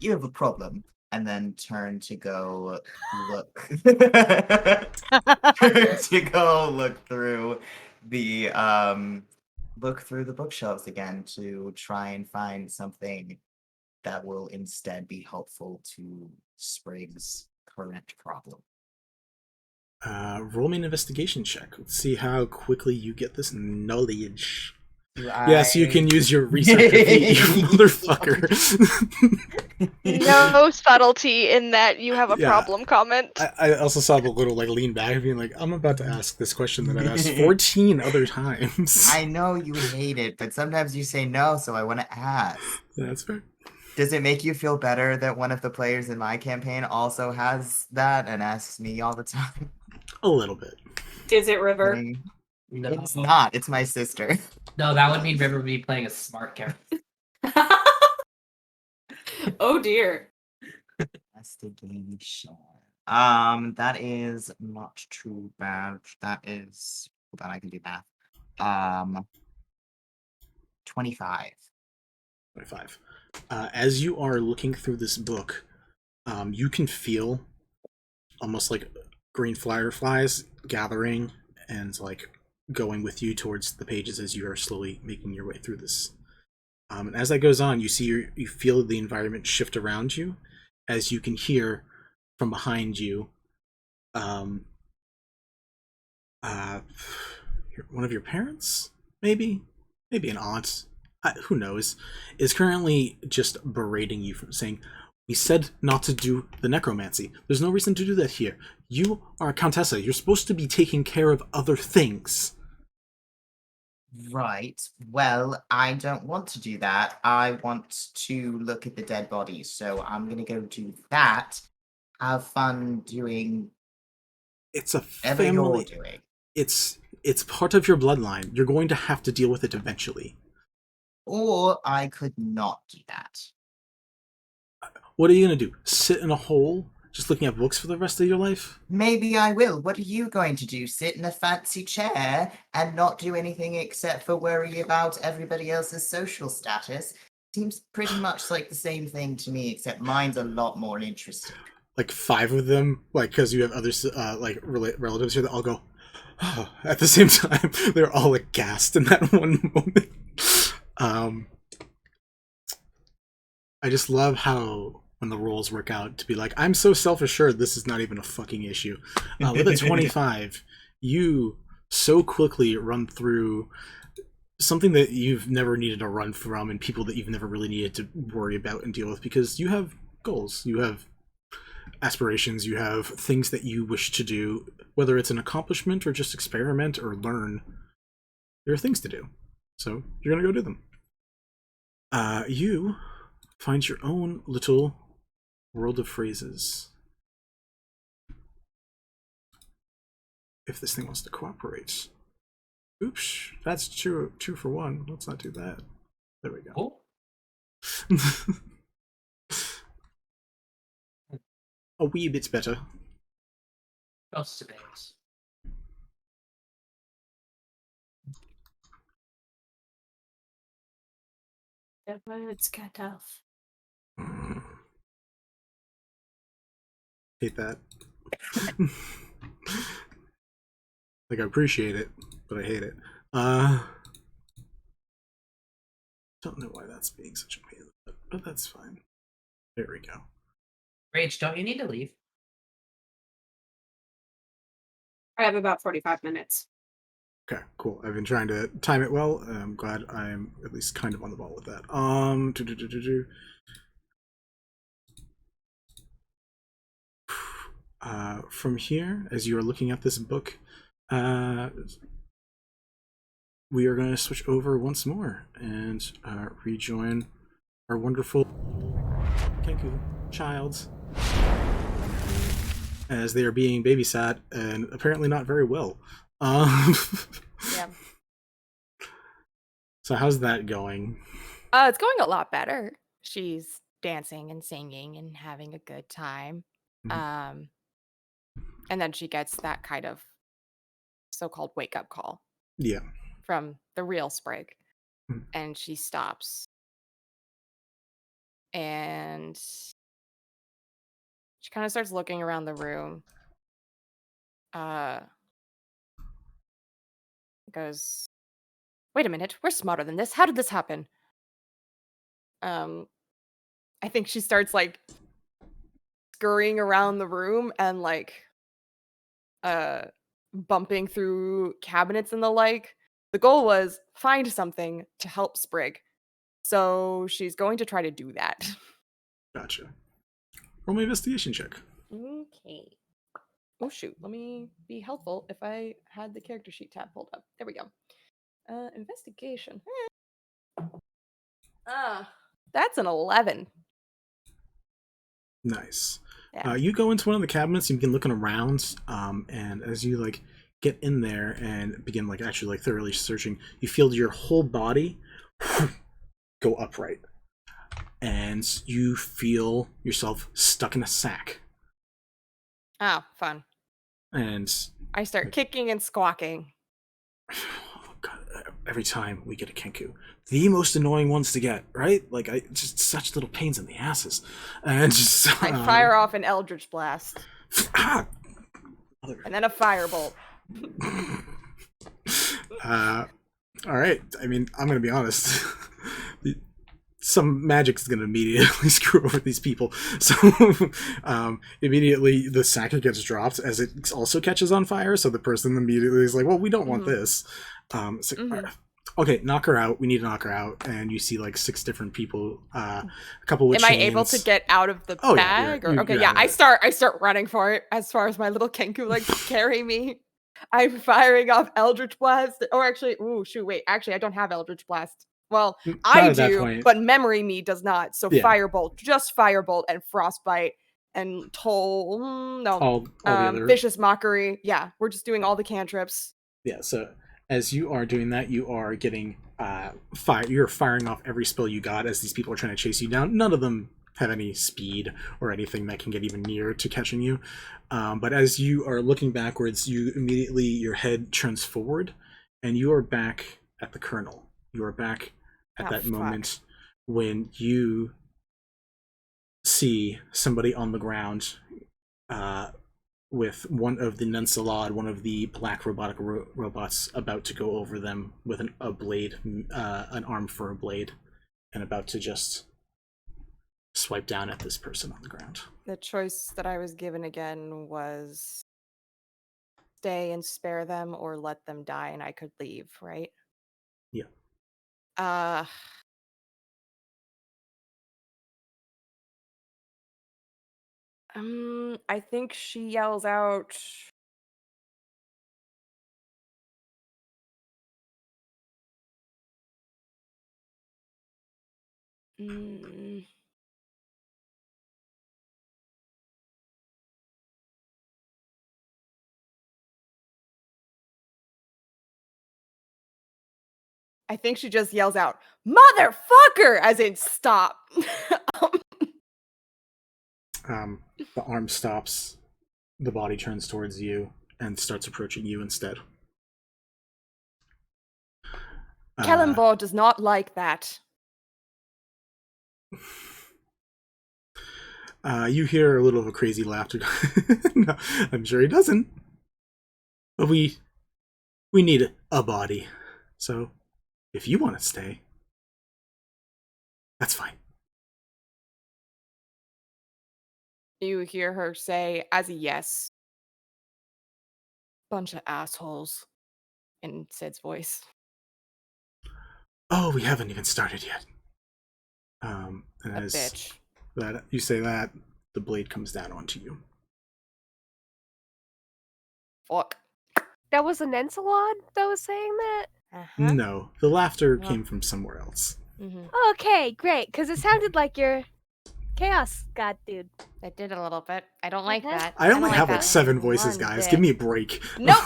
"You have a problem," and then turn to go look. Turn to go look through the bookshelves again to try and find something that will instead be helpful to Sprig's current problem.
Roll me an investigation check. Let's see how quickly you get this knowledge.
Do
Yes, you
I-
can use your researcher feat, you motherfucker.
No subtlety in that you have a
Yeah.
problem comment.
I also saw the little like lean back, being like, "I'm about to ask this question that I've asked 14 other times."
I know you hate it, but sometimes you say no, so I want to ask.
That's fair.
Does it make you feel better that one of the players in my campaign also has that and asks me all the time?
A little bit.
Is it River?
No.
It's not. It's my sister.
No, that would mean River would be playing a smart character.
Oh dear.
Investigation. That is not too bad. That is. Hold on, I can do math. 25.
25. As you are looking through this book, you can feel almost like green fireflies gathering and like going with you towards the pages as you are slowly making your way through this. And as that goes on, you feel the environment shift around you, as you can hear from behind you, one of your parents, maybe an aunt, who knows, is currently just berating you for saying, "We said not to do the necromancy. There's no reason to do that here. You are a Countessa. You're supposed to be taking care of other things."
Right. Well, I don't want to do that. I want to look at the dead bodies, so I'm gonna go do that. Have fun doing
It's a
whatever you're
family.
doing.
It's part of your bloodline. You're going to have to deal with it eventually.
Or I could not do that.
What are you gonna do? Sit in a hole, just looking at books for the rest of your life?
Maybe I will. What are you going to do? Sit in a fancy chair and not do anything except for worry about everybody else's social status? Seems pretty much like the same thing to me, except mine's a lot more interesting.
Like 5 of them, like because you have other relatives here that all go at the same time. They're all aghast in that one moment. I just love how when the roles work out to be like, I'm so self-assured this is not even a fucking issue. With a 25, you so quickly run through something that you've never needed to run from and people that you've never really needed to worry about and deal with, because you have goals, you have aspirations, you have things that you wish to do, whether it's an accomplishment or just experiment or learn. There are things to do, so you're gonna go do them. You find your own little world of phrases. If this thing wants to cooperate. Oops, that's two for one. Let's not do that. There we go. A wee bit better.
Just a bit.
The words cut off.
Hate that. Like, I appreciate it, but I hate it. Don't know why that's being such a pain, but that's fine. There we go.
Rach, don't you need to leave?
I have about 45 minutes.
Okay, cool. I've been trying to time it well, and I'm glad I'm at least kind of on the ball with that. From here, as you are looking at this book, we are going to switch over once more and rejoin our wonderful Kenku child, as they are being babysat and apparently not very well.
Yeah.
So how's that going?
It's going a lot better. She's dancing and singing and having a good time. And then she gets that kind of so-called wake-up call
Yeah.
from the real Sprig.
Hmm.
And she stops. And she kind of starts looking around the room. Goes, wait a minute, we're smarter than this. How did this happen? I think she starts like scurrying around the room and like bumping through cabinets and the like. The goal was find something to help Sprig. So she's going to try to do that.
Gotcha. Roll my investigation check.
Okay. Oh shoot, let me be helpful if I had the character sheet tab pulled up. There we go. Investigation. That's an 11.
Nice.
Yeah.
You go into one of the cabinets, you begin looking around, and as you like get in there and begin like actually like thoroughly searching, you feel your whole body go upright, and you feel yourself stuck in a sack.
Oh, fun.
And
I start kicking and squawking.
every time we get a Kenku, the most annoying ones to get, right? Like, just such little pains in the asses. And just
I fire off an Eldritch Blast.
And
then a Firebolt.
All right. I mean, I'm going to be honest. Some magic's going to immediately screw over these people. So immediately the sack gets dropped as it also catches on fire. So the person immediately is like, well, we don't want this. Okay, knock her out. We need to knock her out. And you see like 6 different people, a couple with
Am
chains.
I able to get out of the bag? I start running for it as far as my little Kenku like carry me. I'm firing off Eldritch Blast. Or actually, I don't have Eldritch Blast. Well, I do, but Memory Me does not. So Firebolt, just Firebolt and Frostbite and Toll.
All the other
Vicious Mockery. Yeah, we're just doing all the cantrips.
Yeah, so as you are doing that, you are getting you're firing off every spell you got as these people are trying to chase you down. None of them have any speed or anything that can get even near to catching you. But as you are looking backwards, your head turns forward, and you are back at the Colonel. You are back at that moment when you see somebody on the ground with one of the Nunsalad, one of the black robotic robots, about to go over them with a blade, an arm for a blade, and about to just swipe down at this person on the ground.
The choice that I was given again was stay and spare them or let them die and I could leave, right?
Yeah.
I think she yells out, I think she just yells out, "Motherfucker!" as in stop.
The arm stops, the body turns towards you, and starts approaching you instead.
Kelemvor does not like that.
You hear a little of a crazy laughter. No, I'm sure he doesn't. But we need a body. So, if you want to stay, that's fine.
You hear her say, as a yes, bunch of assholes, in Sid's voice.
Oh, we haven't even started yet. And as
bitch.
That you say that, the blade comes down onto you.
Fuck.
That was an Encelad that was saying that?
No, the laughter came from somewhere else.
Okay, great, because it sounded like your Chaos God dude.
It did a little bit. I don't like that.
I only have like 7 voices, guys. Give me a break.
Nope.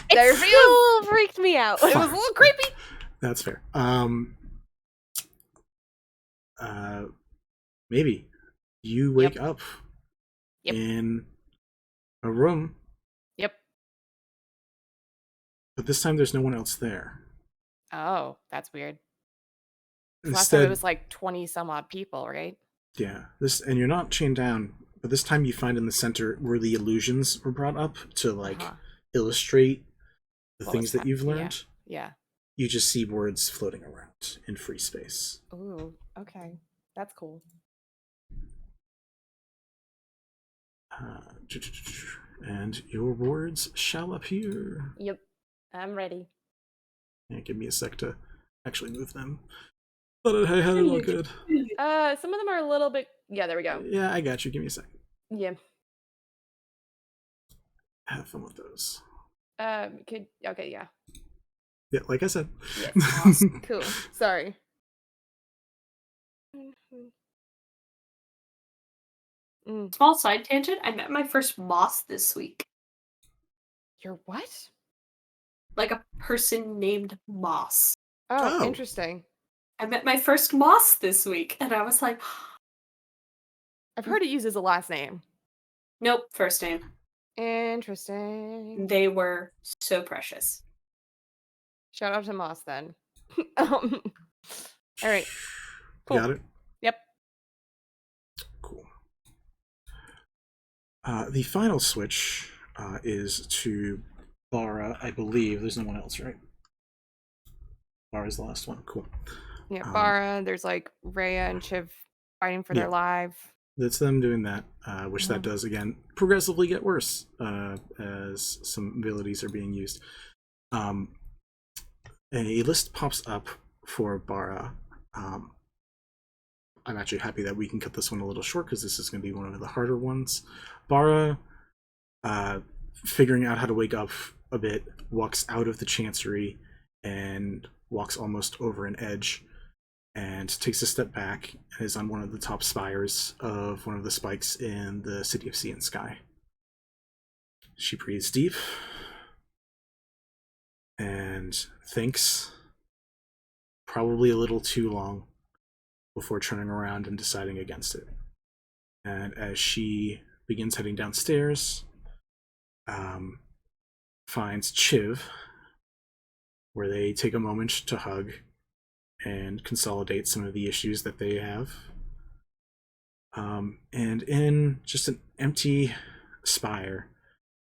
It still freaked me out.
It was a little creepy.
That's fair. Maybe you wake up
Yep.
in a room,
Yep.
but this time there's no one else there.
Oh, that's weird. 'Cause last time it
Instead,
was like 20 some odd people, right?
yeah, and you're not chained down, but this time you find in the center where the illusions were brought up to like illustrate the
What
things
was
that you've
yeah.
learned.
Yeah.
You just see words floating around in free space.
Ooh, okay. That's cool.
And your words shall appear.
Yep. I'm ready.
Yeah, give me a sec to actually move them. Thought I had it all good.
Some of them are a little bit. Yeah, there we go.
Yeah, I got you. Give me a sec.
Yeah.
Have fun with those.
Okay, yeah.
Yeah, like I said.
Yes. Awesome. Cool. Sorry.
Small side tangent. I met my first moss this week.
Your what?
Like a person named Moss.
Oh, interesting.
I met my first moss this week, and I was like,
I've heard it uses a last name.
nope, first name.
Interesting.
They were so precious.
Shout out to Moss then. All right. Cool.
Got it?
Yep.
Cool. The final switch is to Bara, I believe. There's no one else, right? Bara's the last one. Cool.
Yeah, Bara, there's like Rhea and Chiv fighting for their life.
That's them doing that, which that does, again, progressively get worse as some abilities are being used. A list pops up for Bara. I'm actually happy that we can cut this one a little short because this is going to be one of the harder ones. Bara, figuring out how to wake up a bit, walks out of the chancery and walks almost over an edge and takes a step back and is on one of the top spires of one of the spikes in the City of Sea and Sky. She breathes deep and thinks, probably a little too long, before turning around and deciding against it. And as she begins heading downstairs, finds Chiv, where they take a moment to hug and consolidate some of the issues that they have. And in just an empty spire,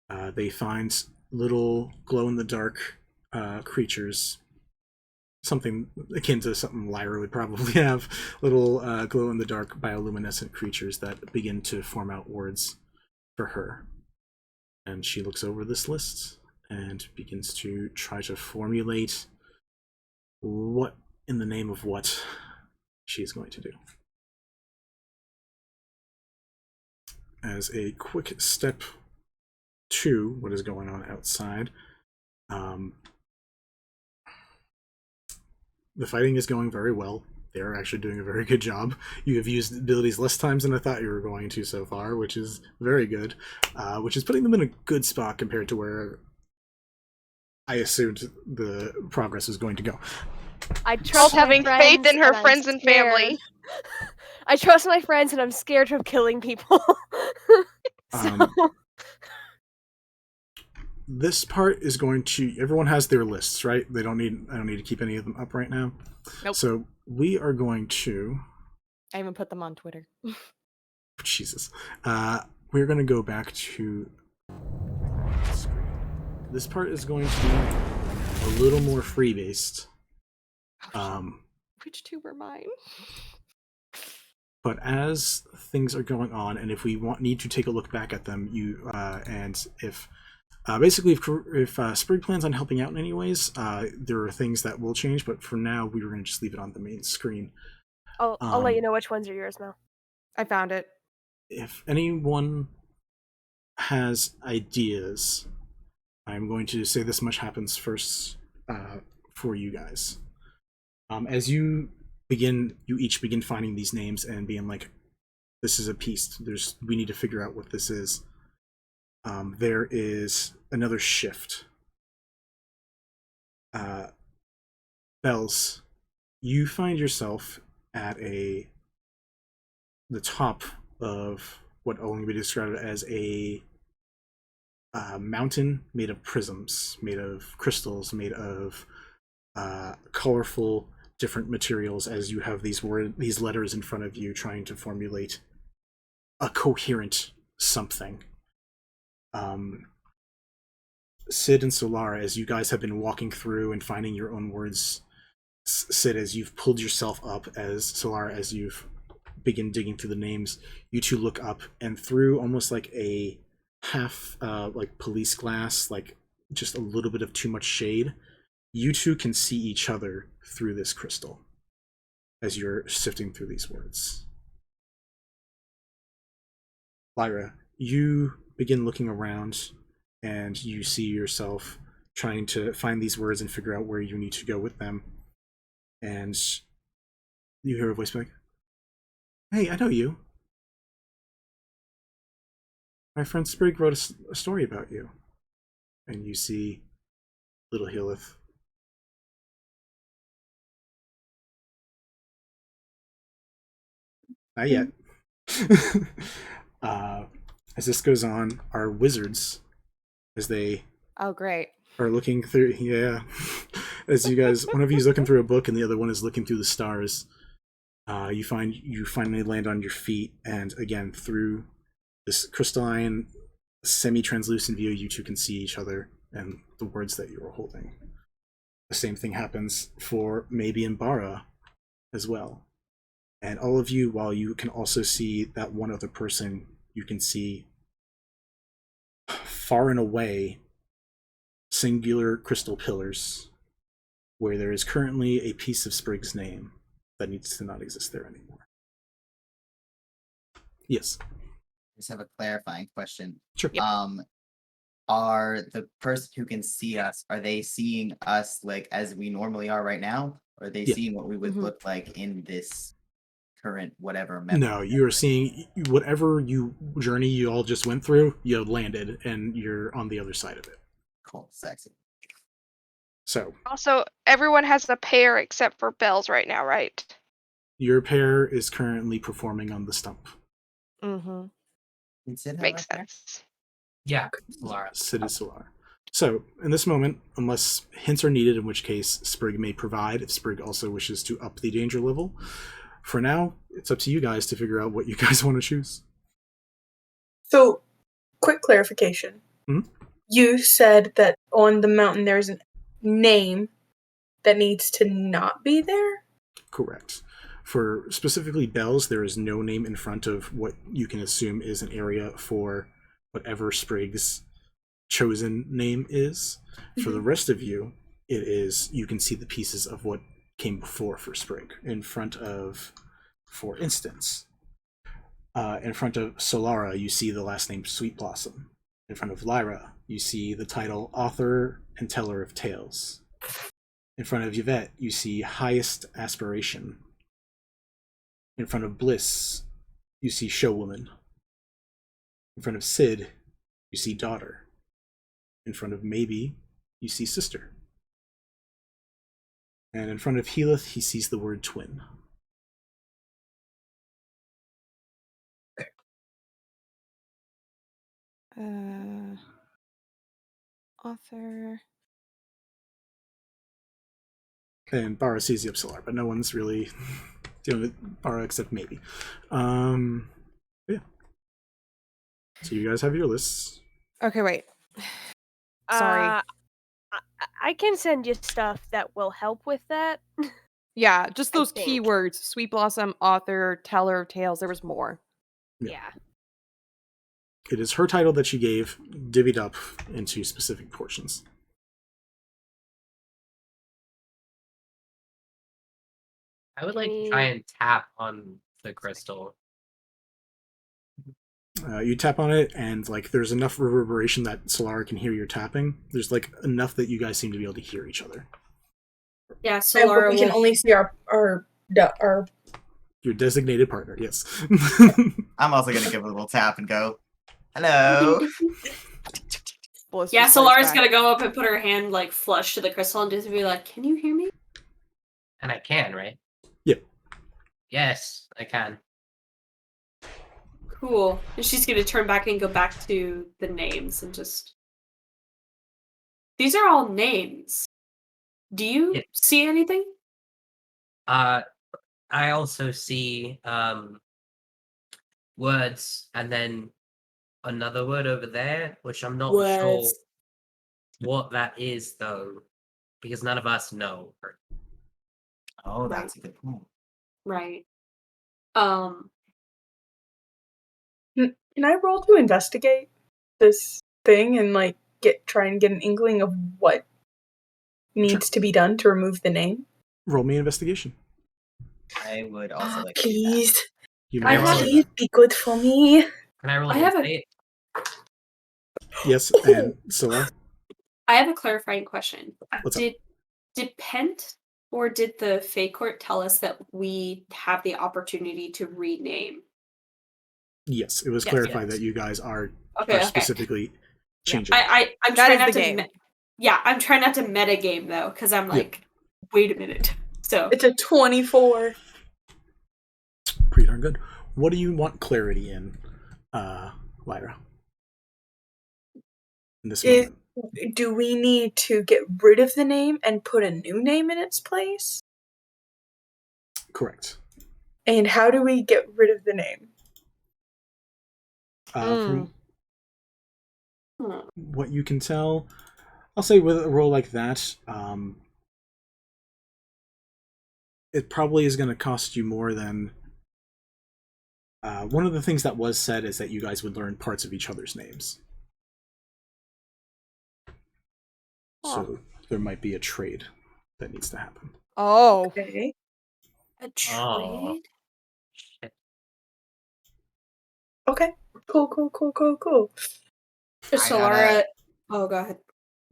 they find little glow-in-the-dark creatures, something akin to something Lyra would probably have, little glow-in-the-dark bioluminescent creatures that begin to form out words for her. And she looks over this list and begins to try to formulate what, in the name of what, she's going to do. As a quick step to what is going on outside, the fighting is going very well. They're actually doing a very good job. You have used abilities less times than I thought you were going to so far, which is very good. Which is putting them in a good spot compared to where I assumed the progress was going to go.
I trust
having
my
faith in her
I'm
friends and family.
scared. I trust my friends, and I'm scared of killing people.
This part is going to. Everyone has their lists, right? I don't need to keep any of them up right now.
Nope.
So we are going to.
I even put them on Twitter.
Jesus. We're going to go back to. This part is going to be a little more free based.
Which two were mine?
But as things are going on, and if we need to take a look back at them, and if basically if Sprig plans on helping out in any ways, there are things that will change. But for now, we were going to just leave it on the main screen.
I'll let you know which ones are yours, Mel.
I found it.
If anyone has ideas, I'm going to say this much happens first for you guys. As you each begin finding these names and being like, this is a piece. We need to figure out what this is. There is another shift. Bells, you find yourself at the top of what only be described as a mountain made of prisms, made of crystals, made of colorful different materials, as you have these letters in front of you trying to formulate a coherent something. Sid and Solara, as you guys have been walking through and finding your own words, Sid, as you've pulled yourself up, as Solara, as you've begin digging through the names, you two look up, and through almost like a half like police glass, like just a little bit of too much shade, you two can see each other through this crystal as you're sifting through these words. Lyra, you begin looking around and you see yourself trying to find these words and figure out where you need to go with them. And you hear a voice back, "Hey, I know you. My friend Sprig wrote a story about you." And you see little Hilith. Not yet. As this goes on, our wizards, as they
Oh, great.
are looking through, as you guys, one of you is looking through a book and the other one is looking through the stars, you finally land on your feet, and again, through this crystalline, semi-translucent view, you two can see each other and the words that you are holding. The same thing happens for Maybe and Bara as well. And all of you, while you can also see that one other person, you can see far and away singular crystal pillars where there is currently a piece of Sprig's name that needs to not exist there anymore. Yes.
I just have a clarifying question.
Sure.
Are the person who can see us, are they seeing us like as we normally are right now? Or are they seeing what we would look like in this current whatever memory?
No, you are seeing whatever journey you all just went through, you landed and you're on the other side of it.
Cool, sexy.
So
Also, everyone has a pair except for Bells right now, right?
your pair is currently performing on the stump.
Mm-hmm.
Makes sense.
Yeah, Solara.
Sid is Solar. So, in this moment, unless hints are needed, in which case Sprig may provide, if Sprig also wishes to up the danger level. For now, it's up to you guys to figure out what you guys want to choose.
So, quick clarification.
Hmm?
You said that on the mountain there's a name that needs to not be there?
Correct. For specifically Bells, there is no name in front of what you can assume is an area for whatever Sprig's chosen name is. For the rest of you, it is, you can see the pieces of what came before for Sprig. In front of, for instance, in front of Solara, you see the last name Sweetblossom. In front of Lyra, you see the title Author and Teller of Tales. In front of Yvette, you see Highest Aspiration. In front of Bliss, you see Showwoman. In front of Sid, you see Daughter. In front of Maybe, you see Sister. And in front of Helith, he sees the word Twin.
Author.
And Bara sees the Ypsilar, but no one's really dealing with Bara except Maybe. Yeah. So you guys have your lists.
Okay, wait. Sorry.
I can send you stuff that will help with that.
Yeah, just those
think.
keywords. Sweetblossom, author, teller of tales. There was more.
Yeah.
It is her title that she gave, divvied up into specific portions.
I would like to try and tap on the crystal.
You tap on it, and like there's enough reverberation that Solara can hear your tapping. There's like enough that you guys seem to be able to hear each other.
Yeah, so we can only see our
Your designated partner, yes.
I'm also gonna give a little tap and go, hello.
Yeah, Solara's gonna go up and put her hand like flush to the crystal and just be like, "Can you hear me?"
And I can, right?
Yep.
Yes, I can.
Cool. And she's gonna turn back and go back to the names and just. These are all names. Do you see anything?
I also see words and then another word over there, which I'm not sure
Words.
what that is though, because none of us know.
Oh, that's a good point.
Right.
Can I roll to investigate this thing and like try and get an inkling of what needs to be done to remove the name?
Roll me investigation.
I would also like
Please.
You may also
Please be good for me.
Can I roll
I have
insight?
yes, and Solar.
I have a clarifying question.
What's up?
Did Pent or did the Fey Court tell us that we have the opportunity to rename?
Yes, it was
Yes,
clarified
yes.
that you guys are
Okay.
specifically changing.
I'm
That
trying
is
not
the
to.
game.
I'm trying not to metagame though, because I'm like, wait a minute. So
It's a 24.
Pretty darn good. What do you want clarity in, Lyra? In this moment.
Do we need to get rid of the name and put a new name in its place?
Correct.
And how do we get rid of the name?
From what you can tell, I'll say with a roll like that, it probably is going to cost you more than... one of the things that was said is that you guys would learn parts of each other's names. So there might be a trade that needs to happen.
Oh.
Okay.
A trade?
Okay. Cool.
Solara. Oh, go ahead.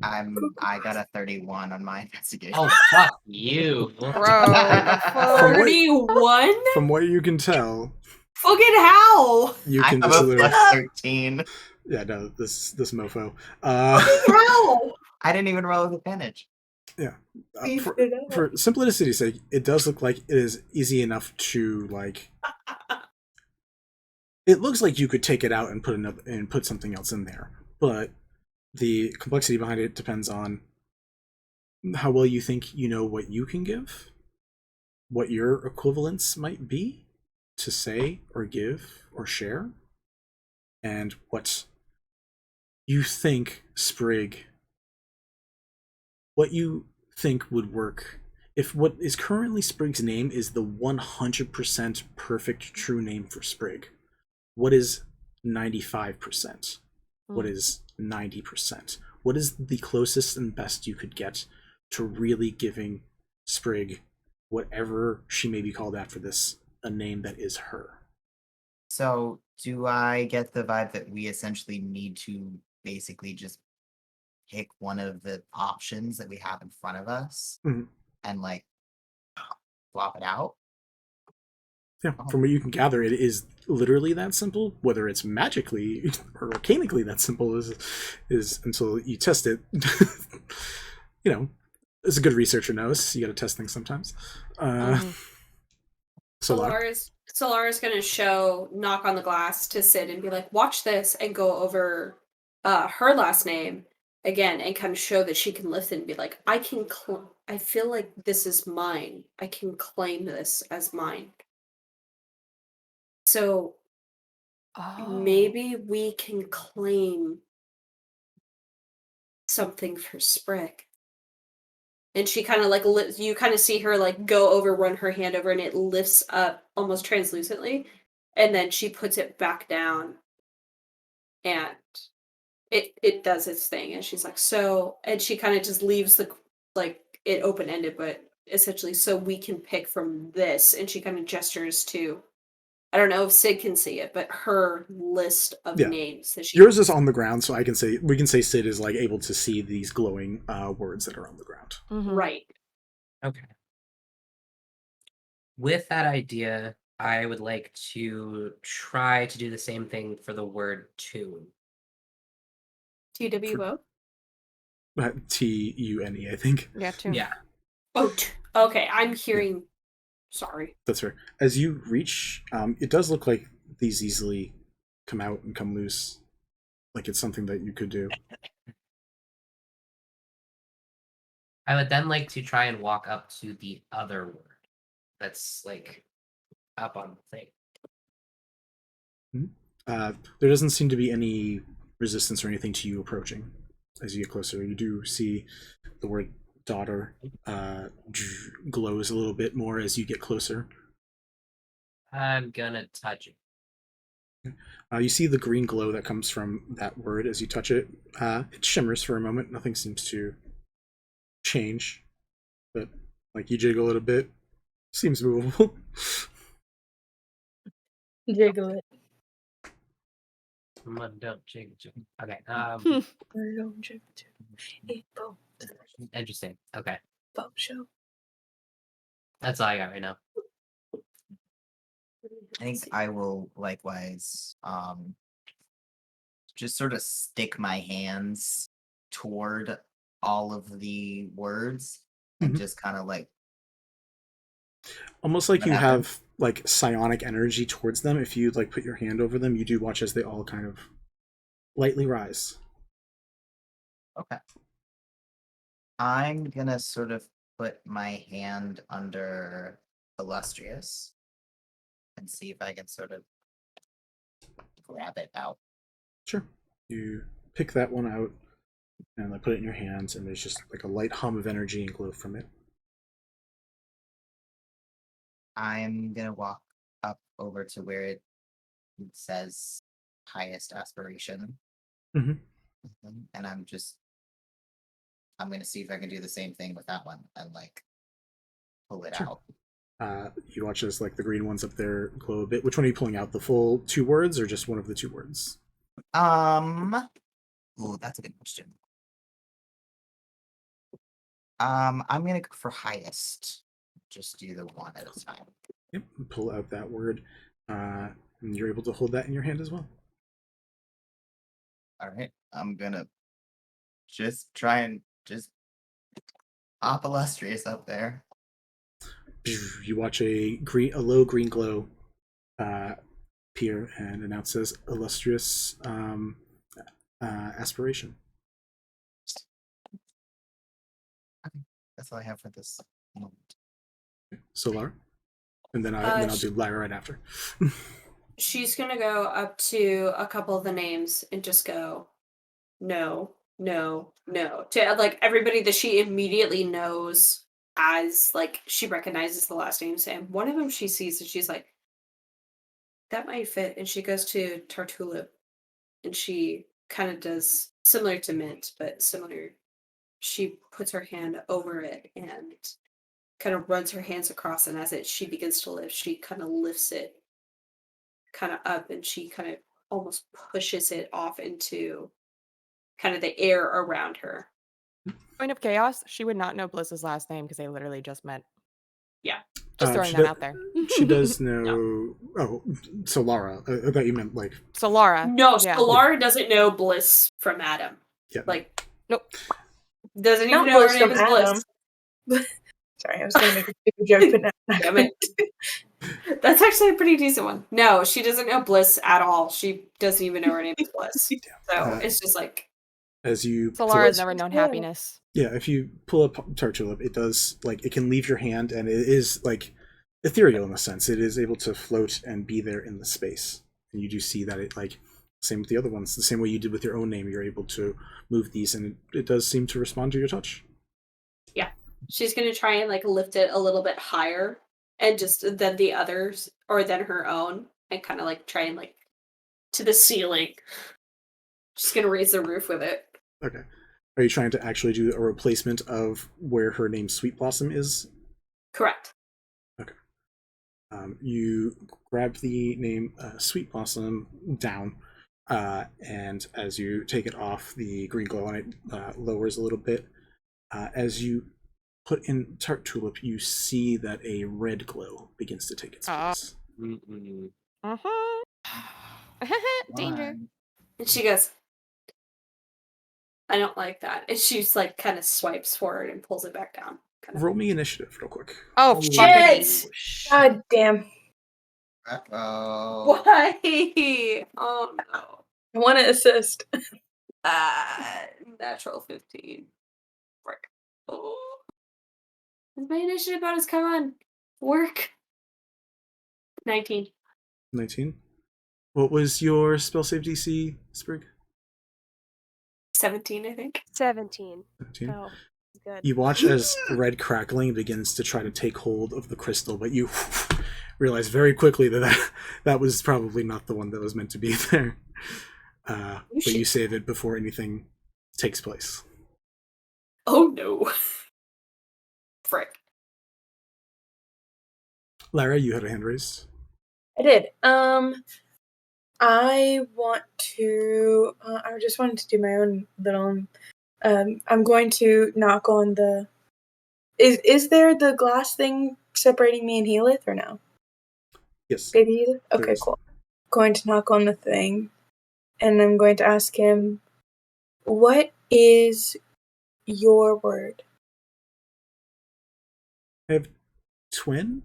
I got a 31 on my investigation.
Oh, fuck you.
Bro, the fuck?
31?
From what you can tell,
Fucking how?
you
I
can
have
just
a
literally...
plus 13.
Yeah, no, this mofo.
How?
I didn't even roll with advantage.
Yeah. For simplicity's sake, it does look like it is easy enough to like. It looks like you could take it out and put something else in there, but the complexity behind it depends on how well you think you know what you can give, what your equivalence might be to say or give or share, and what you think Sprig. What you think would work if what is currently Sprig's name is the 100% perfect true name for Sprig. What is 95%? What is 90%? What is the closest and best you could get to really giving Sprig, whatever she may be called after this, a name that is her?
So, do I get the vibe that we essentially need to basically just pick one of the options that we have in front of us and like flop it out?
Yeah, from what you can gather, it is literally that simple. Whether it's magically or arcanically that simple is until you test it. You know, as a good researcher knows, you got to test things sometimes.
Solara's gonna knock on the glass to Sid and be like, watch this, and go over her last name again and kind of show that she can lift it and be like, I feel like this is mine. I can claim this as mine. So maybe we can claim something for Sprig. And she kind of like, you kind of see her like go over, run her hand over, and it lifts up almost translucently. And then she puts it back down and it does its thing. And she's like, so, and she kind of just leaves it open-ended, but essentially, so we can pick from this. And she kind of gestures to, I don't know if Sid can see it, but her list of names that she
yours is on the ground, so we can say Sid is like able to see these glowing words that are on the ground.
Right.
Okay. With that idea, I would like to try to do the same thing for the word tune.
TWO?
TUNE, I think.
Yeah, tune.
Yeah.
Oh, okay. I'm hearing. Sorry.
That's fair. As you reach, it does look like these easily come out and come loose, like it's something that you could do.
I would then like to try and walk up to the other word that's like up on the thing.
There doesn't seem to be any resistance or anything to you approaching. As you get closer, you do see the word daughter glows a little bit more as you get closer.
I'm gonna touch it.
You see the green glow that comes from that word as you touch it. It shimmers for a moment. Nothing seems to change, but like you jiggle it a bit. Seems movable.
Jiggle it.
Don't jiggle. Okay. Interesting. Okay.
Show.
That's all I got right now.
I think I will likewise just sort of stick my hands toward all of the words and just kind of like
almost like you
whatever.
have like psionic energy towards them. If you like put your hand over them, you do watch as they all kind of lightly rise.
Okay. I'm gonna sort of put my hand under Illustrious and see if I can sort of grab it out.
Sure. You pick that one out and like put it in your hands, and there's just like a light hum of energy and glow from it.
I'm gonna walk up over to where it says highest aspiration.
Mm-hmm.
And I'm gonna see if I can do the same thing with that one and like pull it out.
You watch as like the green ones up there glow a bit. Which one are you pulling out? The full 2 words or just one of the 2 words?
Oh, that's a good question. I'm gonna go for highest. Just do the one at a time.
Yep. Pull out that word, and you're able to hold that in your hand as well.
All right. I'm gonna just try and just pop Illustrious up there.
You watch a low green glow appear and announces Illustrious aspiration.
That's all I have for this moment.
So Lara, and then I'll do Lyra right after.
She's gonna go up to a couple of the names and just go, no, no, no, to like everybody that she immediately knows as like she recognizes the last names. And one of them she sees and she's like, that might fit. And she goes to Tartulip, and she kind of does similar to Mint, but similar. She puts her hand over it and kind of runs her hands across, and as she begins to lift, she kind of lifts it kind of up, and she kind of almost pushes it off into kind of the air around her.
Point of chaos, she would not know Bliss's last name because they literally just met.
Yeah.
Just throwing that out there.
She does know. Oh, so Lara. I thought you meant like.
So Lara.
No,
yeah.
so Lara doesn't know Bliss from Adam.
Yeah.
Like,
nope.
Doesn't even
Not
know her
Bliss
name
from
is Bliss.
Sorry, I was going to make a stupid joke, but no.
Damn it. That's actually a pretty decent one. No, she doesn't know Bliss at all. She doesn't even know her name is Bliss. So it's just like.
As you.
So Lara's never known happiness.
Yeah, if you pull up Tartulip, it does like it can leave your hand, and it is like ethereal in a sense. It is able to float and be there in the space, and you do see that it like same with the other ones. The same way you did with your own name, you're able to move these, and it does seem to respond to your touch.
Yeah, she's gonna try and like lift it a little bit higher, and just than the others or than her own, and kind of like try and like to the ceiling. She's gonna raise the roof with it.
Okay. Are you trying to actually do a replacement of where her name Sweetblossom is?
Correct.
Okay. You grab the name Sweetblossom down, and as you take it off, the green glow on it lowers a little bit. As you put in Tartulip, you see that a red glow begins to take its place.
Danger.
And she goes, I don't like that. And she's like kind of swipes forward and pulls it back down.
Roll me initiative real quick.
Oh,
shit! God damn.
Oh.
Why? Oh no.
I want to assist.
Natural 15. Frick. Oh. My initiative bonus, come on. Work. 19.
19. What was your spell save DC, Sprig?
17, I think.
17.
17.
Oh, good.
You watch as red crackling begins to try to take hold of the crystal, but you realize very quickly that was probably not the one that was meant to be there. But you save it before anything takes place.
Oh no. Frick.
Lara, you had a hand raised.
I did. I want to. I just wanted to do my own little. I'm going to knock on the. Is there the glass thing separating me and Healith or no?
Yes.
Baby Healith? Okay, cool. Going to knock on the thing, and I'm going to ask him, "What is your word?"
I have twin.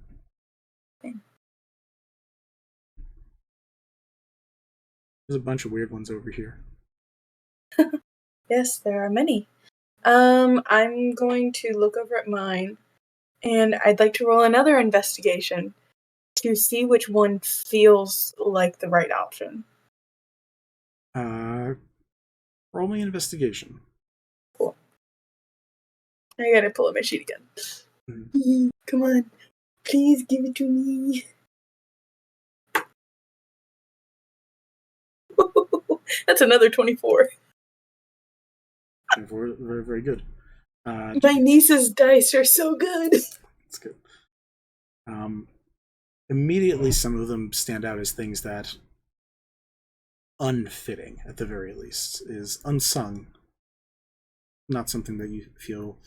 There's a bunch of weird ones over here.
Yes, there are many. I'm going to look over at mine, and I'd like to roll another investigation to see which one feels like the right option.
Roll me investigation.
Cool. I gotta pull up my sheet again. Come on. Please give it to me. That's another 24.
24, very, very good.
My niece's dice are so good.
That's good. Immediately, some of them stand out as things that unfitting, at the very least, is unsung. Not something that you feel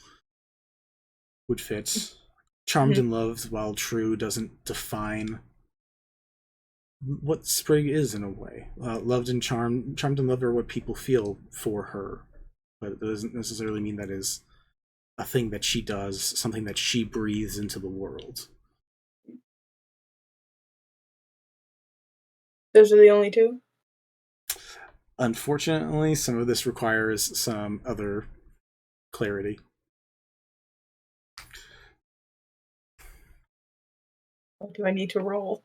would fit. Charmed and loved, while true, doesn't define what Sprig is in a way. Loved and charmed and loved are what people feel for her, but it doesn't necessarily mean that is a thing that she does, something that she breathes into the world.
Those are the only two?
Unfortunately, some of this requires some other clarity.
What do I need to roll?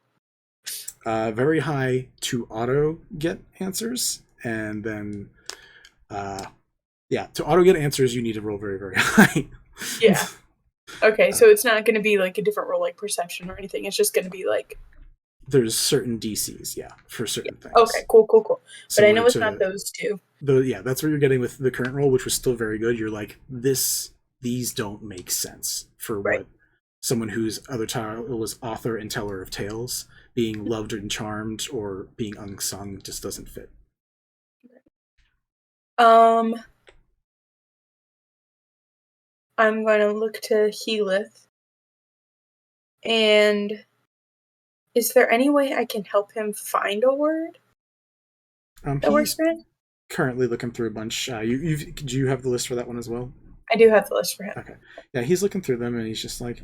Very high to auto get answers, and then to auto get answers you need to roll very, very high.
Yeah. Okay, so it's not going to be like a different roll like perception or anything. It's just going to be like...
There's certain DCs, for certain things.
Okay, cool. But I know it's
Similar
not those two.
That's what you're getting with the current roll, which was still very good. You're like, these don't make sense for what someone whose other title was author and teller of tales, being loved and charmed or being unsung just doesn't fit.
I'm going to look to Healith. And is there any way I can help him find a word that works for him?
Currently looking through a bunch. Do you have the list for that one as well?
I do have the list for him.
Okay. Yeah, he's looking through them and he's just like,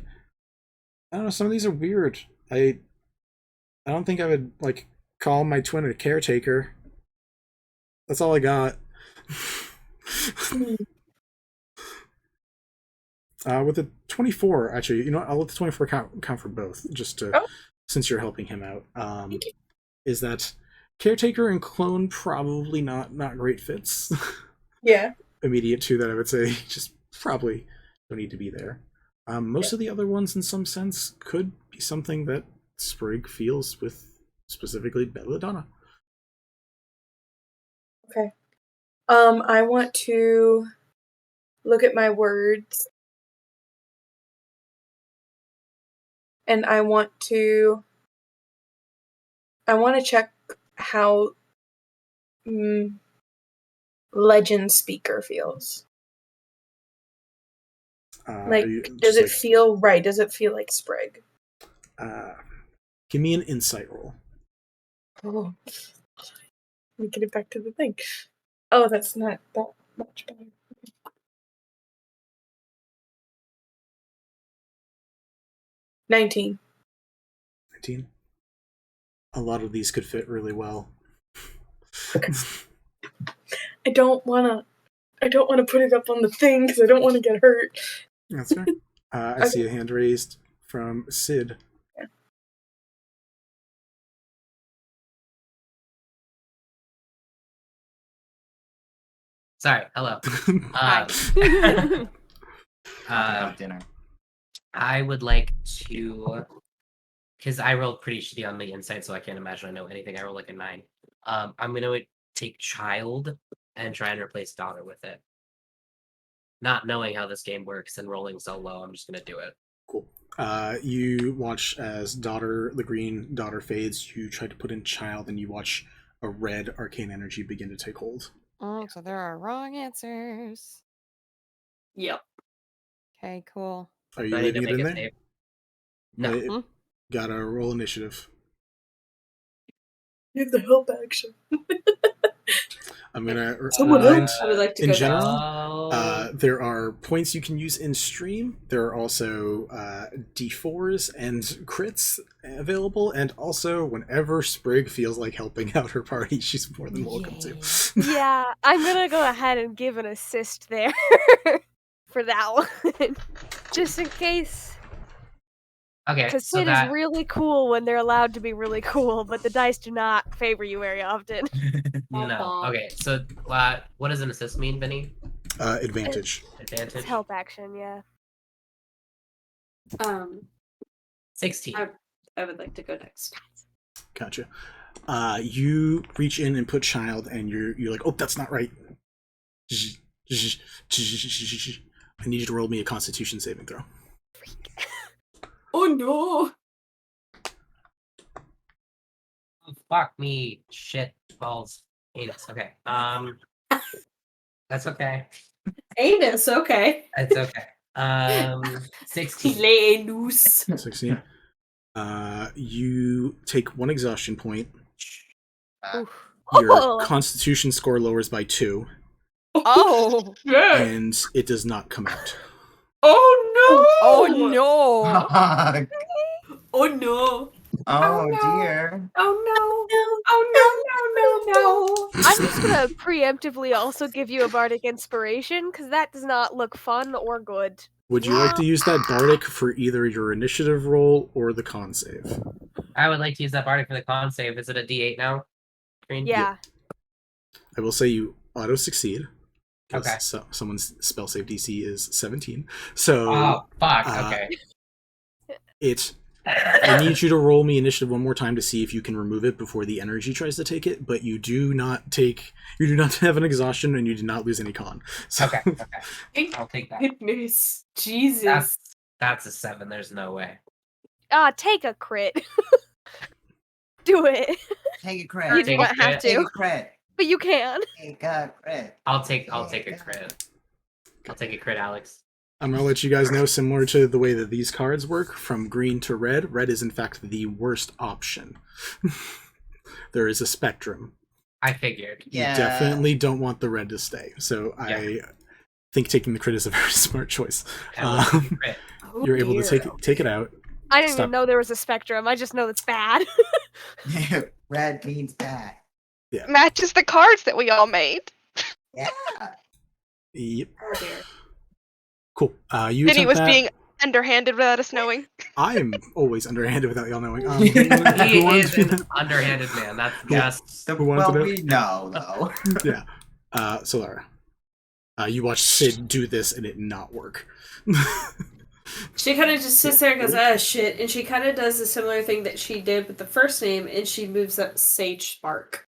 I don't know, some of these are weird. I don't think I would like call my twin a caretaker. That's all I got. With the 24, actually, you know what? I'll let the 24 count for both, just to since you're helping him out. Is that caretaker and clone probably not great fits?
Yeah.
Immediate to that, I would say just probably don't need to be there. Most of the other ones, in some sense, could be something that Sprig feels with specifically Belladona.
Okay. I want to look at my words. And I want to check how legend speaker feels. Does it feel right? Does it feel like Sprig?
Give me an insight roll.
Oh, let me get it back to the thing. Oh, that's not that much better. 19.
a lot of these could fit really well.
I don't wanna put it up on the thing because I don't want to get hurt.
That's fair. I see a hand raised from Sid.
Sorry. Hello.
Dinner.
I would like to, because I rolled pretty shitty on the insight, so I can't imagine I know anything. I rolled like a 9. I'm gonna take child and try and replace daughter with it. Not knowing how this game works and rolling so low, I'm just gonna do it.
Cool. You watch as the green daughter fades. You try to put in child, and you watch a red arcane energy begin to take hold.
Oh, so there are wrong answers.
Yep.
Okay, cool.
Are you
Do I need to
leaving it in
make a
there?
save? No.
Right. Gotta roll initiative.
You have the help action.
I'm gonna
Someone
remind,
else. I would like to
in
go
general,
next.
there are points you can use in stream. There are also D4s and crits available, and also whenever Sprig feels like helping out her party, she's more than welcome to.
Yeah, I'm gonna go ahead and give an assist there for that one, just in case.
Okay,
Because
so
Sid
that
is really cool when they're allowed to be really cool, but the dice do not favor you very often.
no. Okay, so what does an assist mean, Vinny?
Advantage.
Advantage.
It's help action, yeah.
16.
I would like to go next.
Gotcha. You reach in and put child, and you're like, oh, that's not right. I need you to roll me a Constitution saving throw.
Oh no!
Oh, fuck me, shit, balls, anus. Okay. That's okay.
Anus, okay.
It's okay. 16.
Anus.
16. You take 1 exhaustion point. Your
Oh.
Constitution score lowers by 2,
Oh!
and it does not come out.
Oh no!
Oh no!
Oh no!
Oh dear.
Oh no! Oh no! No! No! No!
I'm just gonna preemptively also give you a bardic inspiration, because that does not look fun or good.
Would you like to use that bardic for either your initiative roll or the con save?
I would like to use that bardic for the con save. Is it a D8 now? Green?
Yeah.
I will say you auto succeed.
Okay.
So, someone's spell save DC is 17. So.
Oh, fuck. Okay.
I need you to roll me initiative one more time to see if you can remove it before the energy tries to take it, but you do not have an exhaustion, and you do not lose any con. So.
Okay. I'll take that.
Goodness. Jesus.
That's a 7. There's no way.
Take a crit. Do it.
Take a crit.
You don't have
Take
to,
a crit.
but you can.
Take a crit.
I'll take a crit. I'll take a crit, Alex.
I'm going to let you guys know, similar to the way that these cards work, from green to red, red is in fact the worst option. There is a spectrum.
I figured.
You definitely don't want the red to stay. So I think taking the crit is a very smart choice. You're able to take it out.
I didn't even know there was a spectrum. I just know it's bad.
Red means bad.
Yeah.
Matches the cards that we all made.
Yeah.
Yep.
Oh dear.
Cool. You
Vinny
attempt
was
that.
being underhanded without us knowing.
I'm always underhanded without y'all knowing.
He
who wants
is
to-
an underhanded man. That's just.
who wants to
Well,
know?
we know though.
Yeah. Solara. You watch Sid do this and it not work.
She kind of just sits there and goes, ah, shit. And she kind of does a similar thing that she did with the first name, and she moves up Sage Spark.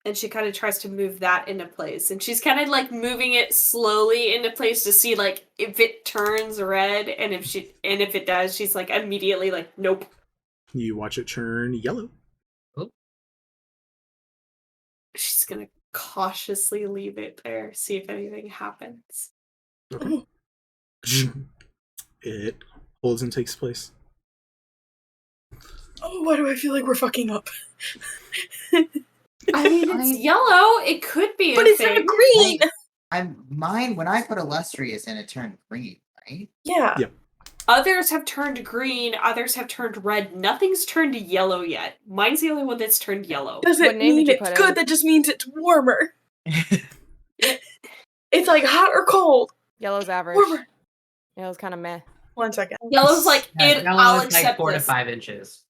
And she kind of tries to move that into place. And she's kind of like moving it slowly into place to see like if it turns red, and if it does, she's like immediately like, nope.
You watch it turn yellow.
She's gonna cautiously leave it there, see if anything happens.
Okay. It holds and takes place.
Oh, why do I feel like we're fucking up?
I mean, it's yellow. It could be,
but it's not green.
Mine when I put illustrious in, it turned green, right?
Yeah.
Yep.
Others have turned green, others have turned red. Nothing's turned yellow yet. Mine's the only one that's turned yellow.
Doesn't mean it's good, that just means it's warmer. It's like hot or cold.
Yellow's average.
Warmer.
Yellow's kind of meh.
1 second.
Yellow's like,
Yellow
I'll
is like
accept
4 to
this.
5 inches.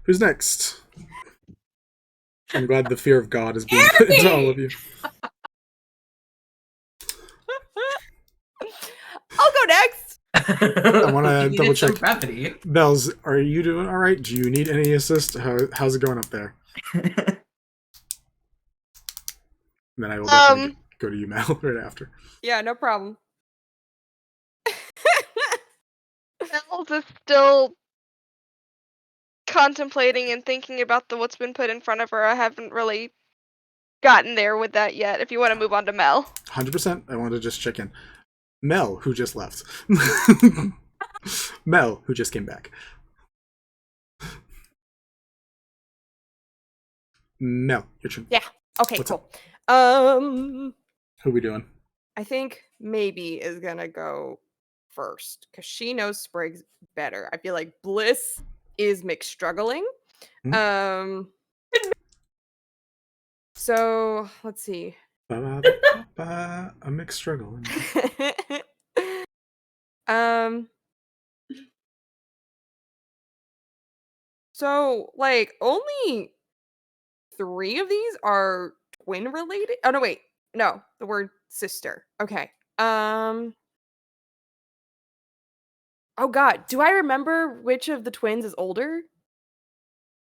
Who's next? I'm glad the fear of God is being put into all of you.
I'll go next.
I want to
You
double
needed some
check.
brevity.
Bells, are you doing all right? Do you need any assist? How's it going up there? Then I will definitely go to you, Mel, right after.
Yeah, no problem.
Mel's is still contemplating and thinking about what's been put in front of her. I haven't really gotten there with that yet. If you want to move on to Mel.
100%. I wanted to just check in. Mel, who just left. Mel, who just came back. Mel, your turn.
Yeah. Okay,
What's
cool.
Who we doing?
I think maybe is gonna go first because she knows Sprig better. I feel like Bliss is mixed struggling. So let's see.
A mixed struggle.
So like only 3 of these are twin related. Oh no, wait. No, the word sister. Okay. Oh god, do I remember which of the twins is older?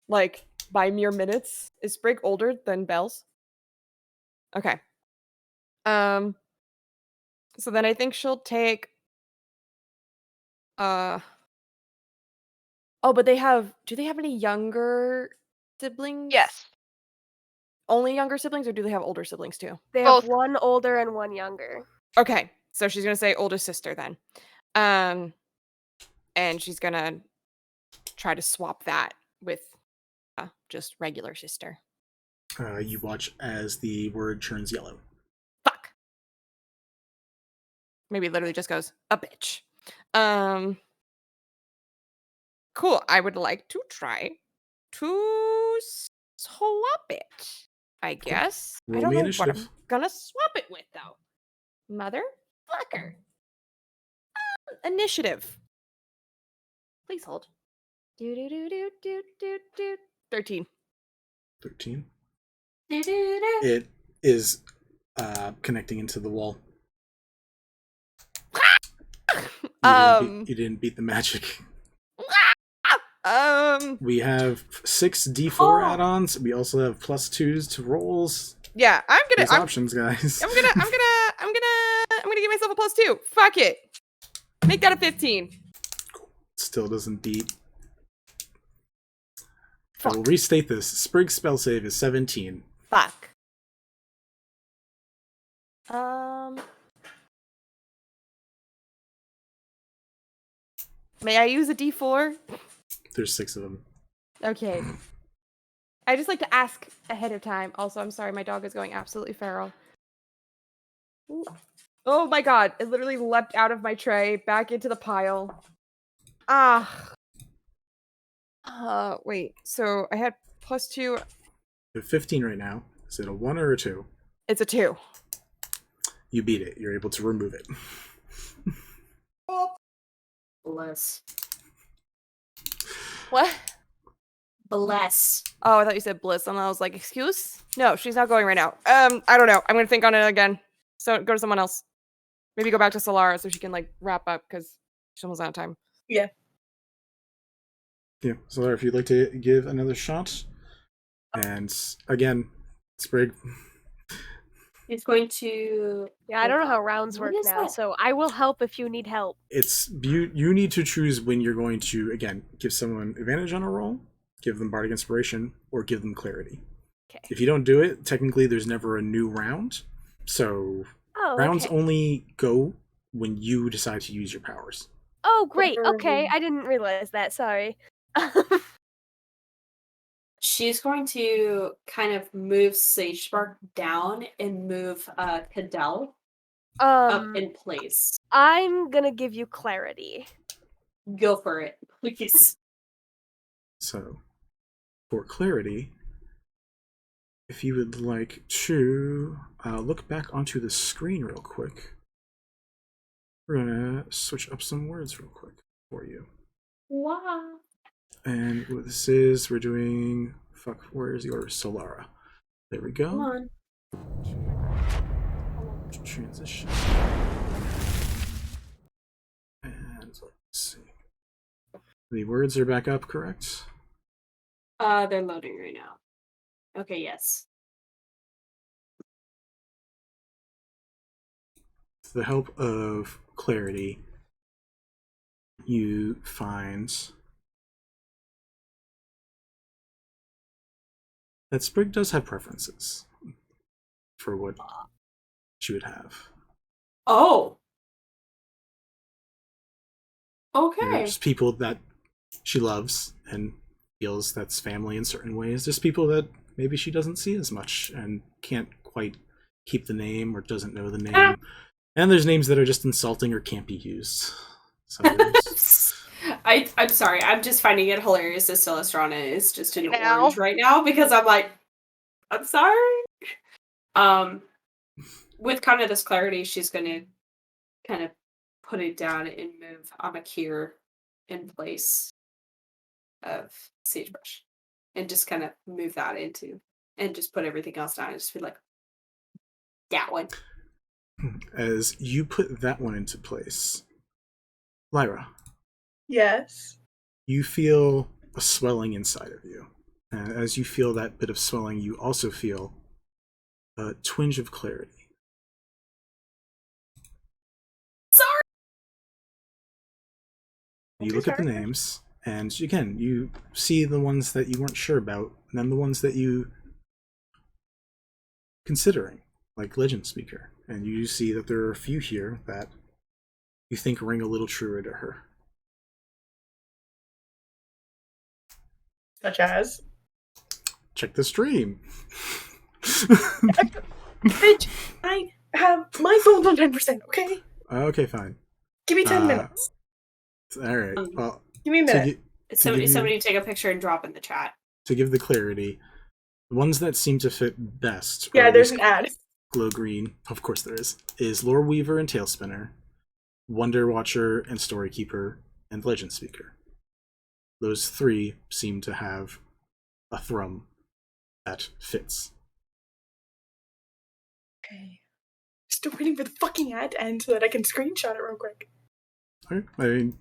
Like by mere minutes? Is Sprig older than Bells? Okay. So then I think she'll take oh, but do they have any younger siblings?
Yes.
Only younger siblings, or do they have older siblings too?
They have one older and one younger.
Okay, so she's gonna say older sister then. And she's gonna try to swap that with just regular sister.
You watch as the word turns yellow.
Maybe it literally just goes, a bitch. Cool. I would like to try to swap it, I guess.
Roll
I don't
me
know what
initiative.
I'm gonna swap it with, though. Motherfucker. Initiative. Please hold. 13.
13. It is connecting into the wall. You didn't beat the magic. We have 6 D4 add-ons. We also have +2s to rolls.
Yeah,
There's options, guys.
I'm gonna give myself a +2. Fuck it. Make that a 15.
Still doesn't beat. I will restate this. Sprig's spell save is 17.
Fuck. May I use a D4?
There's 6 of them.
Okay. I just like to ask ahead of time. Also, I'm sorry, my dog is going absolutely feral. Ooh. Oh my god, it literally leapt out of my tray, back into the pile. Wait, so I had +2.
You have 15 right now. Is it a 1 or a 2?
It's a 2.
You beat it. You're able to remove it.
Bless.
What?
Bless.
Oh, I thought you said bliss, and I was like, excuse? No, she's not going right now. I don't know. I'm gonna think on it again. So go to someone else. Maybe go back to Solara so she can like wrap up because she's almost out of time.
Yeah.
Yeah, so if you'd like to give another shot. And again, Sprig.
He's going to...
Yeah, I don't know how rounds work
is
now,
that?
so I will help if you need help.
It's you need to choose when you're going to, again, give someone advantage on a roll, give them Bardic Inspiration, or give them Clarity.
Okay.
If you don't do it, technically there's never a new round. So rounds only go when you decide to use your powers.
Oh, great. Okay, I didn't realize that. Sorry.
She's going to kind of move Sagespark down and move Cadell up in place.
I'm gonna give you clarity.
Go for it, please.
So, for clarity, if you would like to look back onto the screen real quick, we're gonna switch up some words real quick for you.
Wow.
And what this is, we're doing, where is the order? Solara. There we go.
Come on.
Transition. And let's see. The words are back up, correct?
They're loading right now. Okay, yes.
With the help of clarity, you find that Sprig does have preferences for what she would have.
Oh. Okay.
There's people that she loves and feels that's family in certain ways. There's people that maybe she doesn't see as much and can't quite keep the name or doesn't know the name. And there's names that are just insulting or can't be used. So
I'm sorry. I'm just finding it hilarious that Celestrana is just in orange right now because I'm like, I'm sorry. With kind of this clarity, she's gonna kind of put it down and move Amakir in place of Sagebrush, and just kind of move that into, and just put everything else down and just be like, that one.
as you put that one into place, Lyra,
Yes.
you feel a swelling inside of you. And as you feel that bit of swelling, you also feel a twinge of clarity.
Sorry.
You look at the names, and again, you see the ones that you weren't sure about, and then the ones that you considering, like Legend Speaker. And you see that there are a few here that you think ring a little truer to her.
Such as?
Check the stream.
Bitch, I have my phone's on 10%, okay?
Okay, fine.
Give me 10 minutes.
All right. Well,
Give me a minute.
Somebody take a picture and drop in the chat.
To give the clarity, the ones that seem to fit best.
Yeah, there's an ad.
Glow green, of course there is Lore Weaver and Tailspinner, Wonder Watcher and Storykeeper, and Legend Speaker. Those three seem to have a thrum that fits.
Okay. Still waiting for the fucking ad to end so that I can screenshot it real quick.
Okay. I mean,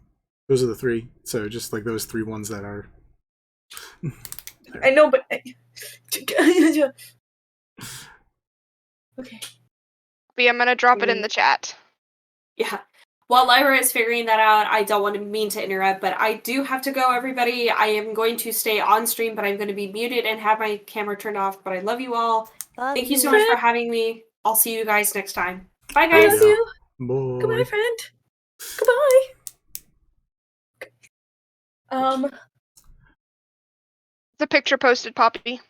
those are the three. So just like those three ones that are.
I know, but. Okay.
I'm gonna drop it in the chat.
Yeah. While Lyra is figuring that out, I don't want to mean to interrupt, but I do have to go, everybody. I am going to stay on stream, but I'm going to be muted and have my camera turned off. But I love you all. Thank you so much for having me. I'll see you guys next time. Bye, guys.
I love you.
Bye.
Goodbye, friend. Goodbye.
The picture posted, Poppy.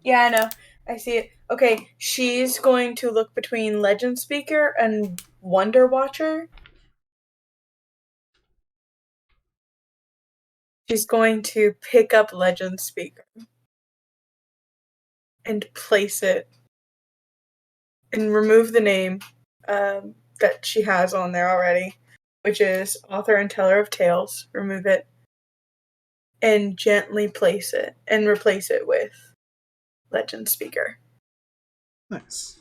Yeah, I know. I see it. Okay, she's going to look between Legend Speaker and Wonder Watcher. She's going to pick up Legend Speaker and place it and remove the name that she has on there already, which is Author and Teller of Tales. Remove it and gently place it and replace it with Legend Speaker.
Nice.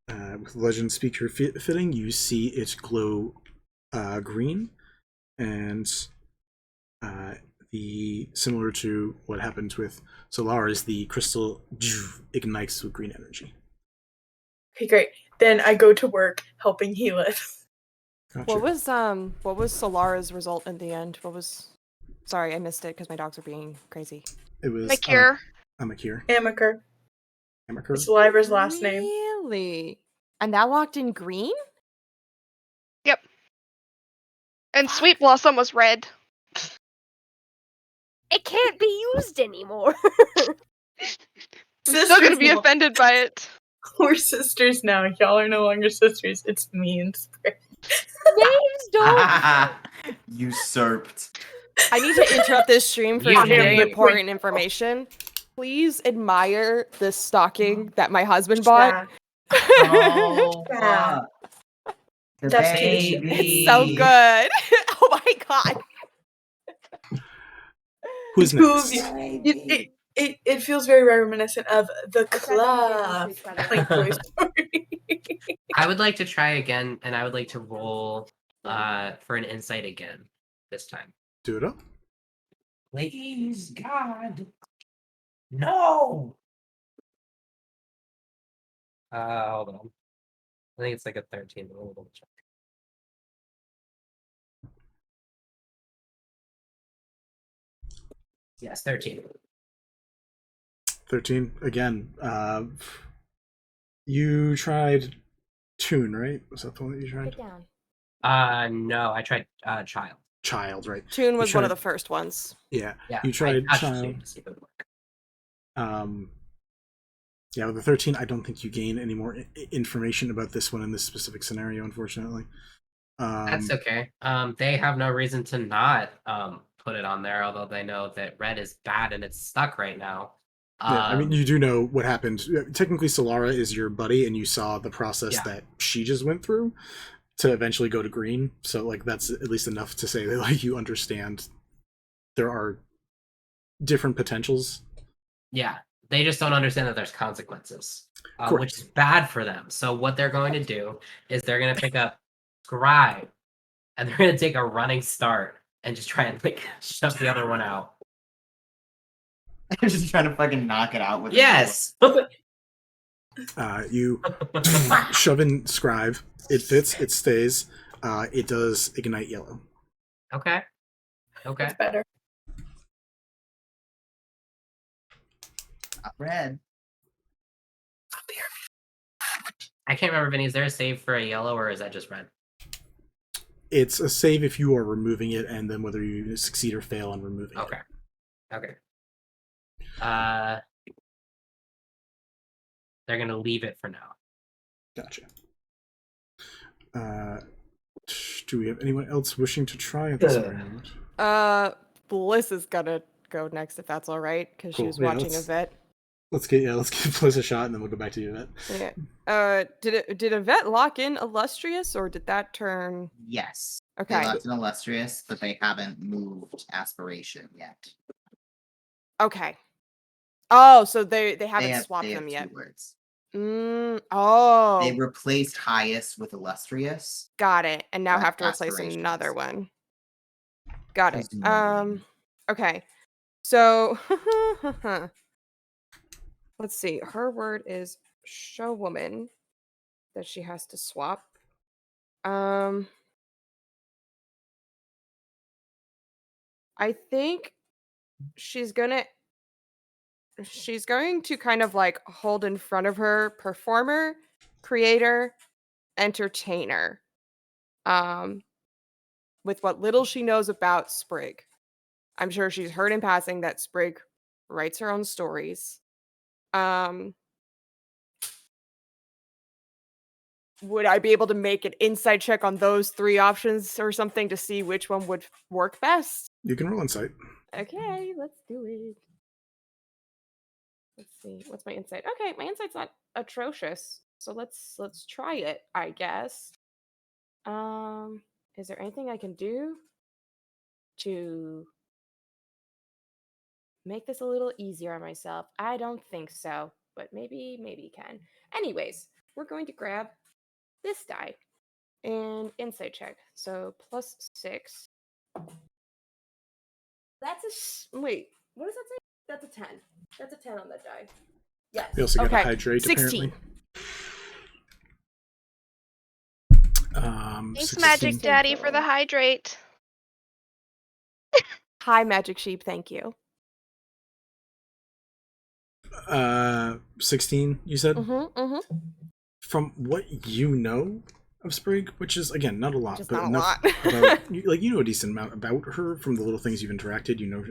With Legend Speaker fitting, you see it glow green, and the similar to what happens with Solar is the crystal ignites with green energy.
Okay, great. Then I go to work helping heal it.
Gotcha.
What was Solara's result in the end? Sorry, I missed it because my dogs are being crazy.
It was
Makir.
Amakir.
Amaker.
Amaker.
It's Lyra's last name.
Really? And that walked in green?
Yep. And Sweetblossom was red.
It can't be used anymore.
I'm still gonna be offended by it.
We're sisters now. Y'all are no longer sisters. It's me and Sprig.
Names don't.
Usurped.
I need to interrupt this stream for
Yeah.
some very
Wait.
important information. Please admire this stocking that my husband bought.
Oh,
Yeah.
fuck. The
That's
baby.
It's so good. Oh my god.
Who's next?
It feels very reminiscent of the club. Like Toy Story.
I would like to try again, and I would like to roll for an insight again this time.
Do it up.
Please, God. No! Hold on. I think it's like a 13. But we'll double check. Yes, 13.
13 again. You tried Tune, right? Was that the one that you tried?
No, I tried Child.
Child, right?
Tune
You
was one of
tried-
the first ones.
Yeah.
Yeah,
You tried
I touched
Child.
Tune to see if it would work.
Yeah, with the 13, I don't think you gain any more information about this one in this specific scenario, unfortunately.
That's okay. They have no reason to not put it on there, although they know that red is bad and it's stuck right now.
Yeah, I mean, you do know what happened. Technically, Solara is your buddy, and you saw the process that she just went through to eventually go to green. So, like, that's at least enough to say that, like, you understand there are different potentials.
Yeah, they just don't understand that there's consequences, which
Correct.
is bad for them. So what they're going to do is they're going to pick up Scribe, and they're going to take a running start and just try and like shove the other one out.
I'm just trying to fucking knock it out with
Yes.
You shove in Scribe. It fits. It stays. It does ignite yellow.
Okay. Okay.
That's better.
Red.
I can't remember, Vinny. Is there a save for a yellow, or is that just red?
It's a save if you are removing it, and then whether you succeed or fail on removing
Okay.
it.
Okay. They're gonna leave it for now.
Gotcha. Do we have anyone else wishing to try at this round?
Bliss is gonna go next if that's all right, because she
Cool.
was
Yeah,
watching
let's-
Yvette.
Let's give Bliss a shot, and then we'll go back to you, Yvette.
Yeah. Did Yvette lock in Illustrious, or did that turn?
Yes.
Okay.
They left an Illustrious, but they haven't moved Aspiration yet.
Okay. Oh, so they haven't
have-
swapped
they
them
have
yet.
two words.
Oh.
They replaced Highest with Illustrious.
Got it. And now
but
have to replace
Aspirations.
another one. Got it.
Presumably.
Okay. So let's see. Her word is showwoman that she has to swap. I think she's going to kind of like hold in front of her performer, creator, entertainer. With what little she knows about Sprig. I'm sure she's heard in passing that Sprig writes her own stories. Would I be able to make an insight check on those three options or something to see which one would work best?
You can roll insight.
Okay, let's do it. Let's see. What's my insight? Okay, my insight's not atrocious. So let's try it, I guess. Is there anything I can do to make this a little easier on myself? I don't think so, but maybe can. Anyways, we're going to grab this die and insight check. So +6. That's wait, what does that say? That's a 10. That's a 10 on that die. Yes.
You also got
okay.
a hydrate,
16.
apparently.
Thanks,
16.
Magic Daddy, for the hydrate.
Hi, Magic Sheep. Thank you.
16, you said?
Mm-hmm.
From what you know of Sprig, which is, again, not a lot,
Just
but
not a
enough
lot.
about, you know a decent amount about her from the little things you've interacted. You know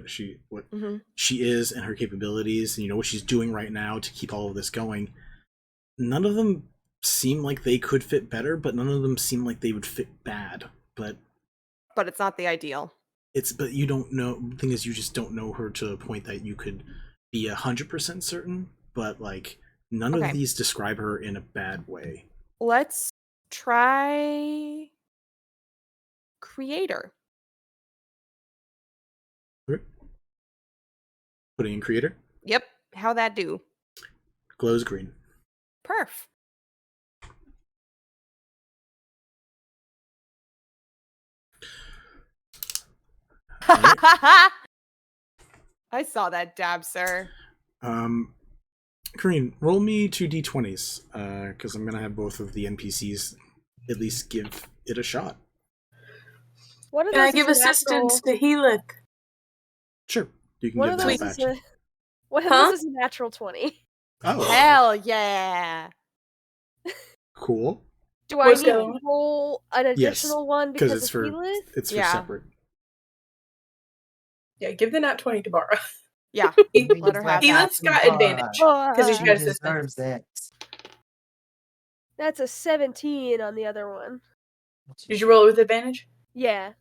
what
Mhm.
she is and her capabilities, and you know what she's doing right now to keep all of this going. None of them seem like they could fit better, but none of them seem like they would fit bad. But
it's not the ideal.
But you don't know. The thing is, you just don't know her to a point that you could be 100% certain. But like, none of these describe her in a bad way.
Let's try creator.
Okay. Putting in creator.
Yep. How that do?
Glows green.
Perf. I saw that dab, sir.
Kareen, roll me 2 d20s, because I'm gonna have both of the NPCs at least give it a shot.
What are
Can I
those
give
as
assistance
natural-
to Helik?
Sure, you can
What
give
are
that
those
back.
as a- What
Huh?
this is a natural 20?
Oh,
Hell yeah!
cool.
Do I
What's
need
the other
to
one?
roll an
Yes,
additional one
because
because
it's
of
for
Healith?
Yeah.
separate.
Yeah, give the nat 20 to Bara.
Yeah, let her have that.
Helik's got advantage because he's
She
got
deserves
assistance.
it.
That's a 17 on the other one.
Did you roll it with advantage?
Yeah.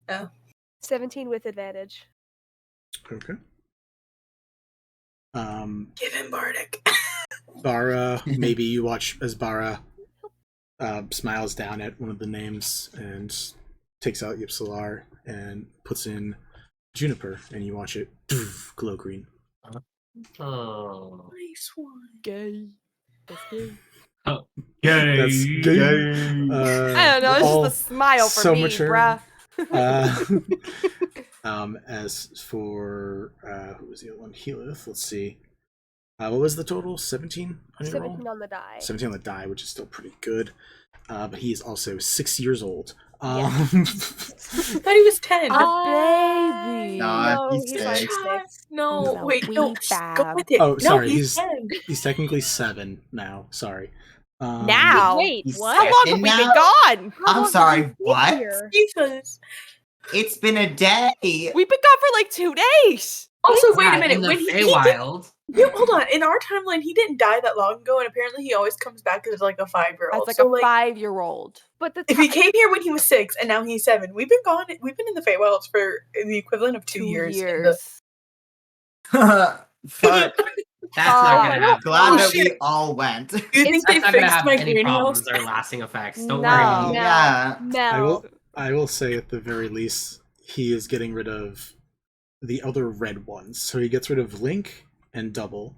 Oh.
17 with advantage.
Okay.
Give him Bardic.
Bara, maybe you watch as Bara smiles down at one of the names and takes out Ypsilar and puts in Juniper, and you watch it glow green.
Oh.
Nice one.
Gay. That's gay.
Oh.
That's gay.
I don't know, it's
all
just a smile for
so
me,
mature.
bruh.
As for who was the other one? Healith. Let's see. What was the total? 17 on your roll?
17 on the die.
17 on the die, which is still pretty good. But he is also 6 years old.
I thought he was 10.
Baby.
Nah,
No,
he's
he's like
six.
6.
No,
He's a
wait, no,
wee
go
fab.
with it.
Oh,
No,
sorry.
he's 10.
He's technically 7 now. Sorry.
Now?
Wait,
He's
what?
How long have
seven
we been
now?
gone?
How long
I'm
have
sorry,
you been
what?
here?
Jesus.
It's been a day.
We've been gone for like 2 days.
Also, wait a
Yeah,
minute.
in the
When he did,
Feywild.
hold on. In our timeline, he didn't die that long ago, and apparently he always comes back as like a 5-year-old.
As like
so,
a 5-year-old.
But the
if he came here when he was 6 and now he's 7, we've been gone. We've been in the Feywilds for the equivalent of 2 years.
Fuck.
That's not gonna happen.
Glad that we all went.
Do you think
That's
they
not gonna
fixed
have
my
any
greenhouse?
problems or lasting effects. Don't
No.
worry.
Yeah.
No.
I will say at the very least, he is getting rid of the other red ones. So he gets rid of Link and Double,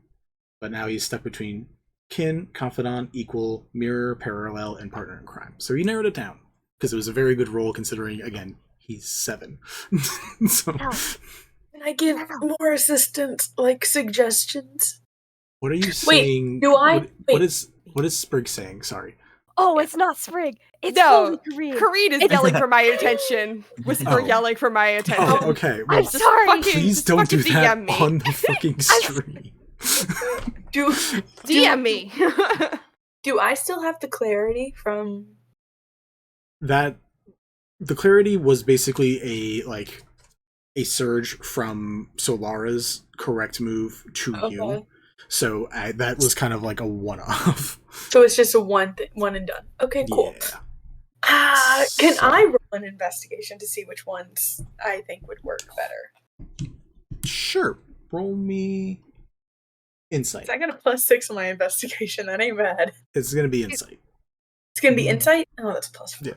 but now he's stuck between kin, confidant, equal, mirror, parallel, and partner in crime. So he narrowed it down because it was a very good roll considering, again, he's 7. So,
Can I give more assistance, like suggestions?
what are you
Wait,
saying?
do I-
What is Sprig saying? Sorry.
Oh, it's not Sprig. It's
No,
totally Kareem.
Kareem is
It's-
yelling for my attention. Whisper
Oh.
yelling for my attention.
Oh, okay. Well,
I'm sorry.
please don't do
fucking
that
DM me.
on the fucking stream.
Do
DM me.
Do I still have the clarity from?
That the clarity was basically a surge from Solara's correct move to you.
Okay.
So that was kind of like a one-off.
So it's just a one and done. Okay, cool.
Yeah.
Can I roll an investigation to see which ones I think would work better?
Sure. Roll me insight.
So I got a +6 on my investigation. That ain't bad.
It's gonna be insight.
It's gonna be insight. Oh, that's +4.
Yeah.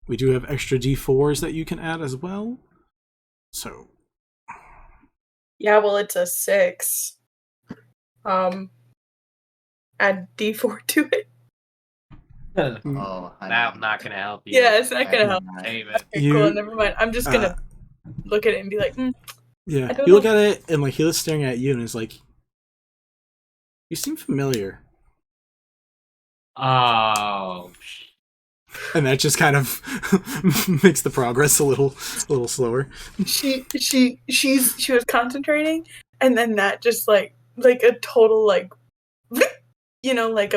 We do have extra d4s that you can add as well. So
Yeah, well, it's a 6. Add D4 to it.
Oh,
That's not gonna help you.
Yeah, it's not gonna help.
Save it.
Okay, cool. Never mind. I'm just gonna look at it and be like, I
yeah,
don't
you look
know.
at it and like he was staring at you and is like, "You seem familiar."
Oh.
And that just kind of makes the progress a little slower.
She was concentrating, and then that just like a total like, you know, like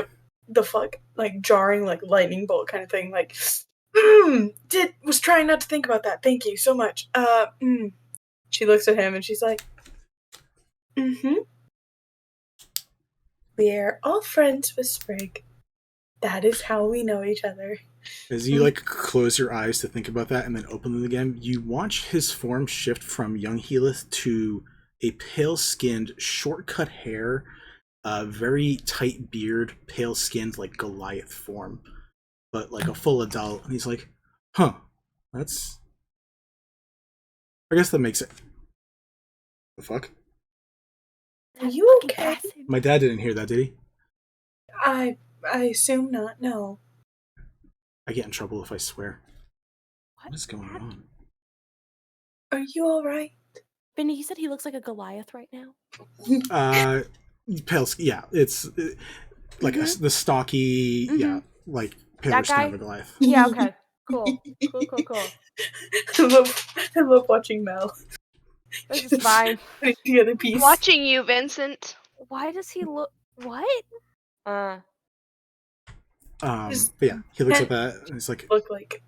the fuck, like jarring like lightning bolt kind of thing. Like, was trying not to think about that. Thank you so much. She looks at him and she's like, We're all friends with Sprig. That is how we know each other.
As you like close your eyes to think about that and then open them again, you watch his form shift from young Helith to a pale-skinned, short-cut hair, very tight beard, pale-skinned, like Goliath form, but like a full adult. And he's like, "Huh, that's. I guess that makes it." The fuck?
Are you okay?
My dad didn't hear that, did he?
I assume not. No.
I get in trouble if I swear. What is going on?
Are you all right?
Vinny, you said he looks like a Goliath right now.
Pale. Yeah, it's like the stocky. Yeah, like pale
That
skin
guy?
of a Goliath.
Yeah, okay. Cool. Cool.
I love watching Mel.
This is fine.
The other piece.
Watching you, Vincent.
Why does he look? What?
But yeah, he looks at that and he's like,
Look like.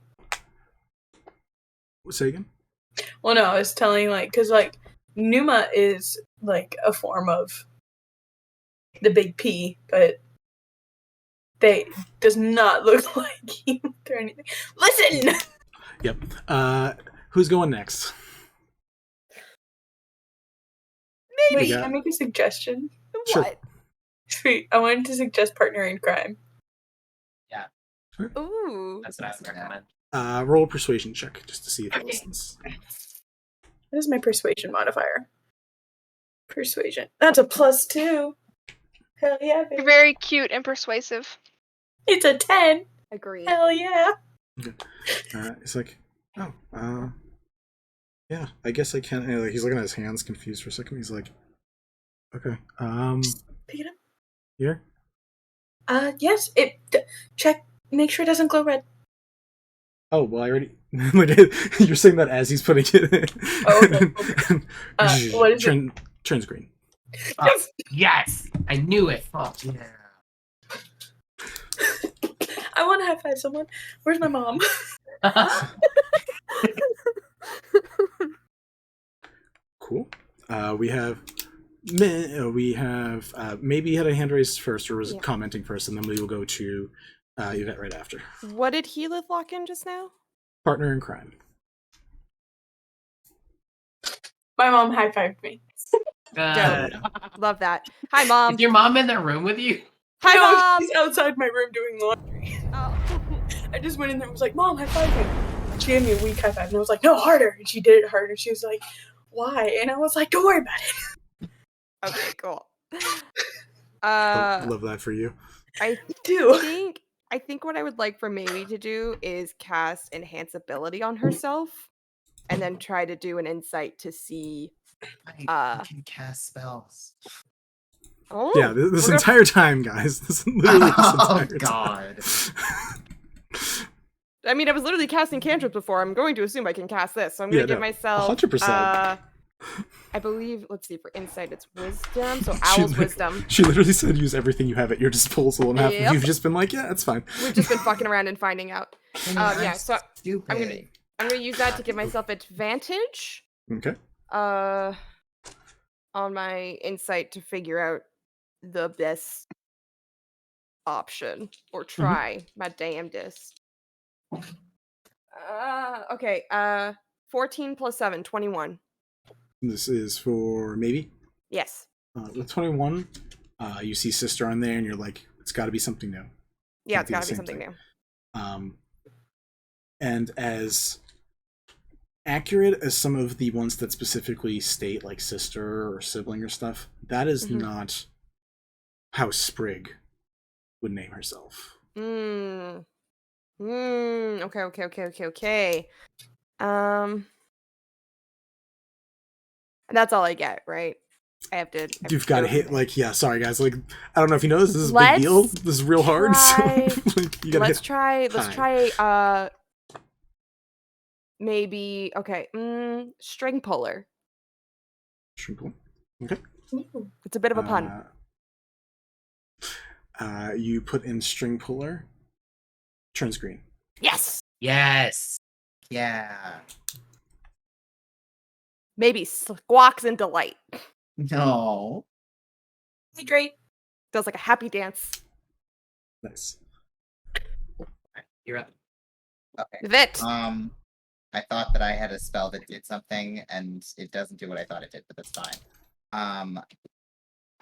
"Say again."
Well, no, I was telling because Numa is like a form of the big P, but they does not look like him or anything. Listen.
Yep. Who's going next?
Wait,
We
can
got-
I make a suggestion?
Sure.
What?
Sweet. I wanted to suggest partner in crime.
Yeah.
Ooh.
That's what I was recommend.
Roll a persuasion check just to see if it listens.
What is my persuasion modifier? Persuasion. That's a +2. Hell yeah, baby.
You're very cute and persuasive.
It's a 10.
Agree.
Hell yeah.
It's like, "Oh, yeah, I guess I can." And, like, he's looking at his hands, confused for a second. He's like, "Okay,
Pick it up.
here."
Yes. Check. Make sure it doesn't glow red.
Oh, well, I already. You're saying that as he's putting it in.
Oh, okay. What is it?
Turns green.
Oh, yes! I knew it! Oh, yeah.
I want to high five someone. Where's my mom?
Cool. We have maybe he had a hand raised first or was commenting first, and then we will go to Yvette right after.
What did Helith lock in just now?
Partner in crime.
My mom high fived me.
Dope. Love that. Hi, Mom.
Is your mom in the room with you?
Hi,
No,
Mom.
she's outside my room doing laundry.
Oh.
I just went in there and was like, "Mom, high five me." She gave me a weak high five, and I was like, "No, harder." And she did it harder. She was like, "Why?" And I was like, "Don't worry about it."
Okay, cool.
Love that for you.
I
do.
I think what I would like for Mamie to do is cast Enhance Ability on herself, and then try to do an insight to see.
I can cast spells.
Oh,
Yeah, this
we're gonna-
entire time, guys. This literally this
Oh,
entire
God.
I mean, I was literally casting cantrips before. I'm going to assume I can cast this, so I'm going to give myself
100%.
I believe. Let's see. For insight, it's wisdom. So Owl's wisdom.
She literally said use everything you have at your disposal, and half
Yep.
of you've just been like, "Yeah, that's fine."
We've just been fucking around and finding out. Yeah. So
Stupid.
I'm gonna use that to give myself advantage.
Okay.
On my insight to figure out the best option or try my damnedest. Okay. 14 plus 7, 21.
This is for maybe.
Yes.
With 21, you see sister on there, and you're like, "It's got to be something new."
Yeah,
Can't
it's
be the
gotta be
same
something
thing.
new.
And as accurate as some of the ones that specifically state like sister or sibling or stuff, that is not how Sprig would name herself.
Okay. That's all I get, right? I have to.
You've got to hit like, yeah. Sorry guys, like I don't know if you know this. This is a big deal. This is real hard. So like, you gotta
Let's
hit
try. Let's
high.
try. Maybe. Okay. String puller.
String puller. Okay.
It's a bit of a pun.
You put in string puller. Turns green.
Yes.
Yes.
Yeah.
Maybe squawks in delight.
No.
Great.
Does like a happy dance.
Nice.
You're up.
Okay.
Yvette.
I thought that I had a spell that did something, and it doesn't do what I thought it did, but that's fine.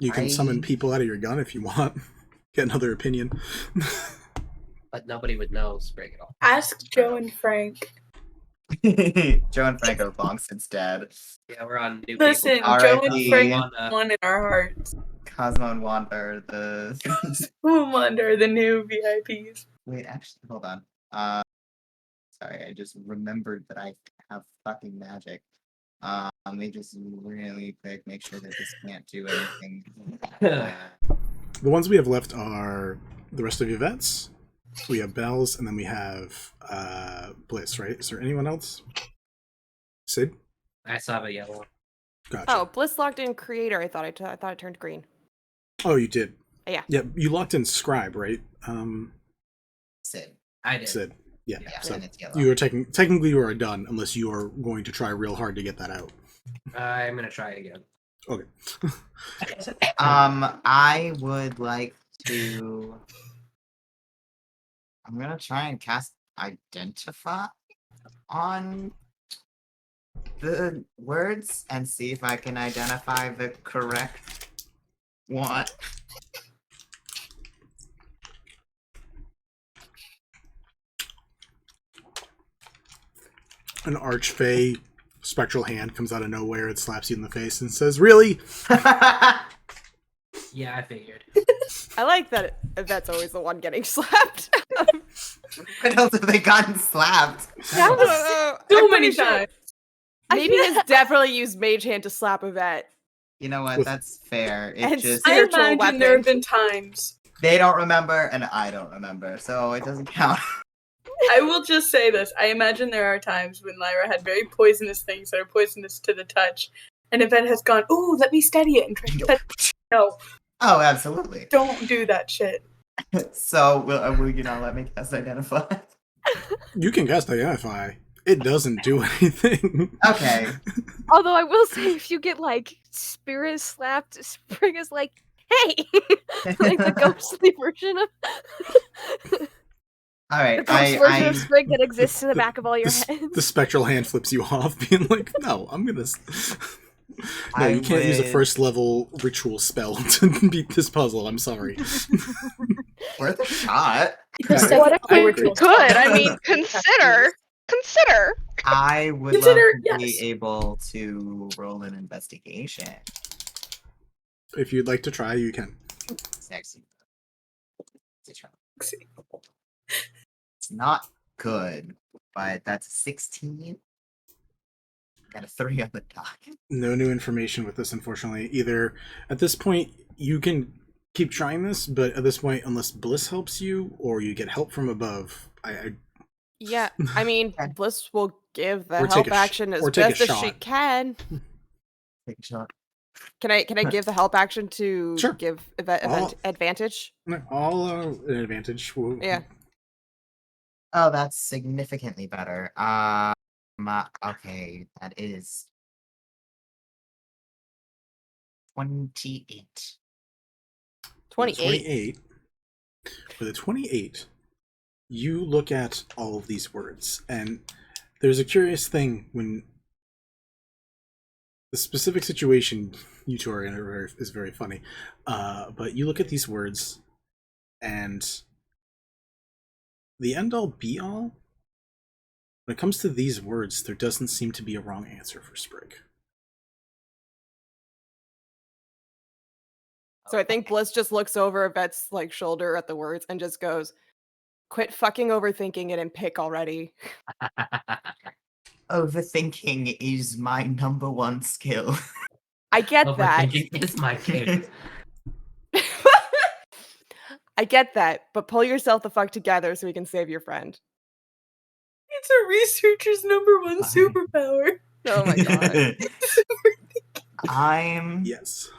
You can summon people out of your gun if you want. Get another opinion.
But nobody would know Sprig at all.
Ask Joe and Frank.
Joe and Frank are long since dead.
Yeah, we're on new
Listen,
people.
Joe and
R.I.P.
Frank are one in our hearts.
Cosmo and Wanda are the...
Wanda are the new VIPs.
Wait, actually, hold on. Sorry, I just remembered that I have fucking magic. Let me just really quick make sure that this can't do anything.
The ones we have left are the rest of Yvette's. We have Belle's, and then we have Bliss, right? Is there anyone else? Sid?
I still have a yellow.
Gotcha.
Oh, Bliss locked in creator. I thought it turned green.
Oh, you did?
Yeah.
Yeah, you locked in Scribe, right?
Sid.
I did.
Sid. Yeah,
Yeah,
so
and it's yellow.
you are technically you are done unless you are going to try real hard to get that out.
I'm gonna try it again.
Okay.
I would like to... I'm gonna try and cast Identify on the words and see if I can identify the correct one.
An archfey spectral hand comes out of nowhere, it slaps you in the face and says, "Really?"
Yeah, I figured.
I like that Yvette's always the one getting slapped.
When else have they gotten slapped?
That was
So many times.
Maybe he's definitely used Mage Hand to slap Yvette.
You know what? That's fair. It
And
just...
I
spiritual
imagine there have
weapon.
been times.
They don't remember, and I don't remember, so it doesn't count.
I will just say this. I imagine there are times when Lyra had very poisonous things that are poisonous to the touch, and Yvette has gone, "Ooh, let me steady it," and try to touch. No.
Oh, absolutely.
Don't do that shit.
So, will you not let me cast Identify?
You can cast Identify. It doesn't do anything.
Okay.
Although I will say, if you get like spirit slapped, Sprig is like, "Hey," like the ghostly version of
Alright,
the ghost version of Sprig that exists in the back of all your heads.
The spectral hand flips you off, being like, "No, I'm gonna." No, you can't use a
would-
first level ritual spell to beat this puzzle. I'm sorry.
Worth a shot.
What if
I
we
agree.
could? I mean, consider.
I would
Consider-
love to
yes.
be able to roll an investigation.
If you'd like to try, you can.
Sexy. It's not good, but that's a 16. Got a 3 on the docket.
No new information with this, unfortunately. Either at this point, you can keep trying this, but at this point, unless Bliss helps you or you get help from above,
Yeah, I mean, Bliss will give the
Or take
help
a sh-
action as
or take a
best as she
shot.
can.
Take a shot.
Can I give the help action to
Sure.
give Yvette
I'll-
advantage?
all an advantage.
Yeah.
Oh, that's significantly better. Okay, that is 28.
28.
For the 28, you look at all of these words, and there's a curious thing when the specific situation you two are in is very funny. But you look at these words, and the end-all be-all, when it comes to these words, there doesn't seem to be a wrong answer for Sprig.
So I think Bliss just looks over Yvette's like shoulder at the words and just goes, "Quit fucking overthinking it and pick already."
Overthinking is my number one skill.
I get that.
Overthinking is my game.
I get that, but pull yourself the fuck together so we can save your friend.
It's a researcher's number one superpower.
Oh my god.
I'm
yes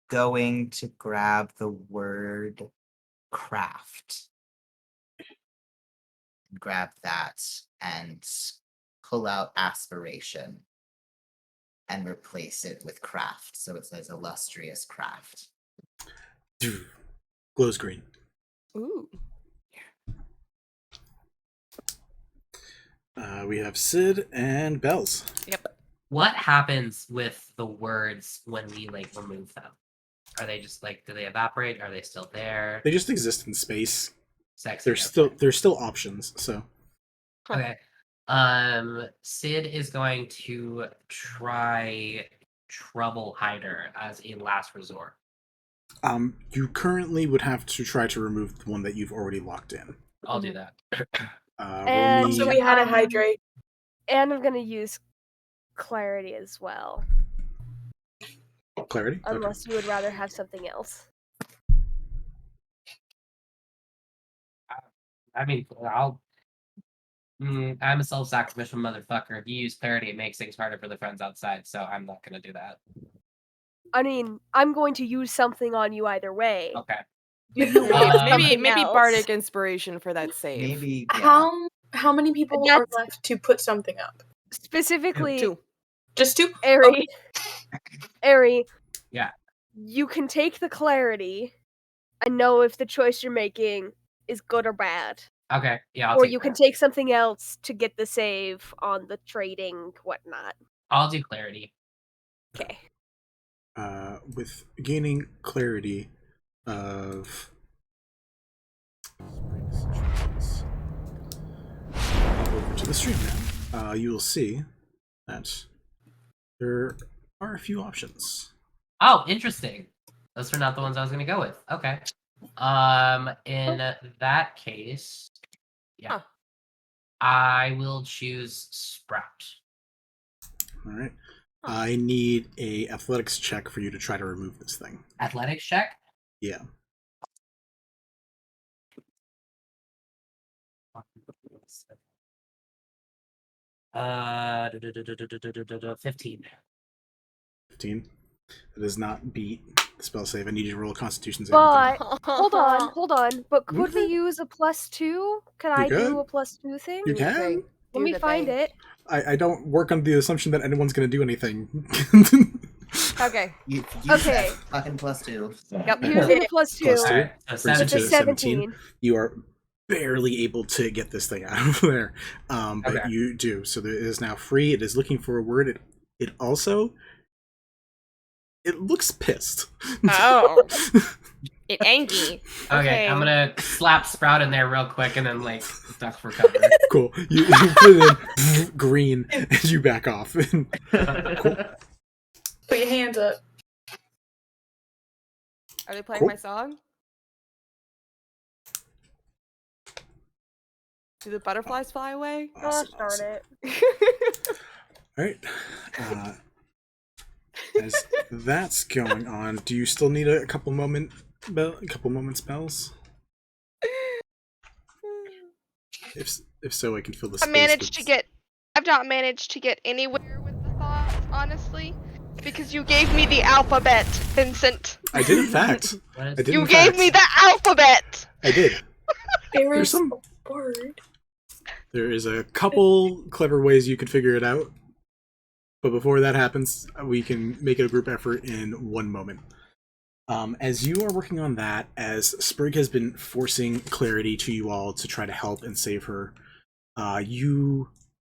going to grab the word craft. Grab that and pull out aspiration and replace it with craft. So it says illustrious craft.
Glows green.
Ooh.
We have Sid and Bells.
Yep. What happens with the words when we like remove them? Are they just like, do they evaporate? Are they still there?
They just exist in space.
Sexy.
There's still options. So
Okay. Sid is going to try Trouble Hider as a last resort.
you currently would have to try to remove the one that you've already locked in.
I'll do that.
And
So we had a hydrate.
And I'm gonna use clarity as well.
Clarity? Okay.
Unless you would rather have something else.
I mean, I'm a self-sacrificial motherfucker. If you use clarity, it makes things harder for the friends outside, so I'm not gonna do that.
I mean, I'm going to use something on you either way.
Okay.
Do you want
maybe
something
maybe
else?
bardic inspiration for that save.
Maybe.
How many people are left to put something up?
Specifically,
Two.
Just two?
Ari. Ari.
Yeah.
You can take the clarity and know if the choice you're making is good or bad.
Okay. Yeah.
Or you can take something else to get the save on the trading whatnot.
I'll do clarity.
Okay.
With gaining clarity of over to the stream now, you will see that there are a few options.
Oh, interesting. Those are not the ones I was gonna go with. Okay. In that case, yeah, I will choose Sprout.
All right. I need a athletics check for you to try to remove this thing.
Athletics check?
Yeah.
Uh, 15.
15. That does not beat the spell save. I need you to roll a Constitution save.
But hold on. But could we use a +2? Could I
could.
do a +2 thing?
You can.
Let me find it.
I don't work on the assumption that anyone's going to do anything.
Okay.
You
Okay.
fucking +2.
Yep, using the +2.
Plus 2 brings you
It's
to
a 17.
You are barely able to get this thing out of there, but
Okay.
you do. So it is now free. It is looking for a word. It also looks pissed.
Oh. It angry.
Okay, I'm gonna slap Sprout in there real quick and then like duck for cover.
Cool. You put it in green and you back off. Cool.
Put your hands up.
Are they playing
Cool.
my song? Do the butterflies fly away?
Gosh darn it.
All right. As that's going on, do you still need a couple moments, Bells? If so, I can fill the space.
I've not managed to get anywhere with the thoughts, honestly. Because you gave me the alphabet, Vincent.
I did, in fact.
You gave me the alphabet!
I did.
There's
some
a word.
There is a couple clever ways you could figure it out. But before that happens, we can make it a group effort in one moment. As you are working on that, as Sprig has been forcing clarity to you all to try to help and save her, you,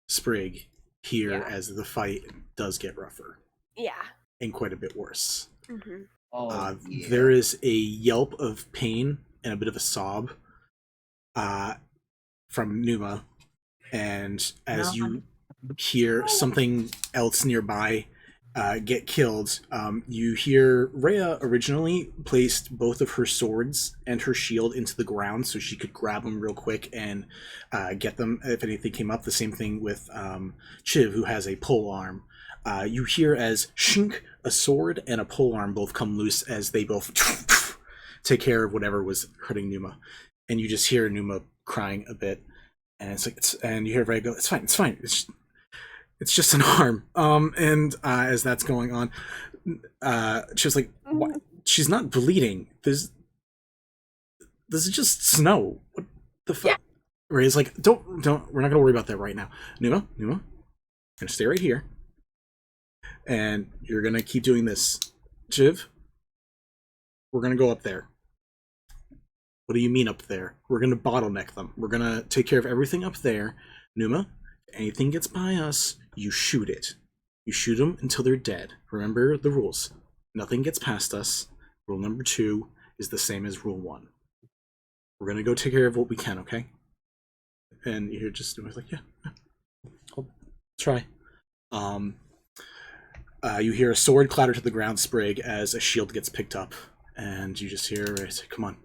Sprig, hear as the fight does get rougher.
Yeah.
And quite a bit worse.
Mm-hmm.
There is a yelp of pain and a bit of a sob from Numa, and as you hear something else nearby get killed, you hear Rhea originally placed both of her swords and her shield into the ground so she could grab them real quick and get them if anything came up. The same thing with Chiv, who has a pole arm. You hear as shink, a sword and a pole arm both come loose as they both take care of whatever was hurting Numa. And you just hear Numa crying a bit, and it's like, and you hear Rhea go, "It's fine. It's just an arm." And as that's going on, she's like, "What? She's not bleeding. This is just snow. What the fuck?" Yeah. Ray's like, don't. We're not gonna worry about that right now. Numa, gonna stay right here, and you're gonna keep doing this. Chiv, we're gonna go up there. What do you mean up there? We're gonna bottleneck them. We're gonna take care of everything up there. Numa, if anything gets by us, you shoot it. You shoot them until they're dead. Remember the rules. Nothing gets past us. Rule number 2 is the same as rule 1. We're gonna go take care of what we can, okay? And you're just like, yeah, I'll try. You hear a sword clatter to the ground, Sprig, as a shield gets picked up, and you just hear it. Come on.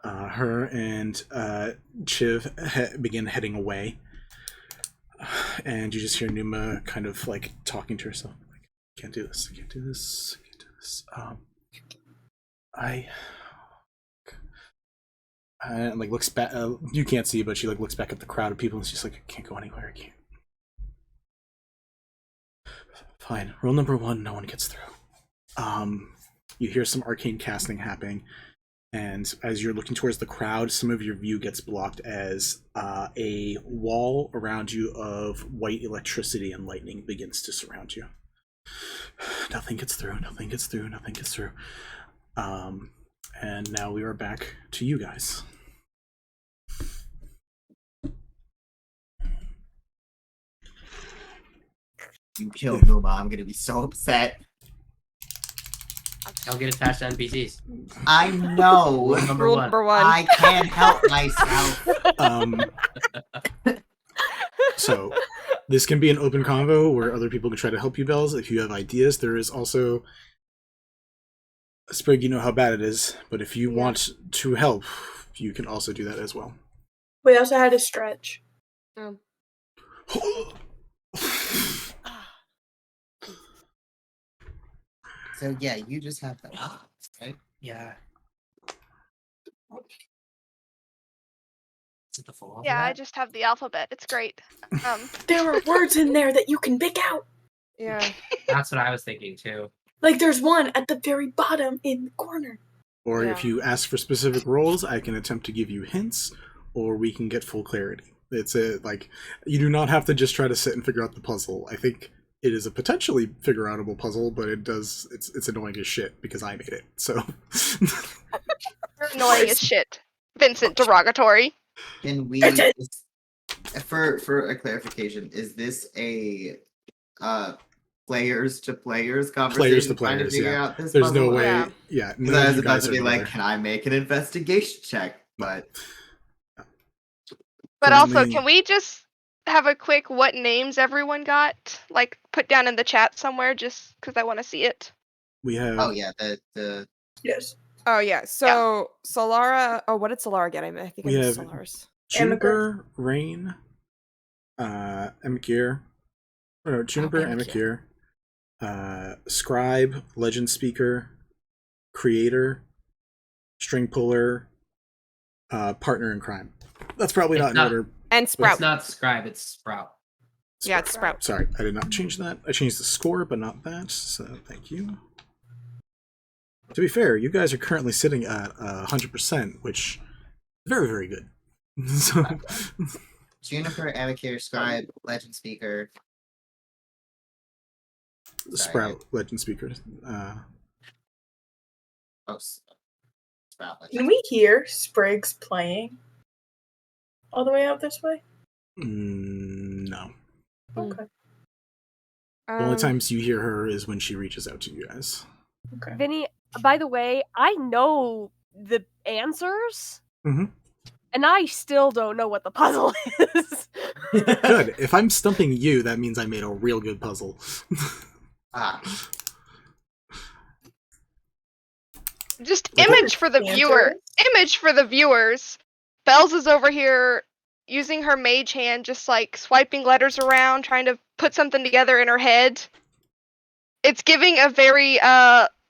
Her and Chiv begin heading away, and you just hear Numa kind of like talking to herself. Like, can't do this. I can't do this. I can't do this. And like looks back. You can't see, but she like looks back at the crowd of people, and she's like, I can't go anywhere. I can't. Fine. Rule number 1: no one gets through. You hear some arcane casting happening. And as you're looking towards the crowd, some of your view gets blocked as a wall around you of white electricity and lightning begins to surround you. Nothing gets through, nothing gets through, nothing gets through. And now we are back to you guys.
You killed Numa, I'm gonna be so upset.
Don't get attached to NPCs.
I know.
Rule number one.
I can't help myself.
So this can be an open convo where other people can try to help you, Bells, if you have ideas. There is also Sprig, you know how bad it is, but if you want to help, you can also do that as well.
We also had a stretch.
So yeah, you just have that, right?
Yeah. Is it the full
Yeah, I just have the alphabet. It's great.
There are words in there that you can pick out.
Yeah.
That's what I was thinking too.
Like there's one at the very bottom in the corner.
Or if you ask for specific roles, I can attempt to give you hints, or we can get full clarity. It's like, you do not have to just try to sit and figure out the puzzle. I think it is a potentially figure-outable puzzle, but it's annoying as shit because I made it. So
You're annoying as shit. Vincent, derogatory.
Can we just, for a clarification, is this a players to players conversation?
Players to
trying
players,
figure
yeah.
out this
There's
puzzle?
no way. Yeah, none
Because I
of
was
you
about
guys
to
are
be like,
together.
can I make an investigation check? But
Also,
Currently-
can we just have a quick what names everyone got? Like, put down in the chat somewhere just because I want to see it.
We have.
oh yeah, the
Yes.
Oh yeah. So Solara. Oh, what did Solara get? I think
We
I
have
missed Solara's.
Juniper, Rain, Emekir. Oh, no, Juniper,
Emekir.
Scribe, Legend Speaker, Creator, String Puller, Partner in Crime. That's probably not in order.
And Sprout.
It's not Scribe, it's Sprout.
Yeah, it's Sprout.
Sorry, I did not change that. I changed the score, but not that, so thank you. To be fair, you guys are currently sitting at 100%, which is very, very good. So,
Juniper, Amicare, Scribe, Legend Speaker.
Sprout, Legend Speaker.
Sprout.
Can we hear Sprig's playing all the way out this way?
No.
Okay.
The only times you hear her is when she reaches out to you guys.
Okay.
Vinny, by the way, I know the answers,
Mm-hmm.
and I still don't know what the puzzle is.
Good. If I'm stumping you, that means I made a real good puzzle.
Just image for the viewer. Image for the viewers. Bells is over here using her mage hand, just like swiping letters around, trying to put something together in her head. It's giving a very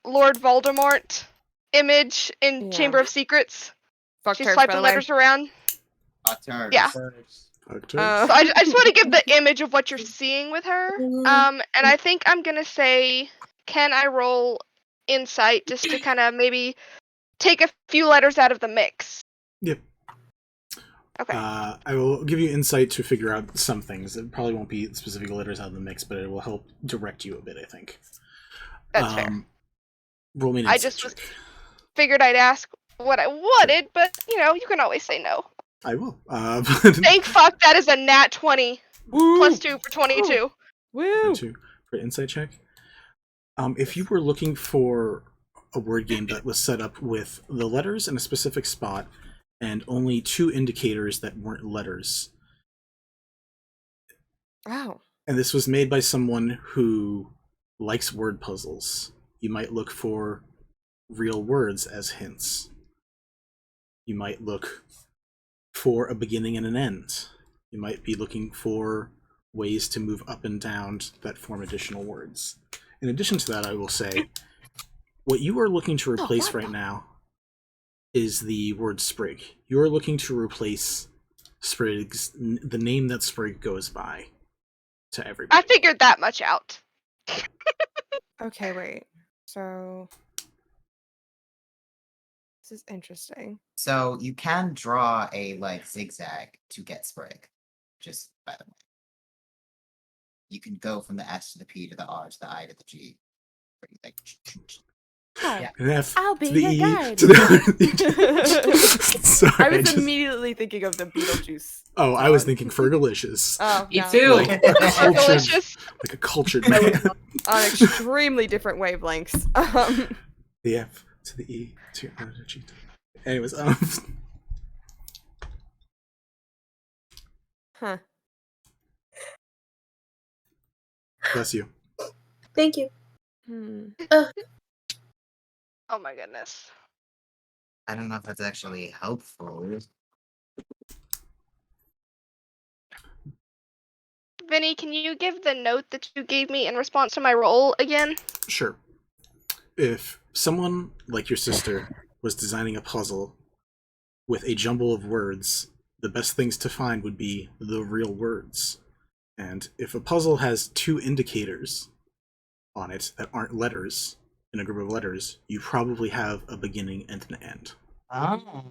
Lord Voldemort image in Chamber of Secrets.
Fuck
She's
turds, by
swiping
the way.
letters around. Yeah. So I just want to give the image of what you're seeing with her. And I think I'm gonna say, can I roll insight just to kind of maybe take a few letters out of the mix?
Yep.
Okay.
I will give you insight to figure out some things. It probably won't be specific letters out of the mix, but it will help direct you a bit, I think.
That's fair.
Roll me an
I
insight
just
check.
figured I'd ask what I wanted, but you can always say no.
I will.
Thank fuck that is a nat 20 plus 2 for 22.
Woo!
For insight check. If you were looking for a word game that was set up with the letters in a specific spot and only 2 indicators that weren't letters.
Wow.
And this was made by someone who likes word puzzles. You might look for real words as hints. You might look for a beginning and an end. You might be looking for ways to move up and down that form additional words. In addition to that, I will say, what you are looking to replace right now is the word Sprig. You are looking to replace the name that Sprig goes by to everybody.
I figured that much out.
Okay, wait. So this is interesting.
So you can draw a zigzag to get Sprig. Just by the way, you can go from the S to the P to the R to the I to the G.
Hi,
An F
I'll be
to the
your
E
guide.
to the Sorry,
I was
just-
immediately thinking of the Beetlejuice.
Oh, I was thinking Fergalicious.
Oh,
Me
no.
too.
Like a cultured man.
On extremely different wavelengths.
The F to the E to the G. Anyways,
Huh.
bless you.
Thank you.
Oh my goodness.
I don't know if that's actually helpful.
Vinny, can you give the note that you gave me in response to my roll again?
Sure. If someone like your sister was designing a puzzle with a jumble of words, the best things to find would be the real words. And if a puzzle has 2 indicators on it that aren't letters, in a group of letters, you probably have a beginning and an end.
Oh.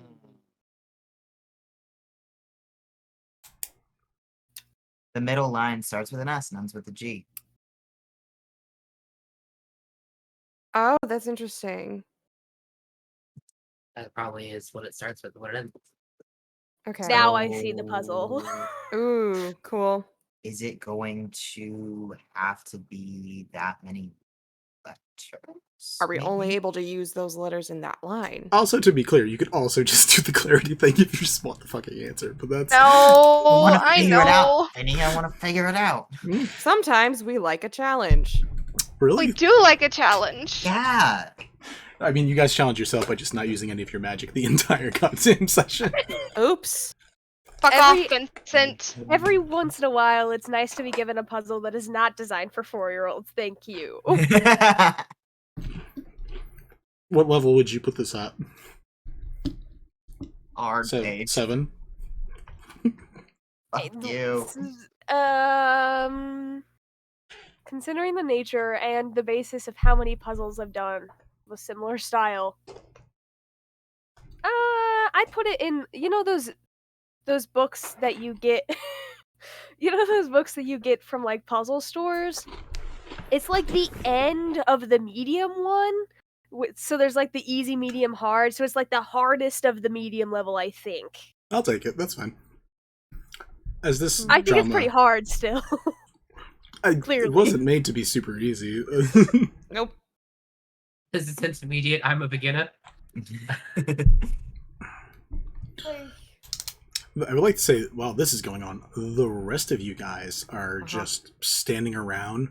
The middle line starts with an S and ends with a G.
Oh, that's interesting.
That probably is what it starts with. What it ends.
Okay.
Now I see the puzzle.
Ooh, cool.
Is it going to have to be that many letters?
Are we only
maybe?
able to use those letters in that line?
Also, to be clear, you could also just do the clarity thing if you just want the fucking answer, but that's...
No, I
figure it out,
know.
Vinny. I want to figure it out.
Sometimes we like a challenge.
Really?
We do like a challenge.
Yeah.
I mean, you guys challenge yourself by just not using any of your magic the entire goddamn session.
Oops.
Fuck off, Vincent.
Every once in a while, it's nice to be given a puzzle that is not designed for 4-year-olds. Thank you.
What level would you put this at?
Hard page.
7?
Fuck you.
Considering the nature and the basis of how many puzzles I've done with similar style, I'd put it in. Those books that you get. Those books that you get from like puzzle stores. It's like the end of the medium one. So there's like the easy, medium, hard. So it's like the hardest of the medium level, I think.
I'll take it. That's fine. As this
I think
drama,
it's pretty hard still. Clearly.
It wasn't made to be super easy.
Nope.
This is intermediate. I'm a beginner.
I would like to say, while this is going on, the rest of you guys are just standing around,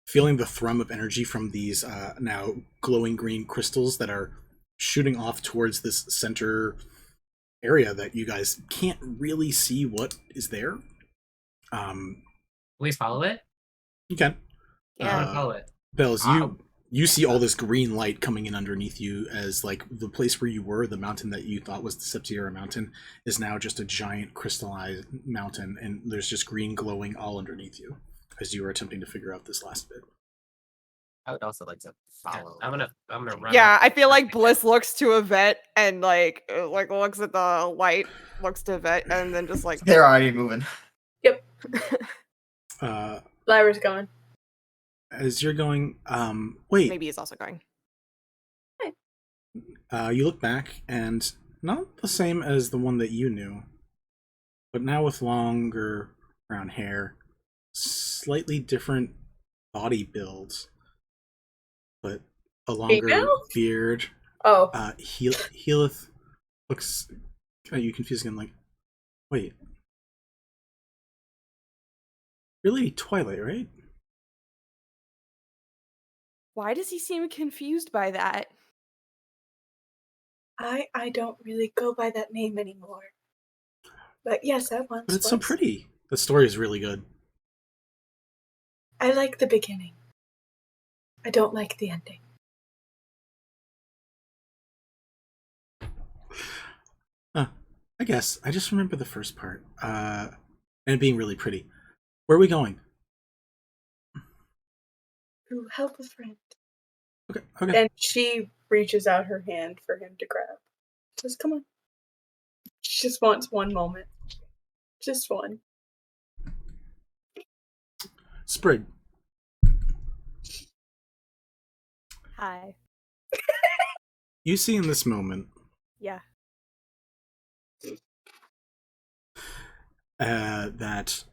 feeling the thrum of energy from these now glowing green crystals that are shooting off towards this center area that you guys can't really see what is there.
We follow it?
You can.
Yeah, follow it.
Bells, you see all this green light coming in underneath you as like the place where you were, the mountain that you thought was the Septiera mountain, is now just a giant crystallized mountain, and there's just green glowing all underneath you as you are attempting to figure out this last bit.
I would also like to follow. I'm gonna run.
Yeah,
up.
I feel like Bliss looks to Yvette and like looks at the light, looks to Yvette, and then just like
They're already moving.
Lyra's going.
As you're going, wait.
Maybe he's also going.
You look back, and not the same as the one that you knew, but now with longer brown hair, slightly different body build, but a longer
Female?
beard.
Oh.
Healith looks you confused again, like, wait. Really Twilight, right?
Why does he seem confused by that?
I don't really go by that name anymore. But yes, I once
But it's
was.
so pretty. The story is really good.
I like the beginning. I don't like the ending.
I guess. I just remember the first part. And it being really pretty. Where are we going?
To help a friend.
Okay.
And she reaches out her hand for him to grab. Says, come on. She just wants one moment. Just one.
Sprig.
Hi.
You see in this moment
Yeah.
that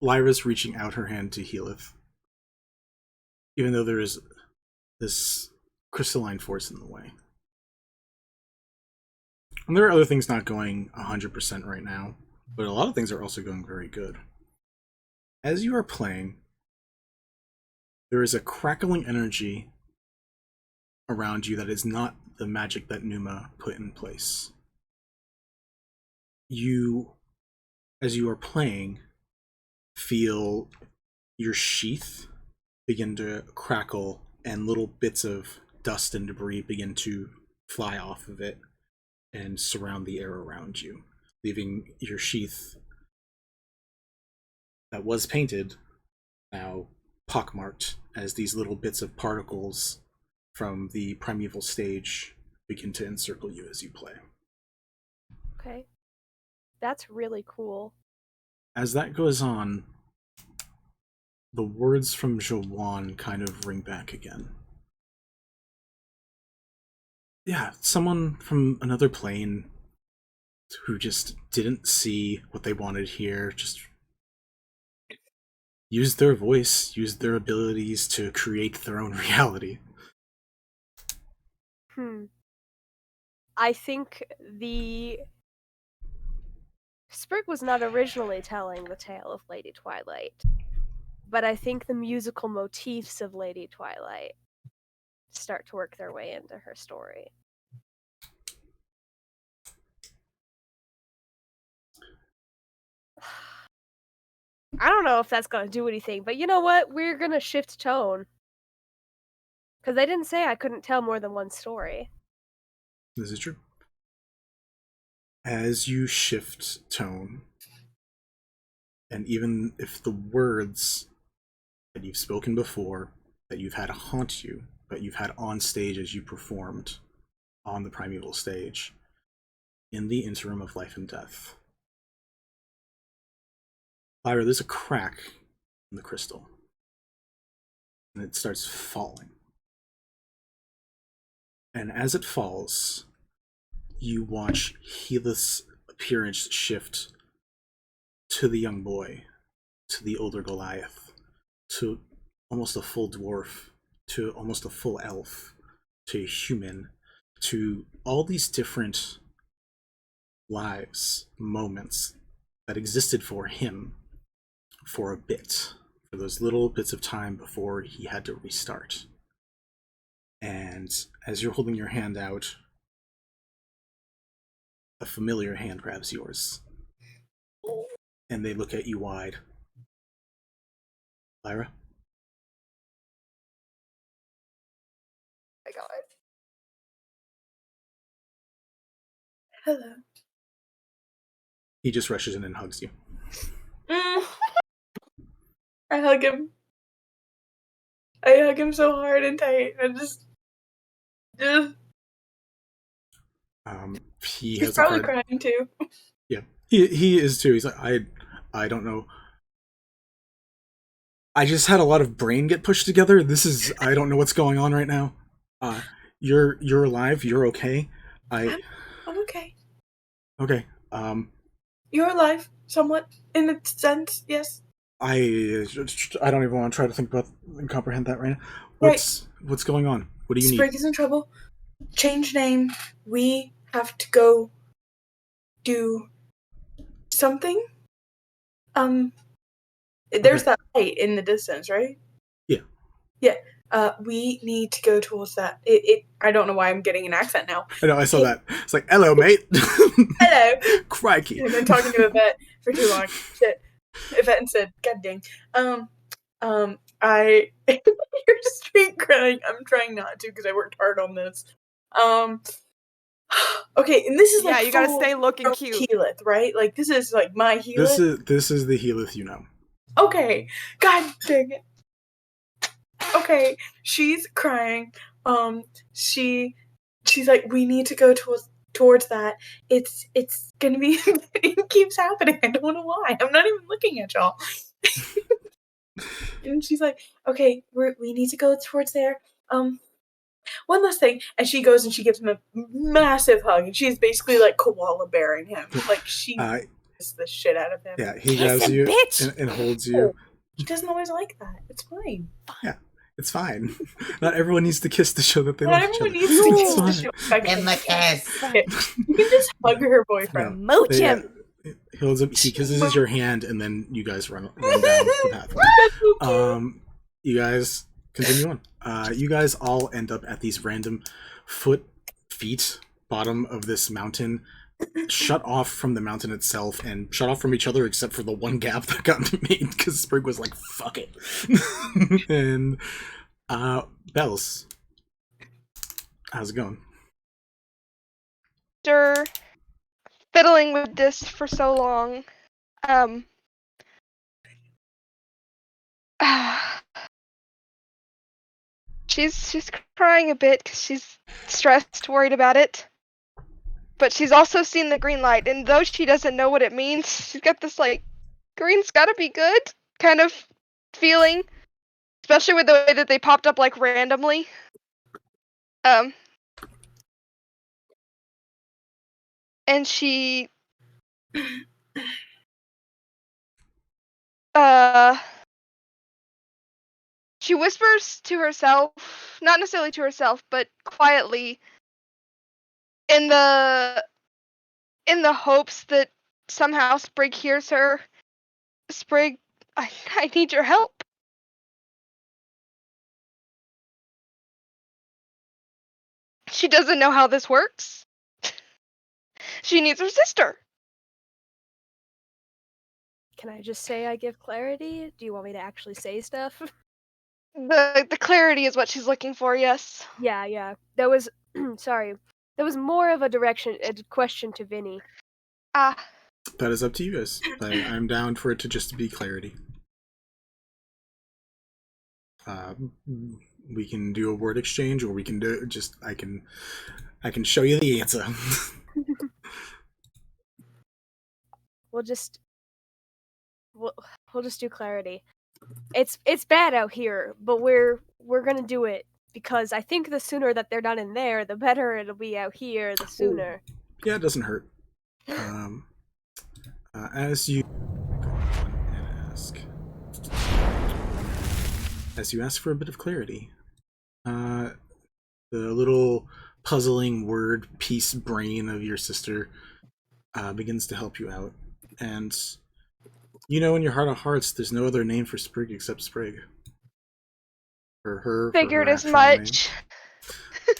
Lyra's reaching out her hand to Healith, even though there is this crystalline force in the way. And there are other things not going 100% right now, but a lot of things are also going very good. As you are playing, there is a crackling energy around you that is not the magic that Numa put in place. You, as you are playing, feel your sheath begin to crackle and little bits of dust and debris begin to fly off of it and surround the air around you, leaving your sheath that was painted now pockmarked as these little bits of particles from the primeval stage begin to encircle you as you play.
Okay. That's really cool.
As that goes on, the words from Joanne kind of ring back again. Yeah, someone from another plane who just didn't see what they wanted here, just used their voice, used their abilities to create their own reality.
I think Sprig was not originally telling the tale of Lady Twilight, but I think the musical motifs of Lady Twilight start to work their way into her story. I don't know if that's going to do anything, but you know what? We're going to shift tone. Because they didn't say I couldn't tell more than one story.
This is true. As you shift tone, and even if the words that you've spoken before, that you've had haunt you, that you've had on stage as you performed on the primeval stage, in the interim of life and death, Lyra, there's a crack in the crystal, and it starts falling. And as it falls, you watch Healith's appearance shift to the young boy, to the older Goliath, to almost a full dwarf, to almost a full elf, to a human, to all these different lives, moments that existed for him for a bit, for those little bits of time before he had to restart. And as you're holding your hand out, a familiar hand grabs yours. And they look at you wide. Lyra?
I got it. Hello.
He just rushes in and hugs you.
I hug him. I hug him so hard and tight. I just.
He
He's
has
probably
a hard...
crying too.
Yeah, he is too. He's like, I don't know. I just had a lot of brain get pushed together. I don't know what's going on right now. you're alive. You're okay.
I'm okay.
Okay.
You're alive, somewhat, in a sense, yes.
I don't even want to try to think about and comprehend that right now. What's going on? What do you
Sprig
need?
is in trouble. Change name. We have to go do something. There's that light in the distance, right?
Yeah.
Yeah. We need to go towards that. I don't know why I'm getting an accent now.
I know. I saw that. It's like, hello, mate.
Hello.
Crikey.
I've been talking to Yvette for too long. Shit. Yvette and Sid. God dang. You're straight crying. I'm trying not to because I worked hard on this. Okay, and this is like
you gotta
full
stay looking cute.
Healith, right? Like this is like my Healith.
This is the Healith you know.
Okay. God dang it. Okay, she's crying. She's like, we need to go towards that. It's gonna be. It keeps happening. I don't know why. I'm not even looking at y'all. And she's like, okay, we need to go towards there. One last thing, and she goes and she gives him a massive hug, and she's basically like koala bearing him, like she is the shit out of him.
Yeah, he grabs you and holds you.
He doesn't always like that. It's fine.
Yeah, it's fine. Not everyone needs to kiss to show that they
Not
love each other.
everyone needs to kiss
It's
to
fine.
show affection. You can just hug her boyfriend.
No, he holds up. He kisses your hand, and then you guys run down the pathway. You guys continue on. You guys all end up at these random feet bottom of this mountain, shut off from the mountain itself, and shut off from each other except for the one gap that got made because Sprig was like, "Fuck it." And Bells, how's it going?
After fiddling with this for so long, she's crying a bit because she's stressed, worried about it. But she's also seen the green light, and though she doesn't know what it means, she's got this like, green's gotta be good kind of feeling, especially with the way that they popped up like randomly. And she she whispers to herself, not necessarily to herself, but quietly, in the hopes that somehow Sprig hears her. Sprig, I need your help. She doesn't know how this works. She needs her sister.
Can I just say I give clarity? Do you want me to actually say stuff?
The clarity is what she's looking for, yes.
Yeah. That was sorry. That was more of a question to Vinny.
That is up to you guys. I'm down for it to just be clarity. We can do a word exchange, or we can do just I can show you the answer.
We'll just do clarity. It's bad out here, but we're gonna do it because I think the sooner that they're done in there, the better it'll be out here. The sooner.
Yeah, it doesn't hurt. As you ask for a bit of clarity, the little puzzling word piece brain of your sister begins to help you out, and you know in your heart of hearts there's no other name for Sprig except Sprig. For her,
figured as
actual
much.
name.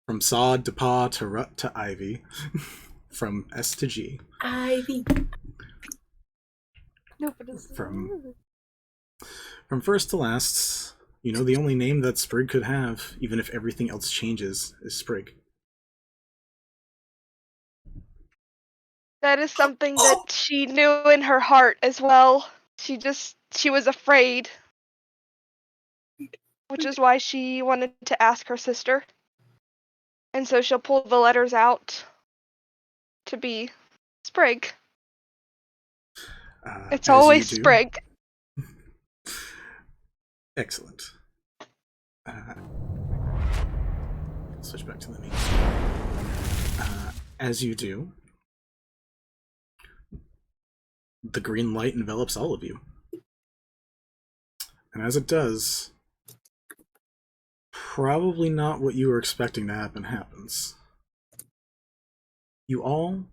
From sod to paw to rut to ivy, from S to G.
Ivy.
No, but it's
From first to last, you know the only name that Sprig could have, even if everything else changes, is Sprig.
That is something that she knew in her heart as well. She was afraid. Which is why she wanted to ask her sister. And so she'll pull the letters out to be Sprig. It's always Sprig.
switch back to the meeting. As you do, the green light envelops all of you. And as it does, probably not what you were expecting to happen happens. You all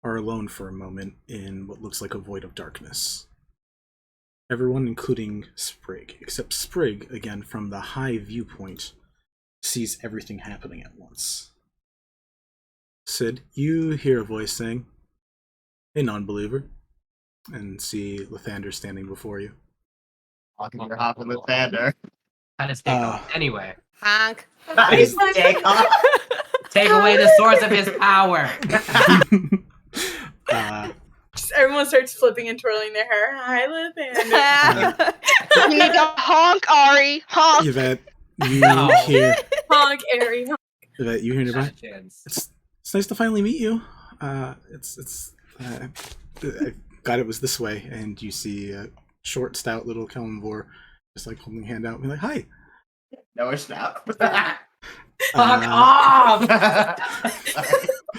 are alone for a moment in what looks like a void of darkness. Everyone, including Sprig, except Sprig, again, from the high viewpoint, sees everything happening at once. Sid, you hear a voice saying, "Hey, non-believer," and see Lathander standing before you.
Walking your hopping with Lathander.
Kind of take off. Anyway.
Honk.
Nice take off.
Take away the source of his power.
Just everyone starts flipping and twirling their hair. Hi, Lathander.
You need to honk, Ari. Honk.
Yvette, you hear...
Honk, Ari. Honk.
Yvette, you hear nearby? It's nice to finally meet you. I glad it was this way. And you see a short, stout little Kelemvor just like holding a hand out and be like, "Hi."
No snap.
Fuck off!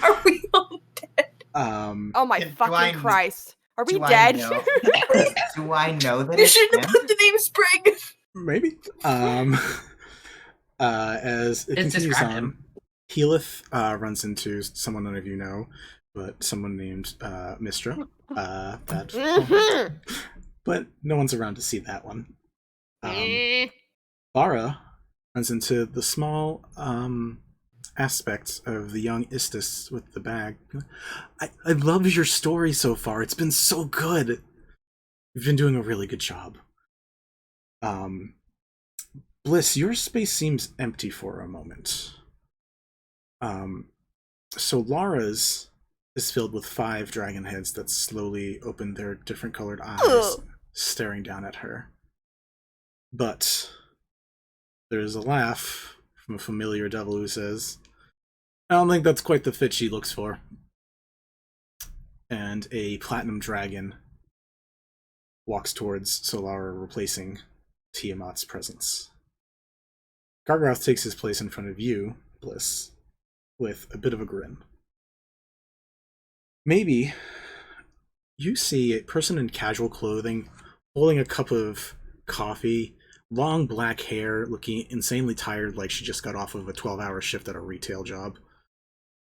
Are we all dead?
Oh my fucking
I-
Christ. Are we
do I
dead?
know- Do I know that
You
it's
shouldn't have
him?
put the name Sprig.
Maybe. As it
It's
continues
described
on,
him.
Healith runs into someone none of you know, but someone named Mistra. But no one's around to see that one. Lara runs into the small aspect of the young Istis with the bag. I love your story so far. It's been so good. You've been doing a really good job. Bliss, your space seems empty for a moment. So Lara's is filled with 5 dragon heads that slowly open their different colored eyes, staring down at her. But there's a laugh from a familiar devil who says, "I don't think that's quite the fit she looks for." And a platinum dragon walks towards Solara, replacing Tiamat's presence. Gargoth takes his place in front of you, Bliss, with a bit of a grin. Maybe you see a person in casual clothing holding a cup of coffee, long black hair, looking insanely tired like she just got off of a 12-hour shift at a retail job.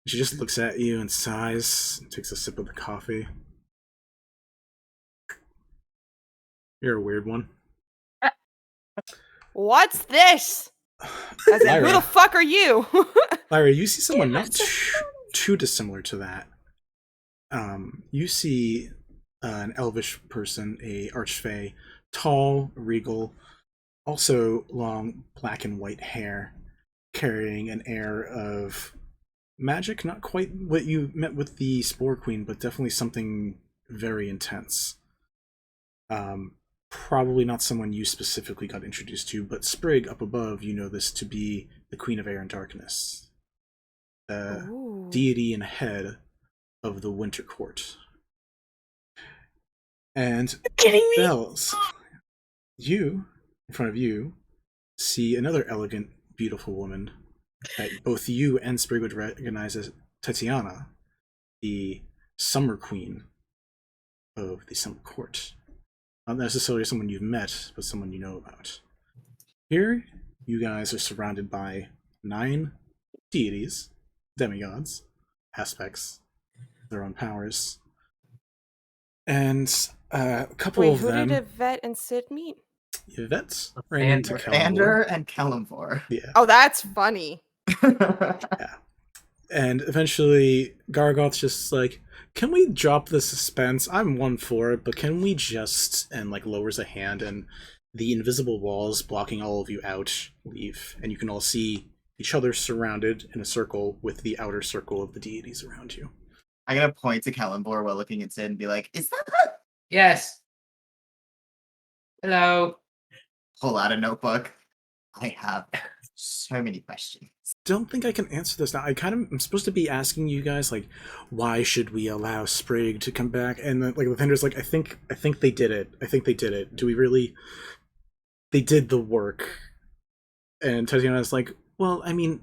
She just looks at you and sighs and takes a sip of the coffee. You're a weird one.
What's this? As in, who
Lyra.
the fuck are you?
Lyra, you see someone not too dissimilar to that. You see an elvish person, a archfey, tall, regal, also long black and white hair, carrying an air of magic, not quite what you met with the Spore Queen, but definitely something very intense. Probably not someone you specifically got introduced to, but Sprig up above, you know this to be the Queen of Air and Darkness, the deity and head of the Winter Court. And Bells, you, in front of you, see another elegant, beautiful woman that both you and Sprig would recognize as Tatiana, the Summer Queen of the Summer Court. Not necessarily someone you've met, but someone you know about. Here, you guys are surrounded by 9 deities, demigods, aspects, their own powers, and a couple of
Who
them.
did Yvette and Sid meet?
Yvette ran into
Lathander
Kelemvor.
and Kelemvor.
Yeah.
Oh, that's funny.
And eventually, Gargoth's just like, "Can we drop the suspense? I'm one for it, but can we just..." and like lowers a hand, and the invisible walls blocking all of you out leave, and you can all see each other surrounded in a circle with the outer circle of the deities around you.
I'm gonna point to Kelemvor while looking at Sid and be like, "Is that?"
Yes. Hello.
Pull out a notebook. I have so many questions.
Don't think I can answer this now. I'm supposed to be asking you guys, like, why should we allow Sprig to come back? And then, like, the Thinder's like, I think they did it. I think they did it. Do we really? They did the work. And Tatiana's like, well, I mean,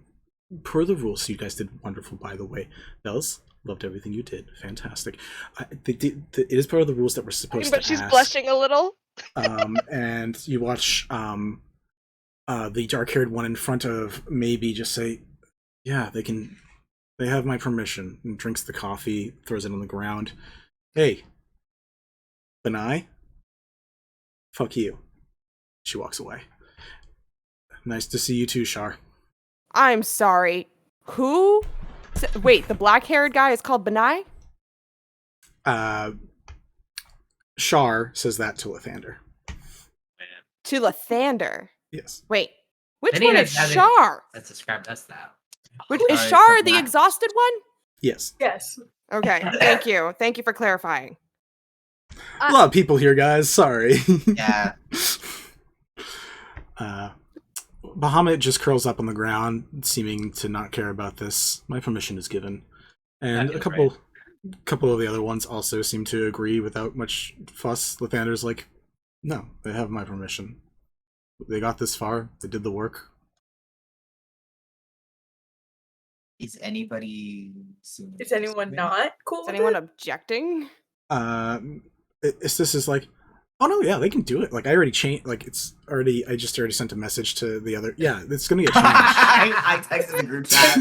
per the rules, you guys did wonderful, by the way. Bells, loved everything you did. Fantastic. It is part of the rules that we're supposed
But
to
she's
ask.
blushing a little.
And you watch the dark-haired one in front of maybe just say, yeah, they have my permission, and drinks the coffee, throws it on the ground. Hey, Benai, fuck you. She walks away. Nice to see you too, Shar.
I'm sorry. Who? Wait, the black-haired guy is called Benai?
Shar says that to Lathander.
To Lathander.
Yes.
Wait, which
Then he
one is
has-
Shar?
Let's describe us now.
Which is
Sorry,
Shar
the
the
black-
exhausted one?
Yes.
Yes.
Okay, thank you. Thank you for clarifying.
A lot of people here, guys. Sorry.
Yeah.
Bahamut just curls up on the ground, seeming to not care about this. My permission is given. And
That
a
is
couple of the other ones also seem to agree without much fuss. Lathander's like, no, they have my permission. They got this far. They did the work.
Is anybody?
Is anyone not cool?
Is
with
anyone
it?
objecting?
This is like, oh no, yeah, they can do it. Like I already changed. Like it's already. I just already sent a message to the other. Yeah, it's gonna get changed.
I texted the group chat.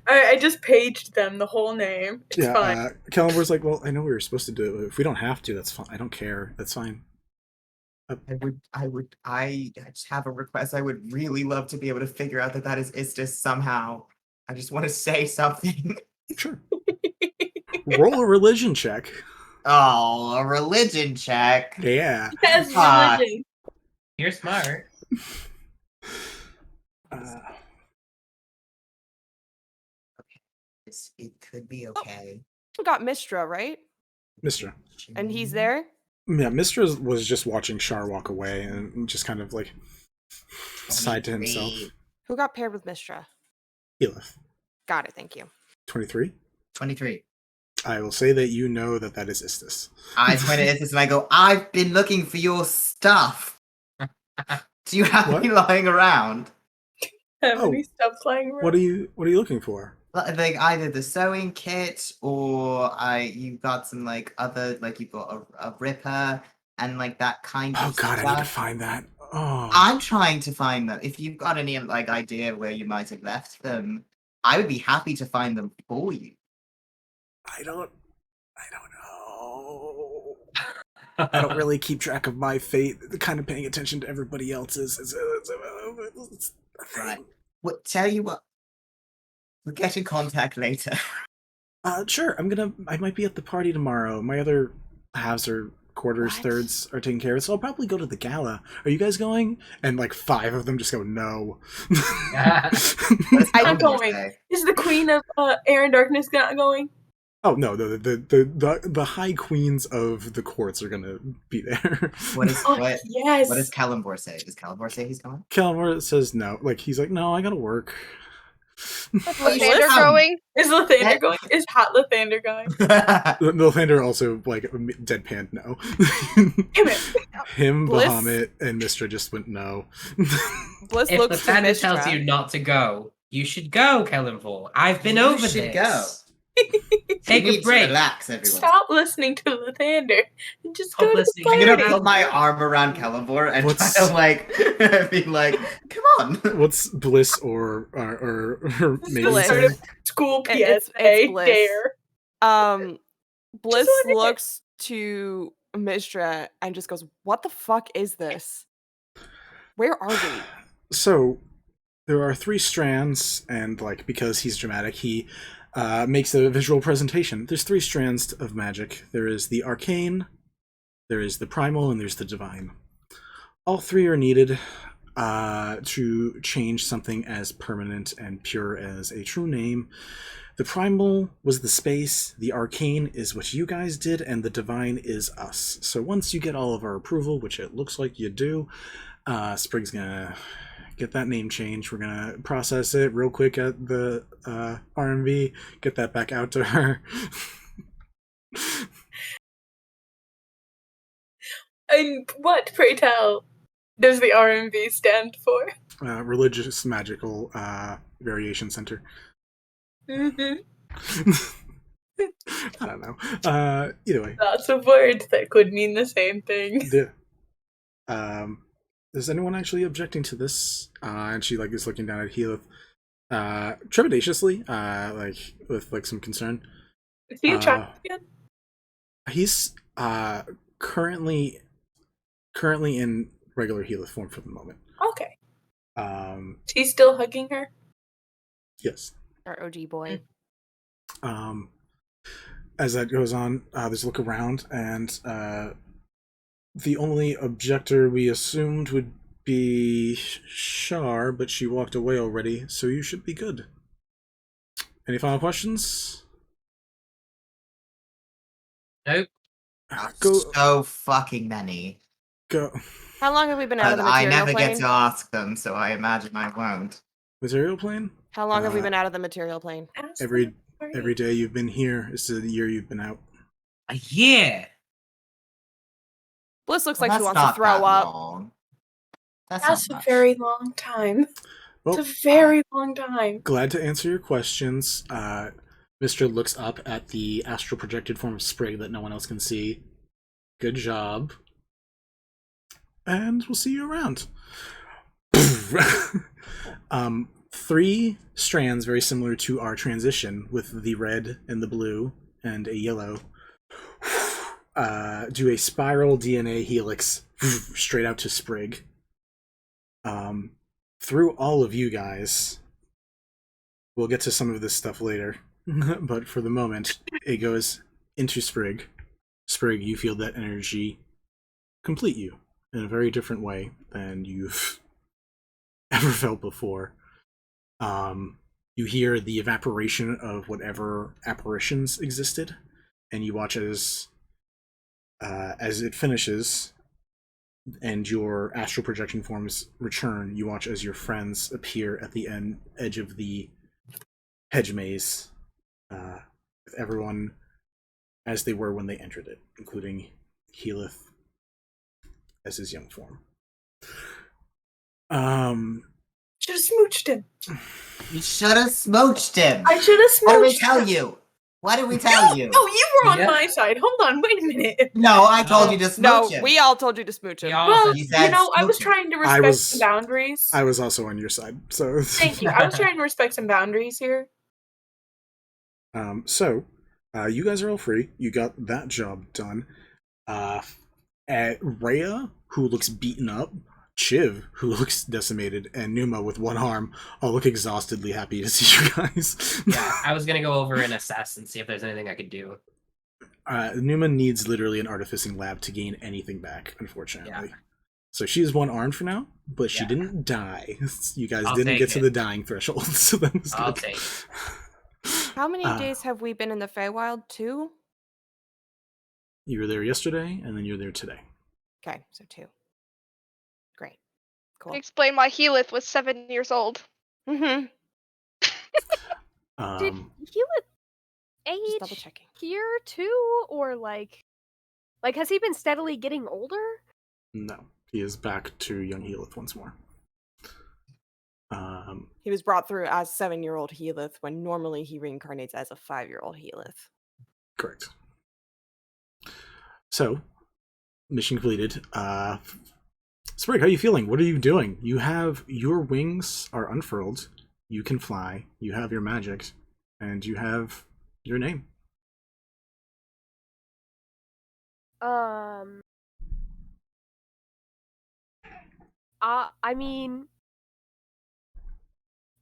I just paged them the whole name. It's
Yeah,
fine.
Kelemvor's like, well, I know we were supposed to do it. But if we don't have to, that's fine. I don't care. That's fine.
I just have a request. I would really love to be able to figure out that is Istis somehow. I just want to say something.
Sure. Roll a religion check.
Oh, a religion check.
Yeah.
Yes,
Fuck.
religion.
You're smart.
It could be okay.
We got Mistra, right?
Mistra.
And he's there?
Yeah, Mistra was just watching Shar walk away and just kind of like sighed to himself.
Who got paired with Mistra?
Elif.
Got it, thank you.
23?
23.
I will say that you know that is Istis.
I point at Istis and I go, I've been looking for your stuff. Do you have any lying around?
Have any stuff lying around?
What are you looking for?
Like either the sewing kit or you've got some like other, like you've got a ripper and like that kind of
Oh god,
stuff.
I need to find that. Oh.
I'm trying to find them. If you've got any like idea where you might have left them, I would be happy to find them for you.
I don't know. I don't really keep track of my fate. Kind of paying attention to everybody else's. It's a thing.
Right. Well, tell you what. We'll get in contact later.
Sure. I might be at the party tomorrow. My other halves or quarters, thirds are taken care of, so I'll probably go to the gala. Are you guys going? And like 5 of them just go, no.
I'm going. Is the Queen of Air and Darkness not going?
Oh no, the high queens of the courts are gonna be there.
What is
yes.
What does Kelemvor say? Does Kelemvor say he's going?
Kelemvor says no. Like he's like, no, I gotta work.
Lathander going?
Is Lathander going? Is Hot Lathander going?
Lathander also like deadpan no. Him,
Bliss?
Bahamut, and Mistra just went no.
Bliss
If the
looks to
Lathander tells
Mistra.
you not to go, you should go, Kelemvor. I've been over
should
this.
go.
Take
You
a
need to
break.
relax, everyone.
Stop listening to Lathander and just go to the
listening.
I'm
party.
gonna put my arm around Kelemvor and
What's-
try to like be like, come on.
What's Bliss or maybe
Bliss.
say?
School PSA
It's Bliss.
dare.
Bliss
Just wanted to-
looks to Mistra and just goes, "What the fuck is this? Where are we?"
So there are 3 strands, and like because he's dramatic, he makes a visual presentation. There's 3 strands of magic. There is the arcane, there is the primal, and there's the divine. All 3 are needed to change something as permanent and pure as a true name. The primal was the space, the arcane is what you guys did, and the divine is us. So once you get all of our approval, which it looks like you do, Sprig's gonna get that name change. We're gonna process it real quick at the RMV, get that back out to her.
And what, pray tell, does the RMV stand for?
Religious Magical Variation Center.
Mm-hmm.
I don't know. Either way.
Lots of words that could mean the same thing.
Is anyone actually objecting to this? And she is looking down at Heath, trepidatiously, with some concern.
Is he a champion?
He's currently in regular Heath form for the moment.
Okay. Is he still hugging her?
Yes.
Our OG boy.
As that goes on, there's a look around, and the only objector we assumed would be Shar, but she walked away already, so you should be good. Any final questions?
Nope. So fucking many.
Go.
How long have we been out of the
I
material
never
plane?
get to ask them, so I imagine I won't.
Material plane?
How long have we been out of the material plane?
Every day you've been here is the year you've been out.
A year.
Bliss looks
Well,
like she
that's
wants to
not
throw
that
up.
long.
That's a very long time.
Well,
it's a very long time.
Glad to answer your questions. Mr. looks up at the astral projected form of Sprig that no one else can see. Good job. And we'll see you around. 3 strands very similar to our transition, with the red and the blue and a yellow, do a spiral DNA helix straight out to Sprig. Through all of you guys, we'll get to some of this stuff later, but for the moment, it goes into Sprig. Sprig, you feel that energy complete you in a very different way than you've ever felt before. You hear the evaporation of whatever apparitions existed, and you watch as it finishes and your astral projection forms return. You watch as your friends appear at the edge of the hedge maze, with everyone as they were when they entered it, including Heath as his young form.
Should have smooched him.
You should have smooched him.
I should have smooched
What did we
him.
tell you? What did we tell you?
No, you were on
Yeah.
my side. Hold on, wait a minute.
No, I told you to smooch him.
We all told you to smooch him.
Well,
You
you
said
know, I was
smooch him.
trying to respect some boundaries.
I was also on your side, so
Thank you. I was trying to respect some boundaries here.
So, you guys are all free. You got that job done. Rhea, who looks beaten up, Chiv, who looks decimated, and Numa with one arm all look exhaustedly happy to see you guys.
Yeah, I was gonna go over and assess and see if there's anything I could do.
Numa needs literally an artificing lab to gain anything back, unfortunately. So she is one armed for now, but she didn't die. You guys
I'll
didn't
take
get to
it.
the dying threshold, so that was good.
I'll take it.
How many days have we been in the Feywild? 2?
You were there yesterday, and then you're there today.
Okay, so 2. Great. Cool.
Explain why Heath was 7 years old.
Mm-hmm.
Did Heath age
double checking.
here too, or like has he been steadily getting older?
No, he is back to young Heath once more.
He was brought through as 7-year-old Heath, when normally he reincarnates as a 5-year-old Heath.
Correct. So, mission completed. Sprig, how are you feeling? What are you doing? You have your wings are unfurled. You can fly. You have your magic, and you have your name.
I mean,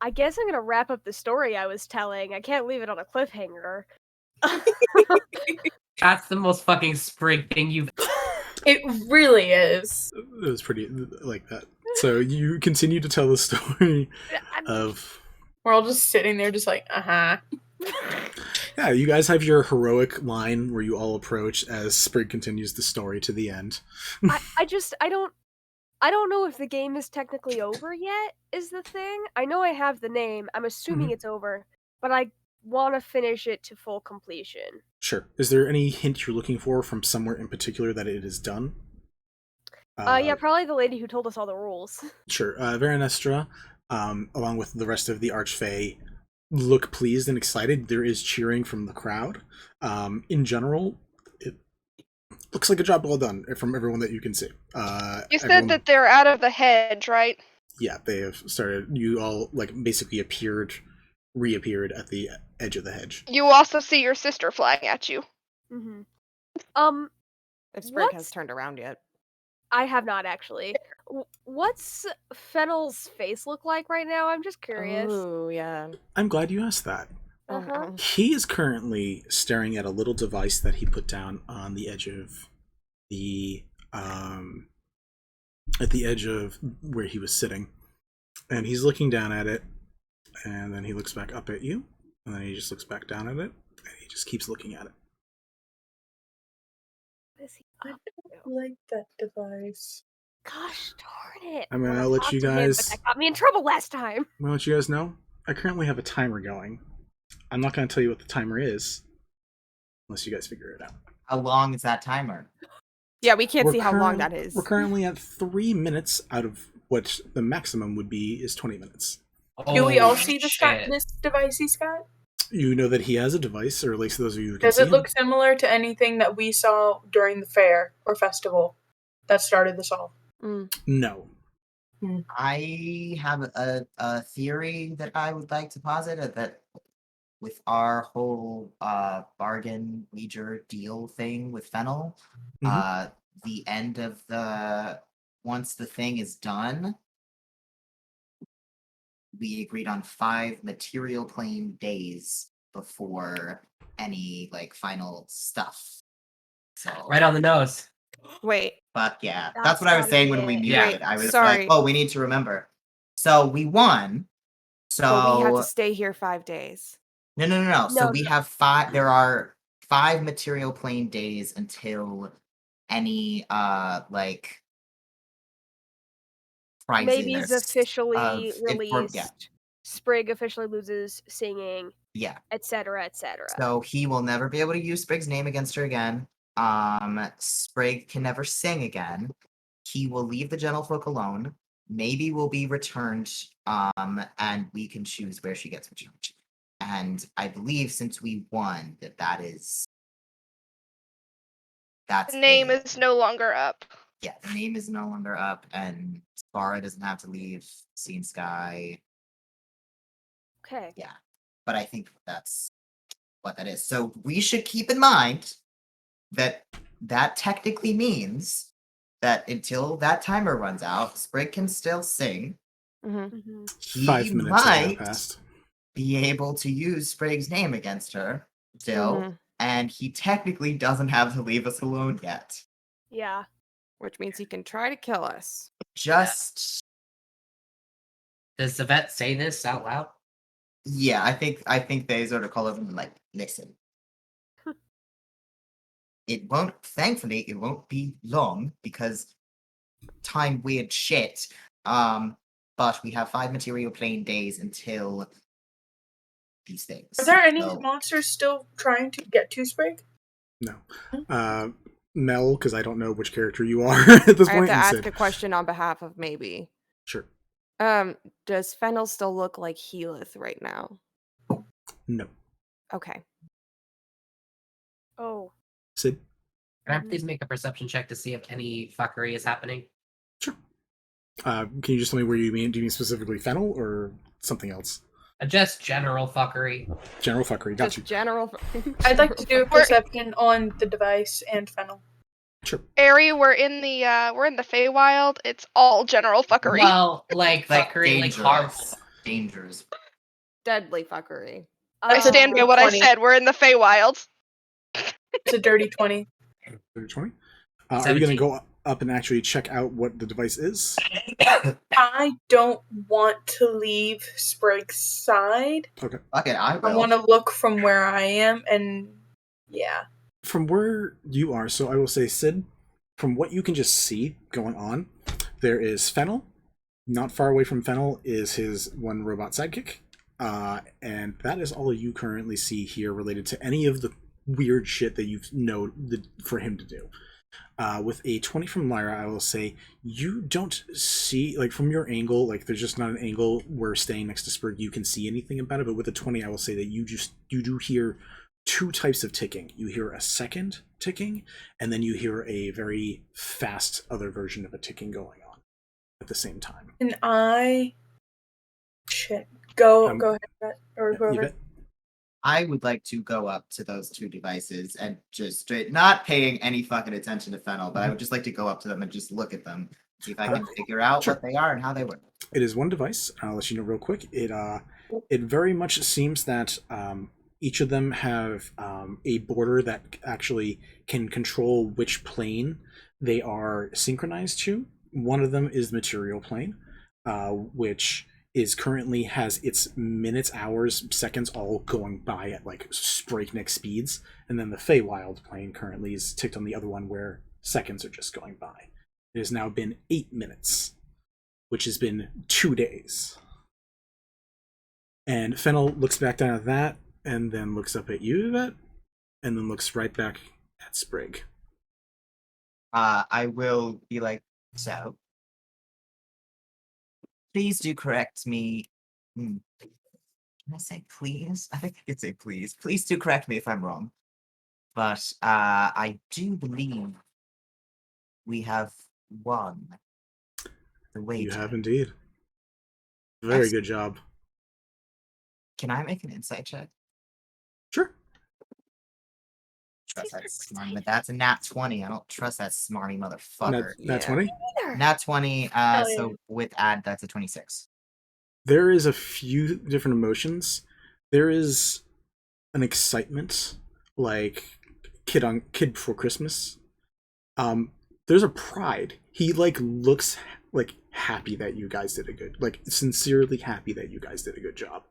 I guess I'm gonna wrap up the story I was telling. I can't leave it on a cliffhanger.
That's the most fucking Sprig thing you've.
It really is.
It was pretty like that. So you continue to tell the story of.
We're all just sitting there, just like,
Yeah, you guys have your heroic line where you all approach as Sprig continues the story to the end.
I don't know if the game is technically over yet, is the thing. I know I have the name. I'm assuming it's over, but I want to finish it to full completion.
Sure. Is there any hint you're looking for from somewhere in particular that it is done?
Yeah, probably the lady who told us all the rules.
Sure. Veranestra, along with the rest of the Archfey, look pleased and excited. There is cheering from the crowd. In general, it looks like a job well done from everyone that you can see.
You said that they're out of the hedge, right?
Yeah, they have started. You all basically reappeared at the edge of the hedge.
You also see your sister flying at you.
Mm-hmm.
If Sprig has turned around yet.
I have not actually. What's Fennel's face look like right now? I'm just curious.
Oh, yeah.
I'm glad you asked that.
Uh-huh.
He is currently staring at a little device that he put down on the edge of the at the edge of where he was sitting, and he's looking down at it, and then he looks back up at you, and then he just looks back down at it, and he just keeps looking at it.
I don't like that device.
Gosh darn it!
I'm gonna
Well, I
let
talked
you
to him,
guys.
but that got me in trouble last time.
I'm gonna let you guys know. I currently have a timer going. I'm not gonna tell you what the timer is, unless you guys figure it out.
How long is that timer?
Yeah, we can't see how long that is.
We're currently at 3 minutes out of what the maximum would be is 20 minutes.
Do we all see this device he's got?
You know that he has a device, or at least those of you who can
Does
see
it look similar to anything that we saw during the fair or festival that started this all?
No.
I have a theory that I would like to posit that with our whole bargain wager deal thing with Fennel, the end of once the thing is done, we agreed on 5 material plane days before any final stuff. So
Right on the nose.
Wait.
Fuck yeah. That's what I was saying when we knew
Yeah.
it. I was
Sorry.
like, oh, we need to remember. So we won.
But we have
So
to stay here 5 days.
No. So we have 5. There are 5 material plane days until any prizes.
Maybe's officially released.
Yeah.
Sprig officially loses singing.
Yeah.
Etc. Etc.
So he will never be able to use Sprig's name against her again. Sprig can never sing again. He will leave the Gentlefolk alone. Maybe will be returned, and we can choose where she gets returned. And I believe since we won, that's
The name is no longer up.
Yeah, the name is no longer up, and Spara doesn't have to leave Scene Sky.
Okay.
Yeah, but I think that's what that is. So we should keep in mind that technically means that until that timer runs out, Sprig can still sing. He
5 minutes have
might
passed.
be able to use Sprig's name against her still, and he technically doesn't have to leave us alone yet.
Yeah.
Which means he can try to kill us.
Just
Does Yvette say this out loud?
yeah, I think they sort of call him listen. Thankfully, it won't be long because time weird shit. But we have 5 material plane days until these things.
Are there any
So-
monsters still trying to get to Sprig?
No. Mel, because I don't know which character you are at this
I have
point.
to
and
ask
Sid.
a question on behalf of Maybe.
Sure.
Does Fennel still look like Healith right now?
No.
Okay.
Oh.
Sid?
Can I please make a perception check to see if any fuckery is happening?
Can you just tell me where you mean? Do you mean specifically Fennel or something else?
Just general fuckery.
General fuckery. Got you.
General.
I'd like to do a perception on the device and Fennel.
Ari, we're in the Feywild. It's all general fuckery.
Well, fuckery,
dangerous.
harmful.
Dangerous.
Deadly fuckery.
I stand by what I
20.
said. We're in the Feywild.
It's a dirty 20.
20? Are you going to go up and actually check out what the device is?
I don't want to leave Sprig's side.
Okay.
Okay, I
I want to look from where I am, and yeah.
From where you are, so I will say, Sid, from what you can just see going on, there is Fennel. Not far away from Fennel is his one robot sidekick. And that is all you currently see here related to any of weird shit that you know for him to do. With a 20 from Lyra, I will say you don't see, like, from your angle, like, there's just not an angle where staying next to Sprig you can see anything about it, but with a 20, I will say that you do hear two types of ticking. You hear a second ticking, and then you hear a very fast other version of a ticking going on at the same time.
And I... Shit. Go ahead, Yvette, or whoever.
Yvette?
I would like to go up to those two devices and just straight, not paying any fucking attention to Fennel, but I would just like to go up to them and just look at them, see if I can figure out
sure.
what they are and how they work.
It is one device. I'll let you know real quick. It very much seems that each of them have a border that actually can control which plane they are synchronized to. One of them is the material plane, which is currently has its minutes, hours, seconds all going by at like breakneck speeds, and then the Feywild plane currently is ticked on the other one where seconds are just going by. It has now been 8 minutes, which has been 2 days. And Fennel looks back down at that, and then looks up at you, Yvette, and then looks right back at Sprig.
I will be like, so, please do correct me. Can I say please? I think I could say please. Please do correct me if I'm wrong. But I do believe we have won the wager.
You have indeed. Very good job.
Can I make an insight check?
Sure.
Trust that smarty, but that's a nat 20. I don't trust that smarty motherfucker.
Nat 20?
Nat 20, so with add, that's a 26.
There is a few different emotions. There is an excitement, like kid before Christmas. There's a pride. He like looks like happy that you guys did a good, like sincerely happy that you guys did a good job.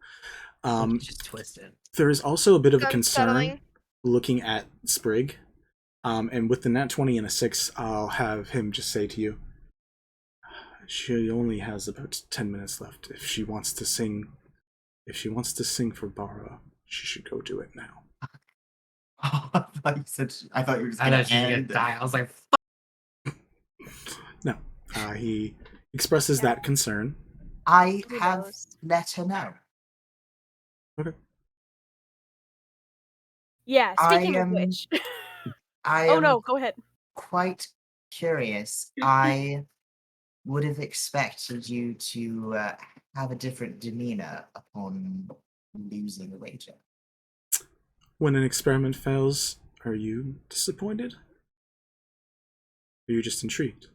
Just twisted.
There is also a bit of a
Unsettling.
concern looking at Sprig. And with the nat 20 and a 6, I'll have him just say to you, she only has about 10 minutes left. If she wants to sing for Bara, she should go do it now.
I thought you were just
I
gonna
thought she was gonna
end.
die. I was like,
No. He expresses that concern.
I have let her know.
Okay.
Yeah, speaking of which.
I
Oh
am
no, go ahead.
quite curious. I would have expected you to have a different demeanor upon losing the wager.
When an experiment fails, are you disappointed? Are you just intrigued?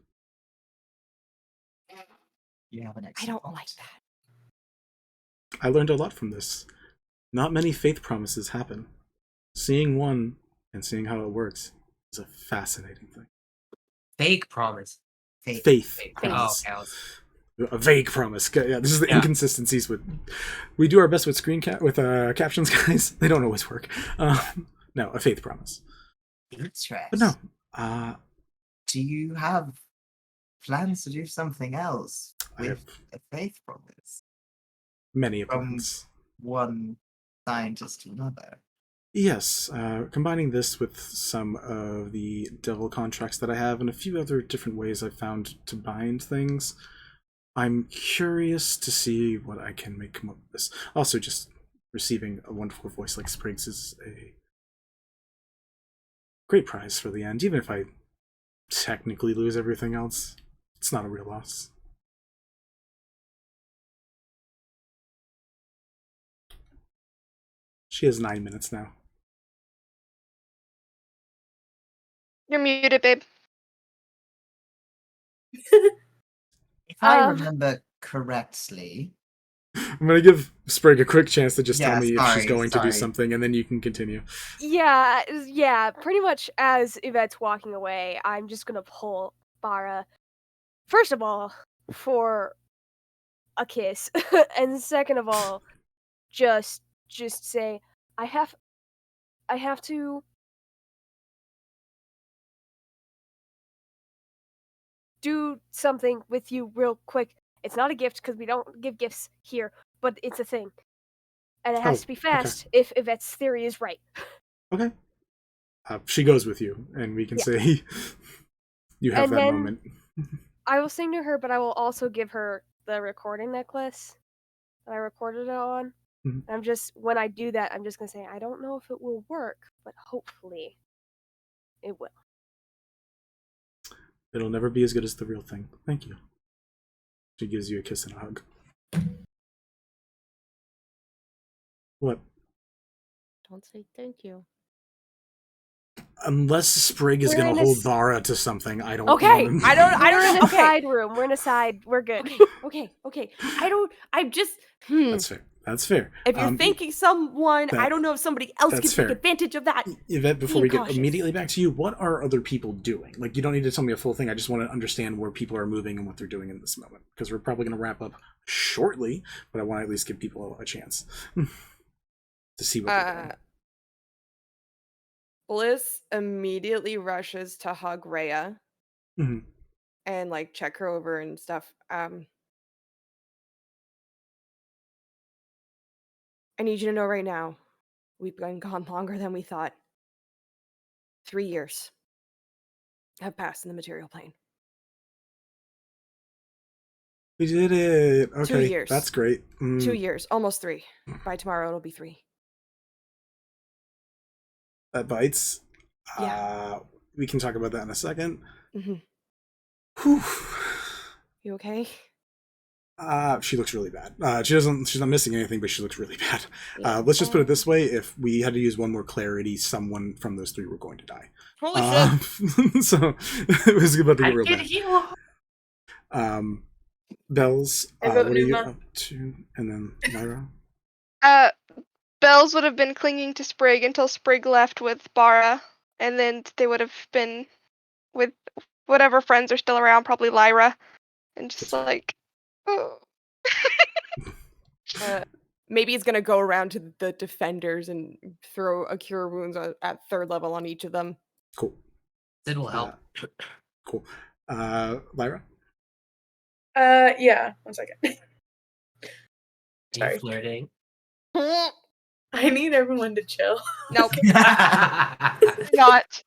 You have an
I don't like that.
I learned a lot from this. Not many faith promises happen. Seeing one and seeing how it works is a fascinating thing.
fake promise.
Faith
Oh,
promise.
okay.
A vague promise. Yeah, this is the inconsistencies with. We do our best with captions, guys. They don't always work. No, a faith promise.
Interesting.
But no.
Do you have plans to do something else with a faith promise?
Many of
From
them.
one scientist to another.
Yes, combining this with some of the devil contracts that I have and a few other different ways I've found to bind things, I'm curious to see what I can make come up with this. Also, just receiving a wonderful voice like Sprig's is a great prize for the end. Even if I technically lose everything else, it's not a real loss. She has 9 minutes now.
You're muted, babe.
If I remember correctly,
I'm gonna give Sprig a quick chance to just
Yeah,
tell me if she's
sorry,
going to do
sorry.
something, and then you can continue.
Yeah, pretty much as Yvette's walking away, I'm just gonna pull Bara, first of all, for a kiss, and second of all, just say, I have to do something with you real quick. It's not a gift because we don't give gifts here, but it's a thing. And it has to be fast if Yvette's theory is right.
Okay. she goes with you, and we can
Yeah.
say you have
And
that
then
moment.
I will sing to her, but I will also give her the recording necklace that I recorded it on.
Mhm.
I'm just, when I do that, I'm just gonna say, I don't know if it will work, but hopefully it will.
It'll never be as good as the real thing. Thank you. She gives you a kiss and a hug. What?
Don't say thank you.
Unless Sprig is
We're
gonna
in a
hold
s-
Vara to something, I don't.
Okay,
wanna-
I don't
We're in
know.
a
Okay,
side room. We're in a side. We're good.
okay. I'm just.
That's fair. That's fair.
If you're thinking someone, I
that-
don't know if somebody else
that's
could
fair.
take advantage of that.
Yvette, before
Being
we get
cautious.
immediately back to you, what are other people doing? Like, you don't need to tell me a full thing. I just want to understand where people are moving and what they're doing in this moment. Because we're probably going to wrap up shortly, but I want to at least give people a chance to see what they're doing.
Bliss immediately rushes to hug Rhea
Mhm.
and like check her over and stuff. I need you to know right now, we've been gone longer than we thought. 3 years have passed in the material plane.
We did it.
2
Okay,
years.
that's great.
2 years, almost 3. By tomorrow, it'll be 3.
That bites.
Yeah.
We can talk about that in a second.
Mm-hmm.
Whew.
You okay?
She looks really bad. She's not missing anything, but she looks really bad. Let's just put it this way: if we had to use one more clarity, someone from those 3 were going to die.
Holy shit!
So it was about to
I
get real
can
bad.
heal.
Bells,
I
what
vote
are you
Numa.
up to? And then Lyra.
Bells would have been clinging to Sprig until Sprig left with Bara, and then they would have been with whatever friends are still around, probably Lyra, and just like, oh.
Maybe he's gonna go around to the defenders and throw a cure wounds at 3rd level on each of them.
Cool.
It will help.
Cool. Lyra.
Yeah. 1 second.
Are
Sorry.
you flirting?
I need everyone to chill.
Nope.
Not.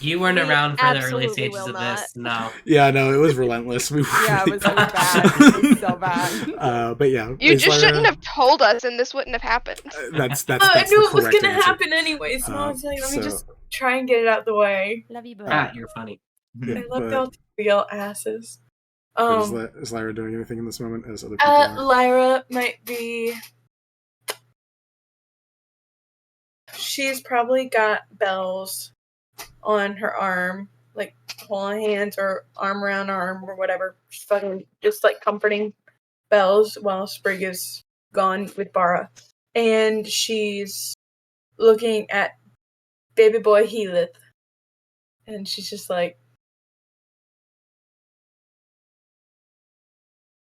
You weren't
We
around for the early
absolutely
stages
will
of this. No.
Yeah, no, it was relentless. We were
Yeah, it
really
was so bad. It was so bad.
But yeah,
You
is
just
Lyra-
shouldn't have told us, and this wouldn't have happened.
That's
I
the
knew it was
correct
gonna
answer.
happen anyway, so I was like, let me
so-
just try and get it out the way.
Love you, both.
You're funny.
Yeah,
I love
but-
y'all real asses.
Is Lyra doing anything in this moment as other people are?
Lyra might be. She's probably got bells on her arm, like holding hands or arm around arm or whatever. She's fucking just like comforting bells while Sprig is gone with Bara. And she's looking at baby boy Heatheth. And she's just like.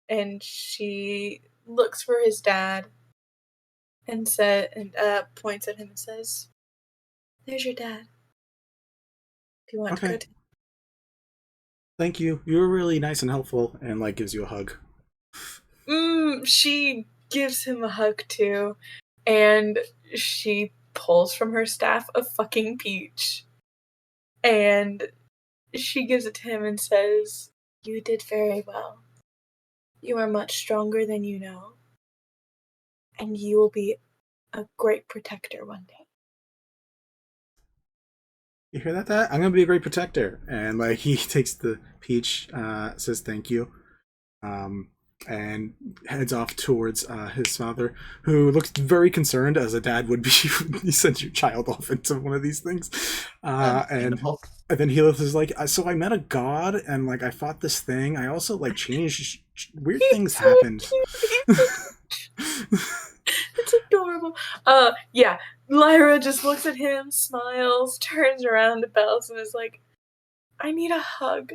And she looks for his dad and points at him and says, "There's your dad. If you want to go
Okay.
to."
Thank you. You were really nice and helpful, and like gives you a hug.
She gives him a hug too, and she pulls from her staff a fucking peach, and she gives it to him and says, "You did very well. You are much stronger than you know, and you will be a great protector one day."
You hear that, Dad? I'm gonna be a great protector. And like he takes the peach, says thank you, and heads off towards his father, who looks very concerned, as a dad would be when he sends your child off into one of these things. And then Heatheth is like, so I met a god, and like I fought this thing. I also like changed. Weird things happened.
It's adorable. Yeah. Lyra just looks at him, smiles, turns around to Bells, and is like, "I need a hug."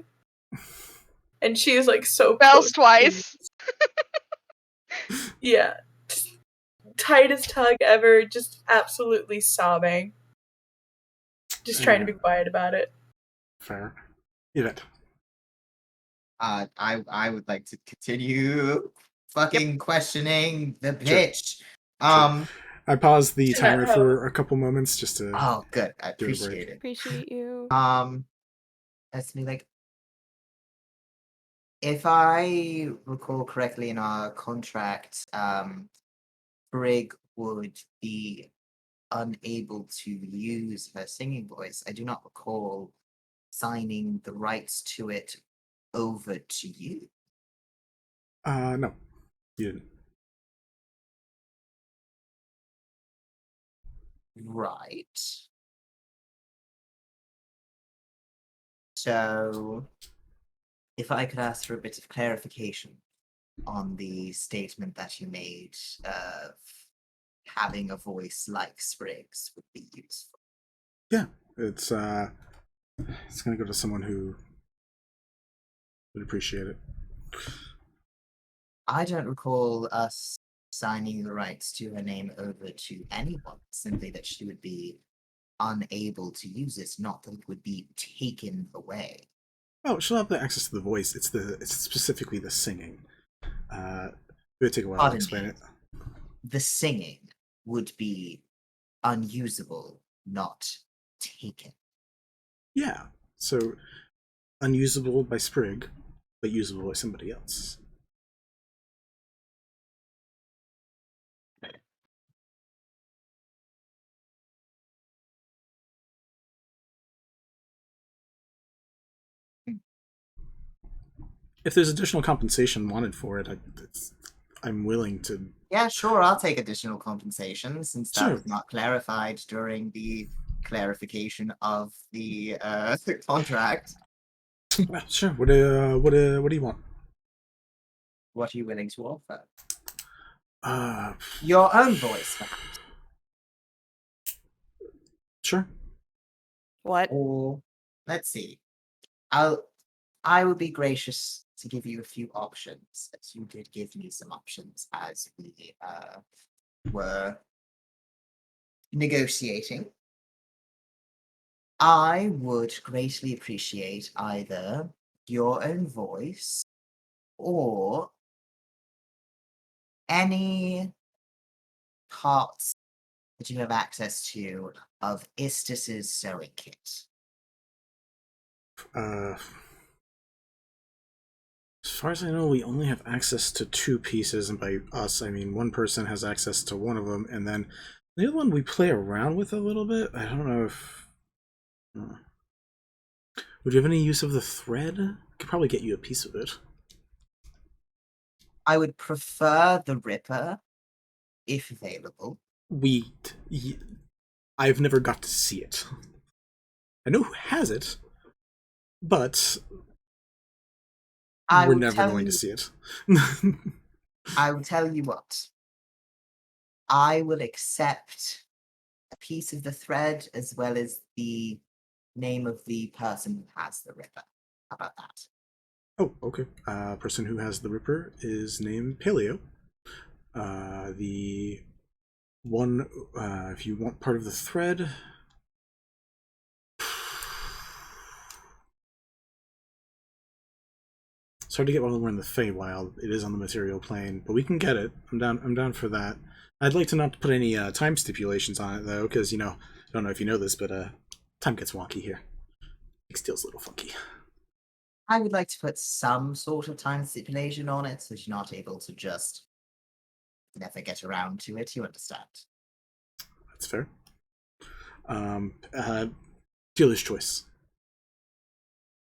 And she is like so
Bells
close.
twice.
Yeah. Tightest hug ever, just absolutely sobbing. Just trying to be quiet about it.
Fair. Yvette.
I would like to continue fucking questioning the bitch.
I paused the timer for a couple moments just to.
Oh, good. I
do a break.
appreciate it.
Appreciate you.
Let's be like, if I recall correctly in our contract, Sprig would be unable to use her singing voice. I do not recall signing the rights to it over to you.
No, you didn't.
Right. So, if I could ask for a bit of clarification on the statement that you made of having a voice like Sprig's would be useful.
Yeah, it's gonna go to someone who would appreciate it.
I don't recall us signing the rights to her name over to anyone, simply that she would be unable to use it, not that it would be taken away.
Oh, she'll have the access to the voice. It's specifically the singing. It would take a while to
Pardon
explain
me.
it.
The singing would be unusable, not taken.
Yeah, so unusable by Sprig, but usable by somebody else. If there's additional compensation wanted for it, I'm willing to.
Yeah, sure, I'll take additional compensation, since that
Sure.
was not clarified during the clarification of the contract.
Well, sure. What do you want?
What are you willing to offer?
Uh,
Your own voice, perhaps.
Sure.
What?
Or let's see. I would be gracious to give you a few options, as you did give me some options as we were negotiating. I would greatly appreciate either your own voice or any parts that you have access to of Istis's sewing kit.
As far as I know, we only have access to 2 pieces, and by us, I mean one person has access to one of them, and then the other one we play around with a little bit. I don't know if... Would you have any use of the thread? I could probably get you a piece of it.
I would prefer the Ripper, if available.
I've never got to see it. I know who has it, but we're never going to see it.
I will tell you what. I will accept a piece of the thread as well as the name of the person who has the Ripper. How about that?
Oh, okay. Person who has the Ripper is named Paleo. The one, if you want part of the thread... It's hard to get while we're in the Feywild. It is on the material plane, but we can get it. I'm down for that. I'd like to not put any time stipulations on it, though, because, I don't know if you know this, but time gets wonky here. Steel's a little funky.
I would like to put some sort of time stipulation on it, so that you're not able to just never get around to it. You understand?
That's fair. Dealer's choice.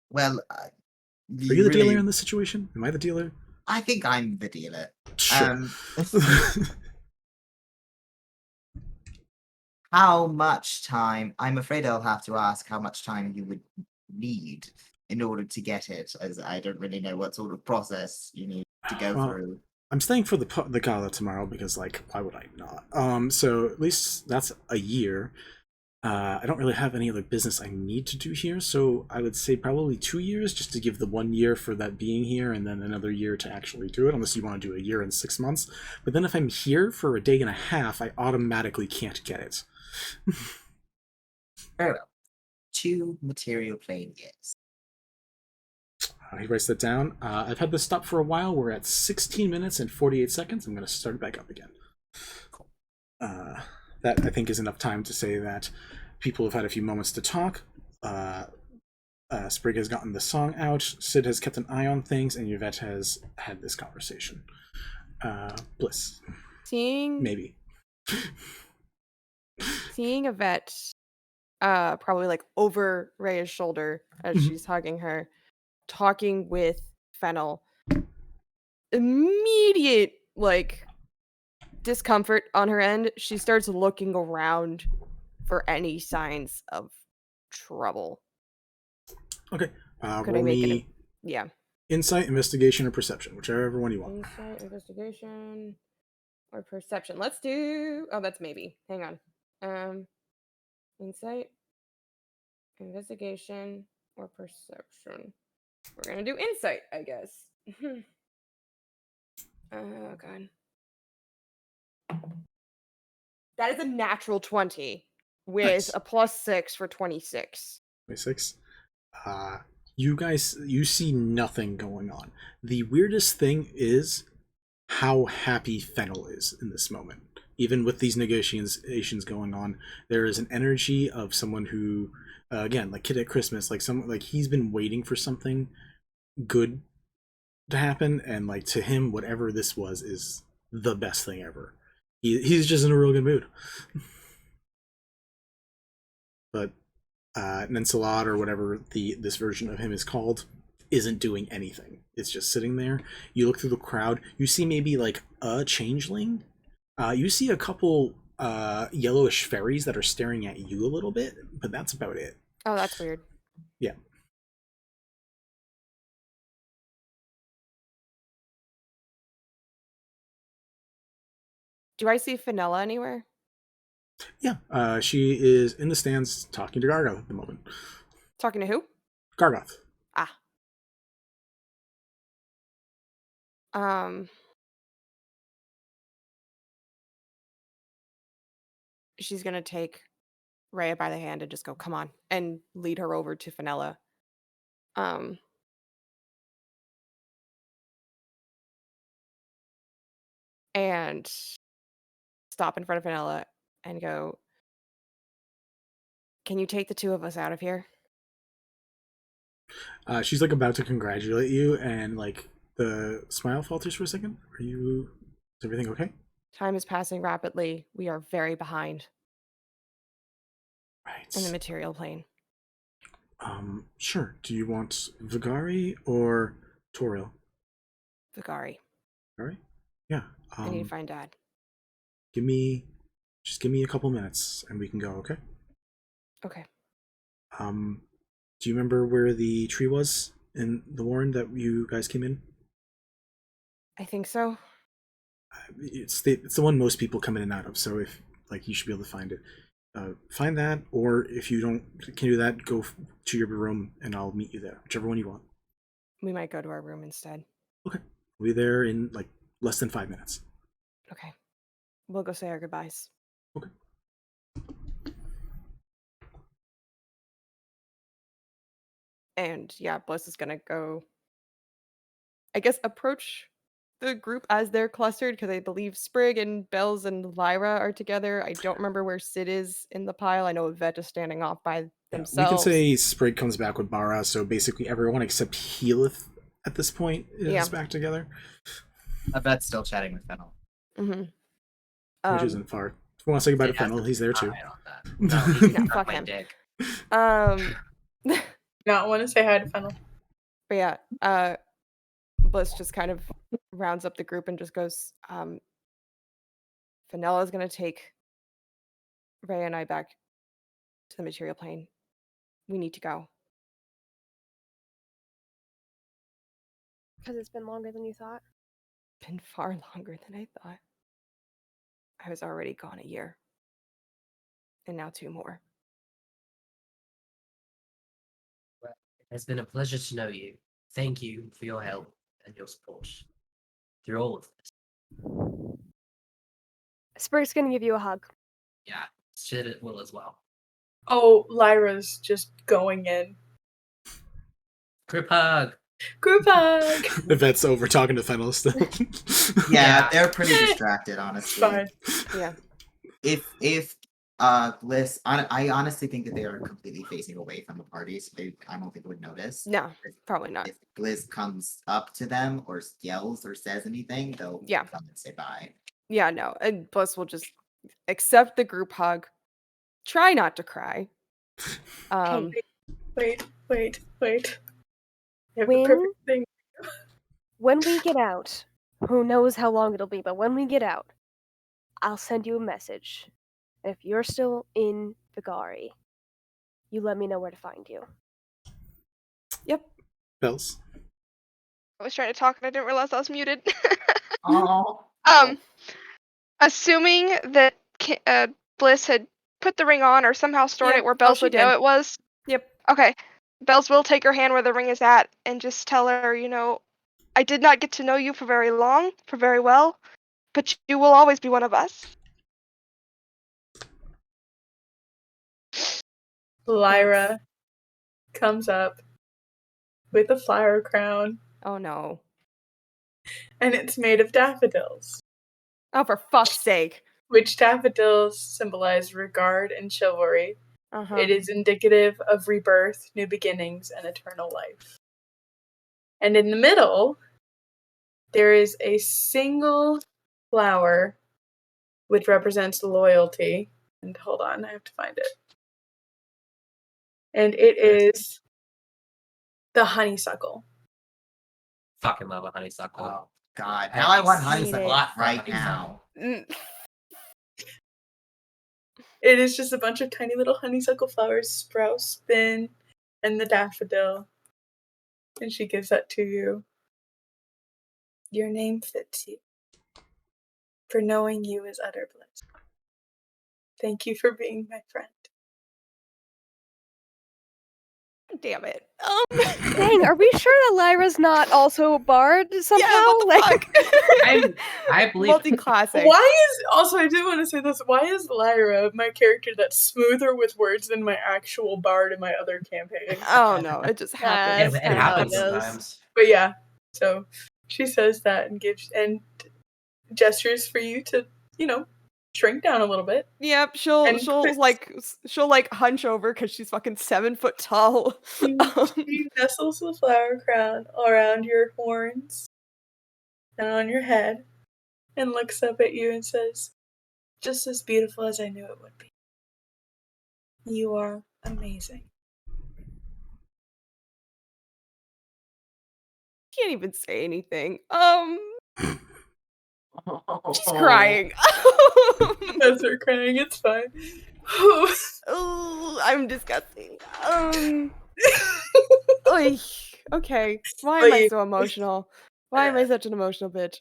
Well,
are you the dealer in this situation? Am I the dealer?
I think I'm the dealer.
Sure.
How much time? I'm afraid I'll have to ask how much time you would need in order to get it, as I don't really know what sort of process you need to go through.
I'm staying for the gala tomorrow because, why would I not? So at least that's a year. I don't really have any other business I need to do here, so I would say probably 2 years, just to give the 1 year for that being here, and then another year to actually do it, unless you want to do a year and 6 months. But then if I'm here for a day and a half, I automatically can't get it.
Very well. 2 material plane years.
He writes that down. I've had this stop for a while. We're at 16 minutes and 48 seconds. I'm going to start it back up again. that I think is enough time to say that people have had a few moments to talk. Sprig has gotten the song out, Sid has kept an eye on things, and Yvette has had this conversation. Bliss. Maybe.
Seeing Yvette probably like over Rhea's shoulder as she's hugging her, talking with Fennel. Immediate like discomfort on her end. She starts looking around for any signs of trouble.
Okay.
Could I
Roll
make
me
yeah.
insight, investigation, or perception, whichever one you want.
Insight, investigation, or perception. Let's do. Oh, that's maybe. Hang on. Insight, investigation, or perception. We're gonna do insight, I guess. Oh god. That is a natural 20 with
Nice.
a +6 for 26.
26. You see nothing going on. The weirdest thing is how happy Fennel is in this moment. Even with these negotiations going on, there is an energy of someone who, again, like Kid at Christmas, like someone like he's been waiting for something good to happen, and like to him, whatever this was is the best thing ever. He's just in a real good mood. But Nensalad, or whatever this version of him is called, isn't doing anything. It's just sitting there. You look through the crowd, you see maybe like a changeling. You see a couple yellowish fairies that are staring at you a little bit, but that's about it.
Oh, that's weird.
Yeah.
Do I see Fenella anywhere?
Yeah, she is in the stands talking to Gargoth at the moment.
Talking to who?
Gargoth.
She's gonna take Rhea by the hand and just go, come on, and lead her over to Fenella. And stop in front of Fenella and go, can you take the two of us out of here?
She's like about to congratulate you, and like the smile falters for a second. Is everything okay?
Time is passing rapidly. We are very behind.
Right.
In the material plane.
Sure. Do you want Vagari or Toril?
Vagari.
Vagari? Yeah.
I need to find Dad.
Give me a couple minutes and we can go, okay?
Okay.
Do you remember where the tree was in the warren that you guys came in?
I think so.
It's the one most people come in and out of, so if like you should be able to find it. Find that, or if you can do that, go to your room and I'll meet you there, whichever one you want.
We might go to our room instead.
Okay. We'll be there in like less than 5 minutes.
Okay. We'll go say our goodbyes.
Okay.
And yeah, Bliss is gonna go, I guess, approach the group as they're clustered, because I believe Sprig and Bells and Lyra are together. I don't remember where Sid is in the pile. I know Yvette is standing off by themselves.
We can say Sprig comes back with Bara, so basically everyone except Healith at this point is back together.
Yvette's still chatting with Fennel.
Mm-hmm.
Which isn't far. If you want to say goodbye to Fennel, he's there too.
No,
fuck him.
Dick.
Not want to say hi to Fennel.
But yeah, Bliss just kind of rounds up the group and just goes, Fenella's gonna take Rhea and I back to the material plane. We need to go.
Because it's been longer than you thought.
Been far longer than I thought. I was already gone a year. And now 2 more.
Well, it has been a pleasure to know you. Thank you for your help and your support through all of this.
Sprig's gonna give you a hug.
Yeah, Sid will as well.
Oh, Lyra's just going in.
Group hug.
Group hug.
Yvette's over talking to Fennel still.
Yeah, they're pretty distracted, honestly.
Fine.
Yeah.
if Bliss, I honestly think that they are completely facing away from the party, so I don't think they would notice.
No, probably not.
If Bliss comes up to them or yells or says anything, they'll come and say bye.
Yeah, no. And Bliss will just accept the group hug. Try not to cry.
Wait. I have the
When,
perfect thing.
when we get out, who knows how long it'll be, but when we get out, I'll send you a message. And if you're still in Vagari, you let me know where to find you.
Yep.
Bells.
I was trying to talk and I didn't realize I was muted.
Oh.
Assuming that Bliss had put the ring on or somehow stored
Yeah.
it where
Oh,
Bells
she
would know
did.
it was.
Yep.
Okay. Bells will take her hand where the ring is at and just tell her, I did not get to know you for very well, but you will always be one of us.
Lyra comes up with a flower crown.
Oh no.
And it's made of daffodils.
Oh, for fuck's sake.
Which daffodils symbolize regard and chivalry.
Uh-huh.
It is indicative of rebirth, new beginnings, and eternal life. And in the middle, there is a single flower which represents loyalty. And hold on, I have to find it. And it is the honeysuckle.
Fucking love a honeysuckle.
Oh God! Now I want honeysuckle
Lot for
right
honeysuckle.
now.
It is just a bunch of tiny little honeysuckle flowers sprout spin and the daffodil. And she gives that to you. Your name fits you. For knowing you is utter bliss. Thank you for being my friend.
Damn it.
Dang, are we sure that Lyra's not also a bard somehow?
I believe
multi-classic.
I do want to say this, why is Lyra my character that's smoother with words than my actual bard in my other campaign?
Oh no, it just happens.
It happens sometimes.
But yeah, so she says that and gestures for you to, shrink down a little bit.
Yep, she'll hunch over because she's fucking 7 foot tall.
She nestles the flower crown around your horns and on your head and looks up at you and says, just as beautiful as I knew it would be. You are amazing.
Can't even say anything. She's crying.
That's her crying, it's fine.
Oh, I'm disgusting. Oy, okay. Why am I so emotional? Why am I such an emotional bitch?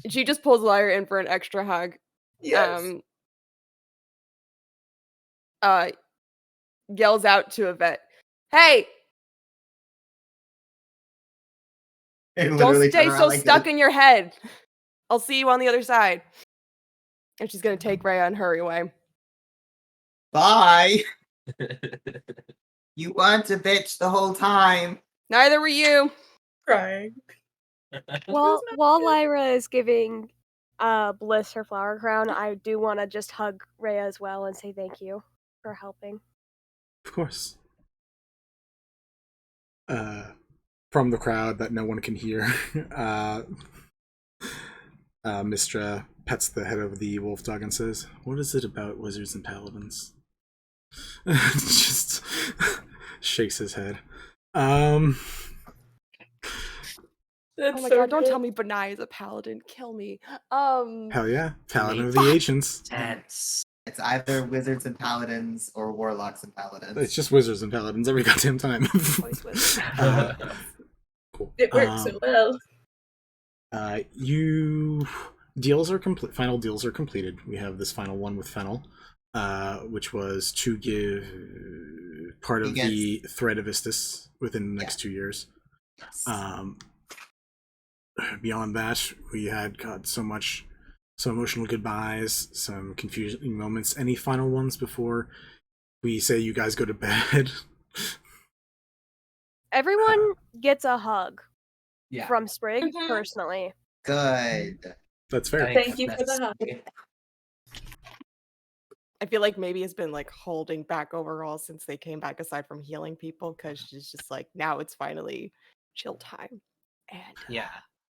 She just pulls Lyra in for an extra hug.
Yes.
Yells out to Yvette, "Hey! Don't stay so stuck in your head. I'll see you on the other side." And she's gonna take Rhea and hurry away.
Bye. You weren't a bitch the whole time.
Neither were you.
Crying.
While Lyra is giving Bliss her flower crown, I do want to just hug Rhea as well and say thank you for helping.
Of course. From the crowd that no one can hear, Mistra pets the head of the wolf dog and says, "What is it about wizards and paladins?" Just shakes his head.
Oh
That's
my
so
god, don't
good.
tell me Benai is a paladin. Kill me.
Hell yeah. Paladin of the Ancients.
Tense.
It's either wizards and paladins or warlocks and paladins.
It's just wizards and paladins every goddamn time. Cool.
It works so well.
Final deals are completed. We have this final one with Fennel, which was to give part of the thread of Istis within the next 2 years.
Yes.
Beyond that, we had some emotional goodbyes, some confusing moments. Any final ones before we say you guys go to bed?
Everyone gets a hug from Sprig
Mm-hmm.
personally.
Good.
That's fair.
Thank you for the hug.
I feel like maybe has been like holding back overall since they came back, aside from healing people, because she's just like, now it's finally chill time. And
Yeah.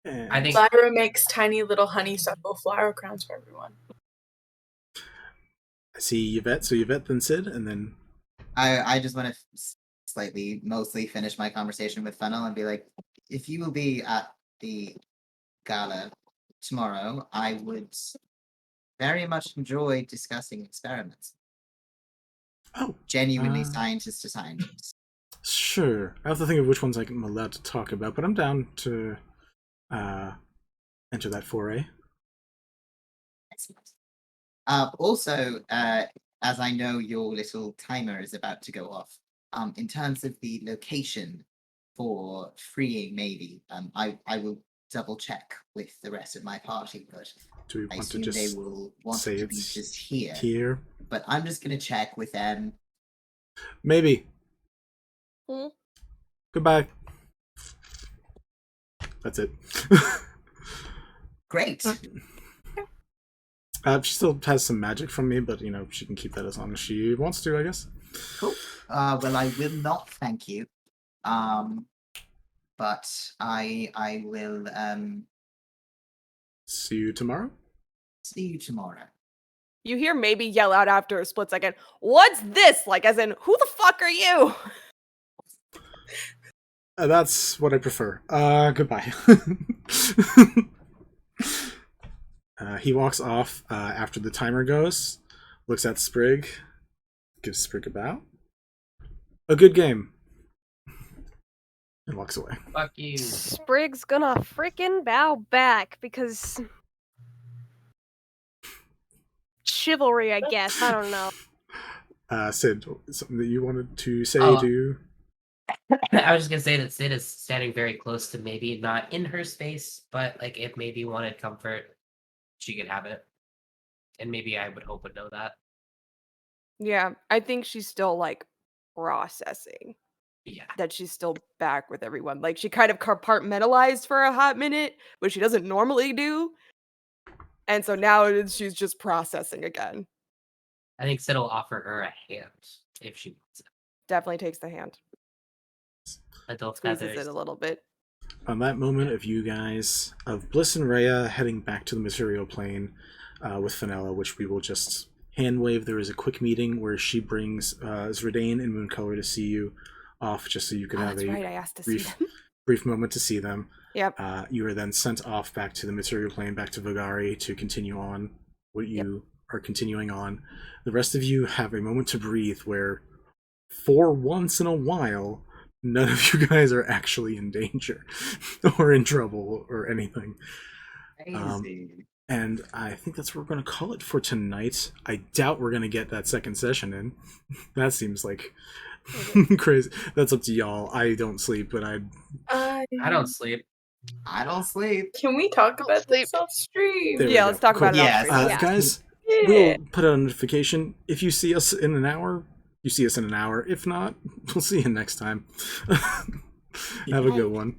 I think
Lyra makes tiny little honeysuckle flower crowns for everyone.
I see Yvette. So Yvette, then Sid, and then
I just want to mostly finish my conversation with Funnel and be like, if you will be at the gala tomorrow, I would very much enjoy discussing experiments.
Oh,
genuinely scientist to scientist.
Sure. I have to think of which ones I'm allowed to talk about, but I'm down to enter that foray.
Excellent. Also, as I know your little timer is about to go off, in terms of the location for freeing, maybe, I will double check with the rest of my party, but
Do we
I
want to
assume they
just
will want
say
it to be
it's
just here.
here?
But I'm just going to check with them.
Maybe. Goodbye. That's it.
Great.
She still has some magic from me, but she can keep that as long as she wants to, I guess.
Cool. Well, I will not thank you. But I will
see you tomorrow.
See you tomorrow.
you hear maybe yell out after a split second, "What's this?" Like, as in, who the fuck are you?
That's what I prefer. Goodbye. He walks off after the timer goes, looks at Sprig, gives Sprig a bow. A good game. And walks away.
Fuck you.
Sprig's gonna freaking bow back because chivalry, I guess. I don't know.
Sid, something that you wanted to say
Oh.
to...
I was just gonna say that Sid is standing very close to maybe not in her space, but like if maybe wanted comfort, she could have it. And maybe I would hope would know that.
Yeah, I think she's still like processing.
Yeah.
That she's still back with everyone. Like, she kind of compartmentalized for a hot minute, which she doesn't normally do. And so now she's just processing again.
I think Sid will offer her a hand if she wants it.
Definitely takes the hand.
Little
Squeezes
feathers.
it a little bit.
On that moment of you guys, of Bliss and Rhea heading back to the material plane with Fenella, which we will just hand wave. There is a quick meeting where she brings Zredane and Mooncolor to see you off, just so you can have
that's
a
right, I asked to see them.
brief moment to see them.
Yep.
You are then sent off back to the material plane, back to Vagari, to continue on what you are continuing on. The rest of you have a moment to breathe where, for once in a while, none of you guys are actually in danger or in trouble or anything. And I think that's what we're going to call it for tonight. I doubt we're going to get that second session in. That seems like crazy. That's up to y'all. I don't sleep, but I
don't sleep.
I don't sleep.
Can we talk about this off stream?
There we
Yeah,
go.
let's talk
Cool.
about it off stream.
Guys,
Yeah.
we'll put out a notification. If you see us in an hour, you see us in an hour. If not, we'll see you next time. Have a good one.